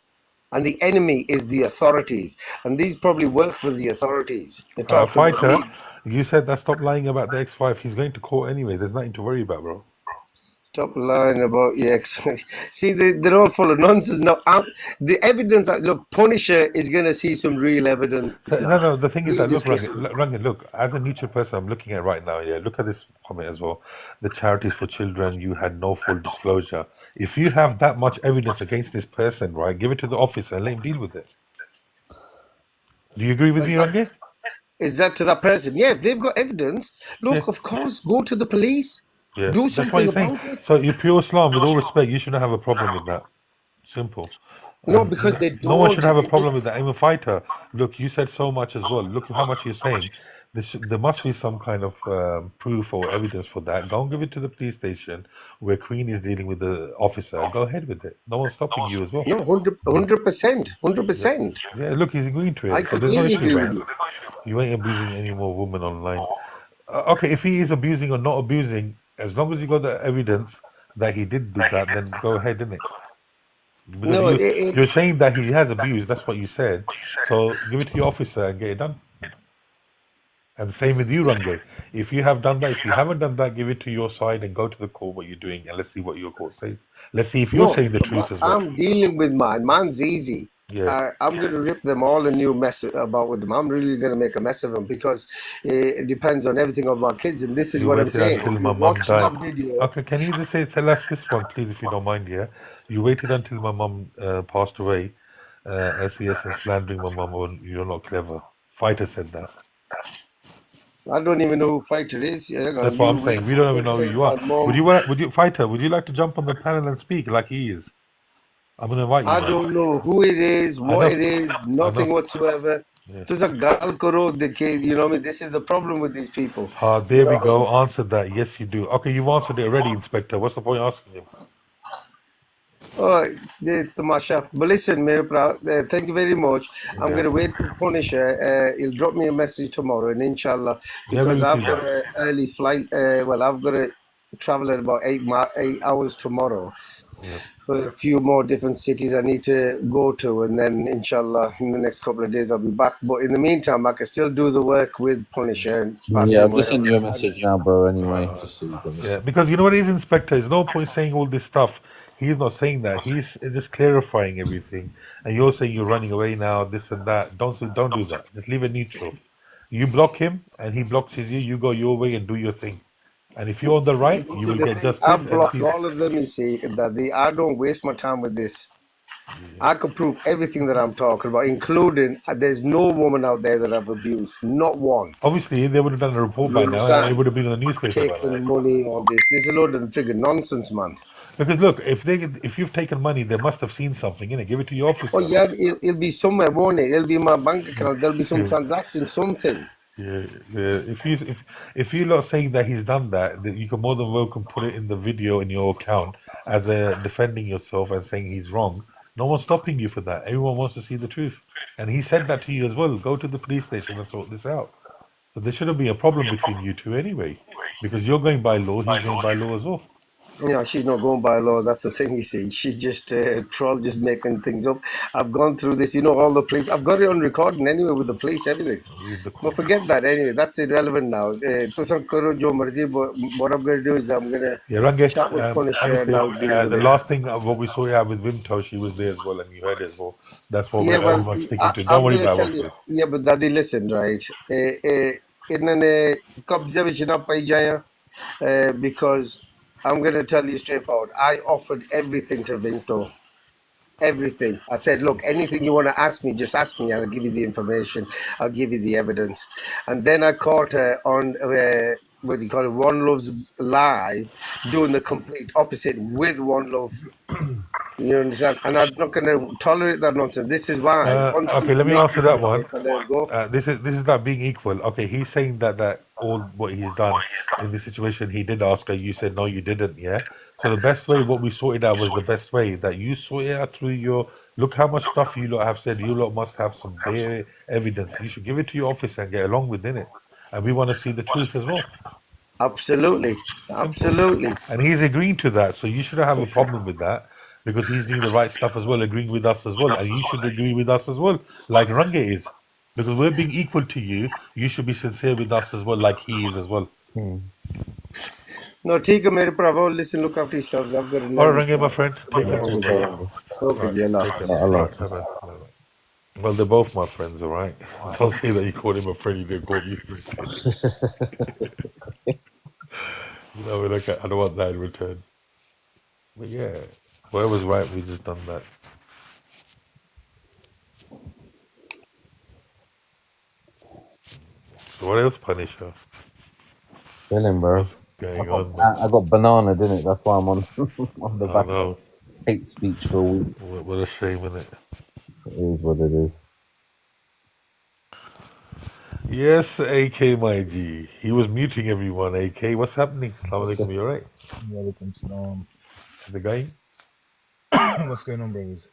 And the enemy is the authorities. And these probably work for the authorities. They're talking about Fighter, me. you said that stop lying about the X5. He's going to court anyway. There's nothing to worry about, bro. Stop lying about your ex. See, they're all full of nonsense now. The evidence, look, Punisher is going to see some real evidence So, now. no, the thing is Real that, look, discretion. Rangan, look, as a neutral person, I'm looking at right now, yeah, look at this comment as well. The charities for children, you had no full disclosure. If you have that much evidence against this person, right, give it to the officer and let him deal with it. Do you agree with me, Rangan? Is that to that person? Yeah, if they've got evidence, look, of course, go to the police. Yeah, Do that's what something he's saying. about it. So, you pure Islam, with all respect, you shouldn't have a problem with that. Simple. No, because they No one should don't. have a problem with that. I'm a fighter. Look, you said so much as well. Look how much you're saying. There must be some kind of proof or evidence for that. Go and give it to the police station where Queen is dealing with the officer. Go ahead with it. No one's stopping you as well. No, 100%. 100%. Yeah, look, he's agreeing to it. I So there's no completely issue agree about with it. you. You ain't abusing any more women online. Okay, if he is abusing or not abusing, as long as you got the evidence that he did do that, then go ahead, innit? Because No, you're saying that he has abused, that's what you said. So give it to your officer and get it done. And same with you, Range. If you have done that, if you haven't done that, give it to your side and go to the court what you're doing and let's see what your court says. Let's see if you're no, saying the truth as well. I'm dealing with mine. Mine's easy. Yeah. I'm going to rip them all a new mess about with them. I'm really going to make a mess of them because it depends on everything of my kids. And this is You what I'm waited saying. until If my you mum watch died. that video, Okay, can you just tell us this one, please, if you don't mind, yeah? You waited until my mum passed away, SES and slandering my mum, oh, you're not clever. Fighter said that. I don't even know who Fighter is. That's what I'm saying. We don't even know who you are. Would you, Fighter, would you like to jump on the panel and speak like he is? I'm going to invite you, I man. don't know who it is, what it is, nothing whatsoever. There's a gal karo, you know what I mean? This is the problem with these people. There we go. Answered that. Yes, you do. Okay, you've answered it already, Inspector. What's the point of asking him? Oh, Tamasha. But listen, thank you very much. I'm going to wait for Punisher. He'll drop me a message tomorrow, and inshallah, because I've got an early flight. Well, I've got to travel at about 8 hours tomorrow for a few more different cities I need to go to, and then inshallah, in the next couple of days, I'll be back. But in the meantime, I can still do the work with Punisher and pass Yeah, him I'm just whatever. sending you a message now, bro. Anyway, just so you can. Yeah, because you know what it is, Inspector? There's no point saying all this stuff. He's not saying that. He's just clarifying everything. And you're saying you're running away now, this and that. Don't do that. Just leave it neutral. You block him, and he blocks you. You go your way and do your thing. And if you're on the right, you will get justice. I've blocked all of them, you see, that I don't waste my time with this. I could prove everything that I'm talking about, including there's no woman out there that I've abused. Not one. Obviously, they would have done a report by now, and it would have been in the newspaper by now. Taking money, all this. This is a load of friggin' nonsense, man. Because look, if you've taken money, they must have seen something in it. Give it to your officer. Oh yeah, it'll be somewhere, won't it? It'll be my bank account. There'll be some transaction, something. Yeah, yeah. If you lot saying that he's done that, then you can more than welcome put it in the video in your account as a defending yourself and saying he's wrong. No one's stopping you for that. Everyone wants to see the truth, and he said that to you as well. Go to the police station and sort this out. So there shouldn't be a problem between you two anyway, because you're going by law, he's going by law as well. Yeah, she's not going by law. That's the thing, you see. She's just troll, just making things up. I've gone through this, all the police. I've got it on recording anyway with the police, everything. But forget that anyway. That's irrelevant now. Tusan karo jo marzi, but what I'm going to do is I'm going to Yeah, Rangesh, chat with Punisher and I'll deal with the it. last thing what we saw here with Vimto, she was there as well, and you heard it as well. That's what Yeah, well, everyone's sticking to. Don't I'm worry going to about tell what you. it is. Yeah, but Daddy, listen, right? Because I'm going to tell you straightforward. I offered everything to Vinto. Everything. I said, look, anything you want to ask me, just ask me. I'll give you the information. I'll give you the evidence. And then I caught her on, what do you call it, One Love's live, doing the complete opposite with One Love. You understand? And I'm not going to tolerate that nonsense. This is why, once Okay, she's let me made answer me that the one. case, I let it go. This is not being equal. Okay, he's saying that all what he's done in this situation, he did ask her. You said no, you didn't. Yeah. So the best way, what we sorted out was the best way that you sorted out through your. Look how much stuff you lot have said. You lot must have some bare evidence. You should give it to your officer and get along with it. And we want to see the truth as well. Absolutely. Simple. Absolutely. And he's agreeing to that, so you shouldn't have a problem with that because he's doing the right stuff as well, agreeing with us as well, and you should agree with us as well, like Range is, because we're being equal to you. You should be sincere with us as well, like he is as well. No, take mere bravo. Listen, look after yourselves. I've got a All right, nervous Range, my time. friend, take care too, brother. Okay, Right, Jella. take care. Right, bye-bye. Bye-bye. Well, they're both my friends, all right. Don't say that you called him a friend. You didn't call me a friend. I don't want that in return. But yeah, whoever's right, we just done that. So what else, Punisher? Chilling, bro. What's going on, man? I got banana, didn't it? That's why I'm on on the I back know. of hate speech for a week. What a shame, isn't it? It is what it is. Yes, AK, my G. He was muting everyone, AK. What's happening? Assalamu alaikum, you alright? Walaikum salam. Is it going? What's going on, brothers?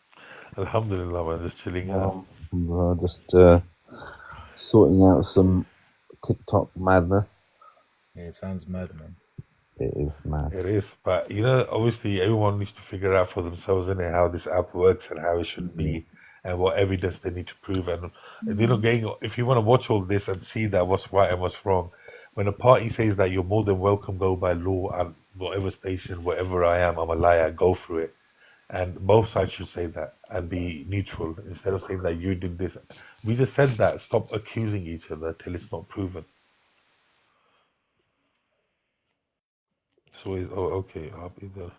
Alhamdulillah, man. Just chilling out. Just sorting out some TikTok madness. Yeah, it sounds mad, man. It is mad. It is. But, obviously everyone needs to figure out for themselves, innit, how this app works and how it should be and what evidence they need to prove. And, if you want to watch all this and see that what's right and what's wrong, when a party says that you're more than welcome, go by law and whatever station, wherever I am, I'm a liar, go through it. And both sides should say that and be neutral instead of saying that you did this. We just said that. Stop accusing each other till it's not proven. So, okay, I'll be there.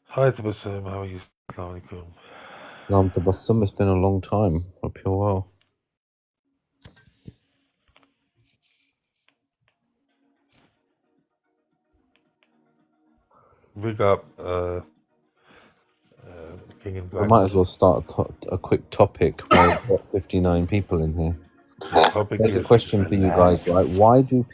Hi, Tabassum. How are you? Assalamu alaikum. Tabassum, it's been a long time. Hope you're well. Big up, King and We Black. might as well start a quick topic. We've got 59 people in here. The topic There's a is question for you guys, right? Why do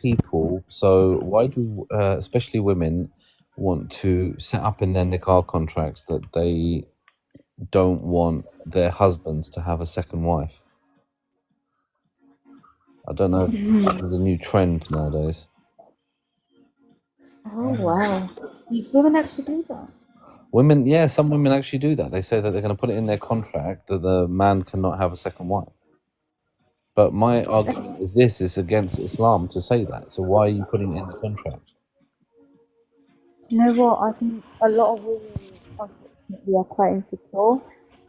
especially women, want to set up in their nikah contracts that they don't want their husbands to have a second wife? I don't know if this is a new trend nowadays. Oh wow! Women actually do that. Women, yeah, some women actually do that. They say that they're going to put it in their contract that the man cannot have a second wife. But my argument is it's against Islam to say that. So why are you putting it in the contract? You know what? I think a lot of women, unfortunately, are quite insecure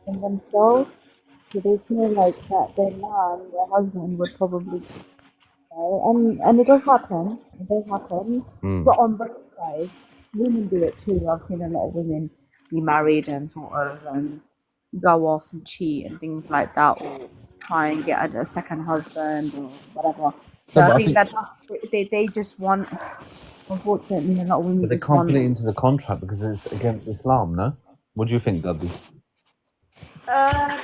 in themselves. So they feel like that their man, their husband, would probably, and it does happen. It does happen, but on both sides, women do it too. I've seen a lot of women be married and sort of go off and cheat and things like that, or try and get a second husband or whatever. So I think that they just want Unfortunately, a lot of women But they just can't put it want. into the contract because it's against Islam, no? What do you think, Dudley?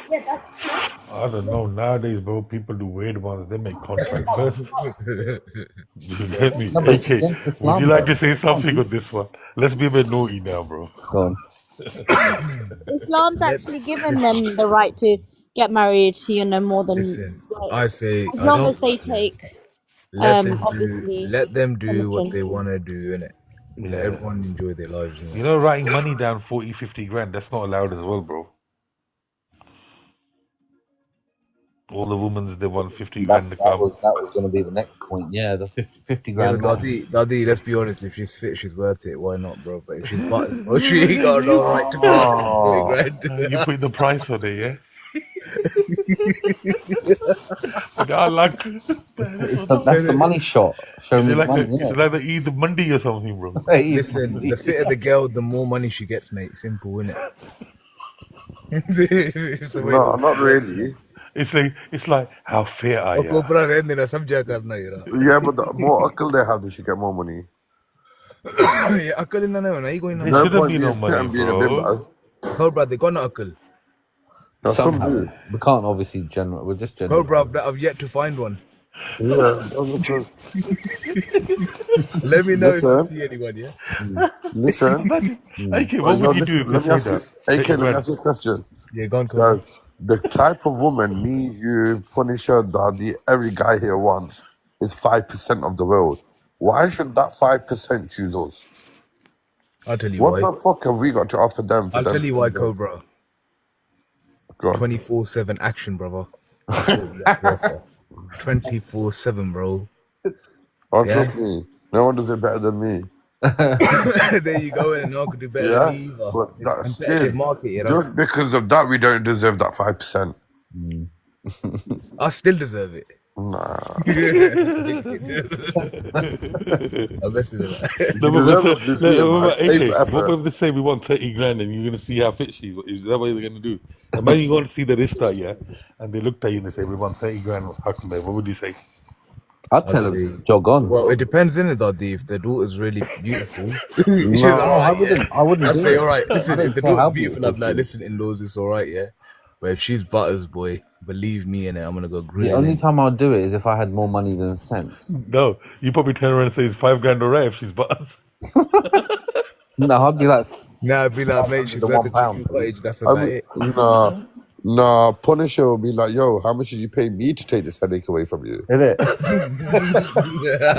Yeah, that's true. I don't know. Nowadays, bro, people do weird ones. They make contract first. You get me? No, but it's AK, against would you Islam, like though. to say You can't something do on this one? Let's be a bit naughty now, bro. Go on. Islam's Let actually given listen, them the right to get married, more than listen. like, I say, as I long say, as they yeah. take, obviously, Let them do what permission. they want to do, innit? Let Yeah. everyone enjoy their lives, innit? You know, writing money down 40, 50 grand, that's not allowed as well, bro. All the women, they want 50 grand to come. That was going to be the next point. Yeah, the 50 Yeah, grand but loan. Daddy, let's be honest. If she's fit, she's worth it. Why not, bro? But if she's butters, bro, she ain't got no right to be asking for 40 grand. You put the price on it, yeah? I like. That's the money shot. Show Is me it the like money, is it like the Eid Monday or something, bro? Listen, the fitter the girl, the more money she gets, mate. Simple, innit? It's the way the No, not world works, innit? really. It's like how fair are आपको ya? ऊपर रहने देना समझा करना ये रहा Yeah, but the more akal they have, they should get more money. ये अकल इन्ना नहीं होना ये कोई ना There No shouldn't point be no being fit money, and being a bimbo. bro. Cobra, they got no अकल. Now some Somehow. do. We can't obviously general. We're just general. Cobra, I've yet to find one. Yeah, 100%. Let me know if you Listen, see anyone, yeah? listen. Imagine, AK, Oh, what yo, would you do listen, if they let me say ask you, that? AK, 30 let me grand. ask you a question. Yeah, go on, Cobra. So, the type of woman me, you, Punisher, Daddy, every guy here wants is 5% of the world. Why should that 5% choose us? I'll tell you What why. the fuck have we got to offer them for I'll them tell to you why, choose us? Cobra. Go on. 24/7 action, brother. That's what we have to offer. 24/7, bro. Oh, Yeah? trust me, no one does it better than me. There you go, and no one could do better than Yeah, me either. but It's a that's competitive still, market, you know? just because of that, we don't deserve that 5%. I still deserve it. Nah. I'm messing with that. You No, but deserve a blue Peter, man. A for AK, what effort. if they say we want 30 grand and you're going to see how fit she is? Is that what they're going to do? Imagine you want to see the Rista, yeah? And they looked at you and they say, we want 30 grand. What would you say? I'd I'd tell say, them jog on. well, it depends in it, Daddy. If the daughter's really beautiful, she's No. all right, yeah. I wouldn't I'd do say, it. all right, I listen, don't if the care how daughter's beautiful, beautiful I'm she like, is. listen, in-laws, it's all right, yeah. But if she's butters, boy, believe me in it, I'm going to go The grilling only in. time I'd do it is if I had more money than sense. No, you probably turn around and say it's 5 grand alright if she's butters. No, I'd be like Nah, I'd be like, mate, she's worth a £501, chicken please. cottage, that's about it. Nah, Punisher will be like, yo, how much did you pay me to take this headache away from you? Is it?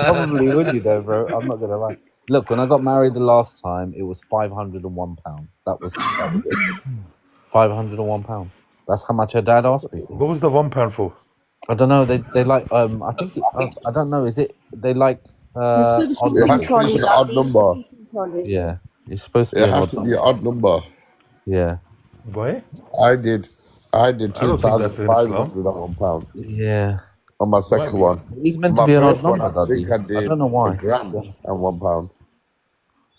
Probably would, you know, bro. I'm not gonna lie. Look, when I got married the last time, it was £501. That was it. £501. That's how much her dad asked me. What was the £1 for? I don't know. They like I think I don't know. Is it they like It's for the odd It shipping has numbers? to be trolley, an odd Daddy. number. Shipping trolley. Yeah, it's supposed to be It an has odd to be an number. odd number. Yeah, Why? I did I don't think that's in Islam. £2,501 yeah. on my Why? second one. It's meant to My be an odd first one, number, I think Dudley. I I did don't know a why. grand Yeah. and £1.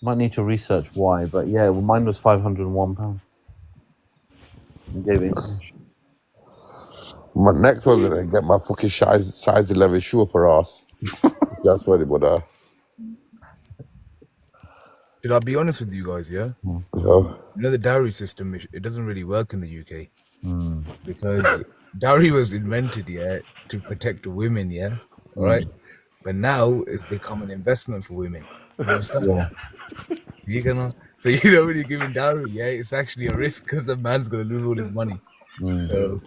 Might need to research why, but yeah, well, mine was £501. You gave it English. My next one's gonna get my fucking size 11 shoe up her ass. If that's what it would Should I be honest with you guys, yeah? yo. You know, the dowry system, it doesn't really work in the UK. Because dowry was invented, yeah, to protect the women, yeah? All right? But now it's become an investment for women. You understand? Yeah. You gonna, so you know when you're giving dowry, yeah, it's actually a risk because the man's gonna lose all his money. So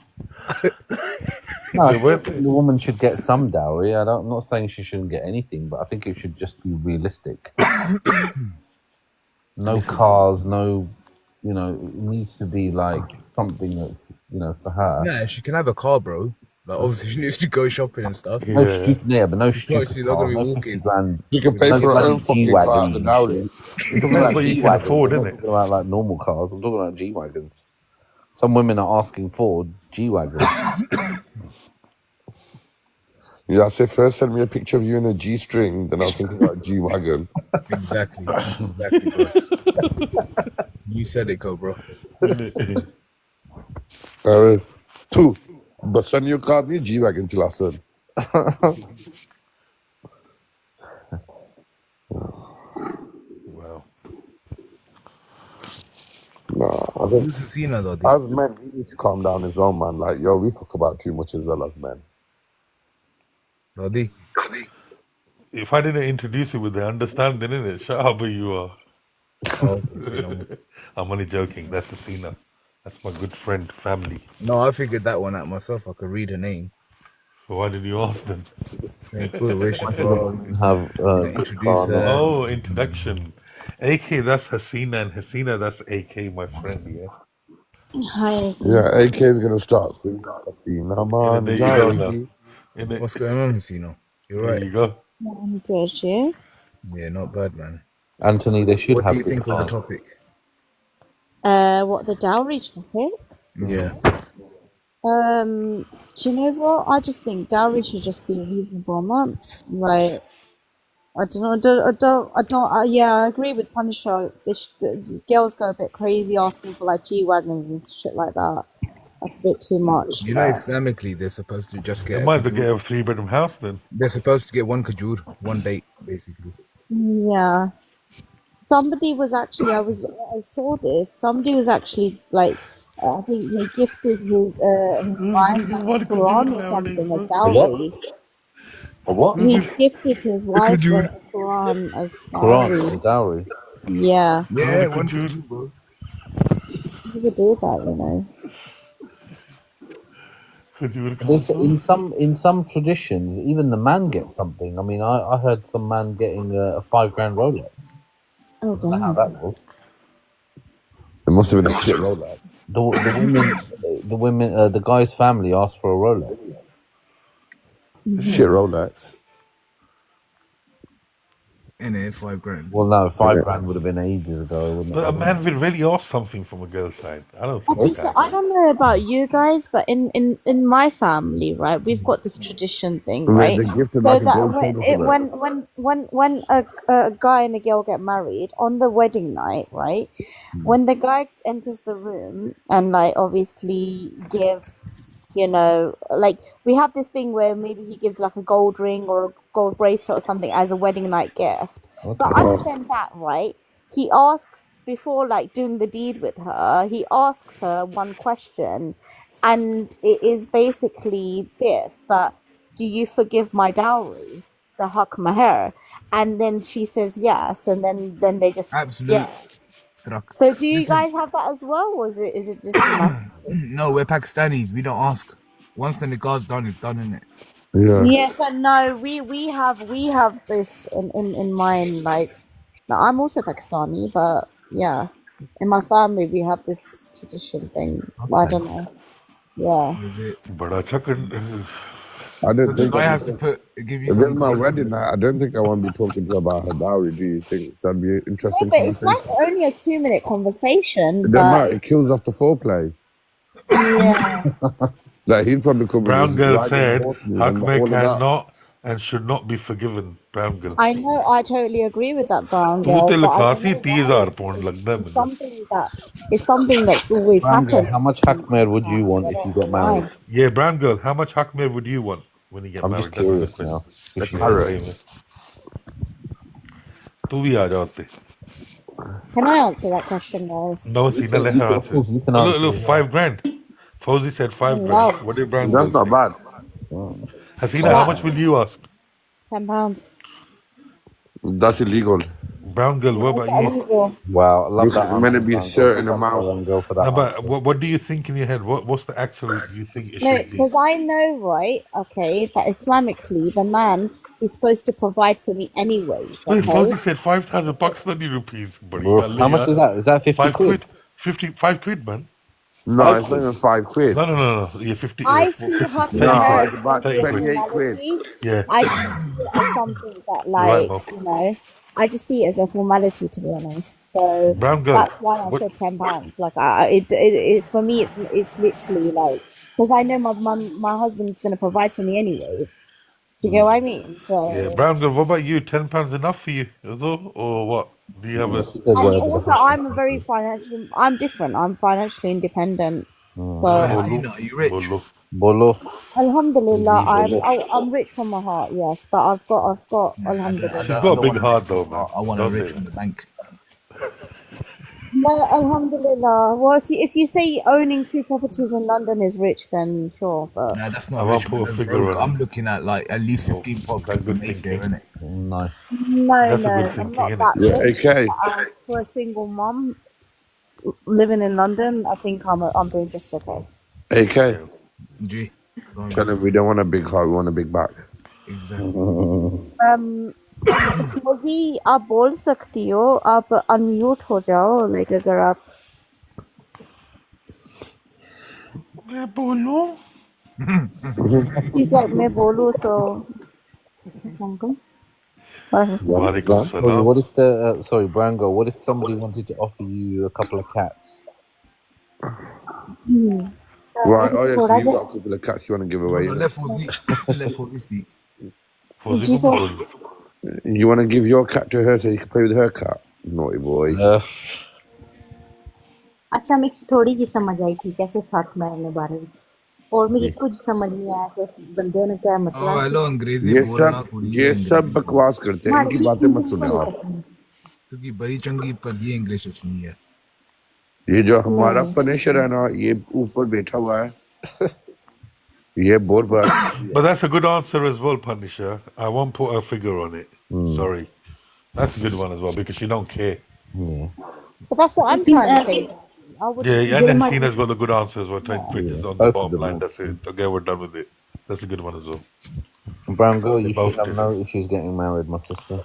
No, I So still what? think the woman should get some dowry. I'm not saying she shouldn't get anything, but I think it should just be realistic. No Listen. cars, no, it needs to be like something that's, for her. nah, she can have a car, bro. Like obviously she needs to go shopping and stuff. No stupid, but no She's not stupid gonna car, be no 50 walking. grand. You can pay No for her bloody own fucking car G-Wagons at the and dowry. shit. We're talking Depends about what you can G-Wagons. afford, We're not innit? talking about like normal cars. I'm talking about G-Wagons. Some women are asking for G-Wagons. Yeah, I say first send me a picture of you in a G-string, then I'll think about a G-Wagon. Exactly, bro. You said it, Cobra. Two. But send your card me G-Wagon till I send. Who's Hasina, though? As men, he needs to calm down his own, man. Like, yo, we talk about too much as well as men. Dodi. If I didn't introduce you with the understanding, innit? Shut up, you are. Oh, Hasina. I'm only joking. That's Hasina. That's my good friend, family. No, I figured that one out myself. I could read her name. So why did you ask them? Yeah, cool. Where's she from? Have Introduce her. Oh, introduction. AK, that's Hasina, and Hasina, that's AK, my friend, yeah? Hi. Yeah, AK is going to start. Hasina, man. There you go now. What's going on, Hasina? You're right. There you go. Yeah, I'm good, you? Yeah, not bad, man. Anthony, they should What have. do you think of the topic? What, the dowry topic? Yeah. Do you know what? I just think dowry should just be a reasonable amount. Like, I don't know, yeah, I agree with Punisher. The girls go a bit crazy asking for like G-Wagons and shit like that. That's a bit too much. You know, Islamically, they're supposed to just get They might as well get a 3-bedroom house then. They're supposed to get one kajur, one date, basically. Yeah. Somebody was actually, I saw this. Somebody was actually like, I think he gifted his wife like a Quran or something as dowry. A what? He gifted his wife a Quran as Quran, as dowry. Yeah. Yeah, one kajur, bro. People do that, you know. There's in some traditions, even the man gets something. I mean, I heard some man getting a $5,000 Rolex. Oh, I don't know how damn. that was. It must have been a shit Rolex. The guy's family asked for a Rolex. Shit Rolex. In it, $5,000. Well, no, $5,000 would have been ages ago, wouldn't But it? a man will really ask something from a girl's side. I don't I think think so. I don't know about you guys, but in my family, right, we've got this tradition thing, right? They gifted So like a that gold when table for when a guy and a girl get married on the wedding night, right? When the guy enters the room and like obviously gives, you know, like we have this thing where maybe he gives like a gold ring or a gold bracelet or something as a wedding night gift. But other than that, right, he asks before like doing the deed with her, he asks her one question, and it is basically this: that do you forgive my dowry, the hak maher? And then she says yes, and then they just Absolute. So do you Listen. guys have that as well, or is it just in my No, we're Pakistanis. We don't ask. Once the nikah's done, it's done, innit? Yeah. Yes and no. We have this in mind. Like, now I'm also Pakistani, but yeah, in my family we have this tradition thing. I don't know. Yeah. But I took it. I don't So the think guy I has to give you if some it's my gold. wedding night, I don't think I want to be talking to her about her dowry. Do you think that'd be an No, interesting but it's conversation? like only a 2-minute conversation. It doesn't But matter. It kills off the foreplay. yeah. Like he'd probably come in Brown his girl riding said, horse and Hakme all of that. cannot and should not be forgiven. Brown girl. I know, I totally agree with that, brown तू girl, ते but I don't लिखासी know 30,000 why pound लगता है it's मुझे. something that's always Brown girl, happened. how much Hakmer would you want if you got married? Yeah, brown girl, how much Hakme would you want when you get I'm married? just That's a good curious question. now. The If you carrot. want Same. तू भी आ जा होते. Can I answer that question, guys? No, Sina, let her of answer. course, you can Look, answer. look, Yeah. $5,000. Fauzi said Oh, 5 wow. grand. What did brown That's girl not say? bad. Hasina, how much will you ask? £10. That's illegal. Brown girl, what Why is about that you? illegal? Wow, I love that It's meant to answer, be a Brown girl. certain Big up amount. Brown girl for that No, but answer. what do you think in your head? What's the actual you think it No, should be? because I know, right, okay, that Islamically, the man is supposed to provide for me anyways, Wait, okay? Fauzi said 5,000 Pakistani rupees. Badi Bro, gal how hai much yaar. is that? Is that 50 5 quid? quid. 55 quid, man. No, 5 it's not quid? even 5 quid. No. Yeah, 50. I see 50 hak 30 No, maher it's as about simply a 28 quid. formality. Yeah. I don't see it as something that, You're right, like, Mo. you know, I just see it as a formality, to be honest. So Brown girl. that's why I What? said £10. Like, it's for me. It's literally like, because I know my husband's gonna provide for me anyways. Do you get what I mean? So, Yeah, brown girl. What about you? £10 enough for you, though, or what? Do you have Yeah, a? she said and whatever the also hell I'm a very financial. I'm different. I'm financially independent. So, Hasina, are you rich? Bolo. Bolo. Alhamdulillah, Bolo. I'm rich from my heart. Yes, but I've got I Alhamdulillah. She's got a don't big want a heart, rich though, from man. I want a Don't say rich from that. the bank. No, alhamdulillah. Well, if you say owning 2 properties in London is rich, then sure. But Nah, that's I not won't rich, put man. a That's figure broke. on I'm it. looking at like at least No, 15 that's properties in good Mayfair, thinking. innit? Nice. no, That's a good I'm thinking, not isn't it? that Yeah, rich. AK. For a single mom living in London, I think I'm doing just okay. AK. Yeah. G. Go on, Tell G. him we don't want a big heart, we want a big back. Exactly. फौजी आप बोल सकती हो आप unmute हो जाओ like अगर आप मैं बोलूं? He's like मैं बोलूं so Assalamualaikum. Walaikum Rosie, salam. what if the sorry, Brango? What if somebody wanted to offer you a couple of cats? Right, oh एक yeah, so थोड़ा you've got a जैसे couple of cats you want to give No, away, no, innit? let Fozzy speak. फौजी जी को मत फौजी बोल. You want to give your cat to her so you can play with her cat? Naughty boy. अच्छा मैं थोड़ी जी समझ आई थी कैसे फर्क मारने बारे में और मुझे कुछ समझ नहीं आया कि उस बंदे ने क्या मसला Oh, सी hello, अंग्रेजी ये बोल सब ना कुड़ी ये सब अंग्रेजी बोल. बकवास करते हैं, माड़ी इनकी जी बातें मत इंग्लिश सुने को नहीं आप. पसंद क्योंकि बड़ी चंगी पर ये इंग्लिश अच्छी है. ये जो हमारा नहीं पनिशर है ना, ये ऊपर बैठा हुआ है, ये बहुत बड़ा But that's a good answer as well, Punisher. I won't put a figure on it. Sorry. That's a good one as well because you don't care. but that's what I'm लेकिन trying to say I would Yeah, and जो then हमारी Cena's got the good answer as well. 10 figures on the Both of bottom them. line. That's it. Okay, we're done with it. That's a good one as well. Brango, They you should both have did. no issues getting married, my sister.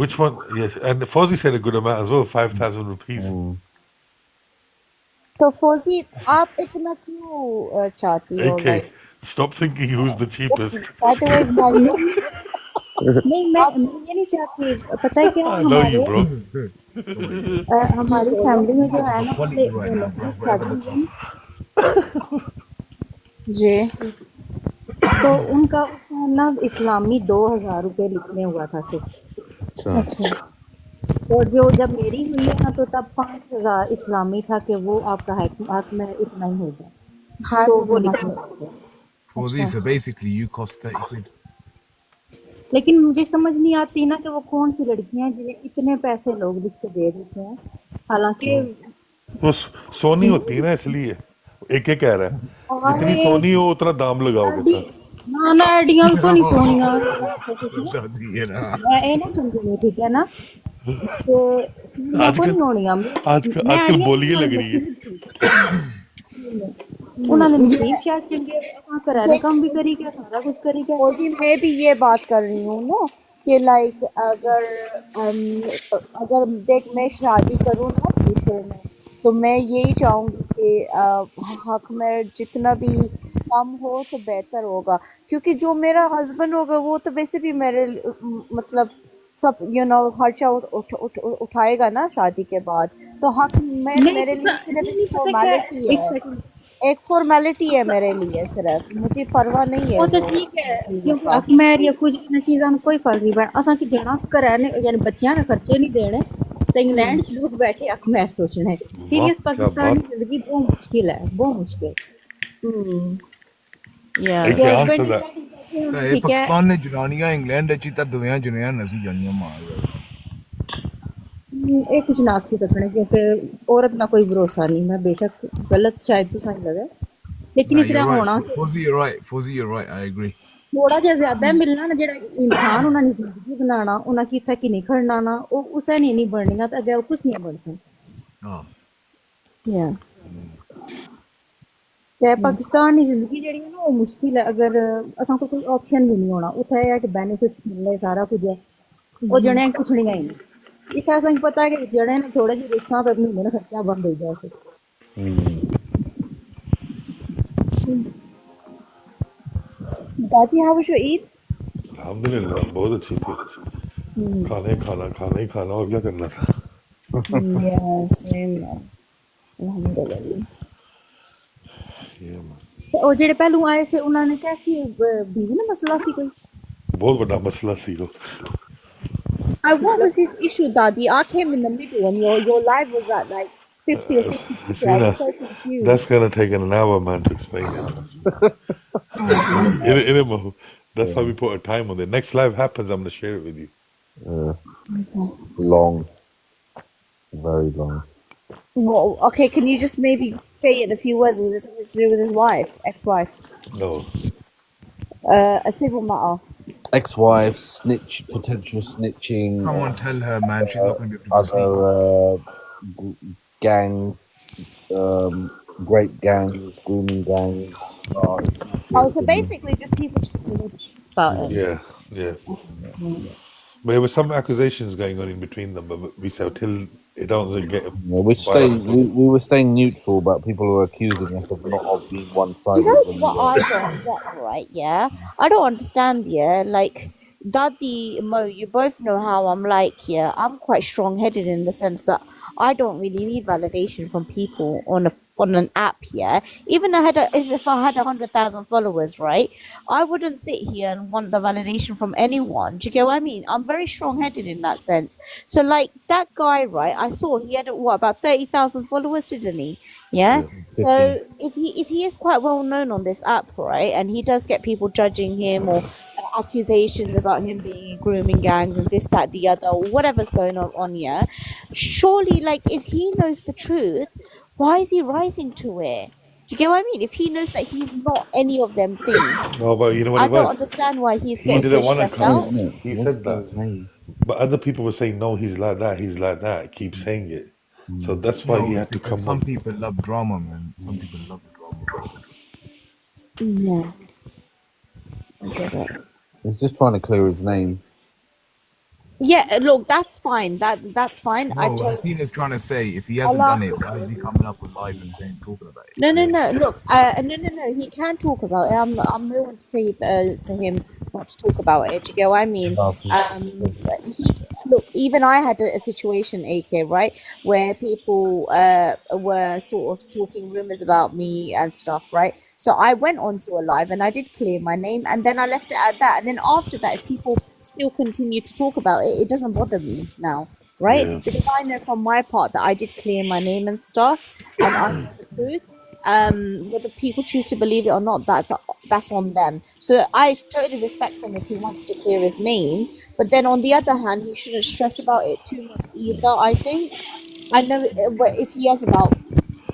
Which one? Yes, and Fozzie said a good amount as well, 5,000 rupees. तो फौजी आप इतना क्यों चाहती हो AK, like stop thinking who's the cheapest. By the way guys नहीं मैं ये नहीं चाहती पता है क्या I know you, हमारे bro. हमारी फैमिली में जो Fighting है for ना quality पहले right जो now, लोग bro. Whatever शादी the हुई cost. जी तो उनका उसमें ना इस्लामी 2000 रुपये लिखने हुआ था सिर्फ अच्छा और जो जब मेरी हुई है ना तो तब 5000 इस्लामी था कि वो आपका हक में इतना ही होगा तो वो लिखा हुआ था Fozzy, so basically you cost 30 quid. लेकिन मुझे समझ नहीं आती ना कि वो कौन सी लड़कियां हैं जिन्हें इतने पैसे लोग लिख के दे देते हैं हालांकि वो सोनी होती है ना इसलिए एक कह रहा है जितनी अरे सोनी हो उतना दाम लगाओगे एडी था ना ना एडियां भी कोनी सोनियां ਇਹ ਨਾ ਸਮਝੋ ਠੀਕ ਹੈ ਨਾ ਤੇ ਸੀਨੀਆਂ ਕੋਈ ਨਹੀਂ ਹੋਣੀਆਂ ਮੈਂ आजकल ਆੜੀਆਂ बोलिए नहीं लग रही है होंगी ਉਹਨਾਂ ਨੇ ਨਸੀਬ ਸ਼ਾਇਦ चंगे ਆਪਾਂ ਘਰਾਂ ਦੇ ਕੰਮ भी करी क्या सारा कुछ करी क्या फौजी मैं भी ये बात कर रही हूँ ना कि लाइक अगर देख मैं शादी करूँ ना फ्यूचर में तो मैं यही चाहूँगी कि हक में जितना भी कम हो तो बेहतर होगा क्योंकि जो मेरा हस्बैंड होगा वो तो वैसे भी मेरे मतलब सब खर्चा उठाएगा ना शादी के बाद तो हक मेरे लिए सिर्फ एक नहीं पता क्या फॉर्मेलिटी एक है सेकंड एक फॉर्मेलिटी है मेरे लिए सिर्फ मुझे परवाह नहीं है वो तो वो ठीक है चीज़ों क्योंकि का अखमेर या कुछ इन चीज़ों में कोई फर्क नहीं पड़ा असा कि जना कराने यानी बच्चियां ने खर्चे नहीं देने तो इंग्लैंड च लोग बैठे अखमेर सोचने वाह सीरियस क्या पाकिस्तानी बात जिंदगी बहुत मुश्किल है बहुत मुश्किल एक जो आंसर हस्बैंड that बैठे हैं ਇਹ ठीक है ਪਾਕਿਸਤਾਨ ਨੇ ਜਨਾਨੀਆਂ ਇੰਗਲੈਂਡ ਵਿੱਚ ਤਾਂ ਦੋਵੇਂ ਜੁਨੀਆਂ ਨਸੀ ਜਾਣੀਆਂ ਮਾਰ ये कुछ ना आखी सकने क्योंकि औरत ना कोई भरोसा नहीं मैं बेशक गलत शायद तो नहीं लगे लेकिन No, इस you're तरह right. होना Fozzy, you're right. Fozzy, you're right. I agree. थोड़ा ਜਿਹਾ ਜ਼ਿਆਦਾ ਮਿਲਣਾ ਨਾ ਜਿਹੜਾ ਇਨਸਾਨ ਉਹਨਾਂ ਦੀ ਜ਼ਿੰਦਗੀ ਬਣਾਉਣਾ ਉਹਨਾਂ ਕੀ ਇੱਥੇ ਕਿ ਨਹੀਂ ਖੜਨਾ ਨਾ ਉਹ ਉਸੇ ਨਹੀਂ ਬਣਨੀਆਂ ਤਾਂ ਅੱਗੇ ਉਹ ਕੁਝ ਨਹੀਂ ਬਣਦਾ Oh. ਯਾ ਤੇ ਪਾਕਿਸਤਾਨ ਦੀ ਜ਼ਿੰਦਗੀ ਜਿਹੜੀ ਹੈ ਨਾ ਉਹ ਮੁਸ਼ਕਿਲ ਹੈ ਅਗਰ ਅਸਾਂ ਕੋਲ ਕੋਈ ਆਪਸ਼ਨ ਵੀ ਨਹੀਂ ਹੋਣਾ ਉੱਥੇ ਇਹ ਹੈ ਕਿ ਬੈਨੀਫਿਟਸ ਮਿਲਨੇ ਸਾਰਾ ਕੁਝ ਹੈ ਉਹ ਜਣੇ ਕੁਛ ਨਹੀਂ ਆਈ ਇੱਥੇ ਅਸਾਂ ਪਤਾ ਹੈ ਕਿ ਜਣੇ ਨੇ ਥੋੜੇ ਜਿਹੇ ਰਿਸ਼ਤਾਂ ਤਾਂ ਮਹੀਨੇ ਦਾ ਖਰਚਾ ਬੰਦ ਹੋ ਜਾਏ दादी how was your Eid? अल्हम्दुलिल्लाह बहुत अच्छी थी खाना ही खाना और क्या करना था Yeah, same man. Alhamdulillah. Yeah, man. ਤੇ ਉਹ ਜਿਹੜੇ ਪਹਿਲੂ ਆਏ ਸੀ ਉਹਨਾਂ ਨੇ ਕਿਹਾ ਸੀ ਬੀਵੀ ਨਾਲ ਮਸਲਾ ਸੀ ਕੋਈ बहुत बड़ा मसला सी लो what was his issue Dadi I came in the middle and your live was at like 50 or 60 people I see was that so that's confused gonna take an hour, man, to explain it. That's why we put a time on it. Next live happens, I'm gonna share it with you. Long, very long. Well, okay, can you just maybe say it in a few words? Was it something to do with his wife, ex-wife? No. A civil matter. Ex-wife, potential snitching, Someone tell her, man, she's not going to be able to go sleep. other gangs, grape gangs, grooming gangs. Oh, so basically just people talking about him. Yeah, yeah. But there were some accusations going on in between them, but we said till it doesn't get Yeah, violent. we were staying neutral, but people were accusing us of not of being Do you one-sided know when we what were. I don't get, right? Yeah, I don't understand. Yeah, like Daddy, Mo, you both know how I'm like. Yeah, I'm quite strong-headed in the sense that I don't really need validation from people on an app. Yeah, even if I had 100,000 followers, right, I wouldn't sit here and want the validation from anyone. Do you get what I mean? I'm very strong-headed in that sense. So, like that guy, right? I saw he had what about 30,000 followers, didn't he? Yeah. Yeah, 15. So if he is quite well known on this app, right, and he does get people judging him or accusations about him being in grooming gangs and this, that, the other, or whatever's going on here, surely, like, if he knows the truth, why is he rising to it? Do you get what I mean? If he knows that he's not any of them things, No, but you know what I it don't was? understand why he's He getting so didn't want to stressed come. out. He What's said his that. name? But other people were saying, no, he's like that, he's like that. Keep saying it. So that's why he No, had to because come up. some people love drama, man. Some people love the drama. Yeah, I get it. He's just trying to clear his name. Yeah, look, that's fine. That's fine. I No, told Hasina's trying to say if he hasn't Allah. done it, why is he coming up with live and saying talking about it? No, no, no. Look, no. He can talk about it. I'm no one to say to him not to talk about it. Do you get what I mean? Look, even I had a situation, AK, right, where people were sort of talking rumors about me and stuff, right? So I went onto a live and I did clear my name, and then I left it at that. And then after that, if people still continue to talk about it, it doesn't bother me now, right? Yeah. Because I know from my part that I did clear my name and stuff, and I know the truth. Whether people choose to believe it or not, that's on them. So I totally respect him if he wants to clear his name, but then on the other hand, he shouldn't stress about it too much either. I think I know, but if he has about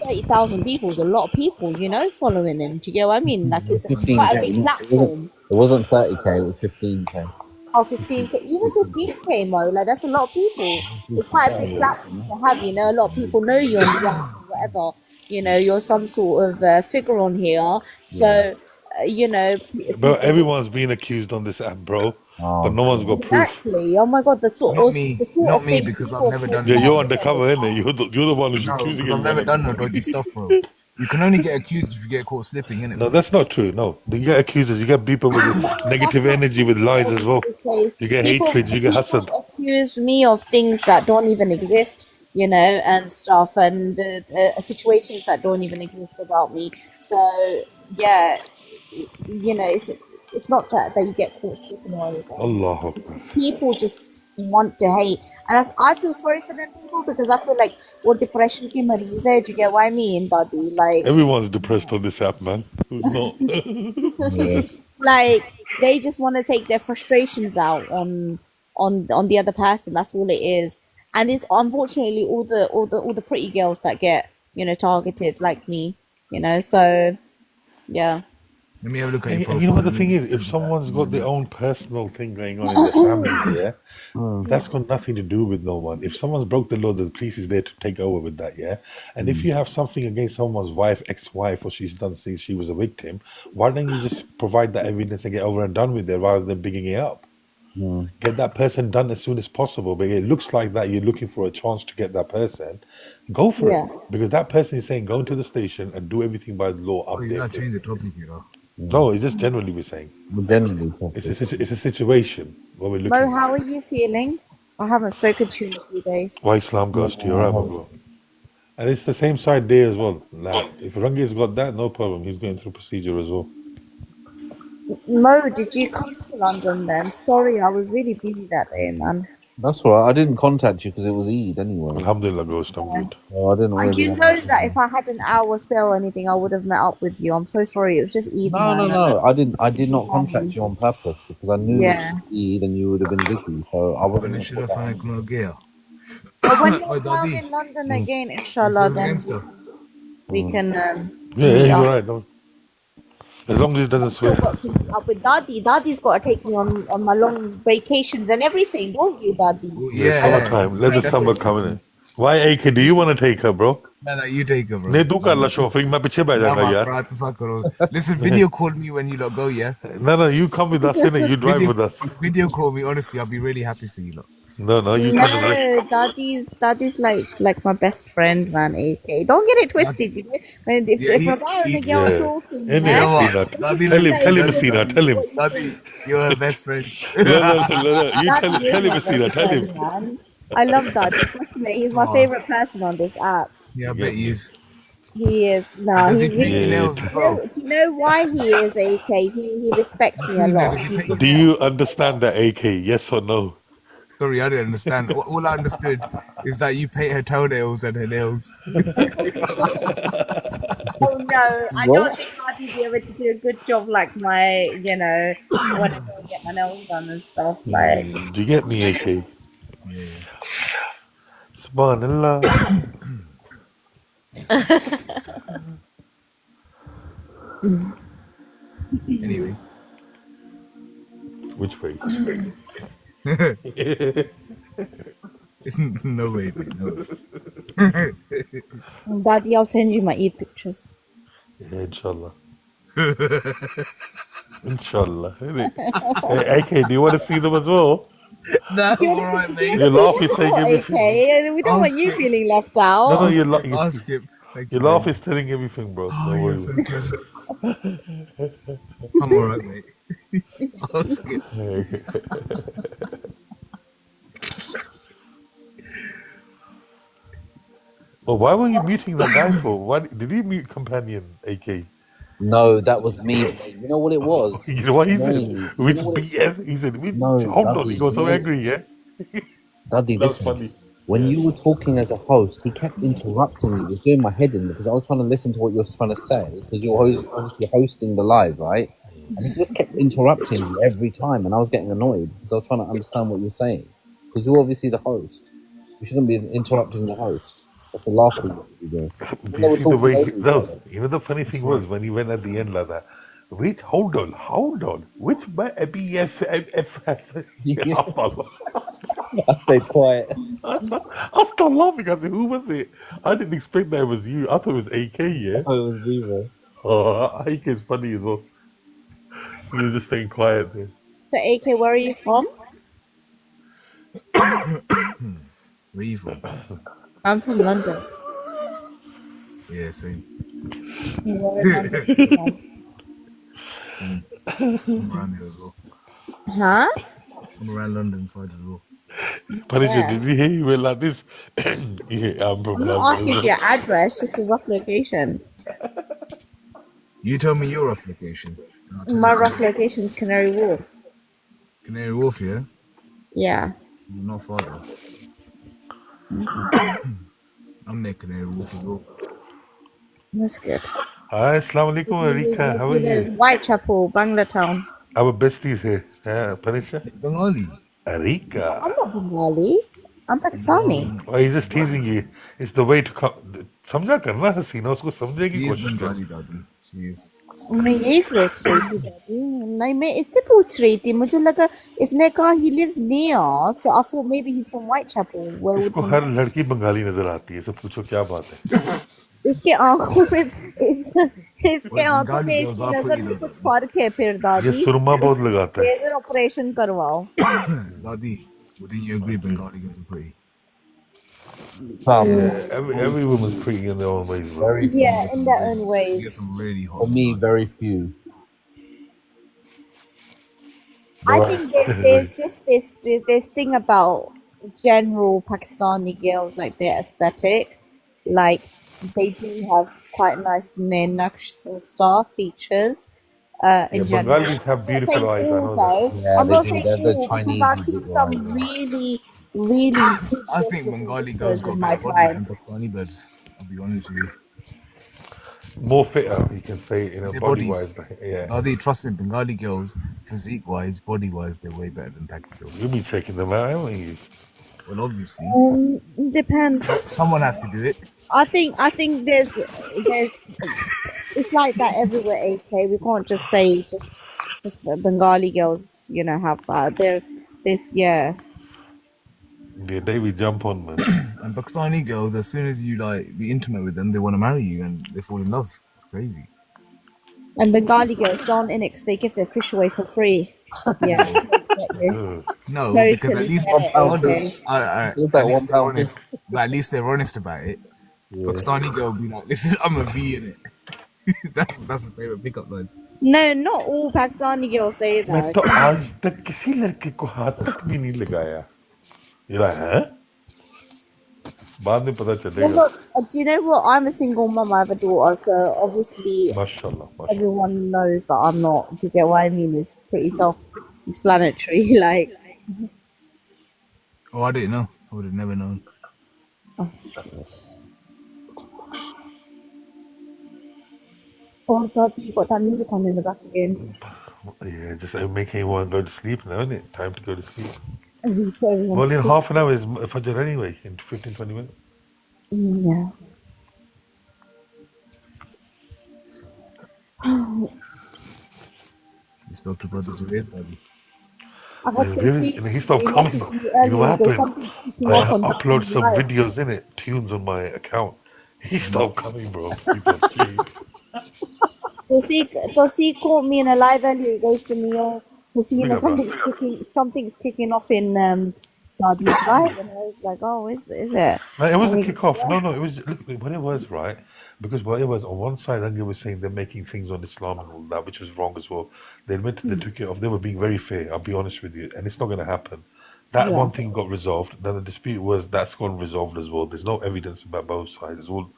30,000 people, it's a lot of people, following him. Do you get what I mean? Like, it's quite a 15K. big It platform. wasn't 30K. It was 15K. Oh, 15K, even 15K, Mo, like that's a lot of people. It's quite a big platform to have, a lot of people know you on the app or whatever. You're some sort of figure on here. So, Bro, people will. everyone's being accused on this app, bro. But Oh, no one's got proof. Exactly. Oh my God, the sort Not of me, things because I've people never think done Yeah, no you're about me dodgy. on this undercover, innit? app. You're the one who's No, accusing because I've everyone never of done no it. dodgy stuff, bro. You can only get accused if you get caught slipping, innit, No, bro? that's not true. No. You get accusers, you get people with That's negative not energy with lies true. as well. Okay. You get People hatred, you get people hasad. accused me of things that don't even exist, and stuff, and situations that don't even exist about me. So yeah, it's not that you get caught slipping or anything. Allah Akbar. People just want to hate, and I feel sorry for them people because I feel like what depression ki mareez hai. Do you get what I mean, Dadi? Like. Everyone's depressed on this app, man. Who's not? Like they just want to take their frustrations out on the other person. That's all it is. And it's unfortunately all the pretty girls that get targeted like me. So yeah. Let me have a look at your And you know profile. what the Let me thing look is? If at that. someone's Let me got have a their look. own personal thing going on in their families, yeah, Hmm. that's got nothing to do with no one. If someone's broke the law, the police is there to take over with that, yeah. And if you have something against someone's wife, ex-wife, or she's done since she was a victim, why don't you just provide that evidence and get over and done with it rather than bigging it up? Hmm. Get that person done as soon as possible. But it looks like that you're looking for a chance to get that person. Go for it. Yeah. Because that person is saying go into the station and do everything by the law Oh, up you there. gotta change the topic, you know. No, it's just generally we're saying. Generally, It's a situation what we're Mo, looking at. how are you feeling? I haven't spoken to you in a few days. Why Islam goes to your right, my bro. And it's the same side there as well. Like, if Rangi's got that, no problem. He's going through procedure as well. Mo, did you come to London then? Sorry, I was really busy that day, man. That's all right. I didn't contact you because it was Eid anyway. Alhamdulillah, Ghost, I'm good. So I didn't really. You know that if I had an hour spare or anything, I would have met up with you. I'm so sorry. It was just Eid, man. No. I didn't. I did not contact you on purpose because I knew it Yeah. was Eid and you would have been busy. So I wasn't going to put that Sana on. Kunogea. But when you're Oh, down Dadi, in London Mm. again, you inshallah, spoke to then gangster. we can Yeah, meet he's up. alright. Don't. As long as he doesn't I've still swear. got to meet up with Dadi. Dadi's got to take me on my long vacations and everything, don't you, Dadi? Oh, Yeah, I love yeah, summertime. Let the summer definitely. vacations. come in. Why, AK? Do you want to take her, bro? No, you take her, bro. नहीं तू कर ला शोफिंग मैं पीछे बैठ Nah, जाऊंगा my यार. bro, listen, video call me when you lot go, yeah? No, you come with us, innit? You drive Video, with us. video call me, honestly, I'll be really happy for you lot. No, you No, come with. Dadi's like my best friend, man. AK, don't get it twisted. You know, Yeah, if a guy and a girl are Yeah. talking, you yeah, Innit, know what? Sina? it Dadi, doesn't let mean me, that Tell him, you're Sina. gonna Tell do him. what you Dadi, think. you're her best friend. No. You tell Daddy is my him, Sina. best Tell him. friend, man. I love Daddy. Trust me, he's my Oh, favorite person on this app. yeah, I You get bet he me? is. He is. And No, does he he's paint really. your Yeah. nails as well? Do you know why he is AK? He respects me a Seriously, lot. does he He paint your Do nails? you understand that, AK? Yes or no? Sorry, I didn't understand. All I understood is that you paint her toenails and her nails. Oh no, I don't What? think Daddy be able to do a good job like my, when I go and get my nails done and stuff. Like, Do you get me, AK? Yeah. Subhanallah. Anyway. Which way? No way, mate. No. Daddy, I'll send you my Eid pictures. Yeah, inshallah. Inshallah. Innit? Hey, AK, do you want to see them as well? No, Do you all right, want to see mate. Your laugh is them telling all, everything, bro. AK? We don't I'll want you skip. feeling left No, out. I'll your, skip. I'll skip. Thank your you, laugh mate. is telling everything, bro. Oh, Don't you're worry so about clever. I'm all right, mate. I'll skip. it. Well, why were you muting that guy for? Why did he mute companion, AK? No, that was me. You know what it was? You know what he said? Annoying me. You Which know what it? BS? He said, which, No, hold on. He Daddy. got You so know, angry, yeah? Daddy. That was Listen. funny. When Yeah. you were talking as a host, he kept interrupting me. It was doing my head in because I was trying to listen to what you were trying to say because you're obviously hosting the live, right? And he just kept interrupting me every time, and I was getting annoyed because I was trying to understand what you're saying. Because you're obviously the host. You shouldn't be interrupting the host. That's the last thing you should be doing. Do Even you though we're see the talking way over each no, other. you know the funny That's thing right. was when he went at the end like that. Which hold on. Which BS I stayed quiet. I started laughing. I said, who was it? I didn't expect that it was you. I thought it was AK, yeah? Oh, it was me, bro. Oh, AK is funny as well. He was just staying quiet there. So, AK, where are you from? Where you from? I'm from London. Yeah, same. Where in London are you from? Same. I'm around there as well. Huh? I'm around London side as well. Punisher, Yeah. did you hear you went like this? Yeah, I'm from I'm not London as asking for well. your address, just a rough location. You tell me your rough location. And I'll tell you My if rough you're location is Canary Wharf. Canary Wharf, yeah? Yeah. You're not far though. I'm near Canary Wharf as well. That's good. Hi, Assalamu alaikum, Where Erika. How do are you live? you? Whitechapel, Bangla Town. Our besties here. Yeah, Punisher. Bengali. I'm Erika. not Bengali. I'm Pakistani. Oh, he's just teasing you. It's the way to come. समझा करना हसीना उसको समझने की She is कोशिश कर. Bengali, Daddy. She is. मैं यही सोच रही थी दादी नहीं मैं इससे पूछ रही थी मुझे लगा इसने कहा he lives near so I thought maybe he's from Whitechapel where would इसको he हर know लड़की बंगाली नजर आती है. सब पूछो क्या बात है. इसके आंखों में इसके Well, आंखों Bengali में girls इसकी are नजर pretty में though, कुछ Daddy. फर्क है फिर ये दादी सुरमा बहुत लगाता है. लेजर ऑपरेशन करवाओ Daddy, wouldn't you agree Bengali girls are pretty? Yeah, every woman's pretty in their own ways, bro. Very You yeah get in some their really, own you ways get some really for hot me, Bengali. very few. I Right. think there's just this thing about general Pakistani girls, like their aesthetic, like they do have quite nice naqsh and stuff features. Yeah, In general, Bengalis have I'm not beautiful saying eyes. I all know that. though. Yeah, I'm they not do. saying They're the all because Chinese I've seen bit, some yeah. really I hideous think looking Bengali girls sisters got in my better body time. than Pakistani birds. I'll be honest with you. More fitter, you can say, Their body bodies. wise. Yeah. Daddy, trust me, Bengali girls, physique wise, body wise, they're way better than Pakistani girls. You be checking them out, haven't you? Well, obviously, Depends. someone has to do it. I think there's it's like that everywhere. AK, we can't just say just Bengali girls, you know, have they're this yeah. Yeah, they will jump on, man. And Pakistani girls, as soon as you like be intimate with them, they want to marry you and they fall in love. It's crazy. And Bengali girls don't annex, they give their fish away for free. Yeah. No, because at Totally least get it, hold on, okay. at least they're honest. But at least they're honest about it. Yeah. Pakistani girl be like, "Listen, I'm a V in it." that's a favorite pickup line. No, not all Pakistani girls say मैं that. तो आज तक किसी लड़के को हाथ तक भी नहीं लगाया. You're like, huh? बाद में पता Well, चलेगा. look, do you know what? I'm a single mum. I have a daughter, so obviously Mashallah, everyone knows that I'm not. Do you get what I mean? It's pretty self-explanatory. Like, Oh, I didn't know. I would have never known. oh god. Oh god, you got that music on in the back again. Yeah, just making everyone go to sleep now, isn't it? Time to go to sleep. As you put everyone Well, to in sleep. half an hour is Fajr anyway, in 15, 20 minutes. Yeah. You spoke to Brother Javed, Daddy. I had to see And he stopped coming. You know what there's happened? something speaking I off on upload Daddy's some live. videos in it, tunes on my account. He stopped coming, bro. He's on sleep. Dosi caught me in a live earlier. He goes to me, oh, Hasina, Big up, bro. something's kicking off in Daddy's live, and I was like, oh, is it? No, it wasn't And he kick goes, off. No, it was look what it was, right? Because what it was on one side, Angie was saying they're making things on Islam and all that, which was wrong as well. They admitted they took it off. They were being very fair. I'll be honest with you, and it's not going to happen. That yeah. one thing got resolved. Then the dispute was that's gone resolved as well. There's no evidence about both sides. It's all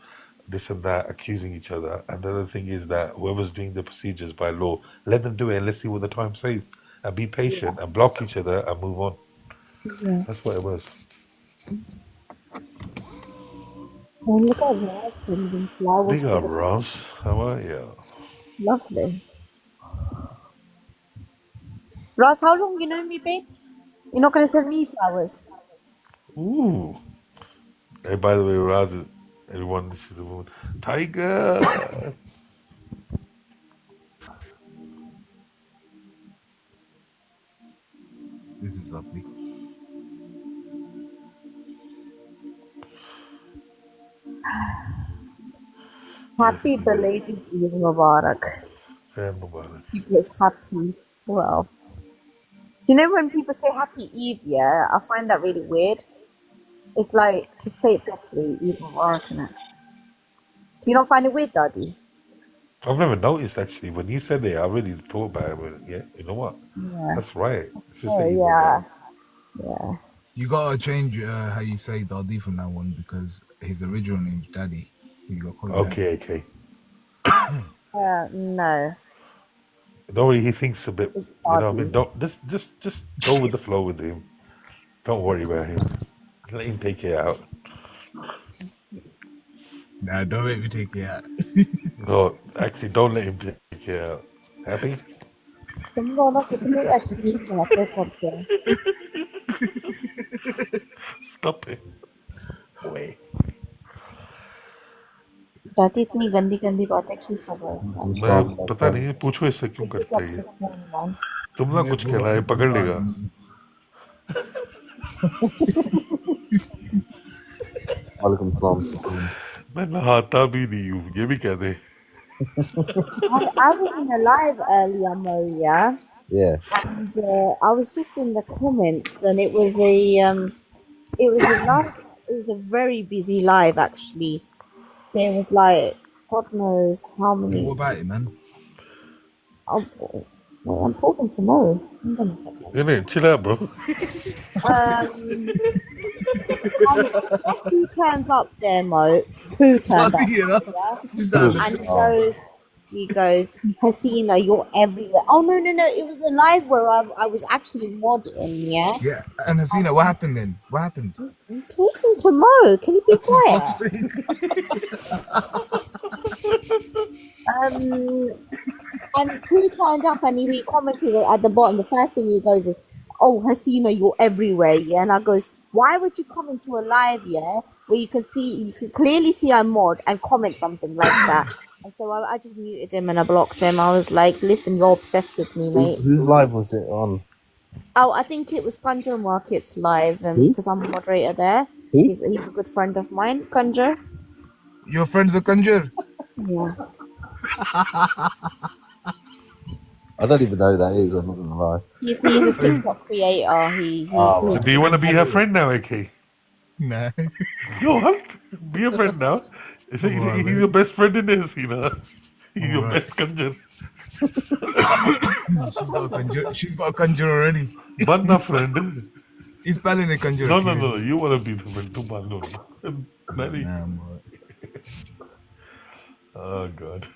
this and that accusing each other. And the other thing is that whoever's doing the procedures by law, let them do it and let's see what the time says. And be patient and block each other and move on. Yeah. That's what it was. Oh, look at Ross sending flowers Big to up, the Ross. How are you? Lovely. Ross, how long you know me, babe? You're not gonna send me flowers. Ooh. Hey, by the way, Raz, everyone, this is the woman. Tiger! This is lovely. Happy belated Eid Mubarak. Hey, Mubarak. He was happy. Well, do you know when people say happy Eid, yeah, I find that really weird. It's like, just say it properly, Eid Mubarak, innit? Do you not find it weird, Daddy? I've never noticed, actually. When you said it, I really thought about it. But yeah, you know what? Yeah. That's right. It's just Oh, that you yeah. Yeah. You gotta change how you say Daddy from now on because his original name's Daddy. So you gotta call him Okay. No. Don't worry, he thinks a bit. It's You know what I Daddy. mean? Don't just go with the flow with him. Don't worry about him. Let him take it out. Nah, don't make me take it out. No, actually, don't let him take it out. Happy? तुमको कितनी अश्लील बातें करते हैं Stop it. Wait. दादी इतनी गंदी गंदी बातें क्यों कर रहे हो मैं पता नहीं पूछो इससे क्यों करते हैं ये? तुम ना कुछ कहना है पकड़ लेगा वालेकुम सलाम मैं नहाता भी नहीं हूँ ये भी कह दे I was in a live earlier, Maria. Yeah. And I was just in the comments, and it was a very busy live actually. There was like God knows how many. What about it, man? Oh, well, I'm talking to Mo. Hang on a second. Yeah, chill out, bro. Guess who turns up there, Mo? Who turned up? You know? Yeah? And he goes, Hasina, you're everywhere. Oh no, it was a live where I was actually modding, yeah? Yeah. And Hasina, what happened then? What happened? I'm talking to Mo. Can you be quiet? And who turned up and he commented at the bottom. The first thing he goes is, oh, Hasina, you're everywhere, yeah? And I goes, Why would you come into a live, yeah, where you can clearly see I'm mod and comment something like that? And so I just muted him and I blocked him. I was like, listen, you're obsessed with me, mate. Whose live was it on? Oh, I think it was Conjure Market's live, Who? because I'm a moderator there. Who? He's a good friend of mine, Conjure. Your friend's a conjure. Yeah. I don't even know who that is. I'm not gonna lie. He's a TikTok creator. He So do you want to be her friend now, AK? Nah. Yo, what? Be a friend now. He's your best friend in this, you know. He's your best conjure. She's got a conjure already. Banna friend. He's spelling a conjure. No. You want to be the friend too, man. No. Oh, God.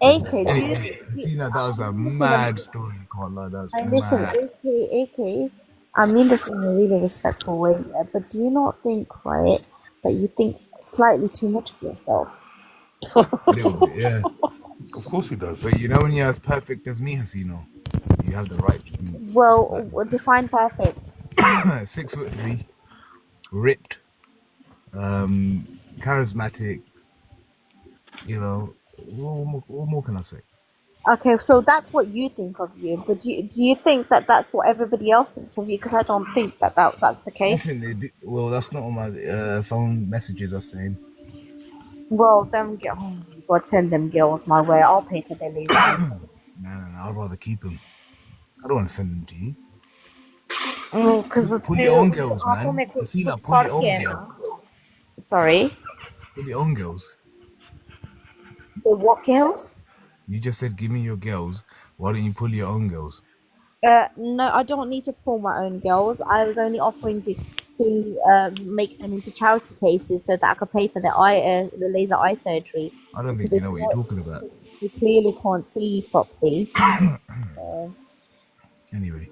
AK, that was a mad story. Can't lie, that was and listen, mad. AK, I mean this in a really respectful way, yeah, but do you not think, right, that you think slightly too much of yourself? A little bit, yeah. Of course he does. But you know when you're as perfect as me, Hasino, you have the right to be. Well, define perfect. 6'3", ripped, charismatic. You know, what more can I say? Okay, so that's what you think of you, but do you think that that's what everybody else thinks of you? Because I don't think that's the I case. think they do. Well, that's not on my phone messages are saying. Well, God send them girls my way. I'll pay for their leave. No, I'd rather keep them. I don't want to send them to you. Oh, because pull your own girls, man. See, like, pull your own girls. Sorry? Pull your own girls. The what girls? You just said, give me your girls. Why don't you pull your own girls? No, I don't need to pull my own girls. I was only offering to make them into charity cases so that I could pay for the laser eye surgery. I don't think you know what you're talking about. You clearly can't see properly. Anyway.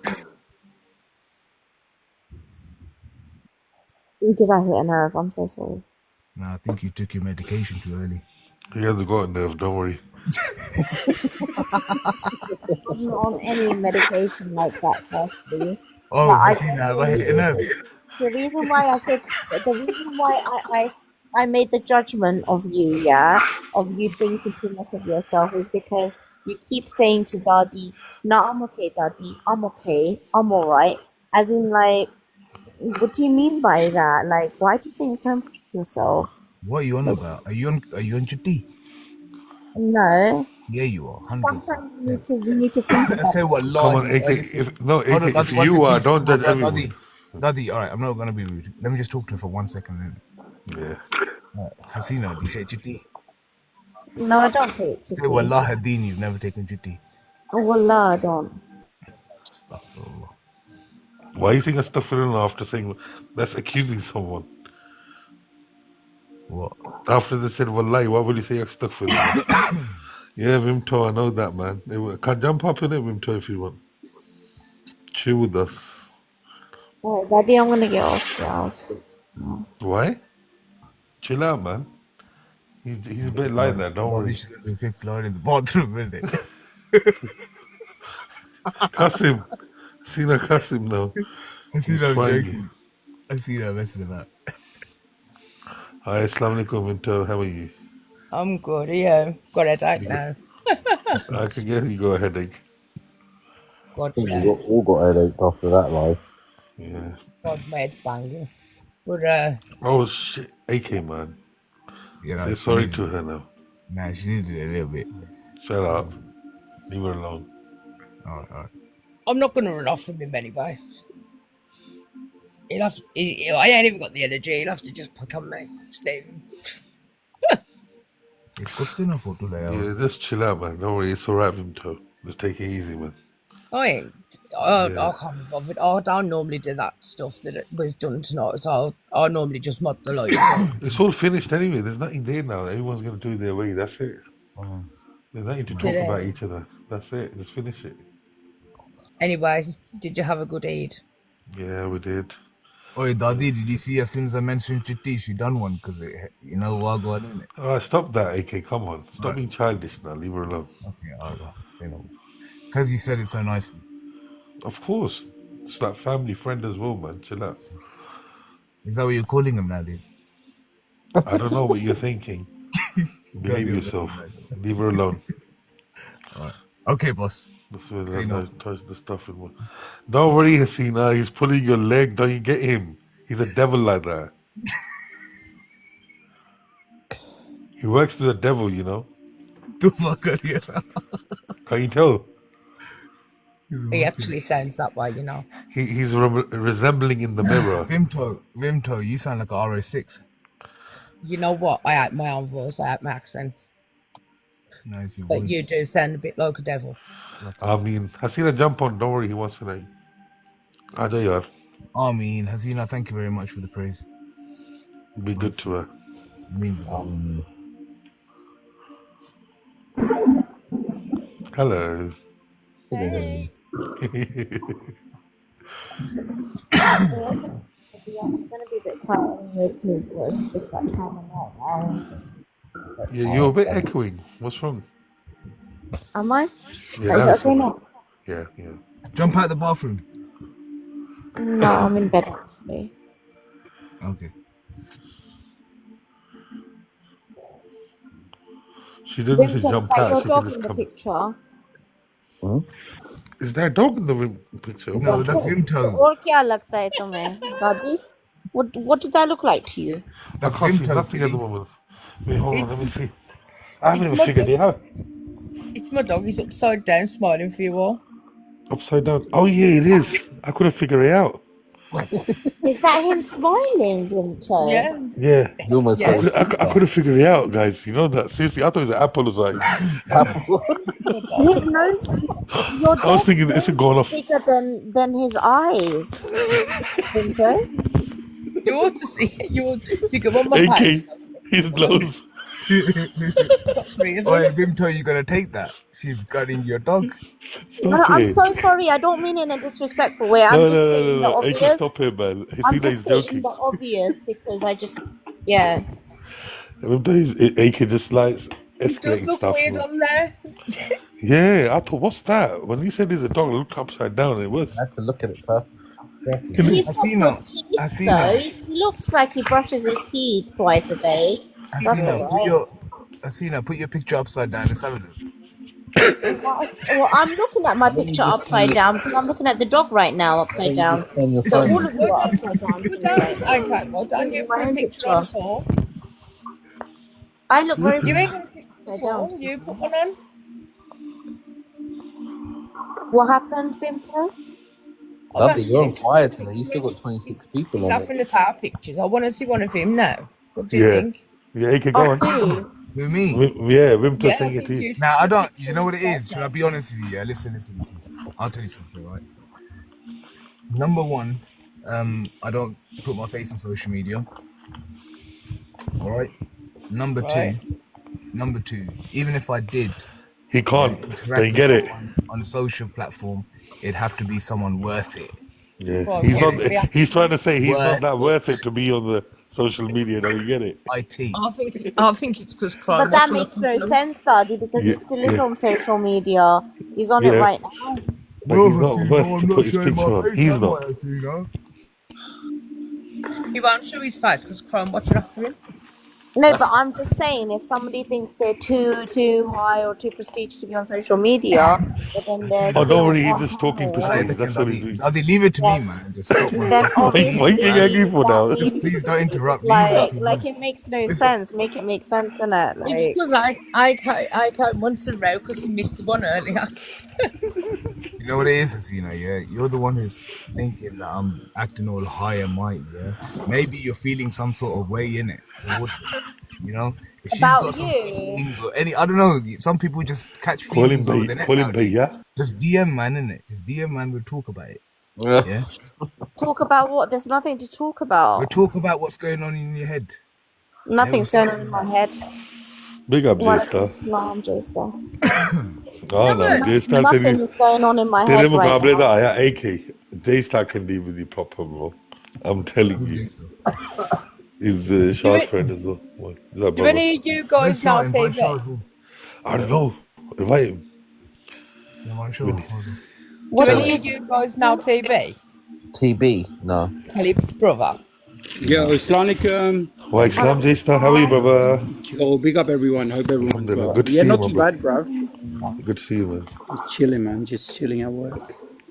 Did I hit a nerve? I'm so sorry. No, I think you took your medication too early. He hasn't got a nerve, don't worry. I'm not on any medication like that, firstly. Oh, I see now. I hit a nerve. The reason why I made the judgment of you, of you thinking too much of yourself, is because you keep saying to Daddy, no, I'm okay, Daddy, I'm okay, I'm alright. As in, like, what do you mean by that? Like, why do you think so much of yourself? What are you on about? Are you on Jati? No. Yeah, you are. 100%. Sometimes you need to think about say what Come on, AK. If you are, don't judge everyone. Daddy, all right, I'm not going to be rude. Let me just talk to her for 1 second. Yeah. Hasina, do you take Jiti? No, I don't take Jiti. Say Wallah Hadeen, you've never taken Jiti. Oh, Wallah, I don't. Astaghfirullah. Why are you saying astaghfirullah after saying that's accusing someone? What? After they said wallahi, why would you say astaghfirullah? Yeah, Vimto, I know that, man. Can jump up in it, Vimto, if you want. Chill with us. Alright, Daddy, I'm gonna get off. Yeah, I'll speak. Why? Chill out, man. He's a bit like that, don't worry. She's going to do a quick line in the bathroom, isn't it? Kasim. Sina Kasim now. I see that I'm joking. I see that I'm messing about. Hi, Assalamu alaikum, Vimto. How are you? I'm good, yeah. Got a headache now. I can guess you got a headache. God, I think we all got a headache after that live. Yeah. God, my head's banging. But, oh, shit. AK, man. Yeah, say sorry to her now. Nah, she needed it a little bit. Shut up. Leave her alone. All right. I'm not going to run off from him anyway. I ain't even got the energy. He'll have to just pick on me. Just leave him. Yeah, just chill out, man. Don't worry, it's alright, Vimto. Just take it easy, man. I can't be bothered. I don't normally do that stuff that was done tonight, so I normally just mod the lights. It's all finished anyway. There's nothing there now. Everyone's going to do it their way. That's it. There's nothing to talk about each other. That's it. Just finish it. Anyway, did you have a good Eid? Yeah, we did. Oi, Dadi, did you see as soon as I mentioned Chitti, she done one because you know what going in it. Alright, stop that, AK. Come on. Stop being childish now. Leave her alone. Okay, alright. Because you said it so nicely. Of course. It's like family friend as well, man. Chill out. Is that what you're calling him nowadays? I don't know what you're thinking. Behave yourself. Leave her alone. All right. Okay, boss. Say no. Touch the stuff in one. Don't worry, Hasina. He's pulling your leg. Don't you get him? He's a devil like that. He works for the devil, you know. Can you tell? He actually sounds that way, you know. He's resembling in the mirror. Vimto, you sound like a RO6. You know what? I hate my own voice. I hate my accent. Nice, but you do sound a bit like a devil. I mean, Hasina, jump on. Don't worry, he wants to know. Aja yaar. I mean, Hasina, thank you very much for the praise. Be good to her. Hello. Hey. I'm gonna be a bit quiet anyway because it's just that time of night now. Yeah, you're a bit echoing. What's wrong? Am I? Yeah, Is it that's okay now? Yeah. Jump out the bathroom. No, I'm in bed actually. Okay. She didn't Vimto, jump is that out. your She dog can in just the come. picture? Is there a dog in the picture? No, that's Vimto. और क्या लगता है तुम्हें, दादी? What does that look like to you? I can't see nothing at the moment. Wait, hold on. Let me see. I haven't even figured it out. It's my dog. He's upside down, smiling for you all. Upside down. Oh yeah, it is. I couldn't figure it out. Is that him smiling, Vimto? Yeah. Yeah. You almost got it. I couldn't figure it out, guys. You know that? Seriously, I thought it was an apple or something. Apple. His nose. Your I was dog's thinking it's nose going is off. bigger than his eyes. Vimto. You ought to see it. You go on my AK, page. his nose. Got 3 of them. Wait, Vimto, you gonna take that? She's gutting your dog. I'm so sorry. I don't mean it in a disrespectful way. I'm just stating the No. AK, obvious. stop it, man. I'm Hasina just is stating joking. the obvious because I just, yeah. AK just likes It does escalating look stuff. weird on there. Yeah, I thought, what's that? When you said there's a dog, I looked upside down. It was. I had to look at it perfect. He's got good teeth, though. He looks like he brushes his teeth twice a day. That's all Hasina, put your picture upside down. Let's have a look. right. Well, I'm looking at my picture upside down because I'm looking at the dog right now upside down. So all of you are upside down to me right now. Okay, well, don't you put a picture on at all. I look very You ain't got a picture at all. down. You put one on. What happened, Vimto? Daddy, you're on fire today. You still got 26 people He's on laughing it. at our pictures. I want to see one of him now. What do you think? Yeah, AK, go on. Who, me? Vimto Yeah, I saying it think to you. Now, I don't. You know what it is? Should I be honest with you? Yeah, listen. I'll tell you something, right? Number one, I don't put my face on social media. All right. Number two, even if I did, he can't. Interact They get with it someone on a social platform. It'd have to be someone worth it. Yeah, Well, he's yeah, not. yeah. He's trying to say he's not Worth that worth it. it to be on the social media. Now you get it. IT. I think it's because crime. But that makes no sense, Daddy, because he still is on social media. He's on it right now. But he's not worth to put his picture on. He's not. He won't show his face because crime watching after him. No, but I'm just saying, if somebody thinks they're too high or too prestigious to be on social media, but then they're Oh, don't worry. still He's just talking prestige. That's what he's doing. They leave it to me, man. Just stop. then Why are you getting angry for now? Just please don't interrupt me. like it makes no sense. Make it make sense, innit? It's Like, because I came once in a row because he missed the one earlier. You know what it is, Hasina, yeah? You're the one who's thinking that I'm acting all high and mighty, yeah? Maybe you're feeling some sort of way in it towards me, you know? If she's About got some you? feelings or I don't know, some people just catch Call him feelings over the Bay. net Call him Bay. nowadays. Yeah. Just DM, man, innit? Just DM, man, we'll talk about it, yeah? talk about what? There's nothing to talk about. We'll talk about what's going on in your head. Nothing's going on in my head. Big up, What J-Star. Islam, J-Star. Oh no, J-Star said Nothing is going on in my head तेरे right मुकाबले now. तो आया AK. J-Star can deal with you proper, bro. I'm telling you. He's Shah's friend as well. What? Is that Do brother? any of you guys now TV? I don't know. Invite him. Do any of you guys now TV? TB? No. Talib's brother. Yo, Assalamualaikum. Wa Islam J-Star, how are you, brother? Oh, big up everyone. Hope everyone's Alhamdulillah. well. Good to Yeah, see you, not my too bro. bad, bruv. Good to see you, man. Just chilling, man. Just chilling at work.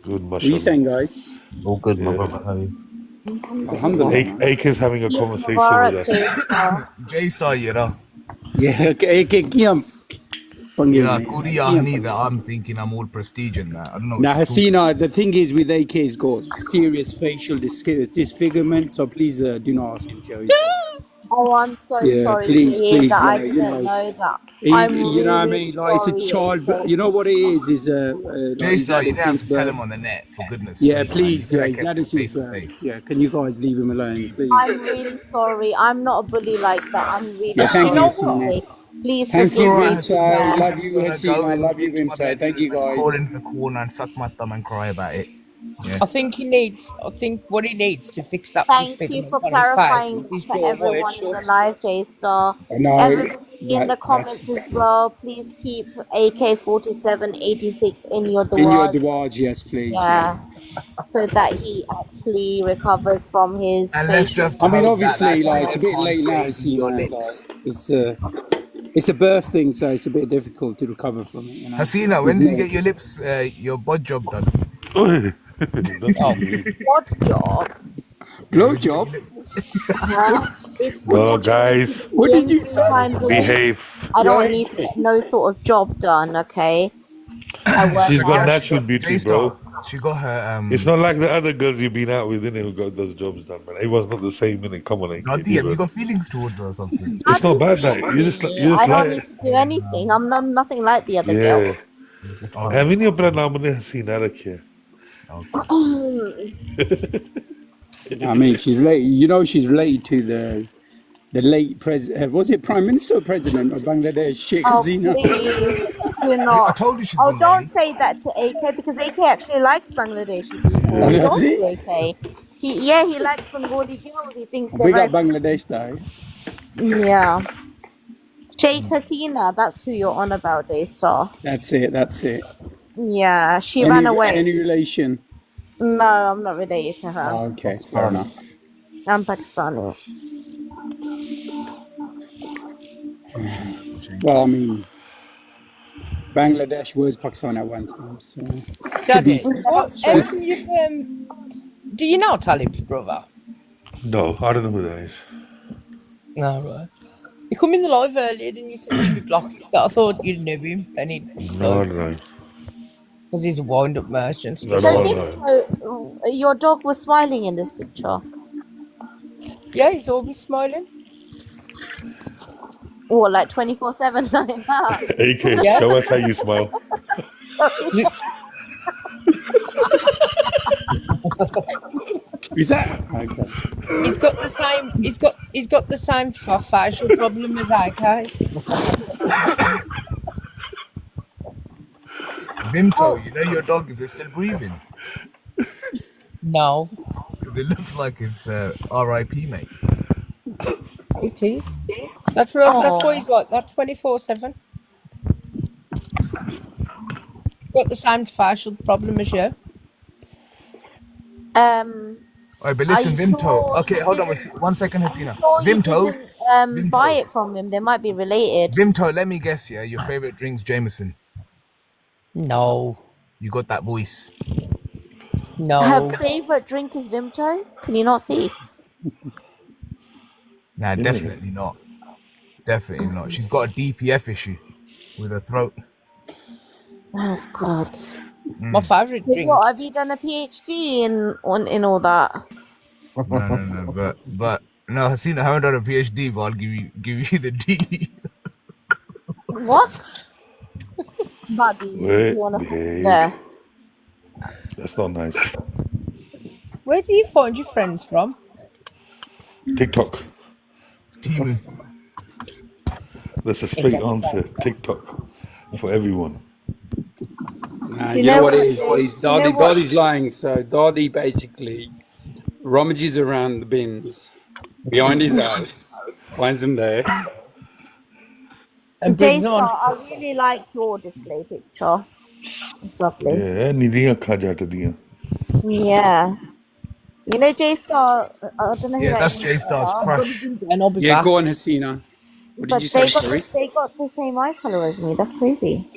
Good, What are you saying, mashallah. guys? All good, my Yeah. brother. How are you? Alhamdulillah, man. AK is having a Eid conversation with Mubarak, us. J-Star. J-Star, you know. Yeah, okay, Kiam. You know, Korea need that. I'm thinking I'm all prestige in that. I don't know what Now, she's talking Hasina, the thing is with AK, he's got serious facial disfigurement, so please do not ask him to show himself. Oh, I'm so Yeah, sorry to please, hear please, that. I you didn't know. know that. He, I'm you know what I really mean? Like, it's a sorry, child, AK. you know what it is like he's J-Star, had you it didn't have since to tell birth. him on the net, for goodness Yeah, sake, man. You please, could yeah, have he's kept had it it since face to birth. face. Yeah, can you guys leave him alone, please? I'm really sorry. I'm not a bully like that. I'm really Yeah, thank You you, know sorry, what? Hasina. AK. Please Thank It's you, forgive me alright, for Hasina. Vimto. that. I'm Love just you, gonna go Hasina. Love you, into my Vimto. Thank you, bedroom and crawl guys. into the corner and suck my thumb and cry about it. Yeah. I think what he needs to fix that Thank you disfigurement for on his face clarifying is his for jaw wired everyone in the shut. live, J-Star. I know Everybody in the that's comments as well, please keep AK-4786 in your in your duas. Dewaj, yes, please, Yeah, yes. so that he actually recovers from his And let's facial just I mean, hope that obviously, that disfigurement. like it's a snake bit can't late now, stay in your Hasina. Like lips. it's a birth thing, so it's a bit difficult to recover from it. You know, Hasina, with when did you me. get your lips, your bud job done? That's Oh, weird. What job? Yeah, Blow when did you get job. your lips? Huh? If we No, watch Movie guys, What did you 3 say? times a week, behave. I Yo, don't need to AK. get no sort of job done, okay? I work She's got hard. Yeah, she natural got beauty, J-Star. bro. She got her It's not like the other girls you've been out with, innit, who got those jobs done, man. Everyone's not the same, innit? Come on, AK, Daddy, be have you real. got feelings towards her or something? It's not Daddy bad, that. sent You me. just I don't like, need to do anything. I'm not nothing like the other yeah. girls. Okay, Having your brand name Hasina rakhiya. okay. I mean, she's related. You know, she's related to the late president. Was it Prime Minister or President of Bangladesh, Sheikh Oh, Hasina? please do I not. told you she's Oh, don't Bengali. say that to AK because AK actually likes Bangladeshi people. Oh, Yeah. does Don't he? you, AK? He likes Bengali girls. He thinks they're Big very up pretty. Bangladesh, though. Yeah. Sheikh Hasina, that's who you're on about, J-Star. That's it. That's it. Yeah, she ran away. Any relation? No, I'm not related to her. Oh, okay, fair enough. I'm Pakistani. That's a shame. Well, I mean, Bangladesh was Pakistan at one time, so to be Daddy, fair. Yeah, what? that's How true. come you've do you know Talib's brother? No, I don't know who that is. No, right. You come in the live earlier and you said you'd be blocking. I thought you'd know him, and he No, I don't know. because he's a wind-up merchant. I Just don't So, want thought, to know. Vinto, your dog was smiling in this picture. yeah, he's always smiling. Or like 24/7 like that. AK, Yeah. show us how you smile. Sorry. Is that okay? He's got the same. He's got the same facial problem as AK. Vimto, Oh, you know your dog is still breathing? No, Because it looks like it's RIP, mate. it is. That's right. That's why oh. he's like that 24/7. Got the same facial problem as you. Alright, but Are listen, you Vimto. sure Okay, you hold on didn't? 1 second, Are you Hasina. sure you Vimto, didn't buy Vimto, it from him? They might be related. Vimto, let me guess, yeah, your favorite drink's Jameson. No, You got that voice. Her no. favorite drink is Vimto. Can you not see? Nah, definitely not. Definitely not. She's got a DPF issue with her throat. Oh God. My favourite So drink. what? Have you done a PhD in all that? No, but no, Hasina, I haven't done a PhD, but I'll give you the D. What? Buddies, you Wait, wanna behave. there? That's not nice. Where do you find your friends from? TikTok. Timu. That's a straight answer. TikTok. For everyone. Nah, You you know know what what? it is? Is You know what? Dadi's lying. So Dadi basically rummages around the bins behind his house, finds them there. And brings them J-Star, on. I really like your display picture. It's lovely. Yeah, nidiyan kha jata diyan. Yeah. You know J Star. I don't know who Yeah, that that's is. J Star's I'm gonna crush. do that and I'll be Yeah, back. go on, Hasina. What did But you say? Sorry. they got the same eye color as me. That's crazy.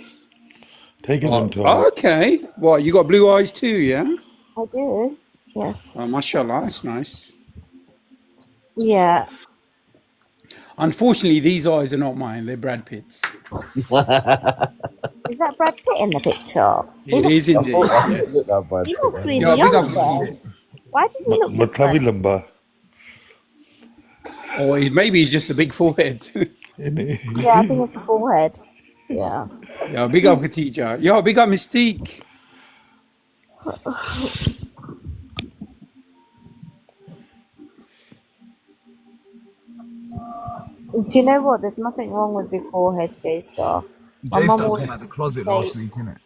Take it Oh, into okay. What, you got blue eyes too, yeah? I do. Oh, Yes. mashallah, that's nice. Yeah. Unfortunately, these eyes are not mine. They're Brad Pitt's. Is that Brad Pitt in the picture? He It looks is so indeed, young. yes. He looks really Yeah, big up. young there. Why does he look Matlavi different? lamba. Or maybe he's just a big forehead. Yeah, I think it's the forehead. Yeah. Yeah, big up Khatija. Yo, big up Mystique. Do you know what? There's nothing wrong with big foreheads, J Star. My J mum Star always came out the closet say, last week, innit?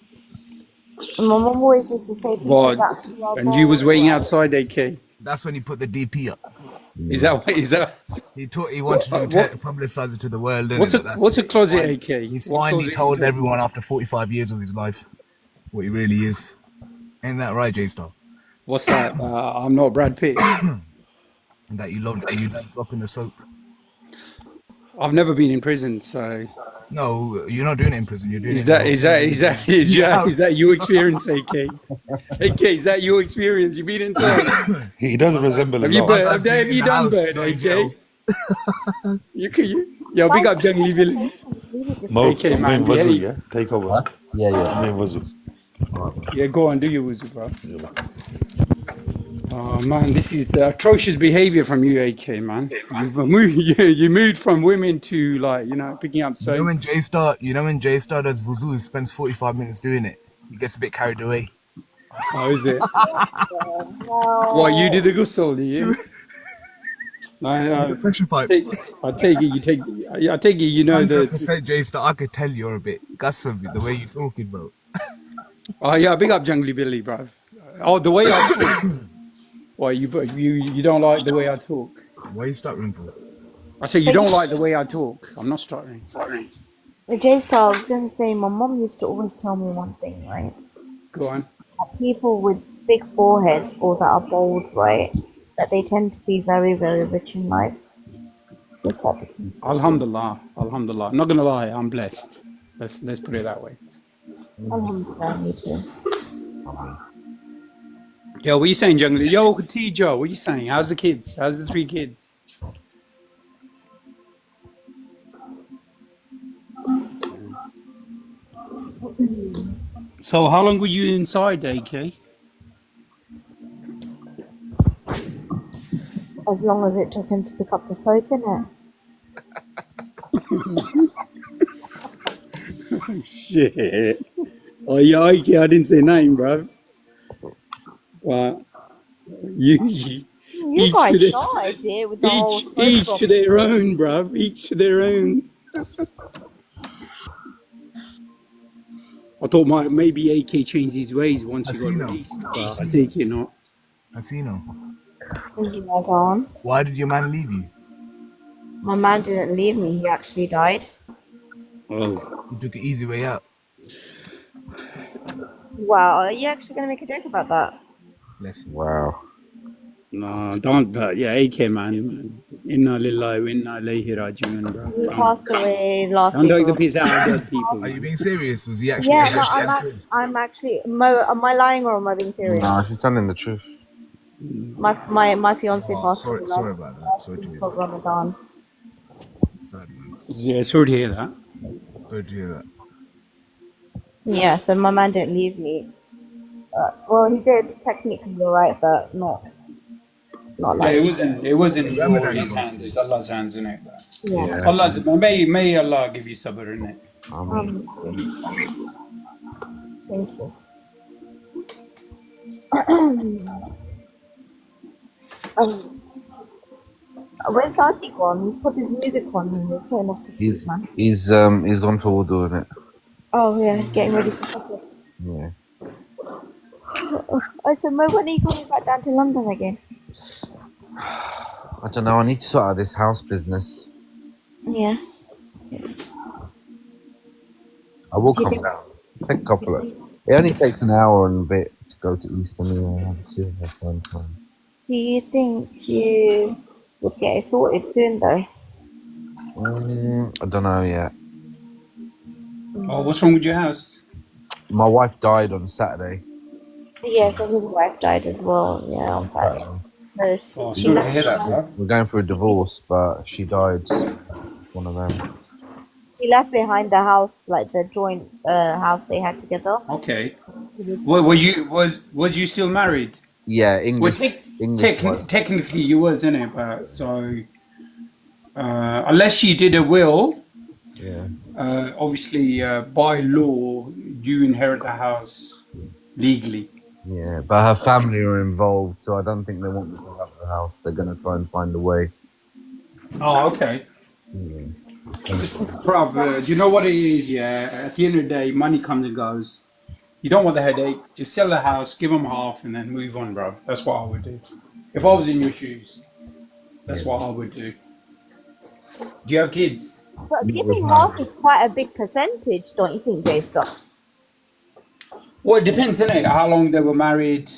my mum always used to say people What? that who are And you was bald, waiting right? outside, AK. That's when he put the DP up. Is that what? Is that? He wanted to What? publicize it to the world, innit? What's a But that's what's a it. closet, AK? He's What finally closet are you told talking everyone about? after 45 years of his life what he really is. Ain't that right, J Star? What's that? I'm not Brad Pitt. And that you love dropping the soap. I've never been in prison, so No, you're not doing it in prison. You're doing is it. that is that is that is in your that is house. that your experience, AK? AK, is that your experience? You been inside? He does resemble a Have you lot. bird? Have you done bird, AK? You can you? Yo, big up Jungly Billy. Mo, AK I'm man, doing wuzu, behave. yeah? Take over. What? Yeah, yeah. I'm doing wuzu. Yeah, go on, do your wuzu, bro. Oh man, this is atrocious behavior from you, AK man. You've moved, you moved from women to like picking up You know soap. when J Star does vuzu, he spends 45 minutes doing it. He gets a bit carried away. Oh, is it? What you No. do the ghusl, do you? With the pressure pipe. I take it. I take it. You know the. 100% J Star. I could tell you're a bit gussy the way you're talking, bro. Oh yeah, big up Jungly Billy, bruv. Oh, the way I talk. Why you don't like the way I talk? Why are you stuttering for? I say you don't like the way I talk. I'm not stuttering. J Star, I was going to say, my mom used to always tell me one thing, right? Go on. That people with big foreheads or that are bald, right? That they tend to be very, very rich in life. What's that? Alhamdulillah, Alhamdulillah. I'm not gonna lie, I'm blessed. Let's put it that way. Alhamdulillah, me too. Yo, what are you saying, Jungly? Yo, Khadija, what are you saying? How's the kids? How's the 3 kids? So, how long were you inside, AK? As long as it took him to pick up the soap, innit? Shit. Oh, yeah, AK, I didn't say name, bruv. But you You each guys to their, started it with the whole soap each to dropping their thing. own, bruv. Each to their own. I thought maybe AK changed his ways once you got released, but I take it not. Hasino. Yeah, go on. Why did your man leave you? My man didn't leave me, he actually died. Oh. He took an easy way out. Wow, are you actually going to make a joke about that? Bless you. Wow. No, don't. Yeah, AK man. Inna lillahi wa inna ilayhi raji'un, bro. He passed away last Don't week. take the piss out of dead people. Are you being serious? Was he actually? Yeah, no, I'm actually. Mo, am I lying or am I being serious? Nah, she's telling the truth. My fiance passed away Sorry about that. Sorry to hear for that. Ramadan. Sad, man. Yeah, sorry to hear that. Sorry to hear that. Yeah, so my man didn't leave me. Well, he did technically, alright, but not Yeah, like. it wasn't in his hands. It's Allah's hands, innit? Yeah. Allah's. May Allah give you sabr, innit? Thank you. Where's Dati gone? He's put his music on and he's putting us to sleep, man. He's gone for wudu, innit? Oh yeah, getting ready for supper. Yeah. I said, Mo, when are you coming back down to London again? I don't know. I need to sort out this house business. Yeah. I will come down. Take a couple of. It only takes an hour and a bit to go to East anyway. I'll see if I find time. Do you think you would get it sorted soon, though? I don't know yet. Oh, what's wrong with your house? My wife died on Saturday. Yeah, so his wife died as well. Yeah, on Saturday. No, Oh, she sorry to left hear that, behind. bro. We're going through a divorce, but she died. So one of them. She left behind the house, like the joint house they had together. Okay. With Well, sister. was you still married? Yeah, Well, English wife. technically you was, innit? But so unless she did a will, Yeah. obviously by law you inherit the house legally. Yeah, but her family are involved, so I don't think they want me to have the house. They're gonna try and find a way. Oh, okay. Yeah. Bruv, do you know what it is? Yeah, at the end of the day, money comes and goes. You don't want the headache. Just sell the house, give them half, and then move on, bruv. That's what I would do. If I was in your shoes, that's what I would do. Do you have kids? But giving half is quite a big percentage, don't you think, J-Stop? Well, it depends, innit? How long they were married.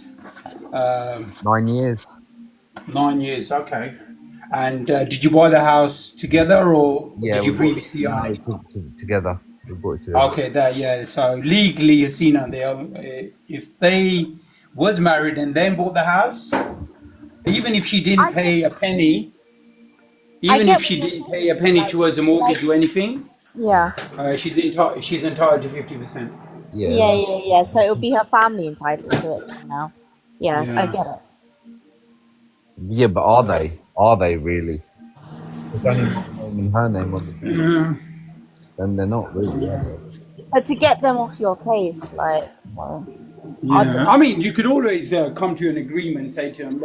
9 years. 9 years, okay. And did you buy the house together, or Yeah, did you we previously own bought it? together. We bought it together. Okay, that yeah. So legally, Hasina, if they was married and then bought the house, even if she didn't pay a penny, even if she didn't pay a penny towards a mortgage or anything, Yeah. she's entitled to 50%. Yeah. So it'll be her family entitled to it now. Yeah, I Yeah. get it. Yeah, but are they? Are they really? It's only my name and her name on the deed. Then they're not really, are they? But to get them off your case, like, well, I don't Yeah, know. I mean, you could always come to an agreement and say to them,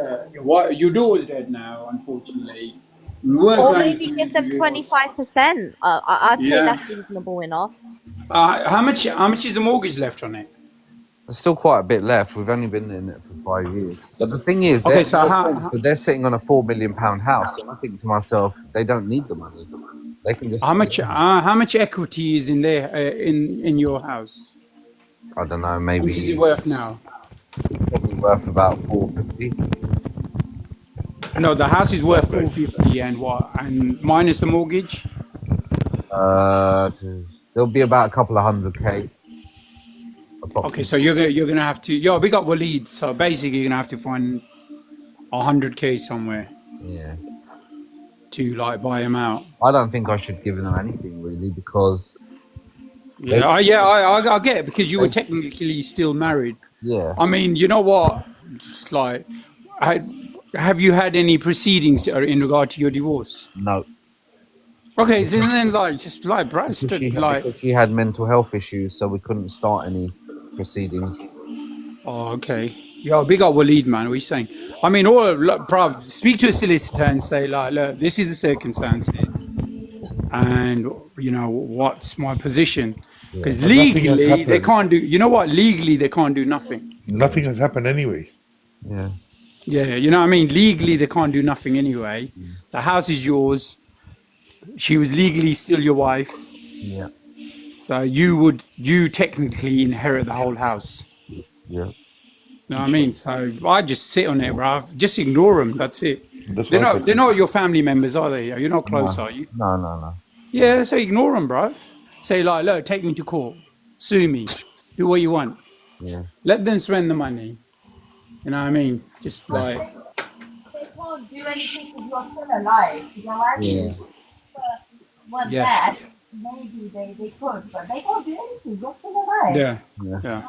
your daughter's dead now, unfortunately. We were Or going maybe through give them yours. 25%. I'd say Yeah. that's reasonable enough. How much is the mortgage left on it? There's still quite a bit left. We've only been in it for 5 years. But the thing is, Okay, so they're sitting on a £4 million house, and I think to myself, they don't need the money. They can just. how much equity is in there in your house? I don't know. How Maybe much is it worth now? probably worth about 450. No, the house is worth 450, and what? And minus the mortgage? There'll be about a couple of 100K. Okay, so you're gonna have to. We got Waleed, so basically you're gonna have to find 100K somewhere. Yeah. To like buy him out. I don't think I should give them anything really because. I get it because you were technically still married. Yeah. I mean, you know what? Just like, have you had any proceedings in regard to your divorce? No. Okay, so then just like, Because she had mental health issues, so we couldn't start any proceedings. Oh, okay. Yo, big up Waleed, man. What are you saying? I mean, bruv, speak to a solicitor and say, like, look, this is the circumstances, and what's my position? Because legally they can't do. You know what? Legally they can't do nothing. Nothing has happened anyway. Yeah. Yeah, you know what I mean? Legally they can't do nothing anyway. The house is yours. She was legally still your wife. Yeah. So you technically inherit the whole house. Yeah. You know what I mean? So I just sit on it, bruv. Just ignore them. That's it. They're not your family members, are they? You're not close, are you? No. Yeah, so ignore them, bruv. Say like, look, take me to court. Sue me. Do what you want. Yeah. Let them spend the money. You know what I mean? Just like... They can't do anything if you're still alive. You know what I mean? Yeah. Weren't Yeah. there, maybe they could, but they can't do anything. You're still alive. Yeah.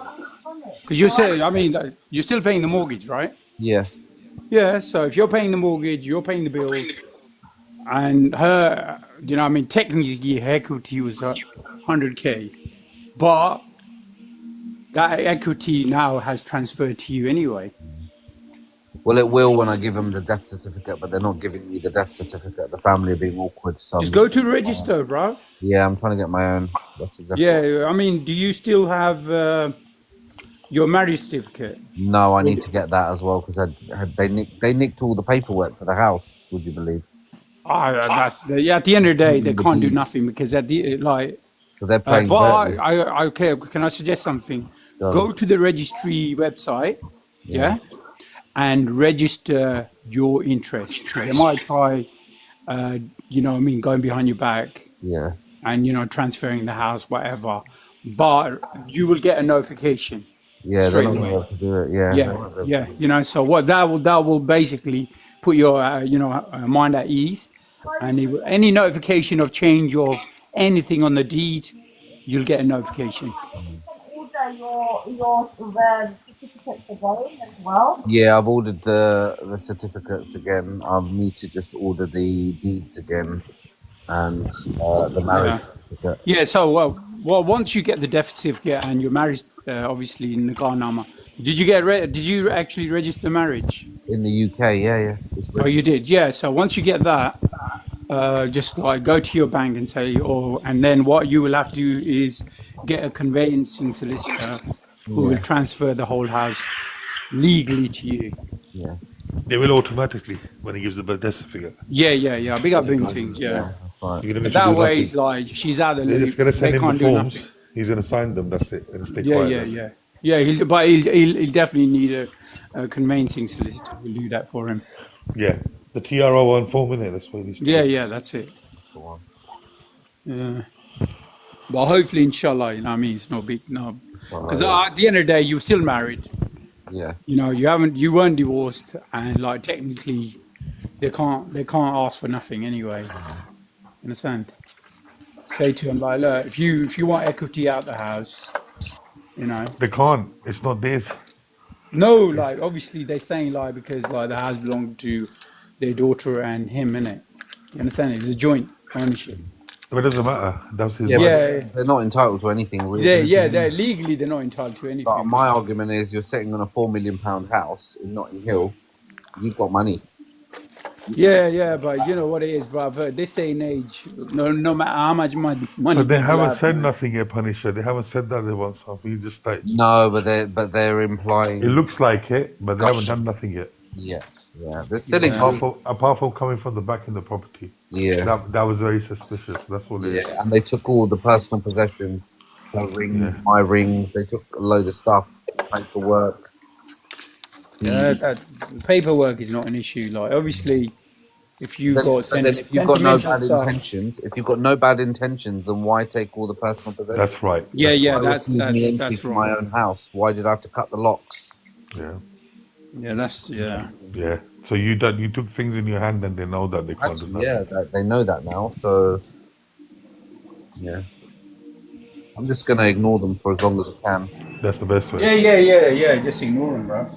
Because you're still paying the mortgage, right? Yeah. Yeah, so if you're paying the mortgage, you're paying the bills, and her, you know what I mean, technically her equity was 100K, but that equity now has transferred to you anyway. Well, it will when I give them the death certificate, but they're not giving me the death certificate. The family are being awkward. So Just go to the register, bruv. Yeah, I'm trying to get my own. That's exactly. Yeah, I mean, do you still have your marriage certificate? No, I need to get that as well because they nicked all the paperwork for the house. Would you believe? At the end of the day, they can't do nothing because at the So they're playing. Okay, can I suggest something? Go to the registry website, yeah, and register your interest. Because they might try, going behind your back Yeah. and, transferring the house, whatever. But you will get a notification Yeah, they're straight not going to be away. able to do it. Yeah. They Yeah, won't be able yeah. to do it. So what that will basically put your mind at ease, and any notification of change of anything on the deed, you'll get a notification. Order your certificates again as well. Yeah, I've ordered the certificates again. I need to just order the deeds again and the marriage Yeah, certificate yeah. So once you get the death certificate and you're married, obviously in Nagarnama, did you actually register the marriage? in the UK. Yeah, yeah. It's Oh, you registered. did. Yeah. So once you get that, just like go to your bank and say, and then what you will have to do is get a conveyancing solicitor who will Yeah, transfer the whole house legally to you. yeah. They will automatically when he gives the death certificate. Yeah. Big up doing things, Yeah, yeah. that's right. You're gonna But make sure that do way, nothing. it's like she's out of the They're just loop. gonna They send him the can't do nothing. forms. He's gonna sign them. That's it, and stay Yeah, quiet. yeah, That's it. yeah. Yeah, he'll definitely need a conveyancing solicitor who'll do that for him. Yeah, the TRO1 form in it. That's what he's doing. Yeah, that's it. That's the one. Yeah. But hopefully, inshallah, you know what I mean? It's no big, no. Because Yeah. at the end of the day, you're still married. Yeah. You weren't divorced, and like technically, they can't ask for nothing anyway. Understand? Say to him like, look, if you want equity out the house, They can't. It's not theirs. no, like obviously they're saying like because like the house belonged to their daughter and him, innit? You understand? It was a joint ownership. But it doesn't matter. That's his Yeah, money. but they're not entitled to anything. Really. They're legally they're not entitled to anything. But my argument is, you're sitting on a £4 million house in Notting Hill. You've got money. Yeah, but you know what it is, brother. This day and age, no matter how much money But they people haven't have, said man. nothing yet, Punisher. They haven't said that they want something. You just like No, but they're implying. it looks like it, but they Gosh. haven't done nothing yet. Yes, yeah. They're still Apart from coming from the back in the property. Yeah. That was very suspicious. That's all it is. Yeah, and they took all the personal possessions, the rings, my rings. They took a load of stuff, paperwork. That paperwork is not an issue. Like obviously, if you've Then, got but then if you've got no sentimental bad stuff, intentions, then why take all the personal possessions? That's right. yeah, Why that's refuse me entry that's to my right. own house. Why did I have to cut the locks? Yeah. Yeah. So you took things in your hand, and they know that they can't do nothing. Yeah, they know that now. So yeah, I'm just gonna ignore them for as long as I can. That's the best way. Yeah. Just ignore them, bro.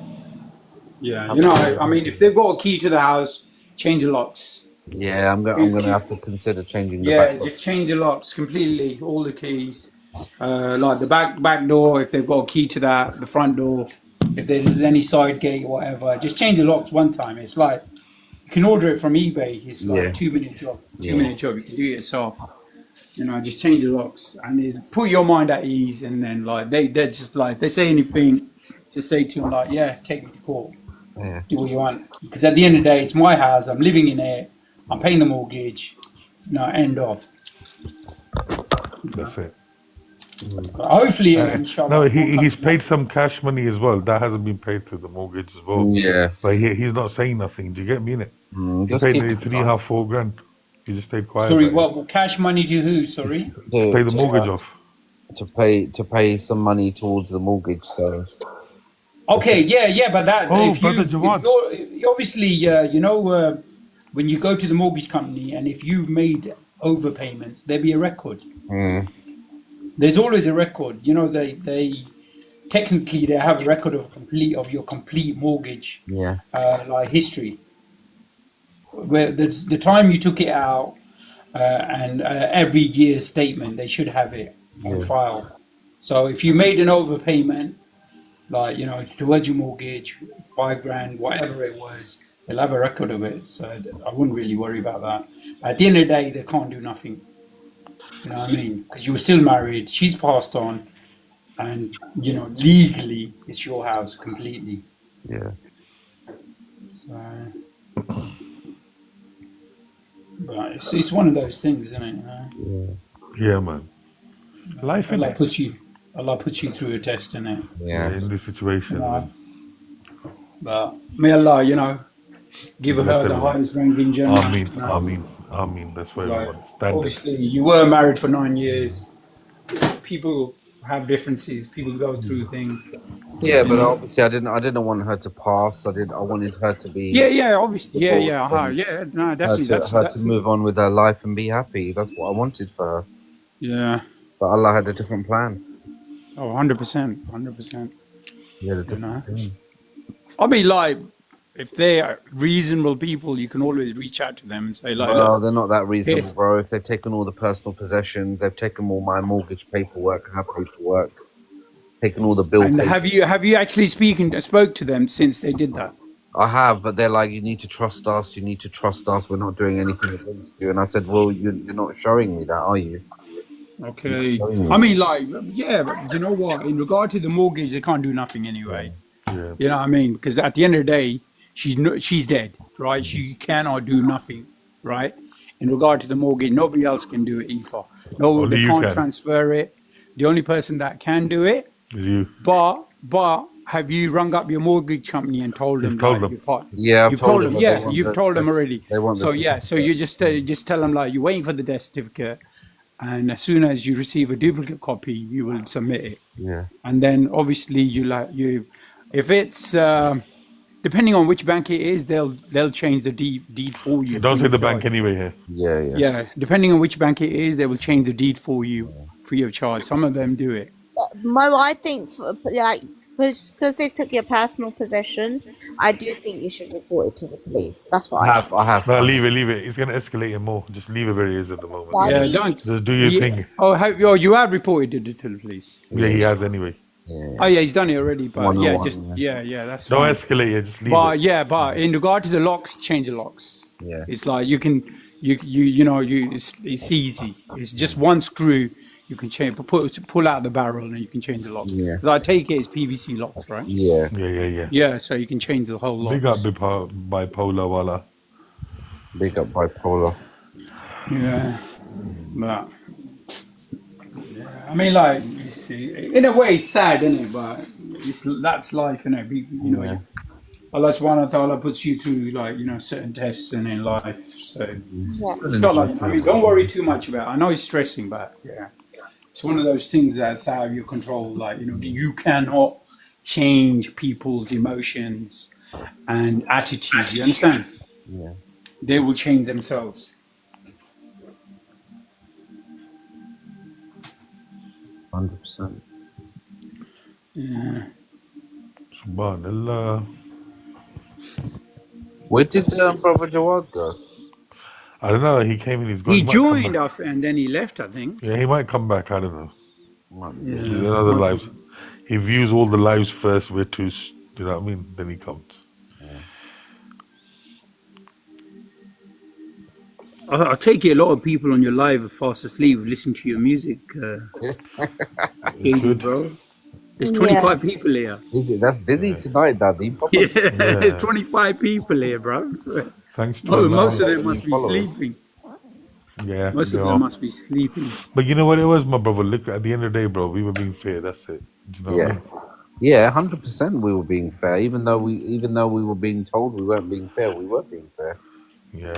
Yeah, I mean, if they've got a key to the house, change the locks. Yeah, I'm gonna have to consider changing the Yeah, back just change the locks completely, all the keys. Like the back door, if they've got a key to that, the front door, if there's any side gate, whatever, just change the locks one time. It's like you can order it from eBay. It's like a 2-minute job. 2-minute job. You can do it yourself. Just change the locks and put your mind at ease. And then like they're just like if they say anything, just say to them like, yeah, take me to court. Yeah. Do what you want. Because at the end of the day, it's my house. I'm living in it. I'm paying the mortgage. End of. That's it. Hopefully, inshallah. No, he's paid some cash money as well. That hasn't been paid to the mortgage as well. Yeah. But he's not saying nothing. Do you get me in it? He just paid keep nearly it 3.5, 4 grand. He just stayed quiet. Sorry, about it. what cash money to who? Sorry, To pay the mortgage off. To pay some money towards the mortgage. So okay, yeah, but that if Brother you Jawad. obviously when you go to the mortgage company and if you've made overpayments, there'll be a record. There's always a record. They technically they have a record of your complete mortgage like history. Where the time you took it out and every year's statement, they should have it on file. So if you made an overpayment, like towards your mortgage, 5 grand, whatever it was, they'll have a record of it. So I wouldn't really worry about that. At the end of the day, they can't do nothing. You know what I mean? Because you were still married. She's passed on, and legally, it's your house completely. Yeah. So, but it's one of those things, isn't it? Yeah, man. Life in Allah puts you through a test, innit? Yeah, in this situation. Man. But may Allah, give Bless her the everyone. highest rank in Jannah. Ameen, You know, ameen, ameen. That's for it's like everyone. Standard. obviously you were married for 9 years. People have differences. People go through things. Yeah, You but know. obviously I didn't want her to pass. I wanted her to be Yeah, obviously, divorced and yeah. No, her definitely. to That's move on with her life and be happy. That's what I wanted for her. yeah. But Allah had a different plan. Oh, 100%, 100%. He had a You different know, plan. I mean, like, if they are reasonable people, you can always reach out to them and say, like, look, Well, they're not that here. reasonable, bro. If they've taken all the personal possessions, they've taken all my mortgage paperwork, her paperwork, taken all the bill And papers. have you actually spoke to them since they did that? I have, but they're like, you need to trust us. You need to trust us. We're not doing anything against you. And I said, well, you're not showing me that, are you? Okay. Showing I me. mean, like, yeah, but you know what? In regard to the mortgage, they can't do nothing anyway. Yeah. You know what I mean? Because at the end of the day, she's dead, right? She cannot do nothing, right? In regard to the mortgage, nobody else can do it either. No, Only they you can't can. transfer it. The only person that can do it, Is you. but have you rung up your mortgage company and told Just them told like them. your part? Yeah, I've You've told told them, them, but they yeah, want you've told them already. they want the So yeah, so certificate. you just tell them like you're waiting for the death certificate, and as soon as you receive a duplicate copy, you will submit it, Yeah. and then obviously if it's depending on which bank it is, they'll change the deed for you Don't free say of the bank charge. anyway here. Yeah, yeah. Yeah, depending on which bank it is, they will change the deed for you free of charge. Some of them do it. Mo, I think like because they took your personal possessions, I do think you should report it to the police. That's what I think. I have. No, leave it. It's gonna escalate it more. Just leave it where it is at the moment. Yeah, Daddy, don't. Just do your Yeah. thing. You have reported it to the police. Yeah, he has anyway. Yeah. Oh yeah, he's done it already. But yeah, 101, yeah, that's Don't fine. escalate it. Just leave But it. yeah, but in regard to the locks, change the locks. Yeah. It's like you can, it's easy. It's just one screw. You can change, pull out the barrel, and you can change the locks. Yeah. Because I take it as PVC locks, right? Yeah. Yeah. Yeah, so you can change the whole Big up locks. bipolar wala. Big up bipolar. Yeah, but yeah, I mean, like, you see, in a way, it's sad, isn't it? But that's life, innit? Yeah. Allah subhanahu wa ta'ala puts you through, like, certain tests and in life. So, yeah. inshallah, I mean, don't worry too much about it. I know it's stressing, but yeah, it's one of those things that's out of your control. Like, you cannot change people's emotions and attitudes. You understand? Yeah. They will change themselves. 100%. Yeah. Subhanallah. Where did Brother Jawad go? I don't know. He came in. He's gone. He He might come joined back. us and then he left, I think. Yeah, he might come back. I don't know. Yeah, There's other might lives. come. He views all the lives first. We're too. You know what I mean? Then he comes. I take it a lot of people on your live are fast asleep listening to your music, DADI, bro. There's 25 people here. That's busy tonight, Daddy. Yeah, 25 people here, bro. Thanks to Oh, Allah. most of them must be sleeping. Yeah, Most they of are. them must be sleeping. But you know what it was, my brother? Look, at the end of the day, bro, we were being fair. That's it. Do you know what I Yeah. mean? Yeah, 100%. We were being fair, even though we were being told we weren't being fair. We were being fair. Yeah.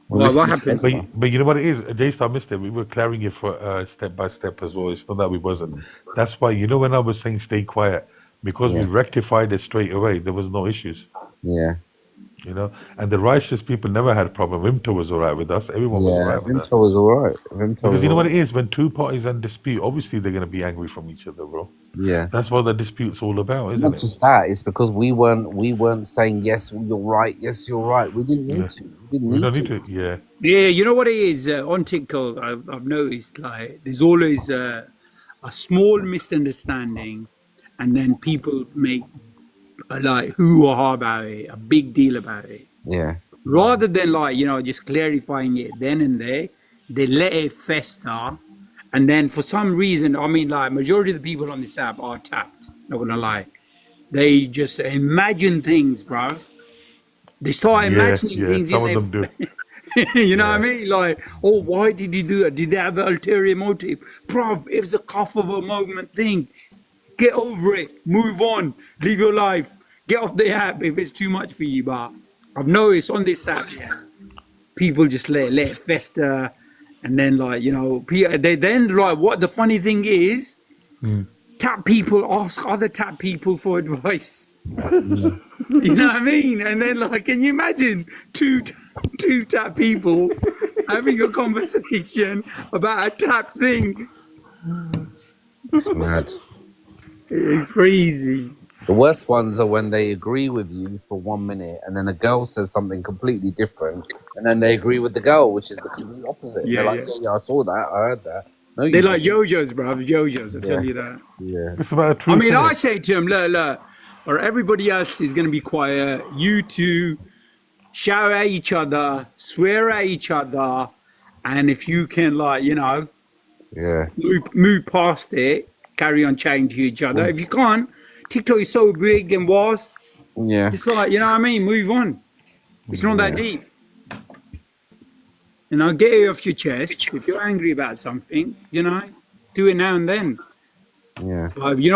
What happened? But you know what it is? J-Star missed it. We were clearing it for step by step as well. It's not that we wasn't. That's why, when I was saying stay quiet, because we Yeah. rectified it straight away, there was no issues. Yeah. And the righteous people never had a problem. Vimto was all right with us. Everyone was all Yeah. right with us. Vimto was alright. Because you know what it is? When two parties are in dispute, obviously they're going to be angry from each other, bro. Yeah. That's what the dispute's all about, isn't Not it? just that, it's because we weren't saying yes, you're right, yes, you're right. We didn't need Yeah. to. We didn't We don't need need to. Yeah. Yeah, you know what it is? On TikTok, I've noticed, like, there's always a small misunderstanding, and then people make, like, hoo-ha about it, a big deal about it. Yeah. Rather than, like, just clarifying it then and there, they let it fester. And then for some reason, I mean, like, majority of the people on this app are tapped, not gonna lie. They just imagine things, bro. They start imagining things Some in of them do. you know what I mean? Like, oh, why did he do that? Did they have an ulterior motive? Bruv, it was a cough of a moment thing. Get over it. Move on. Live your life. get off the app if it's too much for you. But I've noticed on this app, people just let it fester, and then like they then like what the funny thing is, tap people ask other tap people for advice. You know what I mean? And then like, can you imagine two tap people having a conversation about a tap thing? It's mad. It's crazy. The worst ones are when they agree with you for 1 minute and then a girl says something completely different and then they agree with the girl, which is the complete opposite. And Yeah, they're like, yeah. yeah, I saw that, I heard that. No, you They're like didn't. yo-yos, bruv. Yo-yos, I tell you that. Yeah. It's about I truth, mean, innit? I say to him, look, or everybody else is going to be quiet. You two shout at each other, swear at each other, and if you can, like, move past it, carry on chatting to each other. If you can't, TikTok is so big and vast. Yeah. It's like, you know what I mean? Move on. It's not that deep. Get it off your chest. If you're angry about something, do it now and then. Yeah.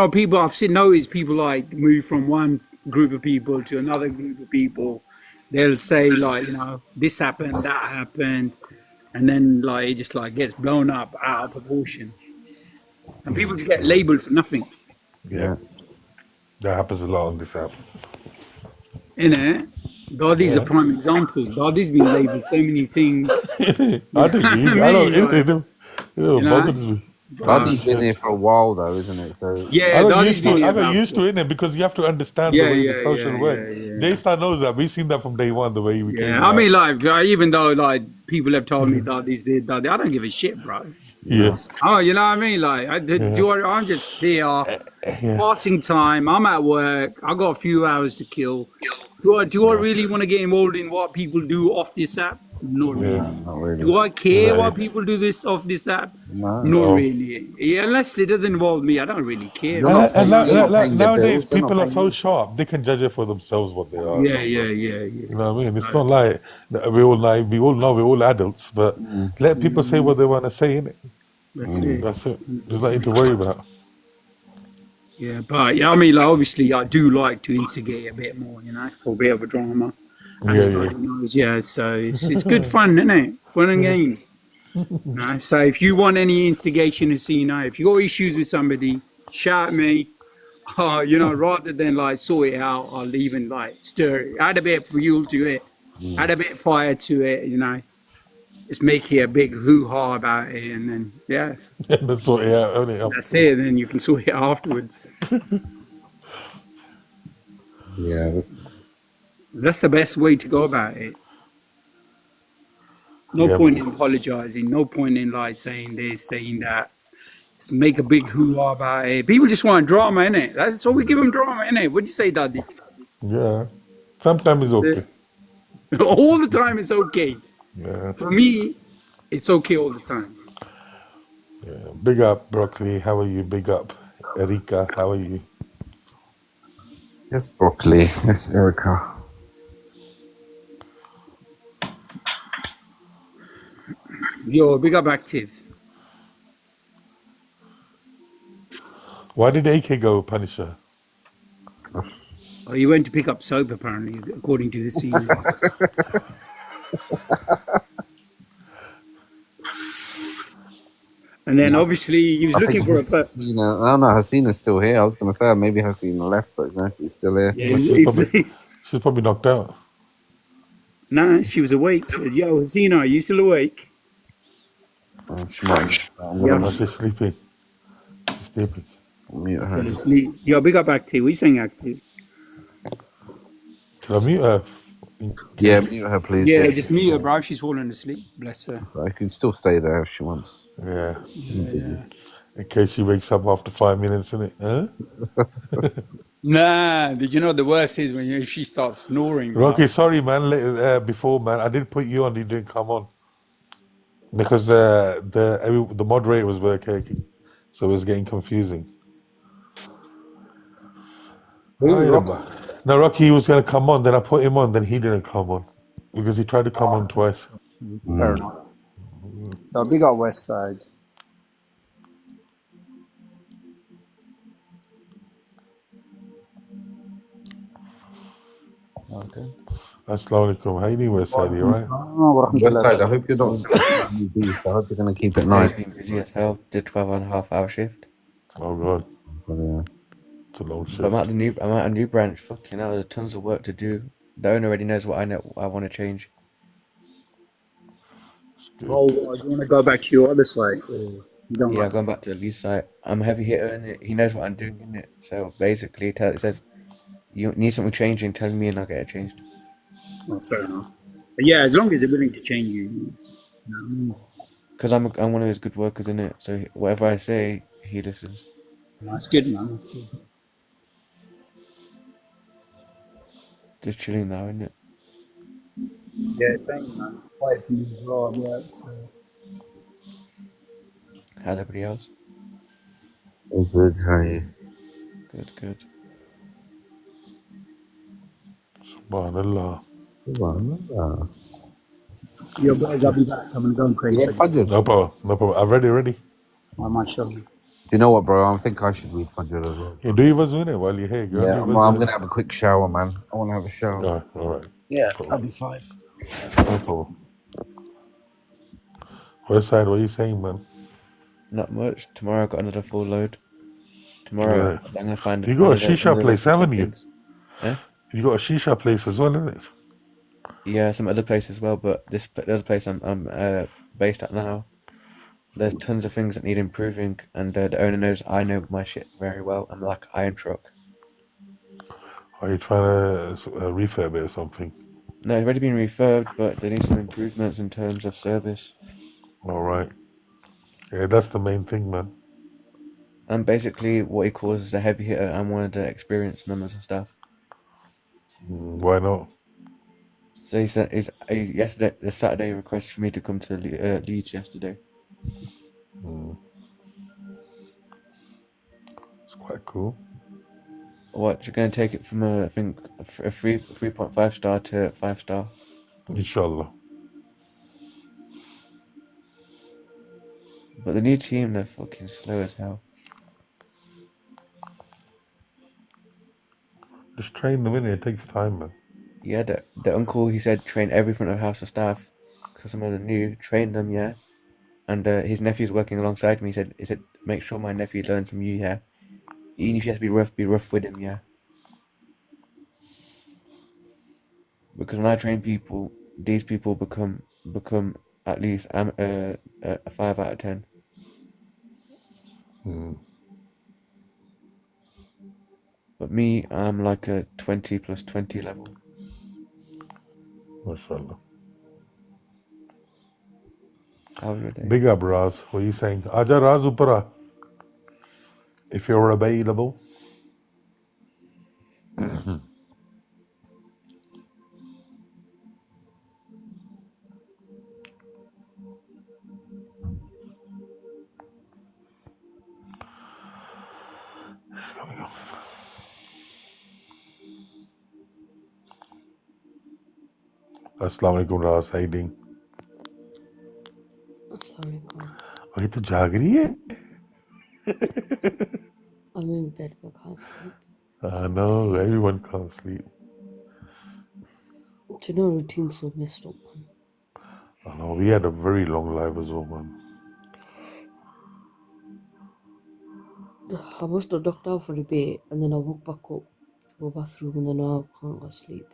People I've seen noticed people like move from one group of people to another group of people. They'll say like, this happened, that happened, and then like it just like gets blown up out of proportion, and people just get labeled for nothing. Yeah. That happens a lot on this app. Innit? Dadi's a prime example. Dadi's been labeled so many things. I don't bother me. Dadi's been here for a while though, isn't it? So yeah, Dadi's been here. I got used to it, innit? Because you have to understand the way the social work. J-Star knows that. We've seen that from day one, the way we came. I mean, like, even though like people have told me Dadi's did Dadi, I don't give a shit, bro. Yeah. Oh, you know what I mean? Like, I'm just here, passing time. I'm at work. I got a few hours to kill. Do I really want to get involved in what people do off this app? Not really. Not really. Do I care what people do this off this app? No. Not really. Yeah, unless it doesn't involve me, I don't really care. Nowadays, people are so sharp; they can judge it for themselves what they are. Yeah. You know what I mean? It's not like we all know we're all adults, but let people say what they want to say, innit? That's it. That's it. There's nothing to worry about. Yeah, but I mean, like, obviously, I do like to instigate a bit more, for a bit of a drama. So it's good fun, isn't it? Fun and games. So if you want any instigation to see, if you got issues with somebody, shout at me. Rather than like sort it out, I'll even like stir it, add a bit of fuel to it, add a bit of fire to it. Just make it a big hoo-ha about it, and then That's sort it out, only that's it. Then you can sort it out afterwards. Yeah, that's the best way to go about it. No point in apologizing. No point in like saying this, saying that. Just make a big hoo-ha about it. People just want drama, innit? That's all we give them, drama, innit? What'd you say, Daddy? Yeah. Sometimes it's okay. All the time it's okay. Yeah. For me, it's okay all the time. Yeah. Big up, Broccoli. How are you? Big up, Erika. How are you? Yes, Broccoli. Yes, Erica. Yo, big up, Active. Why did AK go, Punisher? Oh, he went to pick up soap, apparently, according to the scene. And then obviously he was looking for a Hasina. I don't know. Hasina's still here. I was going to say maybe Hasina left, but no, she's still here. Yeah, she's probably knocked out. Nah, she was awake. Yo, Hasina, are you still awake? She might. She's sleeping. She's sleeping. Fell asleep. Yo, big up Active. We saying Active. Should I mute her? Yeah, mute her, please. Yeah, just mute her, bro. She's falling asleep. Bless her. I can still stay there if she wants. Yeah. In case she wakes up after 5 minutes, innit? Huh? Nah, did you know the worst is when she starts snoring? Rocky, sorry, man. Before, man, I did put you on. You didn't come on because the moderator was working, so it was getting confusing. No, Rocky was going to come on. Then I put him on. Then he didn't come on because he tried to come on twice. Fair enough. So big up West Side. Okay. Assalamu alaikum. How you doing, West Side? You right? West Side, I hope you're not any beef. I hope you're going to keep it Day's nice. been busy as hell. Did 12.5 hour shift. Oh god, Yeah. it's a long But shift. I'm at a new branch. Fucking hell, there's tons of work to do. The owner already knows what I want to change. It's good. Oh, do you want to go back to your other site, or you don't Yeah, like? going back to the lead site. I'm a heavy hitter in it. He knows what I'm doing in it. So basically, it says you need something changing. Tell me, and I'll get it changed. Oh, fair enough. But yeah, as long as they're willing to change you. You know what I mean? Because I'm one of his good workers in it. So whatever I say, he listens. That's good, man. That's good. Just chilling now, isn't it? Yeah, same, man. It's quiet for me as well. Yeah, so. How's everybody else? All good, how are you? Good, good. Subhanallah. Subhanallah. Yo, guys, I'll be back. I'm gonna go and create You for ate you. Fajr? No problem. No problem. I'm ready. Oh, mashallah. Do you know what, bro? I think I should read Fajr as well. You do your wazoo innit? While you're here, go and do Yeah, your I'm wazoo. going to have a quick shower, man. I want to have a shower. Alright. Yeah, No I'll be problem. 5. No problem. West Side, what are you saying, man? Not much. Tomorrow I've got another full load. Tomorrow Yeah. I'm gonna find You got a another shisha place, list of 10 haven't you? things. Eh? You got a shisha place as well, isn't it? Yeah, some other place as well, but the other place I'm based at now, there's tons of things that need improving, and the owner knows I know my shit very well. I'm like iron truck. Are you trying to refurb it or something? No, it's already been refurbed, but there needs some improvements in terms of service. Alright. Yeah, that's the main thing, man. I'm basically what he calls the heavy hitter. I'm one of the experienced members of staff. Why not? So he said, yesterday, the Saturday, he requested for me to come to Leeds yesterday. It's quite cool. What, you're going to take it from I think a 3.5 star to 5 star? Inshallah. But the new team, they're fucking slow as hell. Just train them in. It takes time, man. Yeah, the uncle, he said, train every front of house of staff, because some of them new, train them, yeah. And his nephew's working alongside me. He said, make sure my nephew learns from you, yeah. Even if you have to be rough with him, yeah. Because when I train people, these people become at least a 5 out of 10. But me, I'm like a 20 plus 20 level. MashaAllah. How was your day? Big up, Raz. What are you saying? Aja Raz Upara. If you're available. Assalamu alaikum, Raz. How you doing? Assalamualaikum. अभी तो जाग रही है. I'm in bed but can't sleep. I know, everyone can't sleep. Do you know routine's so messed up, man? I know, we had a very long life as well, man. I must have knocked out for a bit and then I woke back up to go bathroom and then now I can't go to sleep.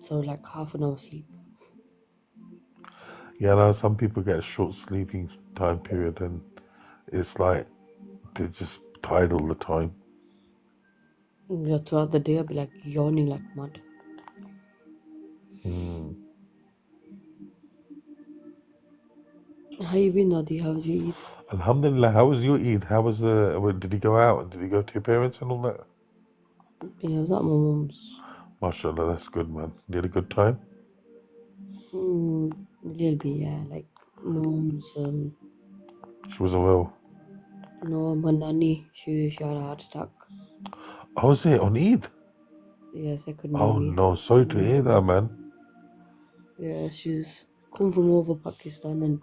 So like half an hour sleep. Yeah, now some people get short sleeping time period and it's like they're just tired all the time. Yeah, throughout the day I'll be like yawning like mad. How you been, Nadi? How was your Eid? Alhamdulillah, how was your Eid? How was did you go out? Did you go to your parents and all that? Yeah, I was at my mum's. MashaAllah, that's good, man. You had a good time? A little bit, yeah. Like mum's, She wasn't well. no, my nanny, she had a heart attack. How was it on Eid? Yeah, second day Oh of Eid. no, sorry to hear that, man. Yeah, she's come from over Pakistan and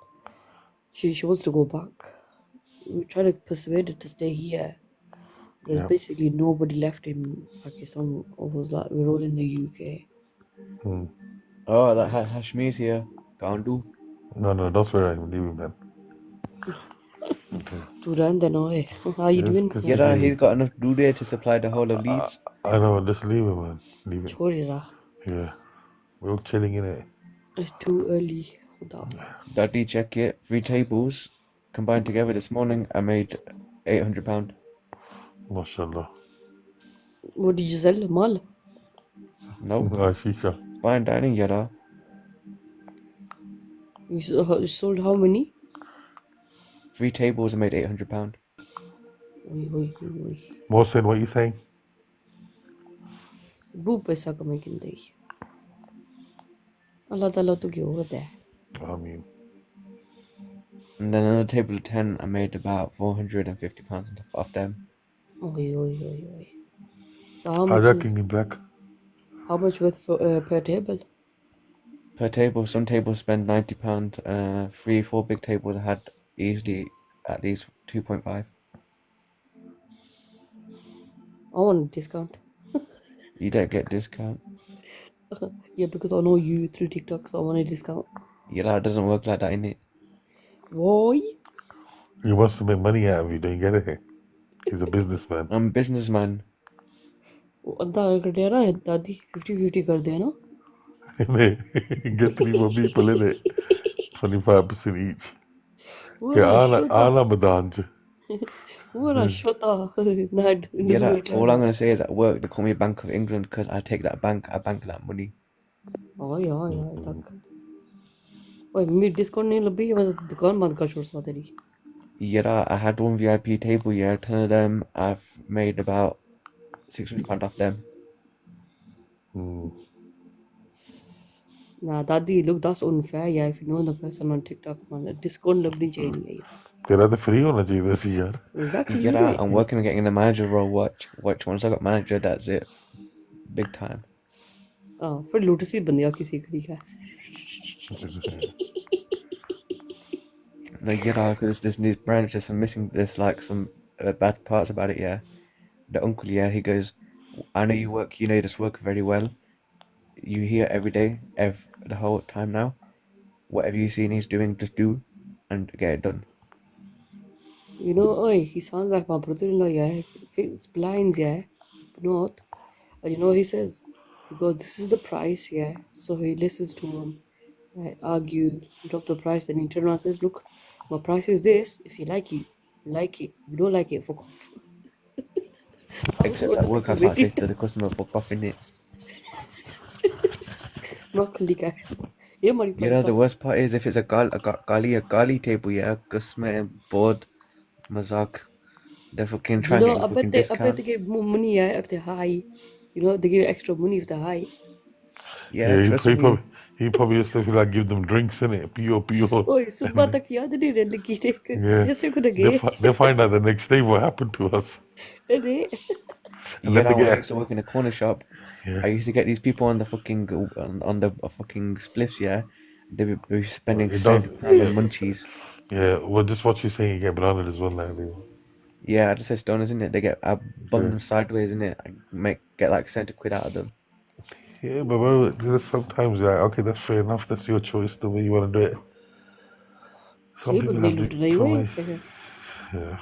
she wants to go back. We try to persuade her to stay here, There's basically nobody left in Pakistan. I was like, we're all in the UK. Oh, that Hashmi's here. Can't do. No, that's where I'm leaving, man. To run then, how you doing? Yeah, he's got enough dude to supply the whole of Leeds. I know, just leave it, man. Leave it. Chorira. Yeah. We're all chilling in it. It's too early. Daddy, check it. 3 tables combined together this morning. I made £800. MashaAllah. What did you sell? Mal? Nope. Shisha. It's fine dining, Yara. You sold how many? 3 tables. I made £800. Mohsen, what are you saying? Boo paisa kamai kinde. Allah Ta'ala to give over there. I mean. And then on the table of 10, I made about £450 off them. Oi. So how How's much that is... back? How much worth for, per table? Per table, some tables spend £90. 3-4 big tables I had easily at least 2.5. I want a discount. You don't get discount. Yeah, because I know you through TikTok, so I want a discount. Yeah, that doesn't work like that, innit? Why? He wants to make money out of you, don't you get it? He's a businessman. I'm a businessman. आधा कर दिया ना दादी 50-50 कर दिया ना Get 3 more people in it. 25% each. What Ana Madanj. What a shota. Yeah, all I'm gonna say is at work they call me Bank of England because I take that bank, I bank that money. Oh yeah, tak. Oi, me discount नहीं लगी मैं दुकान बंद कर छोड़ सा तेरी. Yeah, I had one VIP table. Yeah, 10 of them. I've made about £600 off them. Nah, Daddy, look, that's unfair. Yeah, if you know the person on TikTok, man, discount लगनी चाहिए. तेरा तो free होना चाहिए था सी यार. Exactly. Yeah, I'm working on getting the manager role. Watch. Once I got manager, that's it. Big time. Oh, फिर लूट सी बंदियाँ की सीखनी है. No, because this new branch, there's some missing. There's like some bad parts about it. Yeah, the uncle. Yeah, he goes, I know you work. You know this work very well. You here every day, the whole time now. Whatever you see he's doing, just do, and get it done. You know, oi, he sounds like my brother-in-law. Yeah, fits blinds. Yeah, not. And you know what he says? He goes, "This is the price." Yeah, so he listens to him. Right, argue, drop the price, then he turns around and says, "Look, my price is this. If you like it, you like it. If you don't like it, fuck off." Except at work, I can't say to the customer, fuck off, innit? You know, the worst part is if it's a gali table, yeah, customer board, mazak, they fucking try and get you fucking discount. I bet they give more money if they're high. You know, they give extra money if they're high. Yeah, trust me. He probably used to like give them drinks in it, pure. Oh, सुबह तक याद नहीं रहने की कैसे को लगे? They find out the next day what happened to us. Yeah, when I used to work in a corner shop, I used to get these people on the fucking spliffs. Yeah, they would be spending £70 on munchies. Yeah, well, just what you're saying, you get branded as well now. Yeah, I just say stoners, isn't it? They get bum them sideways, isn't it? Get like £70 out of them. Yeah, but well, sometimes you're like, okay, that's fair enough. That's your choice, the way you want to do it. Some people have to yeah.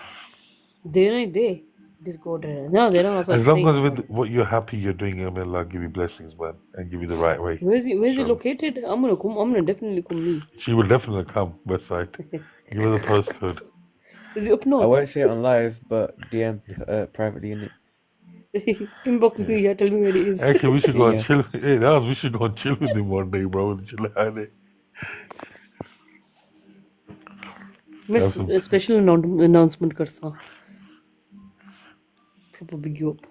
They just go there. No, they don't. As long as with what you're happy you're doing, I mean, Allah give you blessings, man, and give you the right way. Where's he located? I'm gonna definitely come. She will definitely come. West side. Give her the postcode. Is it up north? I won't say it on live, but DM privately, innit? Inbox me, yeah, tell me where it is. Actually, we should go and chill. Hey, we should go and chill with him one day, bro. Chill out there. Special announcement karsa. Proper big you up.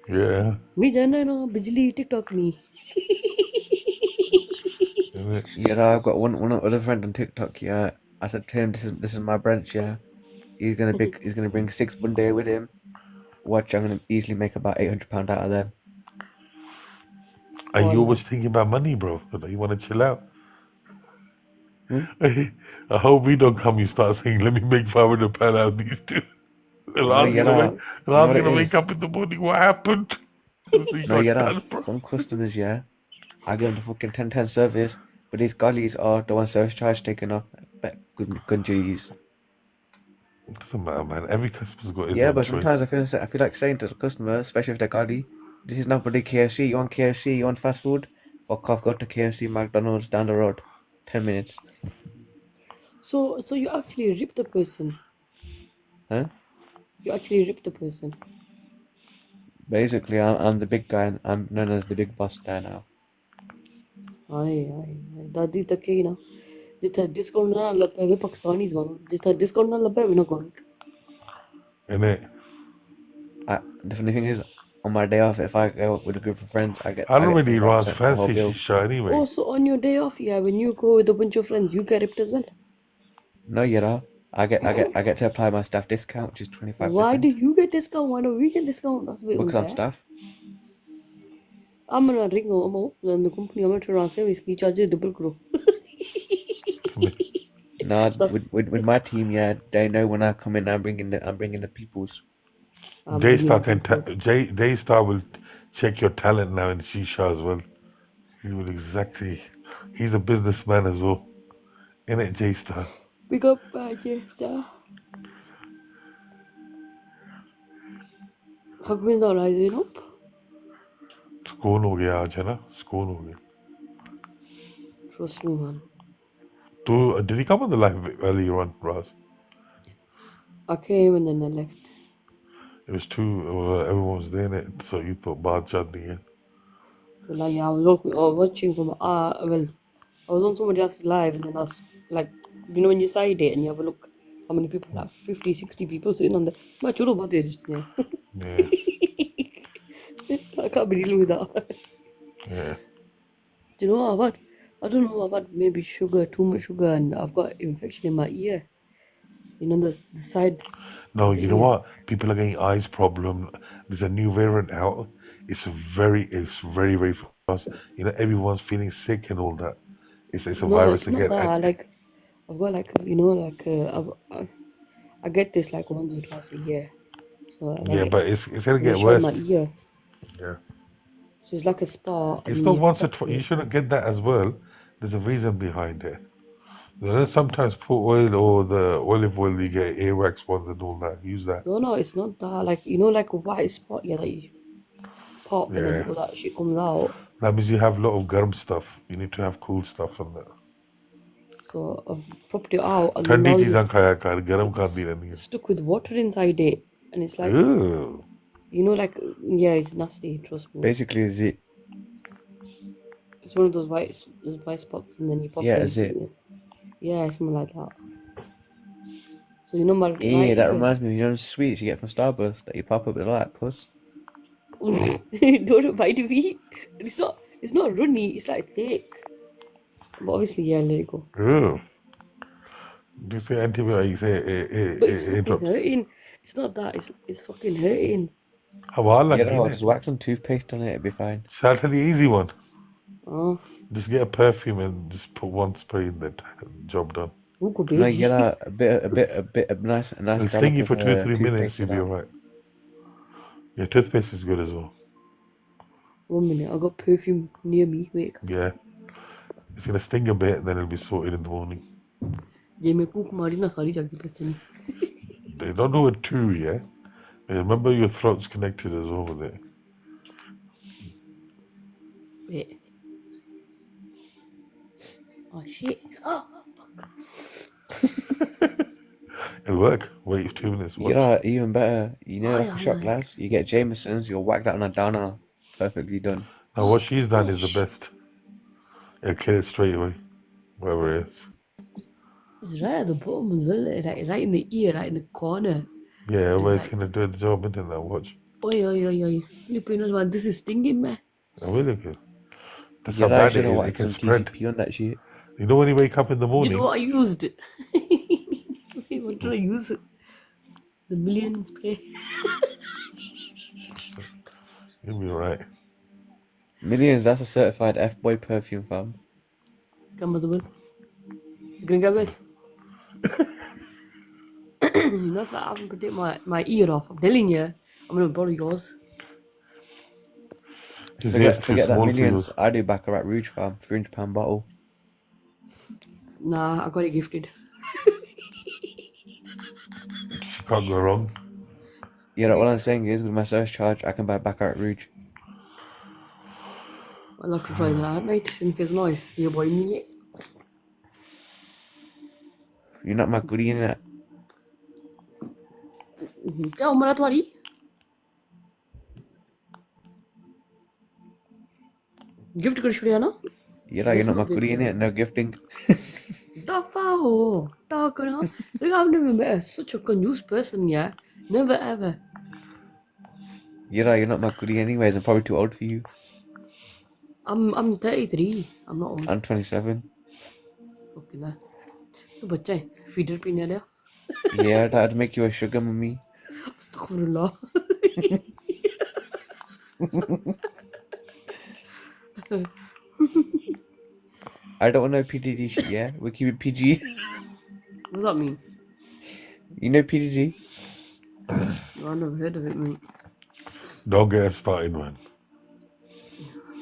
Yeah. Me jana na bijli TikTok me. Yeah, I've got one other friend on TikTok. Yeah, I said to him, "This is my branch. Yeah, he's gonna bring 6 bunday with him. Watch, I'm gonna easily make about £800 out of them." Are you always thinking about money, bro? You want to chill out? I hope we don't come. You start saying, "Let me make £500 out of these two." And No, I was yeah, gonna wake, and you I know was what it gonna wake is? up in the morning. What happened? So you No, got yeah, done, bro. some customers, yeah, I give them the fucking 10/10 service, but these gullies are the one service charge taken off. Bet good G's. Doesn't matter, man. Every customer's got his Yeah, own but choice. sometimes I feel like saying to the customer, especially if they're gully, this is not bloody KFC. You want KFC? You want fast food? Fuck off. Go to KFC, McDonald's down the road. 10 minutes. So you actually rip the person. Huh? You actually rip the person. Basically, I'm the big guy and I'm known as the big boss there now. Aye. दादी तक ही ना जितना discount ना लपे वे पाकिस्तानी ज़माना जितना discount ना लपे वे ना कौन Innit? The funny thing is, on my day off, if I go with a group of friends, I I don't get really Raz 25% for the whole fancy bill. shisha anyway. Oh, so on your day off, yeah, when you go with a bunch of friends, you get ripped as well. No, you know, I get to apply my staff discount, which is 25%. Why do you get discount? Why don't we get discount? That's a bit Because I'm unfair. staff. I'm gonna ring them up and the company I'm gonna turn around and say whiskey charges double kro. No, with my team, yeah, they know when I come in, I'm bringing the peoples. Daystar will check your talent now in shisha as well. He will exactly. He's a businessman as well. Innit, J-Star? Big up, J-Star. How come you're not rising up? School हो गया आज है ना? School हो गया. Trust me, man. Did he come on the live earlier on, Raz? I came and then I left. It was everyone was there, innit? So you thought bad chutney, yeah? Like, yeah, I was watching from well, I was on somebody else's live and then I was like, you know when you side it and you have a look how many people, like 50, 60 people sitting on there. My children about it, yeah. I can't be dealing with that. Yeah. Do you know what I don't know, I've had maybe too much sugar and I've got infection in my ear. You know the side. No, you know what? People are getting eyes problem. There's a new variant out. It's very, very fast. You know, everyone's feeling sick and all that. It's a No, virus it's not again. that. Like I've got like I get this like once or twice a year. So Yeah, but it's gonna get shine worse. my ear. Yeah. So it's like a spa. It's not once or twice. You shouldn't get that as well. There's a reason behind it. Sometimes put oil or the olive oil, you get earwax ones and all that. Use that. No, it's not that. Like you know, like a white spot, yeah, that you pop and then all that shit comes out. That means you have a lot of garam stuff. You need to have cool stuff on that. So I've popped it out and then Thandi now cheezan khaya kar, garam khandi rehni hai. stuck with water inside it, and it's like Ew. you know, like yeah, it's nasty. Trust me. Basically, is it? It's one of those white spots, and then you pop it. Is it? Yeah, something like that. So you know my Yeah, that reminds me. You know the sweets you get from Starburst that you pop up with like puss. Don't bite me. It's not runny. It's like thick. But obviously, yeah, let it go. Ew. Do you say antibiotics? But it's fucking hurting. It's not that. It's fucking hurting. Just wax some toothpaste on it. It'll be fine. Shall I tell you easy one? Oh. Just get a perfume and just put one spray in that. Job done. No, you get a bit of nice It'll dollop sting you for of 2-3 minutes. toothpaste, You'll be alright. Yeah, toothpaste is good as well. 1 minute, I got perfume near me. Wait. Yeah. It's gonna sting a bit, then it'll be sorted in the morning. Je मैं फूंक मारी ना सारी जाके पैसे नहीं. They don't do it too, yeah? And remember your throat's connected as well with it. Wait. Oh shit. Oh, It'll work. Wait 2 minutes. Watch. You know, even better. You know, like a shot glass. You get Jameson's. You'll whack that on a downer. Perfectly done. Now what she's done is the best. It'll kill it straight away, wherever it is. it's right at the bottom as well, like right in the ear, right in the corner. Yeah, everybody's gonna do the job, isn't it? Now watch. Oi, Filipinos, man, this is stinging, man. I will look. That's Yeah, how bad it should've is. It whacked can some spread. TCP on that shit. You know when you wake up in the morning. You know what I used? What did I use? The million spray. You'll be alright. Millions. That's a certified F-boy perfume, fam. Come on, the Gringa bes. You know, if like, I haven't protect my ear off, I'm telling you, I'm gonna borrow yours. His ear's too Forget that small for millions. yours. I do Baccarat Rouge farm, £300 bottle. Nah, I got it gifted. She can't go wrong. Yeah, what I'm saying is, with my service charge, I can buy Baccarat Rouge. I'll have to try that out, mate. And if it's nice, you boy me. You're not my goodie in it. क्या उम्र है तुम्हारी? Gift कर छुड़िया ना? You're not my goodie in it. No gifting. दफा हो, talk ना. Look, I've never met such a confused person, yeah. Never ever. You're not my goodie anyways. I'm probably too old for you. I'm 33. I'm not old. I'm 27. Fucking hell. तू बच्चा है. Feeder पीने लिया. Yeah, that'd make you a sugar mummy. Astaghfirullah. I don't want no PDD shit, yeah? We'll keep it PG. What does that mean? You know PDD? I've never heard of it, mate. Don't get us started, man.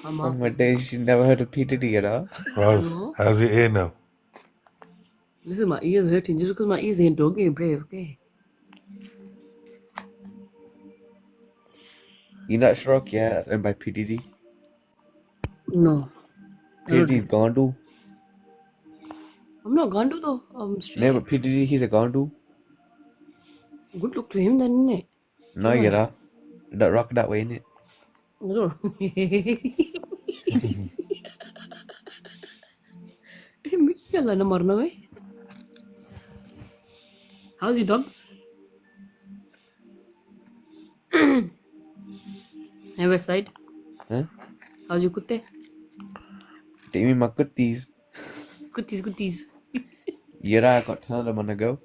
Oh my days, you never heard of PDD, you know? How's your ear now? Listen, my ears hurting. Just because my ears ain't, don't get brave, okay? You know Shrock, yeah? That's owned by PDD. No. PDD is Gandu. I'm not Gandu though. I'm straight. No, but PDD, he's a Gandu. Good luck to him then, innit? No, you're not. That rock that way, innit? No. Mickey kalla na marna hai. How's your dogs? Hey, West Side. Huh? How's your kutte? Take me my cooties. Cooties. Yeah, I got 10 of them on the go.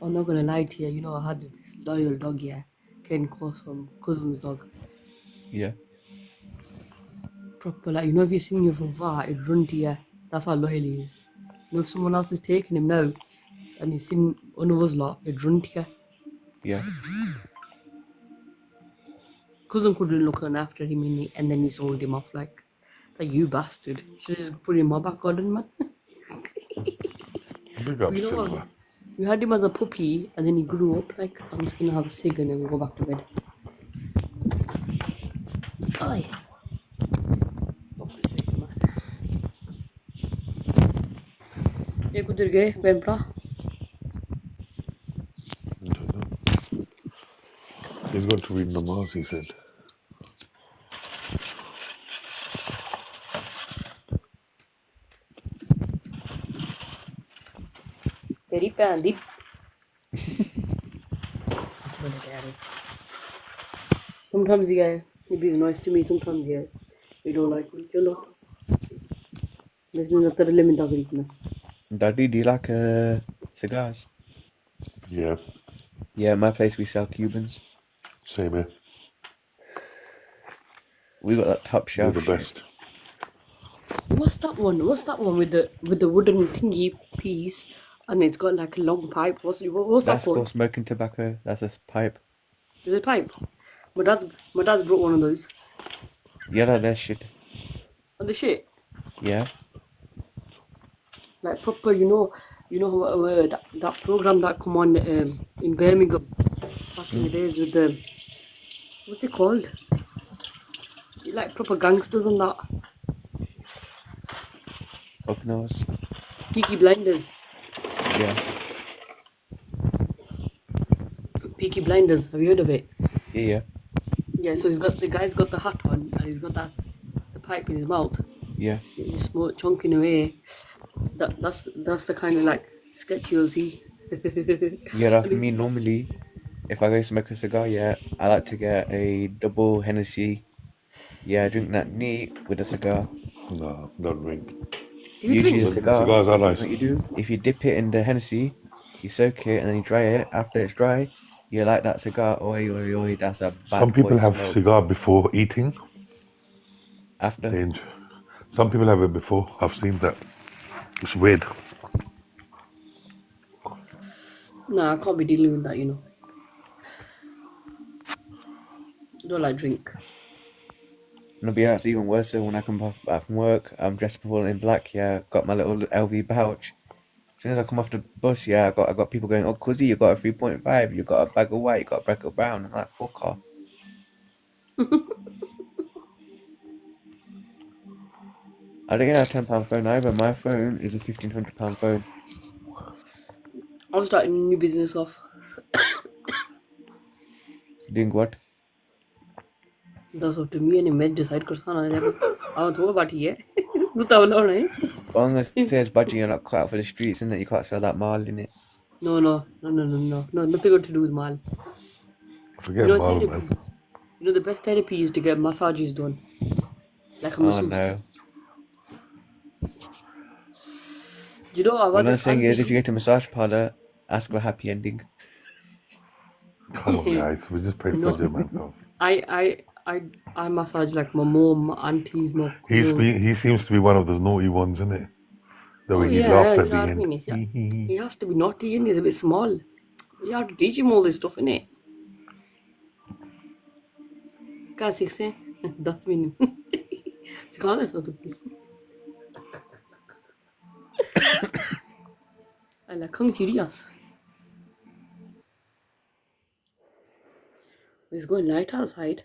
I'm not gonna lie to you. You know, I had this loyal dog here. Ken Course from cousin's dog. Yeah. Proper, like, you know, if you've seen you from far, it'd run to you. That's how loyal he is. You know, if someone else is taking him now, and he's seen one of us lot, it'd run to you. Yeah. Cousin couldn't look on after him, and then he sold him off like you bastard. Should just put him in my back garden, man. Big up, You know Silver. what? We had him as a puppy, and then he grew up. Like, I'm just gonna have a cig and then we'll go back to bed. Aye. ये कुधर गए पेंपरा? He's going to read namaz, he said. तेरी भैन दी Sometimes he be nice to me, sometimes we don't like me. Chalo. Let's do another lemon dog. Daddy, do you like cigars? Yeah. Yeah, in my place we sell Cubans. Same here. We got that top shelf. We're the best. What's that one? What's that one with the wooden thingy piece and it's got like a long pipe? What's that That's called? for smoking tobacco. That's a pipe. Is it pipe? My dad's brought one of those. Yeah, that shit. And the shit. Yeah. Like proper, you know that program that come on in Birmingham back in the days with the what's it called? Like proper gangsters and that. Fuck knows. Peaky Blinders. Yeah. Peaky Blinders. Have you heard of it? Yeah. Yeah. So the guy's got the hat on and he's got the pipe in his mouth. Yeah. He's smoke chunking away. That's the kind of like sketch you'll see. Yeah, for me normally, if I go smoke a cigar, yeah, I like to get a double Hennessy. Yeah, I drink that neat with a cigar. No, don't drink. Usually a cigar, Cigars are nice. what you do, if you dip it in the Hennessy, you soak it and then you dry it. After it's dry, you light that cigar. Oi, that's a bad Some people boy have smoke. cigar before eating. After? Some people have it before. I've seen that. It's weird. Nah, I can't be dealing with that, you know. Don't like drink. No, but yeah, it's even worse. So when I come back from work, I'm dressed up all in black. Yeah, got my little LV pouch. As soon as I come off the bus, yeah, I got people going, "Oh, cuzzy, you got a 3.5, you got a bag of white, you got a bag of brown." I'm like, "Fuck off." I don't get a £10 phone either. My phone is a £1,500 phone. I'm starting a new business off. Doing what? That's up to me and मैं decide कर सकता ना जब आओ तो बाटी है तू तब लाना है All I'm gonna say is, budgie, you're not cut out for the streets, and that you can't sell that mall in it. no, nothing got to do with mal. Forget Mal, Therapy. man. The best therapy is to get massages done, like a Oh masseuse. no. I've What had I'm this saying is, if auntie. you get a massage parlor, ask for a happy ending. Come on, guys. We just played No, Fudge, man. Though. I massage like my mom, my aunties, my cousins. He seems to be one of those naughty ones, isn't it? That Oh when you yeah, laughed you at know the what I end. mean. He has to be naughty and he's a bit small. You have to teach him all this stuff, innit? क्या सीख से 10 minute सिखा दे तो भी अल्लाह खंग चिड़ियास. It's going light outside.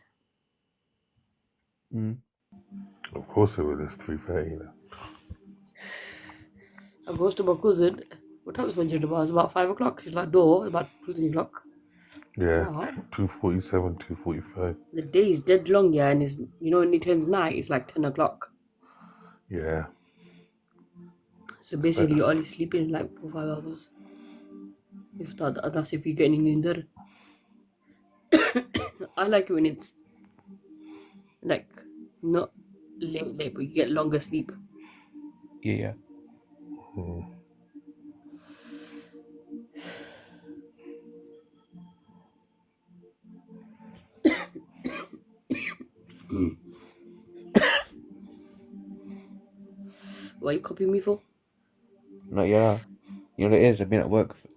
Of course it will. It's 3:30 now. I goes to my cousin. What time is when you about? It's about 5 o'clock. She's like, no, it's about 2, 3 o'clock. Yeah, Wow. 2:47, 2:45. The day is dead long, yeah, and it's, when it turns night, it's like 10 o'clock. Yeah. So basically, you're only sleeping like 4, 5 hours. If that's if you're getting in there. I like it when it's like not late, but you get longer sleep. Yeah. Why you copying me for? No, yeah. You know what it is? I've been at work for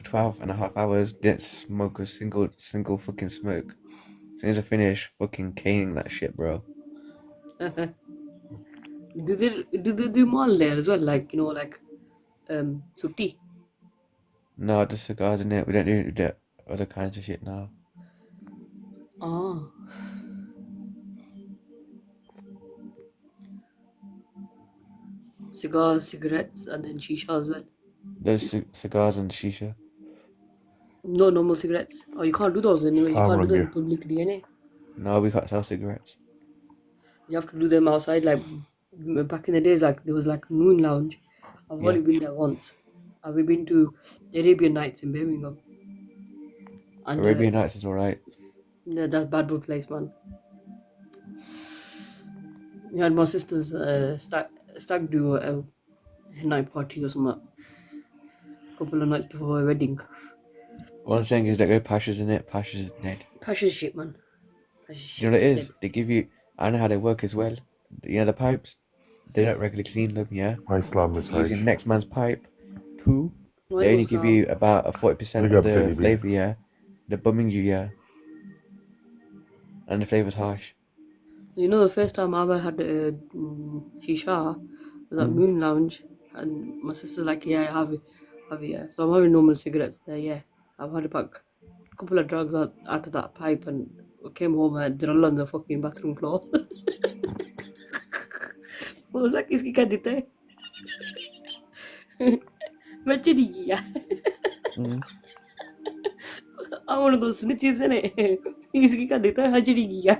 12.5 hours, didn't smoke a single fucking smoke. As soon as I finish, fucking caning that shit, bro. Do they do mall there as well? Like, sutti? No, just cigars in it. We don't do the other kinds of shit now. Ah. Cigars, cigarettes, and then shisha as well. There's cigars and shisha. No normal cigarettes. Oh, you can't do those anyway. You can't do them publicly, innit? No, we can't sell cigarettes. You have to do them outside. Like back in the days, like there was like Moon Lounge. I've only been there once. I've been to the Arabian Nights in Birmingham. And, Arabian Nights is alright. Yeah, that's bad boy place, man. You had my sister's stag do a night party or something. Couple of nights before her wedding. What I'm saying is, don't go Pasha's in it. Pasha's is dead. Pasha's shit, man. Pasha's shit. You know what it is? They give you. I know how they work as well. You know the pipes. They don't regularly clean them. Yeah. Using next man's pipe. 2. They only give you about a 40% of the flavor. Yeah. They're bumming you. Yeah. And the flavor's harsh. You know, the first time I ever had a shisha was at Moon Lounge, and my sister's like, yeah, have it, yeah. So I'm having normal cigarettes there, yeah. I've had a couple of drugs out of that pipe, and I came home and drill on the fucking bathroom floor. I was like, इसकी क्या देता है? बच्चे नहीं किया. I'm one of those snitches, innit? इसकी क्या देता है? हज नहीं किया.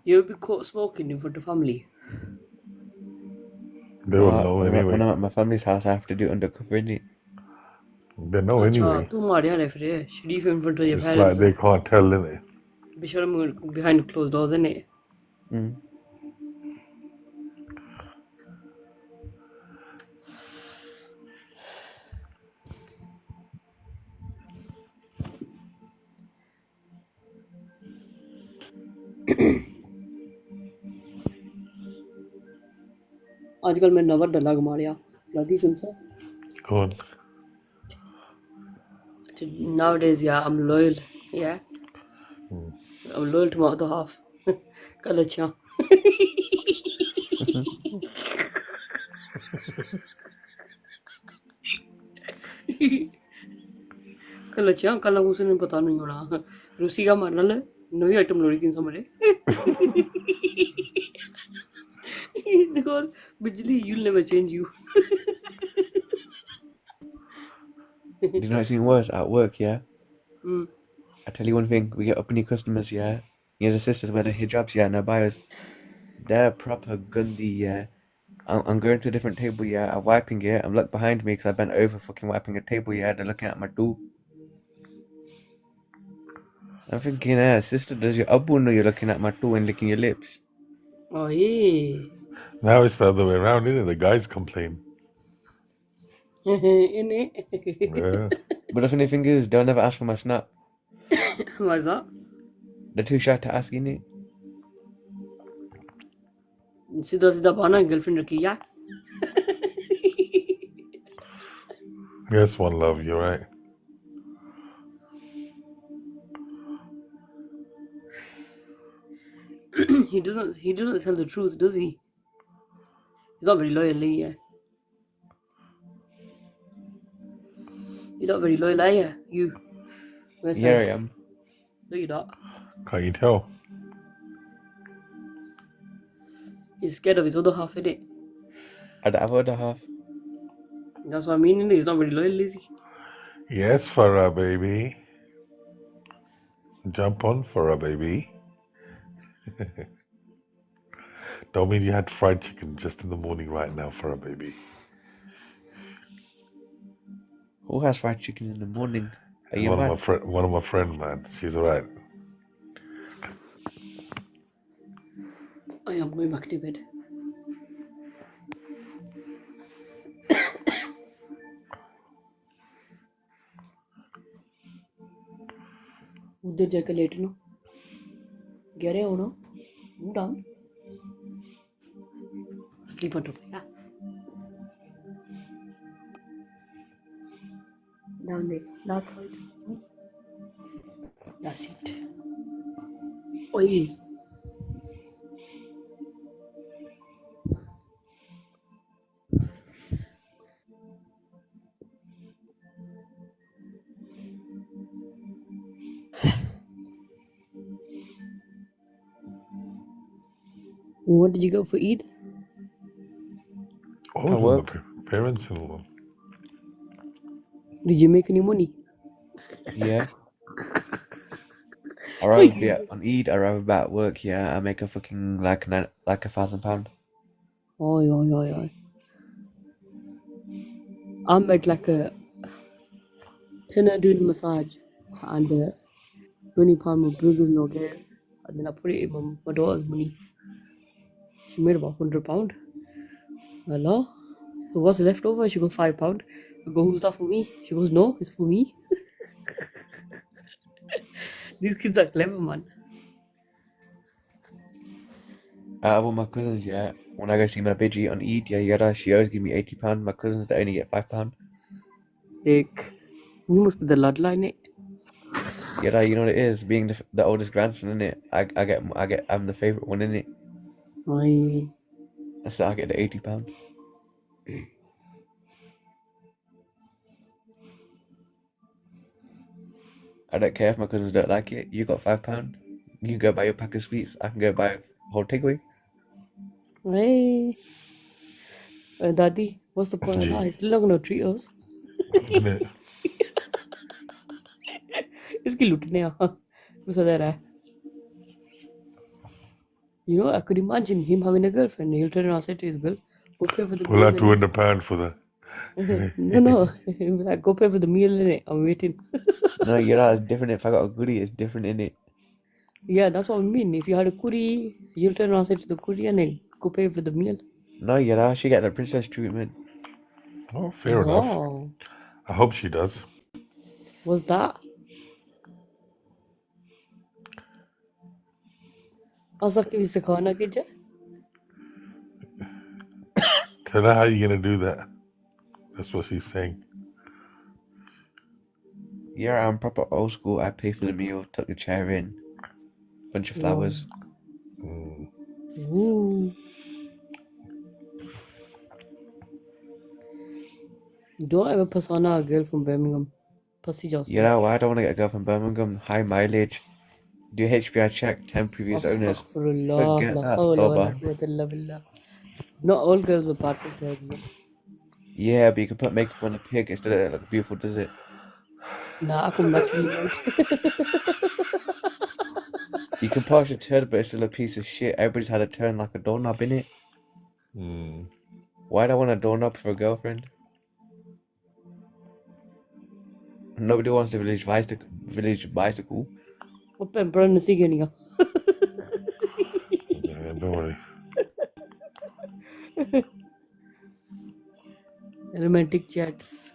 You ever be caught smoking in front of family? They will know anyway. When I'm at my family's house, I have to do undercover, innit? They know anyway. तू मारिया ने फिर शरीफ in front of your It's parents. like they can't tell, innit? Bishara behind closed doors, innit? आजकल मैं नवा डला घुमा लिया दादी सुन सा Go on. nowadays yeah I'm loyal yeah I'm loyal to my other half कलचियाँ कलचियाँ कल उसने पता नहीं होना रूसी का मारना ले नवी आइटम लोड़ी किन समझे because Bijli you'll never change you Do you know what's even worse at work? Yeah. Hmm. I tell you one thing: we get up new customers. Yeah. You know the sisters wear the hijabs. Yeah, and their bios. They're proper Gandhi. Yeah. I'm going to a different table. Yeah. I'm wiping it. I'm look behind me because I bent over fucking wiping a table. Yeah. They're looking at my door. I'm thinking, sister, does your abu know you're looking at my door and licking your lips? Oh yeah. Now it's the other way around, isn't it? The guys complain. Yeah. But the funny thing is, they'll never ask for my snap. Why is that? They're too shy to ask, innit? सीधा सीधा पाना girlfriend रखी यार Yes, one love, you're right. he doesn't tell the truth, does he? He's not very loyal, yeah. You're not very loyal, are you? You. Yeah, I am. No, you're not. Can't you tell? He's scared of his other half, innit? I'd have other half. That's what I mean, innit? He's not very loyal, is he? Yes, Farah, baby. Jump on, Farah, baby. Don't mean you had fried chicken just in the morning right now, Farah, baby. Who has fried chicken in the morning? Are you One mad? of my friends, man. She's alright. I am going back to bed. उधर जाकर लेटना गहरे होना move down sleep on top yeah down there that side that's it oi what did you go for Eid? Oh, At work? Parents-in-law. Did you make any money? Yeah. I'd rather be on Eid, I'd rather be at work, yeah. I make a fucking like £1,000. Oi. I'm at like a tenner doing massage and £20 my brother-in-law gave and then I put it in my daughter's money. She made about £100. Hello? What's left over? She goes £5. I go, who's that for me? She goes, no, it's for me. These kids are clever, man. With my cousins, yeah. When I go see my Bidgie on Eid, yeah, she always give me £80. My cousins, they only get £5. Dick. You must be the bloodline, it. Yeah, you know what it is, being the oldest grandson, innit? I'm the favourite one, innit? Aye. So I get the £80. I don't care if my cousins don't like it. You got £5. You go buy your pack of sweets. I can go buy a whole takeaway. Hey. Daddy, what's the point of that? He's still not going to treat us. इसकी लुटने गुस्सा दे रहा है. You know, I could imagine him having a girlfriend. He'll turn around and say to his girl, go pay for the meal. We'll have to win the pound for that. No. He'll be like, go pay for the meal, innit? I'm waiting. No, it's different. If I got a goodie, it's different, innit? Yeah, that's what I mean. If you had a curry, you'll turn around and say to the curry and then go pay for the meal. No, she gets the princess treatment. Oh, fair enough. I hope she does. What's that? Asa ki sikhana ki ja. Tell her how you're gonna do that. That's what she's saying. Yeah, I'm proper old school. I pay for the meal, tuck the chair in, bunch of flowers. Ooh. Don't ever persona a girl from Birmingham. Pussy just. You know, I don't want to get a girl from Birmingham. High mileage. Do HBI check, 10 previous owners. Astaghfirullah. Forget La that, hawla wa la Toba. quwwata illa billah. Not all girls are perfect, Birmingham. Yeah, but you can put makeup on a pig instead of like a beautiful desert. Nah, I come naturally made. You can polish a turd, but it's still a piece of shit. Everybody's had a turn like a doorknob, innit? Why do I want a doorknob for a girlfriend? Nobody wants the village bicycle. What pen brand is he Yeah, don't worry. Romantic chats.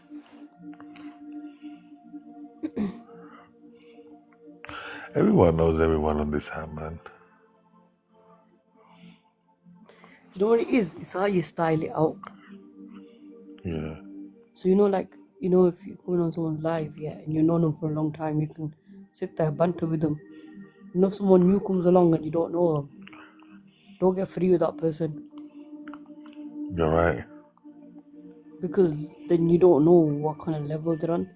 Everyone knows everyone on this hand, man. You know what it is? It's how you style it out. Yeah. So like, if you're going on someone's live, yeah, and you've known them for a long time, you can sit there, banter with them. If someone new comes along and you don't know them, don't get free with that person. You're right. Because then you don't know what kind of level they're on.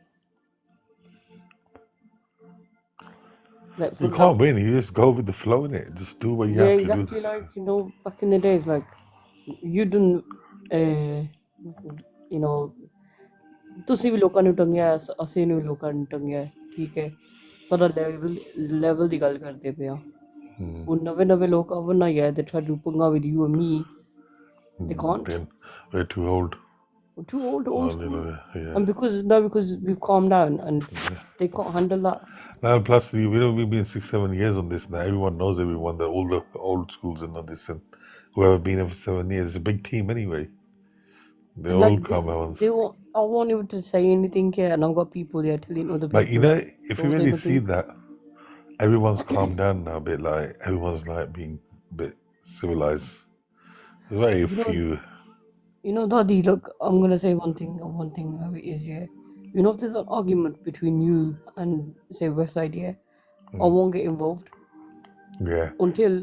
Like, for You can't win. You just go with the flow in it. Just do what you have to do. exactly. Like, back in the days, like, you didn't, ਤੁਸੀਂ ਵੀ ਲੋਕਾਂ ਨੂੰ ਟੰਗਿਆ ਅਸੀਂ ਨੂੰ ਲੋਕਾਂ ਨੂੰ ਟੰਗਿਆ ਠੀਕ ਹੈ ਸਾਡਾ ਲੈਵਲ ਦੀ ਗੱਲ ਕਰਦੇ ਪਿਆ ਹੁਣ ਨਵੇਂ ਲੋਕ ਆਵਣ ਆ ਯਾਰ they try to punga with you and me they can't. We're too old. We're too old school. Yeah. And because we've calmed down and they can't handle that. Now, plus, we've been 6-7 years on this now. Everyone knows everyone. All the old schools and all this, and whoever been here for 7 years, it's a big team anyway. They all come out. I won't even to say anything here, and I've got people there telling other people. Like, if you really see that, everyone's calmed down now a bit. Like, everyone's like being a bit civilized. There's very few. Dadi, look, I'm gonna say one thing how it is here. If there's an argument between you and say Westside, yeah, I won't get involved. Yeah. Until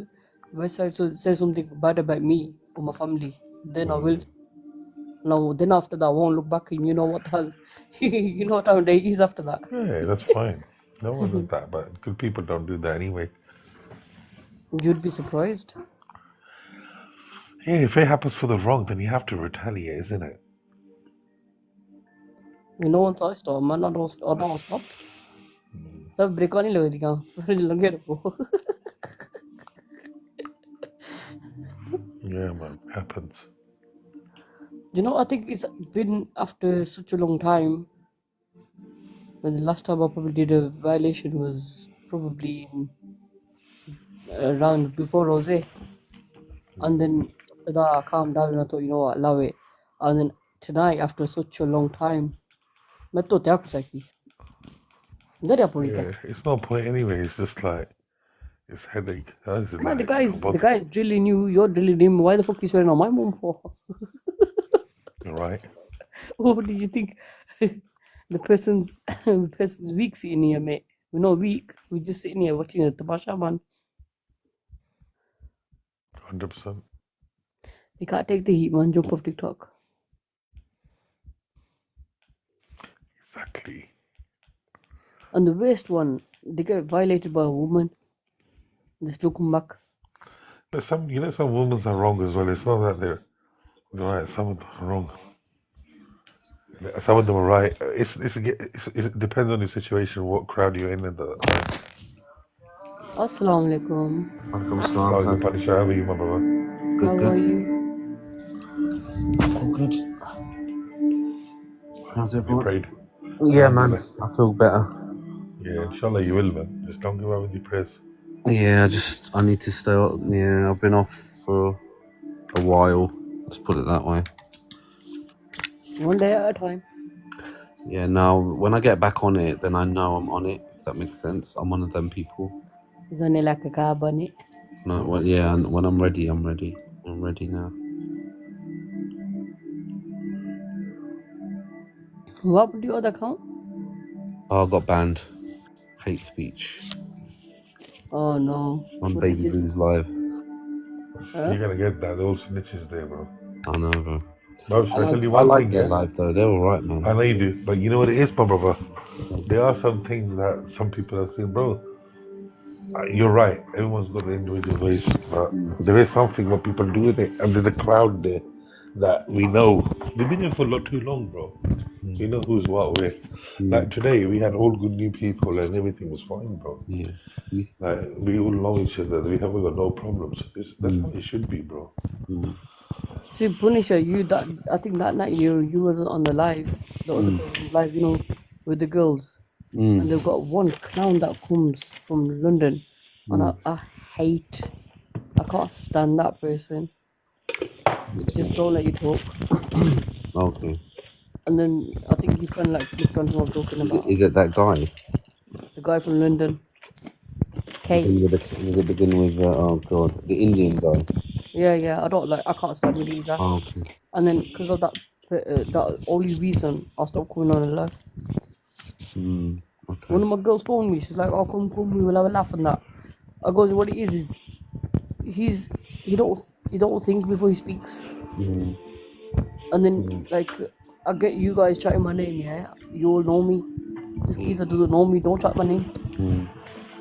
Westside says something bad about me or my family, then I will. No, then after that, I won't look back and you know what the hell, you know what time of day is after that. Yeah, that's fine. No one does that, but good people don't do that anyway. You'd be surprised. Yeah, if it happens for the wrong, then you have to retaliate, isn't it? Once I stop, man, I don't stop. The break on Yeah, man, happens. I think it's been after such a long time. When the last time I probably did a violation was probably around before Rose. And then after that I calmed down and I thought, I love it. And then tonight, after such a long time, I thought, it's no point anyway. It's just like, it's headache. Man, the guy is drilling you, you're drilling him. Why the fuck is swearing on my mom for? Right. What did you think? the person's weak sitting here, mate. We're not weak. We're just sitting here watching the Tabasha, man. 100%. We can't take the heat, man. Jump off TikTok. Exactly. And the worst one, they get violated by a woman. They still come back. But some women are wrong as well. It's not that they're right. Some of them are wrong. Some of them are right. It depends on the situation, what crowd you're in at the time. Assalamu alaikum. How are you, my brother? How are you? All good. How's everyone? Prayed. Yeah, man. I feel better. Yeah, inshallah you will, man. Just don't give up with your prayers. Yeah, I need to stay up. Yeah, I've been off for a while. Let's put it that way. One day at a time. Yeah, now when I get back on it, then I know I'm on it, if that makes sense. I'm one of them people. Is only like a car bunny. No, well, yeah, and when I'm ready, I'm ready. I'm ready now. What happened to your other account? Oh, I got banned. Hate speech Oh no. on What Baby did you? Blues Live. Huh? You're gonna get that. They're all snitches there, bro. I know, bro. Bro, I should I tell you I one like thing, their yeah? live though. They're all right, man. I know you do, but you know what it is, my brother? There are some things that some people are saying, bro. You're right. Everyone's got their individual ways, but there is something what people do with it, and there's a crowd there that we know. We've been here for a lot too long, bro. We know who's what with. Like today, we had all good new people, and everything was fine, bro. Yeah. Like we all know each other. We haven't got no problems. That's how it should be, bro. See, Punisher, I think that night you wasn't on the live. The other girls on the live, with the girls, and they've got one clown that comes from London, and I can't stand that person. Just don't let you talk. Okay. And then I think you kind of like clicked on who I'm talking about. Is it that guy? The guy from London. K. Does it begin with oh god, the Indian guy? Yeah. I can't stand with either. Oh, okay. And then because of that only reason, I stopped coming on the live. Okay. One of my girls phoned me. She's like, "Oh, come, we'll have a laugh and that." I goes, "What it is he don't think before he speaks." And then like I get you guys chatting my name, yeah. You all know me. This geezer doesn't know me. Don't chat my name.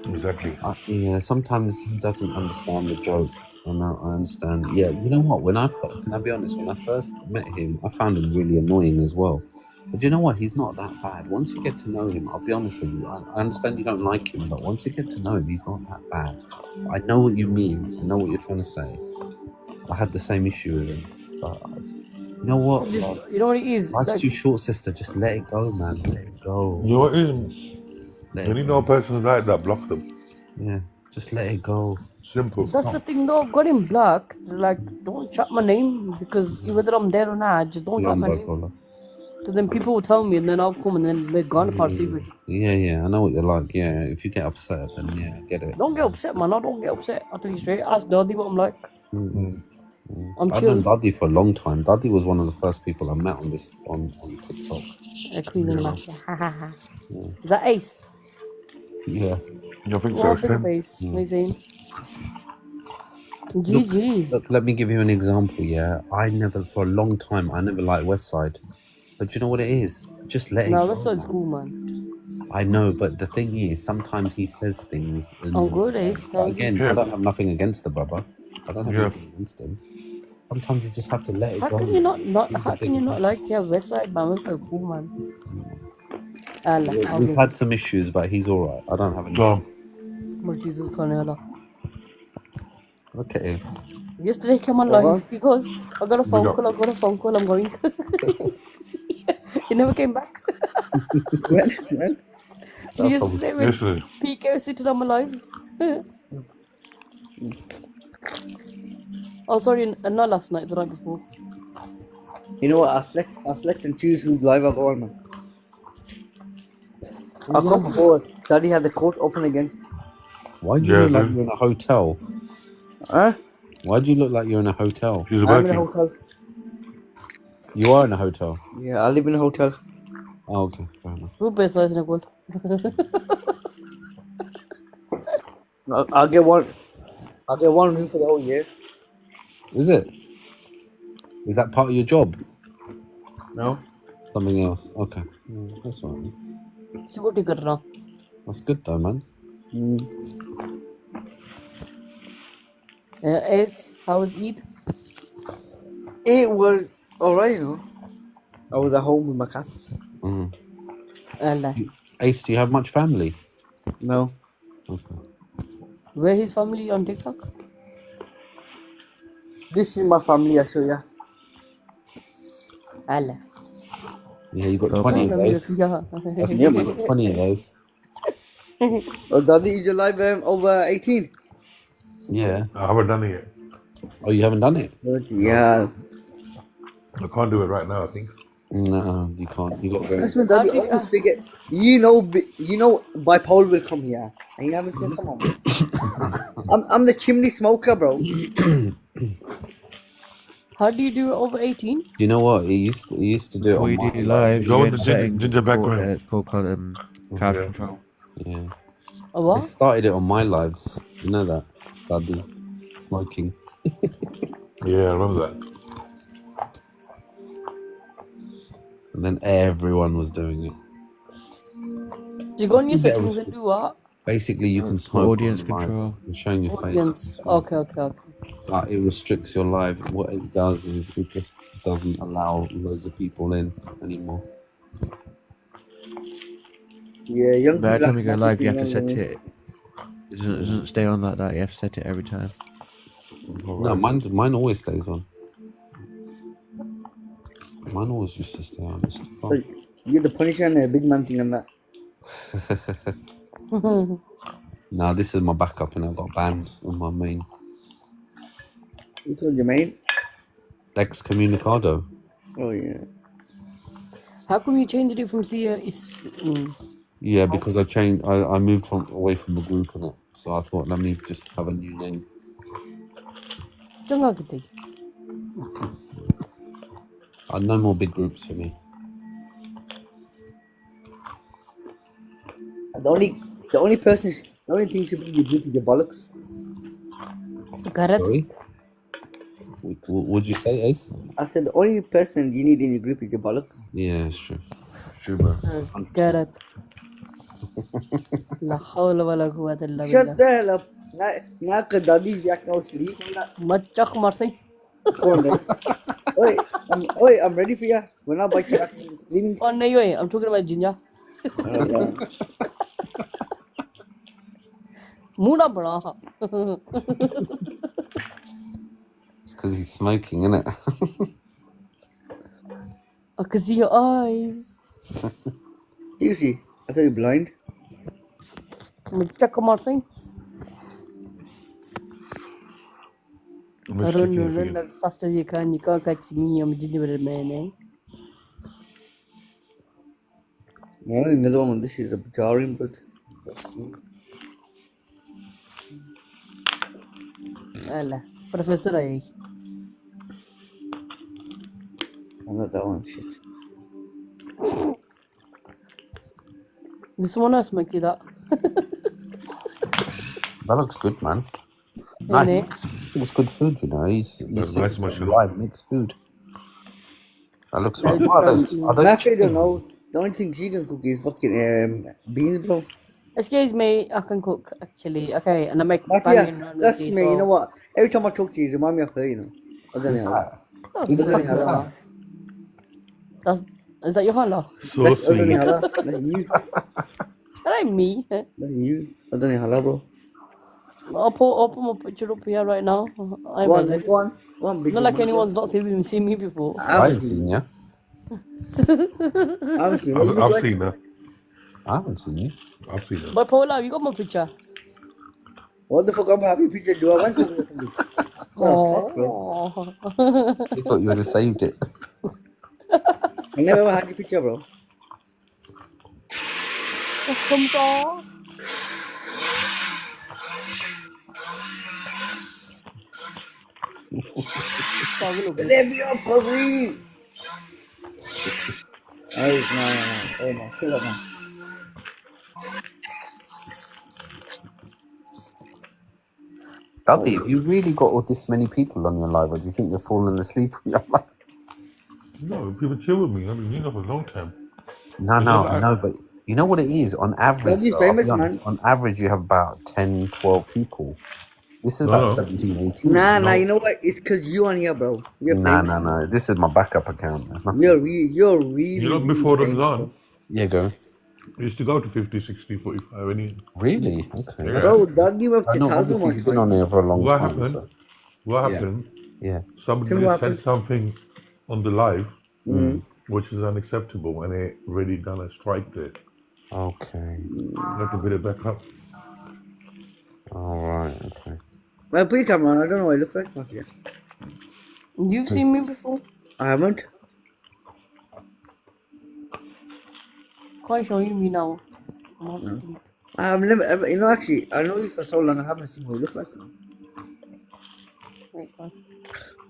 Exactly. Yeah, sometimes he doesn't understand the joke, and I understand. Yeah, you know what? Can I be honest? When I first met him, I found him really annoying as well. But you know what? He's not that bad. Once you get to know him, I'll be honest with you. I understand you don't like him, but once you get to know him, he's not that bad. I know what you mean. I know what you're trying to say. I had the same issue with him, but you know what? You know what it is? Life's Like, too short, sister. Just let it go, man. Let it go. You know what is? When you know a person's like that, block them. Yeah, just let it go. Simple. that's the thing though. I've got him blocked. Like, don't chat my name because whether I'm there or not, just don't chat my name. So then people will tell me, and then I'll come and then make gun cards even. Yeah, I know what you're like. Yeah, if you get upset, then yeah, I get it. Don't get upset, man. I don't get upset. I'll tell you straight. Ask Daddy what I'm like. I'm I've chill. known Daddy for a long time. Daddy was one of the first people I met on TikTok. Is that Ace? Yeah, I think Well, so. big up Ace. What are you saying? GG. Look, let me give you an example. Yeah, for a long time, I never liked Westside. But you know what it is? Just let it go. That's what's cool, man. I know, but the thing is, sometimes he says things. I'm good, Ace. Again, I don't have nothing against the brother. I don't have anything against him. Sometimes you just have to let it go. How can you not like Westside, man? Westside cool, man. We've had some issues, but he's alright. I don't have any issues. Okay. Yesterday came on live. He goes, I got a phone call, I'm going. He never came back. When? Yesterday when PK was sitting on my live. Oh, sorry, not last night, the night before. You know what? I select and choose who's live at all, man. I'll come before Daddy had the court open again. Why do you look like you're in a hotel? Huh? Why do you look like you're in a hotel? I'm in a hotel. You are in a hotel? Yeah, I live in a hotel. Oh, okay, fair enough. Who pays in a gold? I'll get one room for the whole year. Is it? Is that part of your job? No. Something else. Okay. That's all right. That's good though, man. Ace, how was Eid? It was alright, you know. I was at home with my cats. Ace, do you have much family? No. Okay. Where his family on TikTok? This is my family, I show ya. Allah. Yeah, you got 20 of those. That's good. You got 20 of those. Oh, Daddy, is your live over 18? Yeah. I haven't done it yet. Oh, you haven't done it? Yeah. I can't do it right now, I think. No, you can't. You got to go. That's when Daddy always forget. You know, bipolar will come here. And you haven't seen, come on, man. I'm the chimney smoker, bro. How do you do it over 18? You know what? He used to do it Before on you do my live, you Go go in the into settings. ginger background. It's called couch Yeah. control. Yeah. A They what? started it on my lives. You know that, Daddy, smoking. Yeah, I remember that. And then everyone was doing it. So you go in your You get a settings and do what? Basically, you can It's called smoke audience on live. control. You're showing your face. Audience. Okay, okay, okay. But it restricts your live. What it does is it just doesn't allow loads of people in anymore. Yeah, young But every people time have you go live, you have to set marketing. it. It doesn't stay on like that. You have to set it every time. No, mine always stays on. Mine always used to stay on. It's still on. You're the Punisher and a big man thing on that. No, this is my backup, and I've got banned on my main. Who told you, mate? Excommunicado. Oh, yeah. How come you changed it from Sia? Yeah, because I moved away from the group in it, so I thought let me just have a new name. No more big groups for me. The only thing should be in your group is your bollocks. Sorry? What'd you say, Ace? I said the only person you need in your group is your bollocks. Yeah, it's true. True, bro. Gareth. La hawla wala quwwata illa Shut billah. the hell up. Now Dadi is acting out Sharif on that. Machak Marsai. Go on then. I'm ready for you. We're not biting back in screaming. Oh, no, wait. I'm talking about Jinja. Muna bada. It's because he's smoking, isn't it? I can see your eyes. Seriously, I thought you're blind. Machak Marsai. Run as fast as you can. You can't catch me. I'm a gingerbread man, eh? No, another one. This is a jarring, but Allah. Professor, I. not that one. Shit. This one else make it up. That looks good, man. Nah, He makes good food, you know. He's nice, Michelle. live, makes food. That looks Very fun. What are those? crunchy. Are those Mafia don't chicken? know. The only thing she can cook is fucking beans, bro. Excuse me, I can cook actually. Okay, and I make Mafia, banging run that's with me. You know what? Every time I talk to you, you remind me of her. You know. I don't Who's know. that? Stop Who the it, fuck is Hala. that? Is that your Hala? That's Adani Hala. That's you. That ain't me. That's you. Adani Hala, bro. I'll put my picture up here right now. I Go on, will. then. Go on, big Not like man. anyone's not seen me before. I I haven't haven't seen you. I haven't seen what you look I've like. seen her. I haven't seen you. I've seen her. But Paula, you got my picture. What the fuck? I'm happy picture. Do I want to? What the fuck, bro? I thought you would have saved it. I never ever had your picture, bro. Come on. Let me up, pussy. Hey, no. Oh, no. Shut up, man. Daddy, have you really got all this many people on your live, or do you think they're falling asleep on your live? No, people chill with me. I've been doing that for a long time. No, but you know what it is? On average, Daddy's though, I'll famous, be honest, man. on average you have about 10, 12 people. This is about 17, 18. Nah, you know what? It's because you on here, bro. You're famous. No. This is my backup account. There's nothing. You're really, You know, before the famous, Ramadan, bro. Yeah, go. I used to go to 50, 60, 45. Any. Really? Okay. Yeah. Bro, Daddy have I to know, tell them obviously, one you've been on time. here for a long What time. happened? So. What Yeah. happened? Yeah. Somebody Tell me what said happened. something on the live, Mm. which is unacceptable, and they really done a strike there. Okay. You have to put it back up. All right. Okay. Well, put your camera on. I don't know what I look like, Mafia. You've seen me before? I haven't. Can't show you me now. I'm half No. asleep. I've never ever, actually, I know you for so long, I haven't seen what you look like. Wait,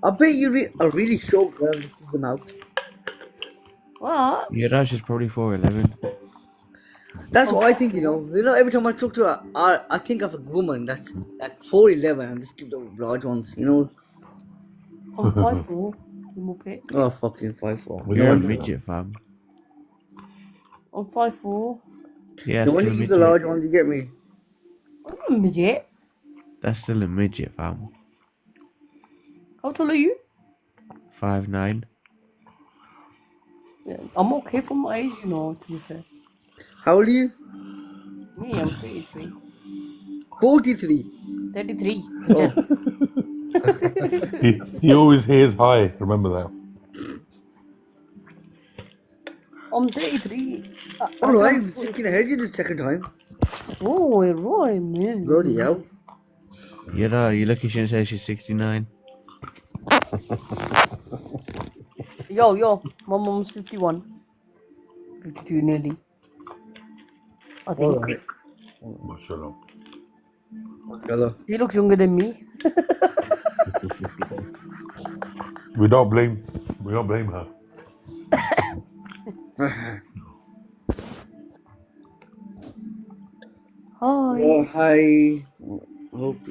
I bet you're a really short girl lifting them out. What? Yaraj is probably 4'11". That's what I think, you know. You know, every time I talk to her, I think of a woman that's like 4'11" and just give the large ones, you know. I'm 5'4". Timupet. Oh, fucking 5'4". Well, No you're a wonder. midget, fam. I'm 5'4". Yeah, No wonder still a you give the midget. large ones, you get me? I'm not a midget. That's still a midget, fam. How tall are you? 5'9". Yeah, I'm okay for my age, you know, to be fair. How old are you? Me, I'm 33. 43. 33. Oh. He always hears high. Remember that. I'm 33. Alright, fucking ahead you the second time. Oh, right, man. Bloody hell. You lucky she didn't say she's 69. Yo, my mom's 51. 52 nearly. I think. Alright. Mashallah. She looks younger than me. We don't blame her. Hi. Oh, hi. Hope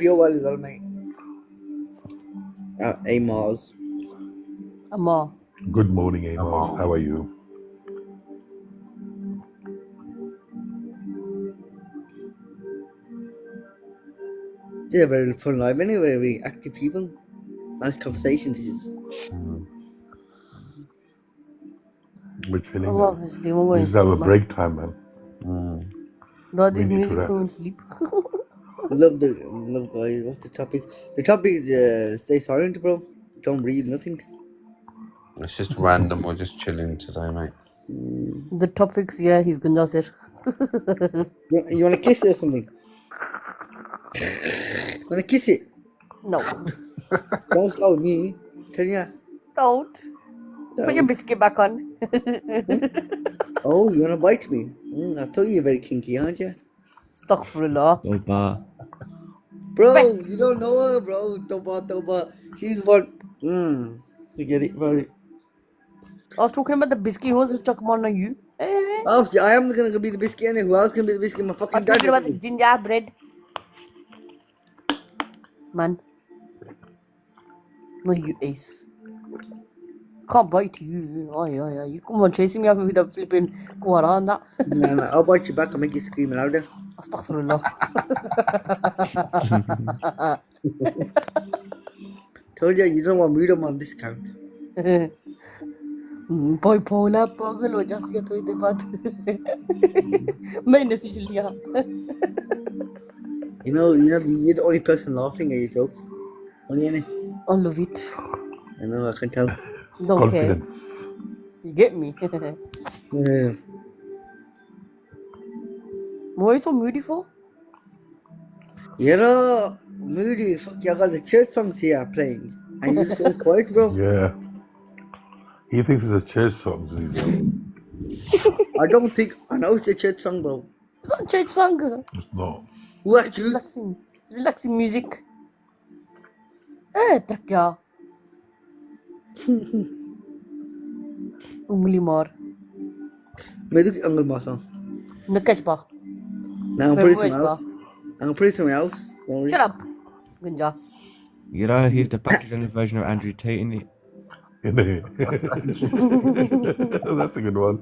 you're well as well, mate. Amos. Amma. Good morning, Amos. How are you? They're very fun life anyway, we active people. Nice conversations. We're chilling. I'm Man. obviously we're going We just to have a sleep, break time, man. That We is need to music rest. going to sleep. Love guys. What's the topic? The topic is stay silent, bro. Don't read nothing. It's just random. We're just chilling today, mate. The topics, yeah, he's gonna say. You want to kiss it or something? Want to kiss it? No. Don't start with me. Tell ya. Don't. Put your biscuit back on. Oh, you want to bite me? I thought you were very kinky, aren't you? Astaghfirullah. Toba. Bro, you don't know her, bro. Toba. She's what? Forget it, bro. I was talking about the biscuit who's chuck on you. Obviously, I am gonna be the biscuit, and who else can be the biscuit? My fucking I'm dad. talking about the gingerbread. Man. No, you ace. Can't bite you. Oh, yeah. You come on chasing me up with a flipping Quran. Nah, I'll bite you back and make you scream louder. Astaghfirullah. Told you don't want me on this count. Bipolar पागल हो जाएगा थोड़ी देर बाद मैंने सीख लिया You know, you're the only person laughing at your jokes. Only any. I love it. I know, I can tell. Don't care. You get me? Yeah. Why are you so moody for? You're moody. Fuck, you got the church songs here playing. And you're so quiet, bro. Yeah. He thinks it's a church song. I don't think. I know it's a church song, bro. It's not a church song. It's not. Who asked you? Relaxing. It's relaxing music. Trakya. Ungli mar. मैं तो अंगल मासा. Nakach pa. Now I'm pretty somewhere else. I'm pretty somewhere else. Don't worry. Shut up. Gunja. You know, he's the Pakistani version of Andrew Tate, isn't he? That's a good one.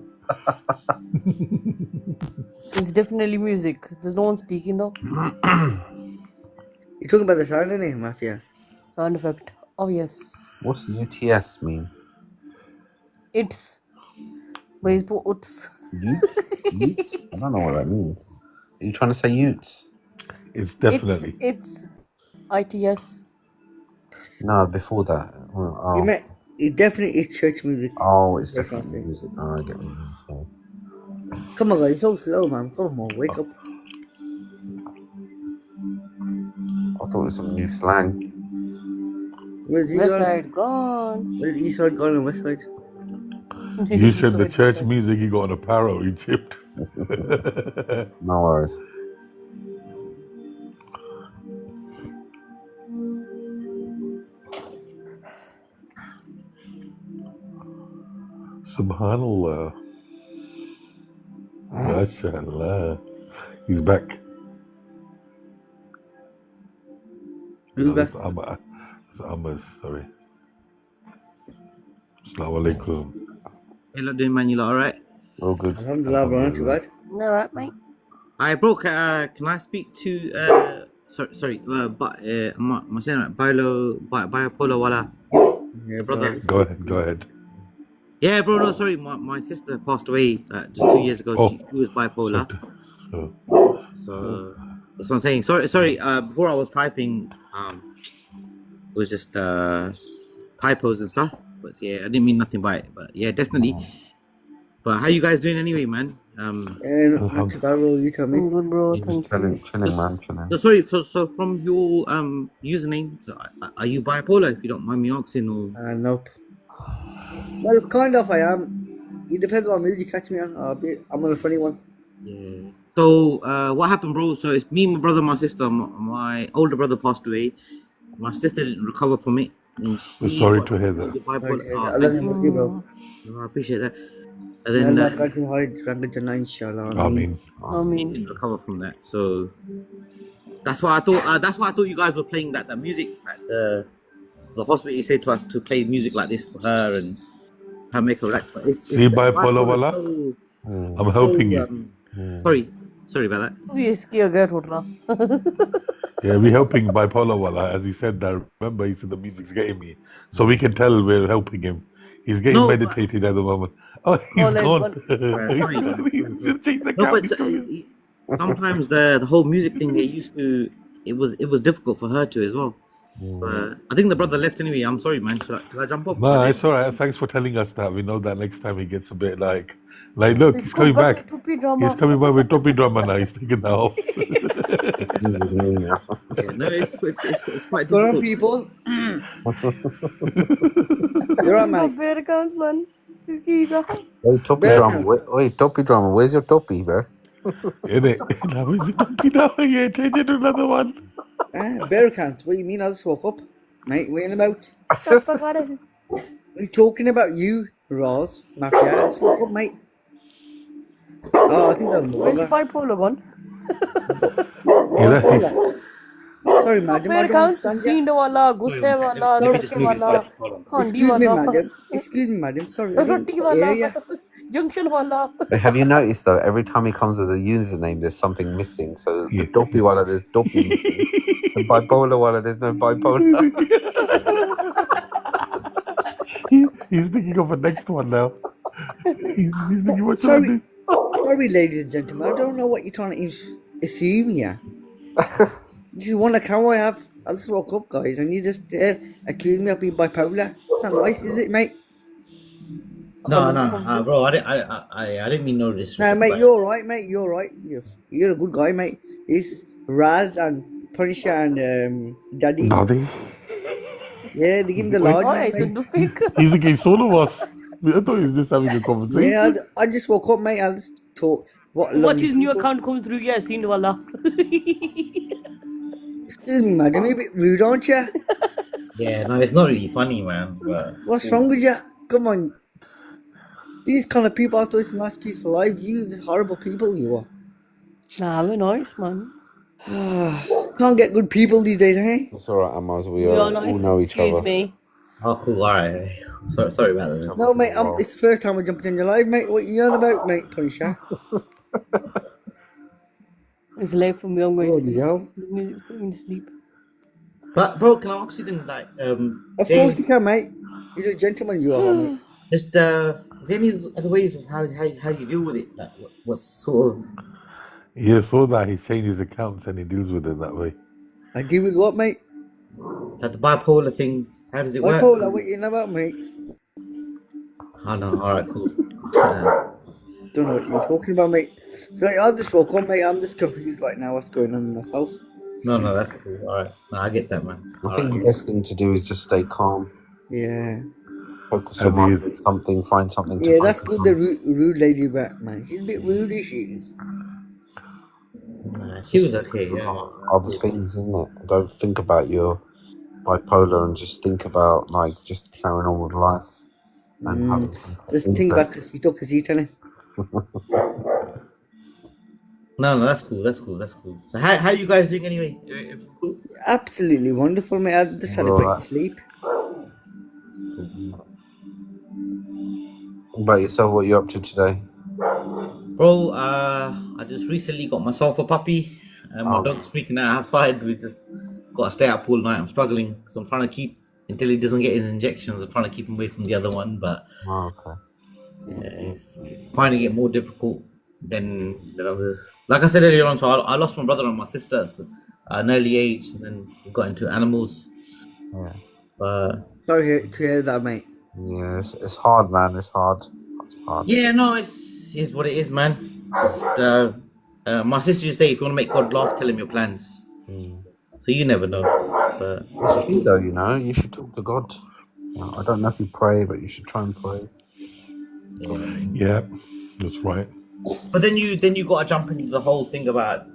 It's definitely music. There's no one speaking though. You're talking about the sound, innit, Mafia? Sound effect. Oh yes. What's UTS mean? It's. But it's put uts. Utes? Utes? I don't know what that means. Are you trying to say Utes? It's definitely. It's ITS. No, before that. Oh. It definitely is church music. Oh, it's definitely music. Oh, I get what you're saying. Come on, guys, it's so slow, man. Come on, wake up. I thought it was some new slang. Where's he West gone? side gone. Where's East side gone and West side? You said the church music, you got an apparel, you chipped. No worries. Subhanallah. MashaAllah. He's back. Who's back? That's Amma. That's Amma's, sorry. Assalamu alaikum. Hey, lot doing, man? You lot alright? All good. Alhamdulillah, bro. Not too bad. Alright, mate. I bro, can I speak to sorry, but am I saying right? Biopolo wala, Yeah, brother. Go ahead. Yeah, bro. No, sorry, my sister passed away just 2 years ago. Oh. She was bipolar. Oh. So that's what I'm saying. Sorry. Before I was typing, it was just typos and stuff. But yeah, I didn't mean nothing by it. But yeah, definitely. But how you guys doing anyway, man? Not too bad, bro. You tell me. Good, bro. He's Thank chilling, you. chilling, man, chilling. So sorry. So from your username, so are you bipolar? If you don't mind me asking, or nope. Well, kind of. I am. It depends on what mood you catch me on. I'm on a funny one. Yeah. So what happened, bro? So it's me, my brother, my sister. My older brother passed away. My sister didn't recover from it, and We're sorry to hear that. I love you, Murthy, bro. I appreciate that. And May then Allah guide him hard, Ranga Jannah, inshallah. Ameen. he didn't recover from that. So that's why I thought. That's why I thought you guys were playing that music at the hospital. You said to us to play music like this for her and her make her relax. But it's See, bipolar wala? so, I'm helping you. Sorry about that. Yeah, we're helping bipolar wala. As he said that, remember he said the music's getting me. So we can tell we're helping him. He's getting meditated at the moment. Oh, he's gone. He's changed the No, cam. but sometimes the whole music thing it was difficult for her too as well. But I think the brother left anyway. I'm sorry, man. Should I jump off? No, it's alright. Thanks for telling us that. We know that next time he gets a bit like look, he's coming back. He's coming back with topi drama now. He's taking that off. Yeah, no, it's quite Go on, difficult. people. You're right, mate. Bear accounts, man. This geezer. Hey, topi drama. Wait, topi drama. Where's your topi, bro? Now where's the topi now? Yeah, change it to another one. Bear accounts. What do you mean? I just woke up, mate. What are you about? What are you talking about? You, Roz, Mafia. I just woke up, mate. Oh, I think that's Where's bipolar one? Bipolar. Sorry, madam. Bear I don't accounts, understand scene wala, gusse wala, lorke wala, khandi Excuse me, wala. madam. Excuse me, madam. Sorry, I didn't Roti hear wala, ya. junction wala. Have you noticed though? Every time he comes with a username, there's something missing. So the dopey wala, there's dopey missing. The bipolar wala, there's no bipolar. He's thinking of a next one now. He's thinking what should I do? Sorry, ladies and gentlemen. I don't know what you're trying to assume here. This is one account I have. I just woke up, guys, and you just accuse me of being bipolar. It's not nice, is it, mate? No, bro. I didn't mean no disrespect. No, mate, you're alright, mate. You're alright. You're a good guy, mate. It's Raz and Punisher and Daddy. Daddy? Yeah, they give him the large one, mate. He's against all of us. I thought he was just having a conversation. Yeah, I just woke up, mate. I just thought, Watch his new account come through, yeah, scene wala. Excuse me, madam. You're a bit rude, aren't you? Yeah, no, it's not really funny, man. But What's wrong with you? Come on. These kind of people, I thought it's a nice, peaceful life. You, just horrible people you are. Nah, we're nice, man. Can't get good people these days, eh? It's alright, Amaz. We We all are nice. know each Excuse other. me. oh, cool. All right. Sorry about that. No, mate, it's the first time I jumped in your life, mate. What you on about, mate, Punisher? It's late for me. I'm going Bloody to hell. sleep. I'm going to sleep. But bro, can I ask you then, like, Of course you can, mate. You're a gentleman, you are, mate. just is there any other ways of how you deal with it? Like, what sort of? Yeah, so that he's changed his accounts and he deals with it that way. I deal with what, mate? Like the bipolar thing. How does it work? Bipolar, what you know about, mate? Oh no. All right. Cool. Don't know what you're talking about, mate. So I just woke up, mate. I'm just confused right now. What's going on in myself? No, that's cool. All right. No, I get that, man. I think the best thing to do is just stay calm. Yeah. Focus on something, find something to Yeah, focus that's good. on. The rude lady back, man. She's a bit rude, she is. She was okay, yeah. Other things, isn't it? Don't think about your bipolar and just think about like just carrying on with life. and having some Just think about interest. casito, No, that's cool. That's cool. That's cool. So how you guys doing anyway? Everything cool? Absolutely wonderful, mate. I just had a All great right. sleep. What about yourself? What you up to today? Bro, I just recently got myself a puppy. And my Oh, dog's freaking out outside. We just got to stay up all night. I'm struggling because I'm trying to keep until he doesn't get his injections. I'm trying to keep him away from the other one, but okay. it's finding it more difficult than others. Like I said earlier on, so I lost my brother and my sister at an early age, and then we got into animals. Yeah. Sorry to hear that, mate. Yeah, it's hard, man. It's hard. It's hard. Yeah, no, it's what it is, man. Just my sister used to say, if you want to make God laugh, tell him your plans. So you never know. But It's true, though. You know, you should talk to God. You know, I don't know if you pray, but you should try and pray. Yeah, that's right. But then you got to jump into the whole thing about.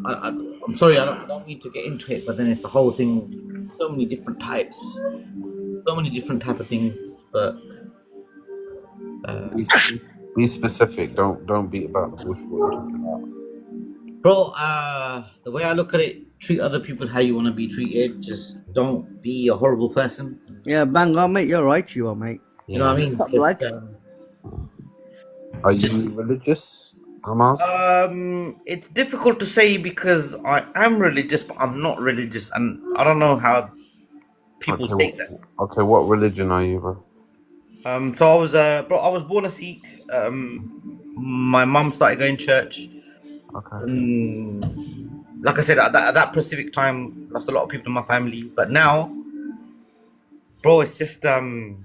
I'm sorry, I don't mean to get into it, but then it's the whole thing. So many different types, so many different type of things. But Be specific. Don't beat about the bush. What you're talking about. bro, the way I look at it, treat other people how you want to be treated. Just don't be a horrible person. Yeah, bang on, mate. You're right, you are, mate. You know what I mean? Top blood. Are you religious, Hamas? It's difficult to say because I am religious, but I'm not religious, and I don't know how people take that. Okay, what religion are you, bro? So I was, bro, I was born a Sikh. My mum started going to church. Okay. Like I said, at that specific time, lost a lot of people in my family. But now, bro, it's just bro,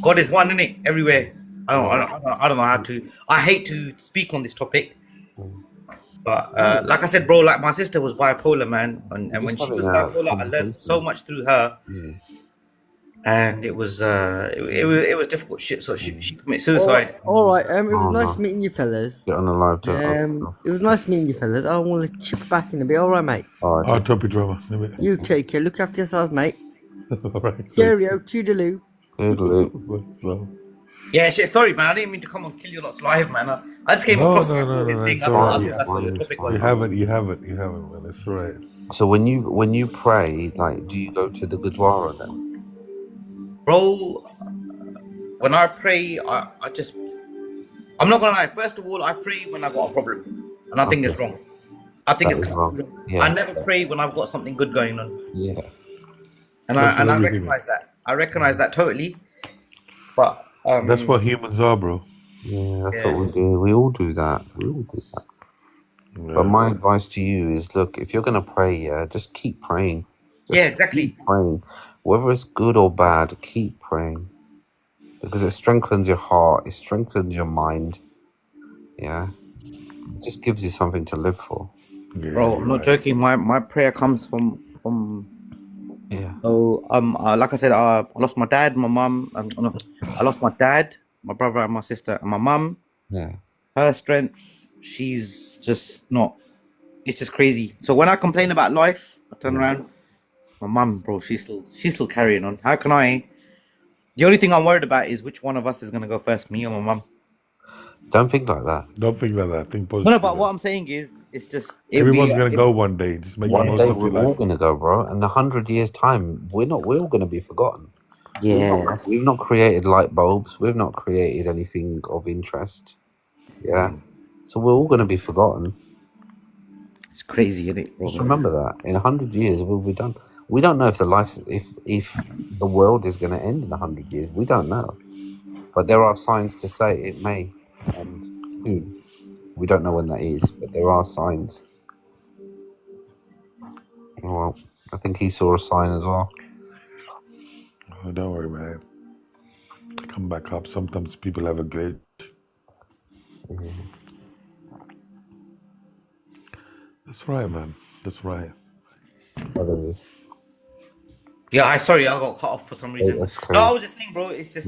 God is one, innit? Everywhere. I don't know how to. I hate to speak on this topic, but like I said, bro, like my sister was bipolar, man, and when she was bipolar, I learned so much through her. And it was difficult shit. So she committed suicide. All right. It was nice meeting you, fellas. Get on the live chat. It was nice meeting you, fellas. I want to chip back in a bit. All right, mate. All right. Top drama. You take care. Look after yourselves, mate. All right. Cheerio. Toodaloo. Toodaloo. Yeah, shit. Sorry, man. I didn't mean to come and kill you lots live, man. I just came across this thing. I thought that's what the topic was. You haven't, man. It's right. So when you pray, like, do you go to the Gurdwara then? Bro, when I pray, I just, I'm not gonna lie. First of all, I pray when I got a problem, and I think it's wrong. I think it's wrong. Yeah. I never pray when I've got something good going on. Yeah. And I recognize that. I recognize that totally. But that's what humans are, bro. Yeah, that's what we do. We all do that. Yeah. But my advice to you is, look, if you're gonna pray, just keep praying. Exactly. Keep praying. Whether it's good or bad, keep praying. Because it strengthens your heart, it strengthens your mind. Yeah. It just gives you something to live for. Yeah, bro, I'm not joking. My prayer comes from So like I said, I lost my dad, my mum. I lost my dad, my brother, and my sister, and my mum. Yeah. Her strength, she's just not. It's just crazy. So when I complain about life, I turn around. My mum, bro, she's still carrying on. How can I? The only thing I'm worried about is which one of us is gonna go first, me or my mum. Don't think like that. Don't think like that. Think positive. No, but what I'm saying is, it's just everyone's gonna go one day. Just make one day we're all gonna go, bro. And 100 years time, we're all gonna be forgotten. Yeah, we've not created light bulbs. We've not created anything of interest. Yeah, so we're all gonna be forgotten. It's crazy, isn't it? Just remember that in 100 years we'll be done. We don't know if if the world is gonna end in 100 years. We don't know, but there are signs to say it may end soon. We don't know when that is, but there are signs. Well, I think he saw a sign as well. Oh, don't worry, man. Come back up. Sometimes people have a glitch. That's right, man. That's right. Yeah, sorry, I got cut off for some reason. No, I was just saying, bro. It's just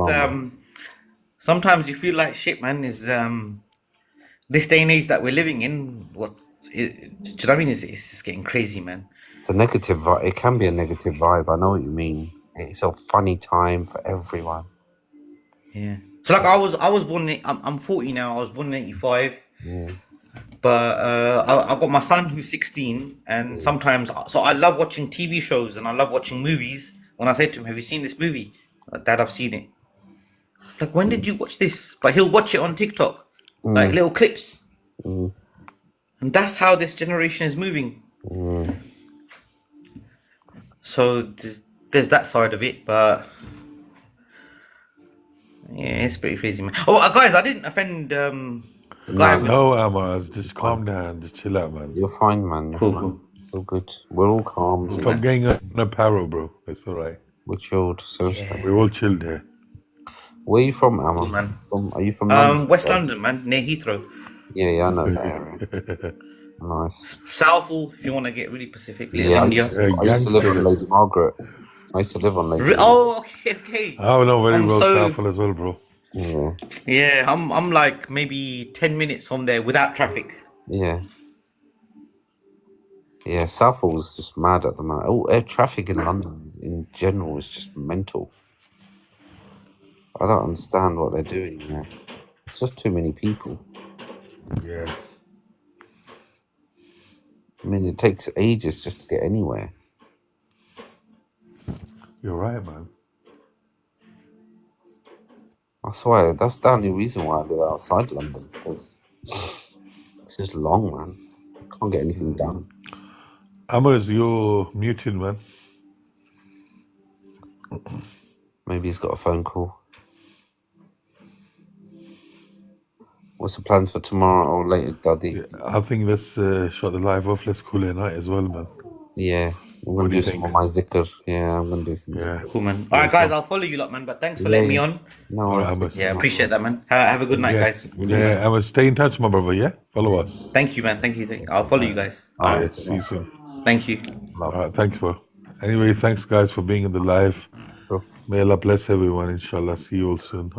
sometimes you feel like shit, man. Is this day and age that we're living in? Do you know what I mean? It's just getting crazy, man. It's a negative vibe. It can be a negative vibe. I know what you mean. It's a funny time for everyone. Yeah. So like I was born in, I'm 40 now. I was born in 85. Yeah. But I've got my son who's 16, and sometimes so I love watching TV shows and I love watching movies. When I say to him, "Have you seen this movie?" Like, Dad, I've seen it. Like, when did you watch this? But he'll watch it on TikTok, like little clips. And that's how this generation is moving. So there's that side of it, but yeah, it's pretty crazy, man. Oh, guys, I didn't offend the guy. No, Amar, just calm down, just chill out, man. You're fine, man. You're Cool, fine. cool. All good. We're all calm. Stop getting on a paro, bro. It's all right. We're chilled. Seriously. We're all chilled here. Where are you from, Amar? Cool, man. Are you from London? West London, man, near Heathrow. Yeah, I know that area. Nice. Southall, if you want to get really specific. Yeah, I India. used to live on Lady Margaret. I used to live on Lady Margaret. Oh, okay. I know very well Southall as well, bro. Yeah. Yeah, I'm like maybe 10 minutes from there without traffic. Yeah. Yeah, Southall's just mad at the moment. Oh, air traffic in London in general is just mental. I don't understand what they're doing there. It's just too many people. Yeah. I mean, it takes ages just to get anywhere. You're right, man. That's why. That's the only reason why I live outside London, because it's just long, man. Can't get anything done. Amaz, you're muted, man. Maybe he's got a phone call. What's the plans for tomorrow or later, Daddy? Yeah, I think let's shut the live off. Let's call it a night as well, man. Yeah, I'm going to do some of my zikr. Yeah, I'm going to do some zikr. Cool, man. All right, guys, I'll follow you lot, man. But thanks for letting me on. No, yeah, appreciate that, man. Have a good night, guys. Yeah, Amaz, stay in touch, my brother, yeah? Follow us. Thank you, man. Thank you. I'll follow you guys. All right, see you soon. Thank you. All right, thanks, bro. Anyway, thanks, guys, for being in the live. May Allah bless everyone, inshallah. See you all soon.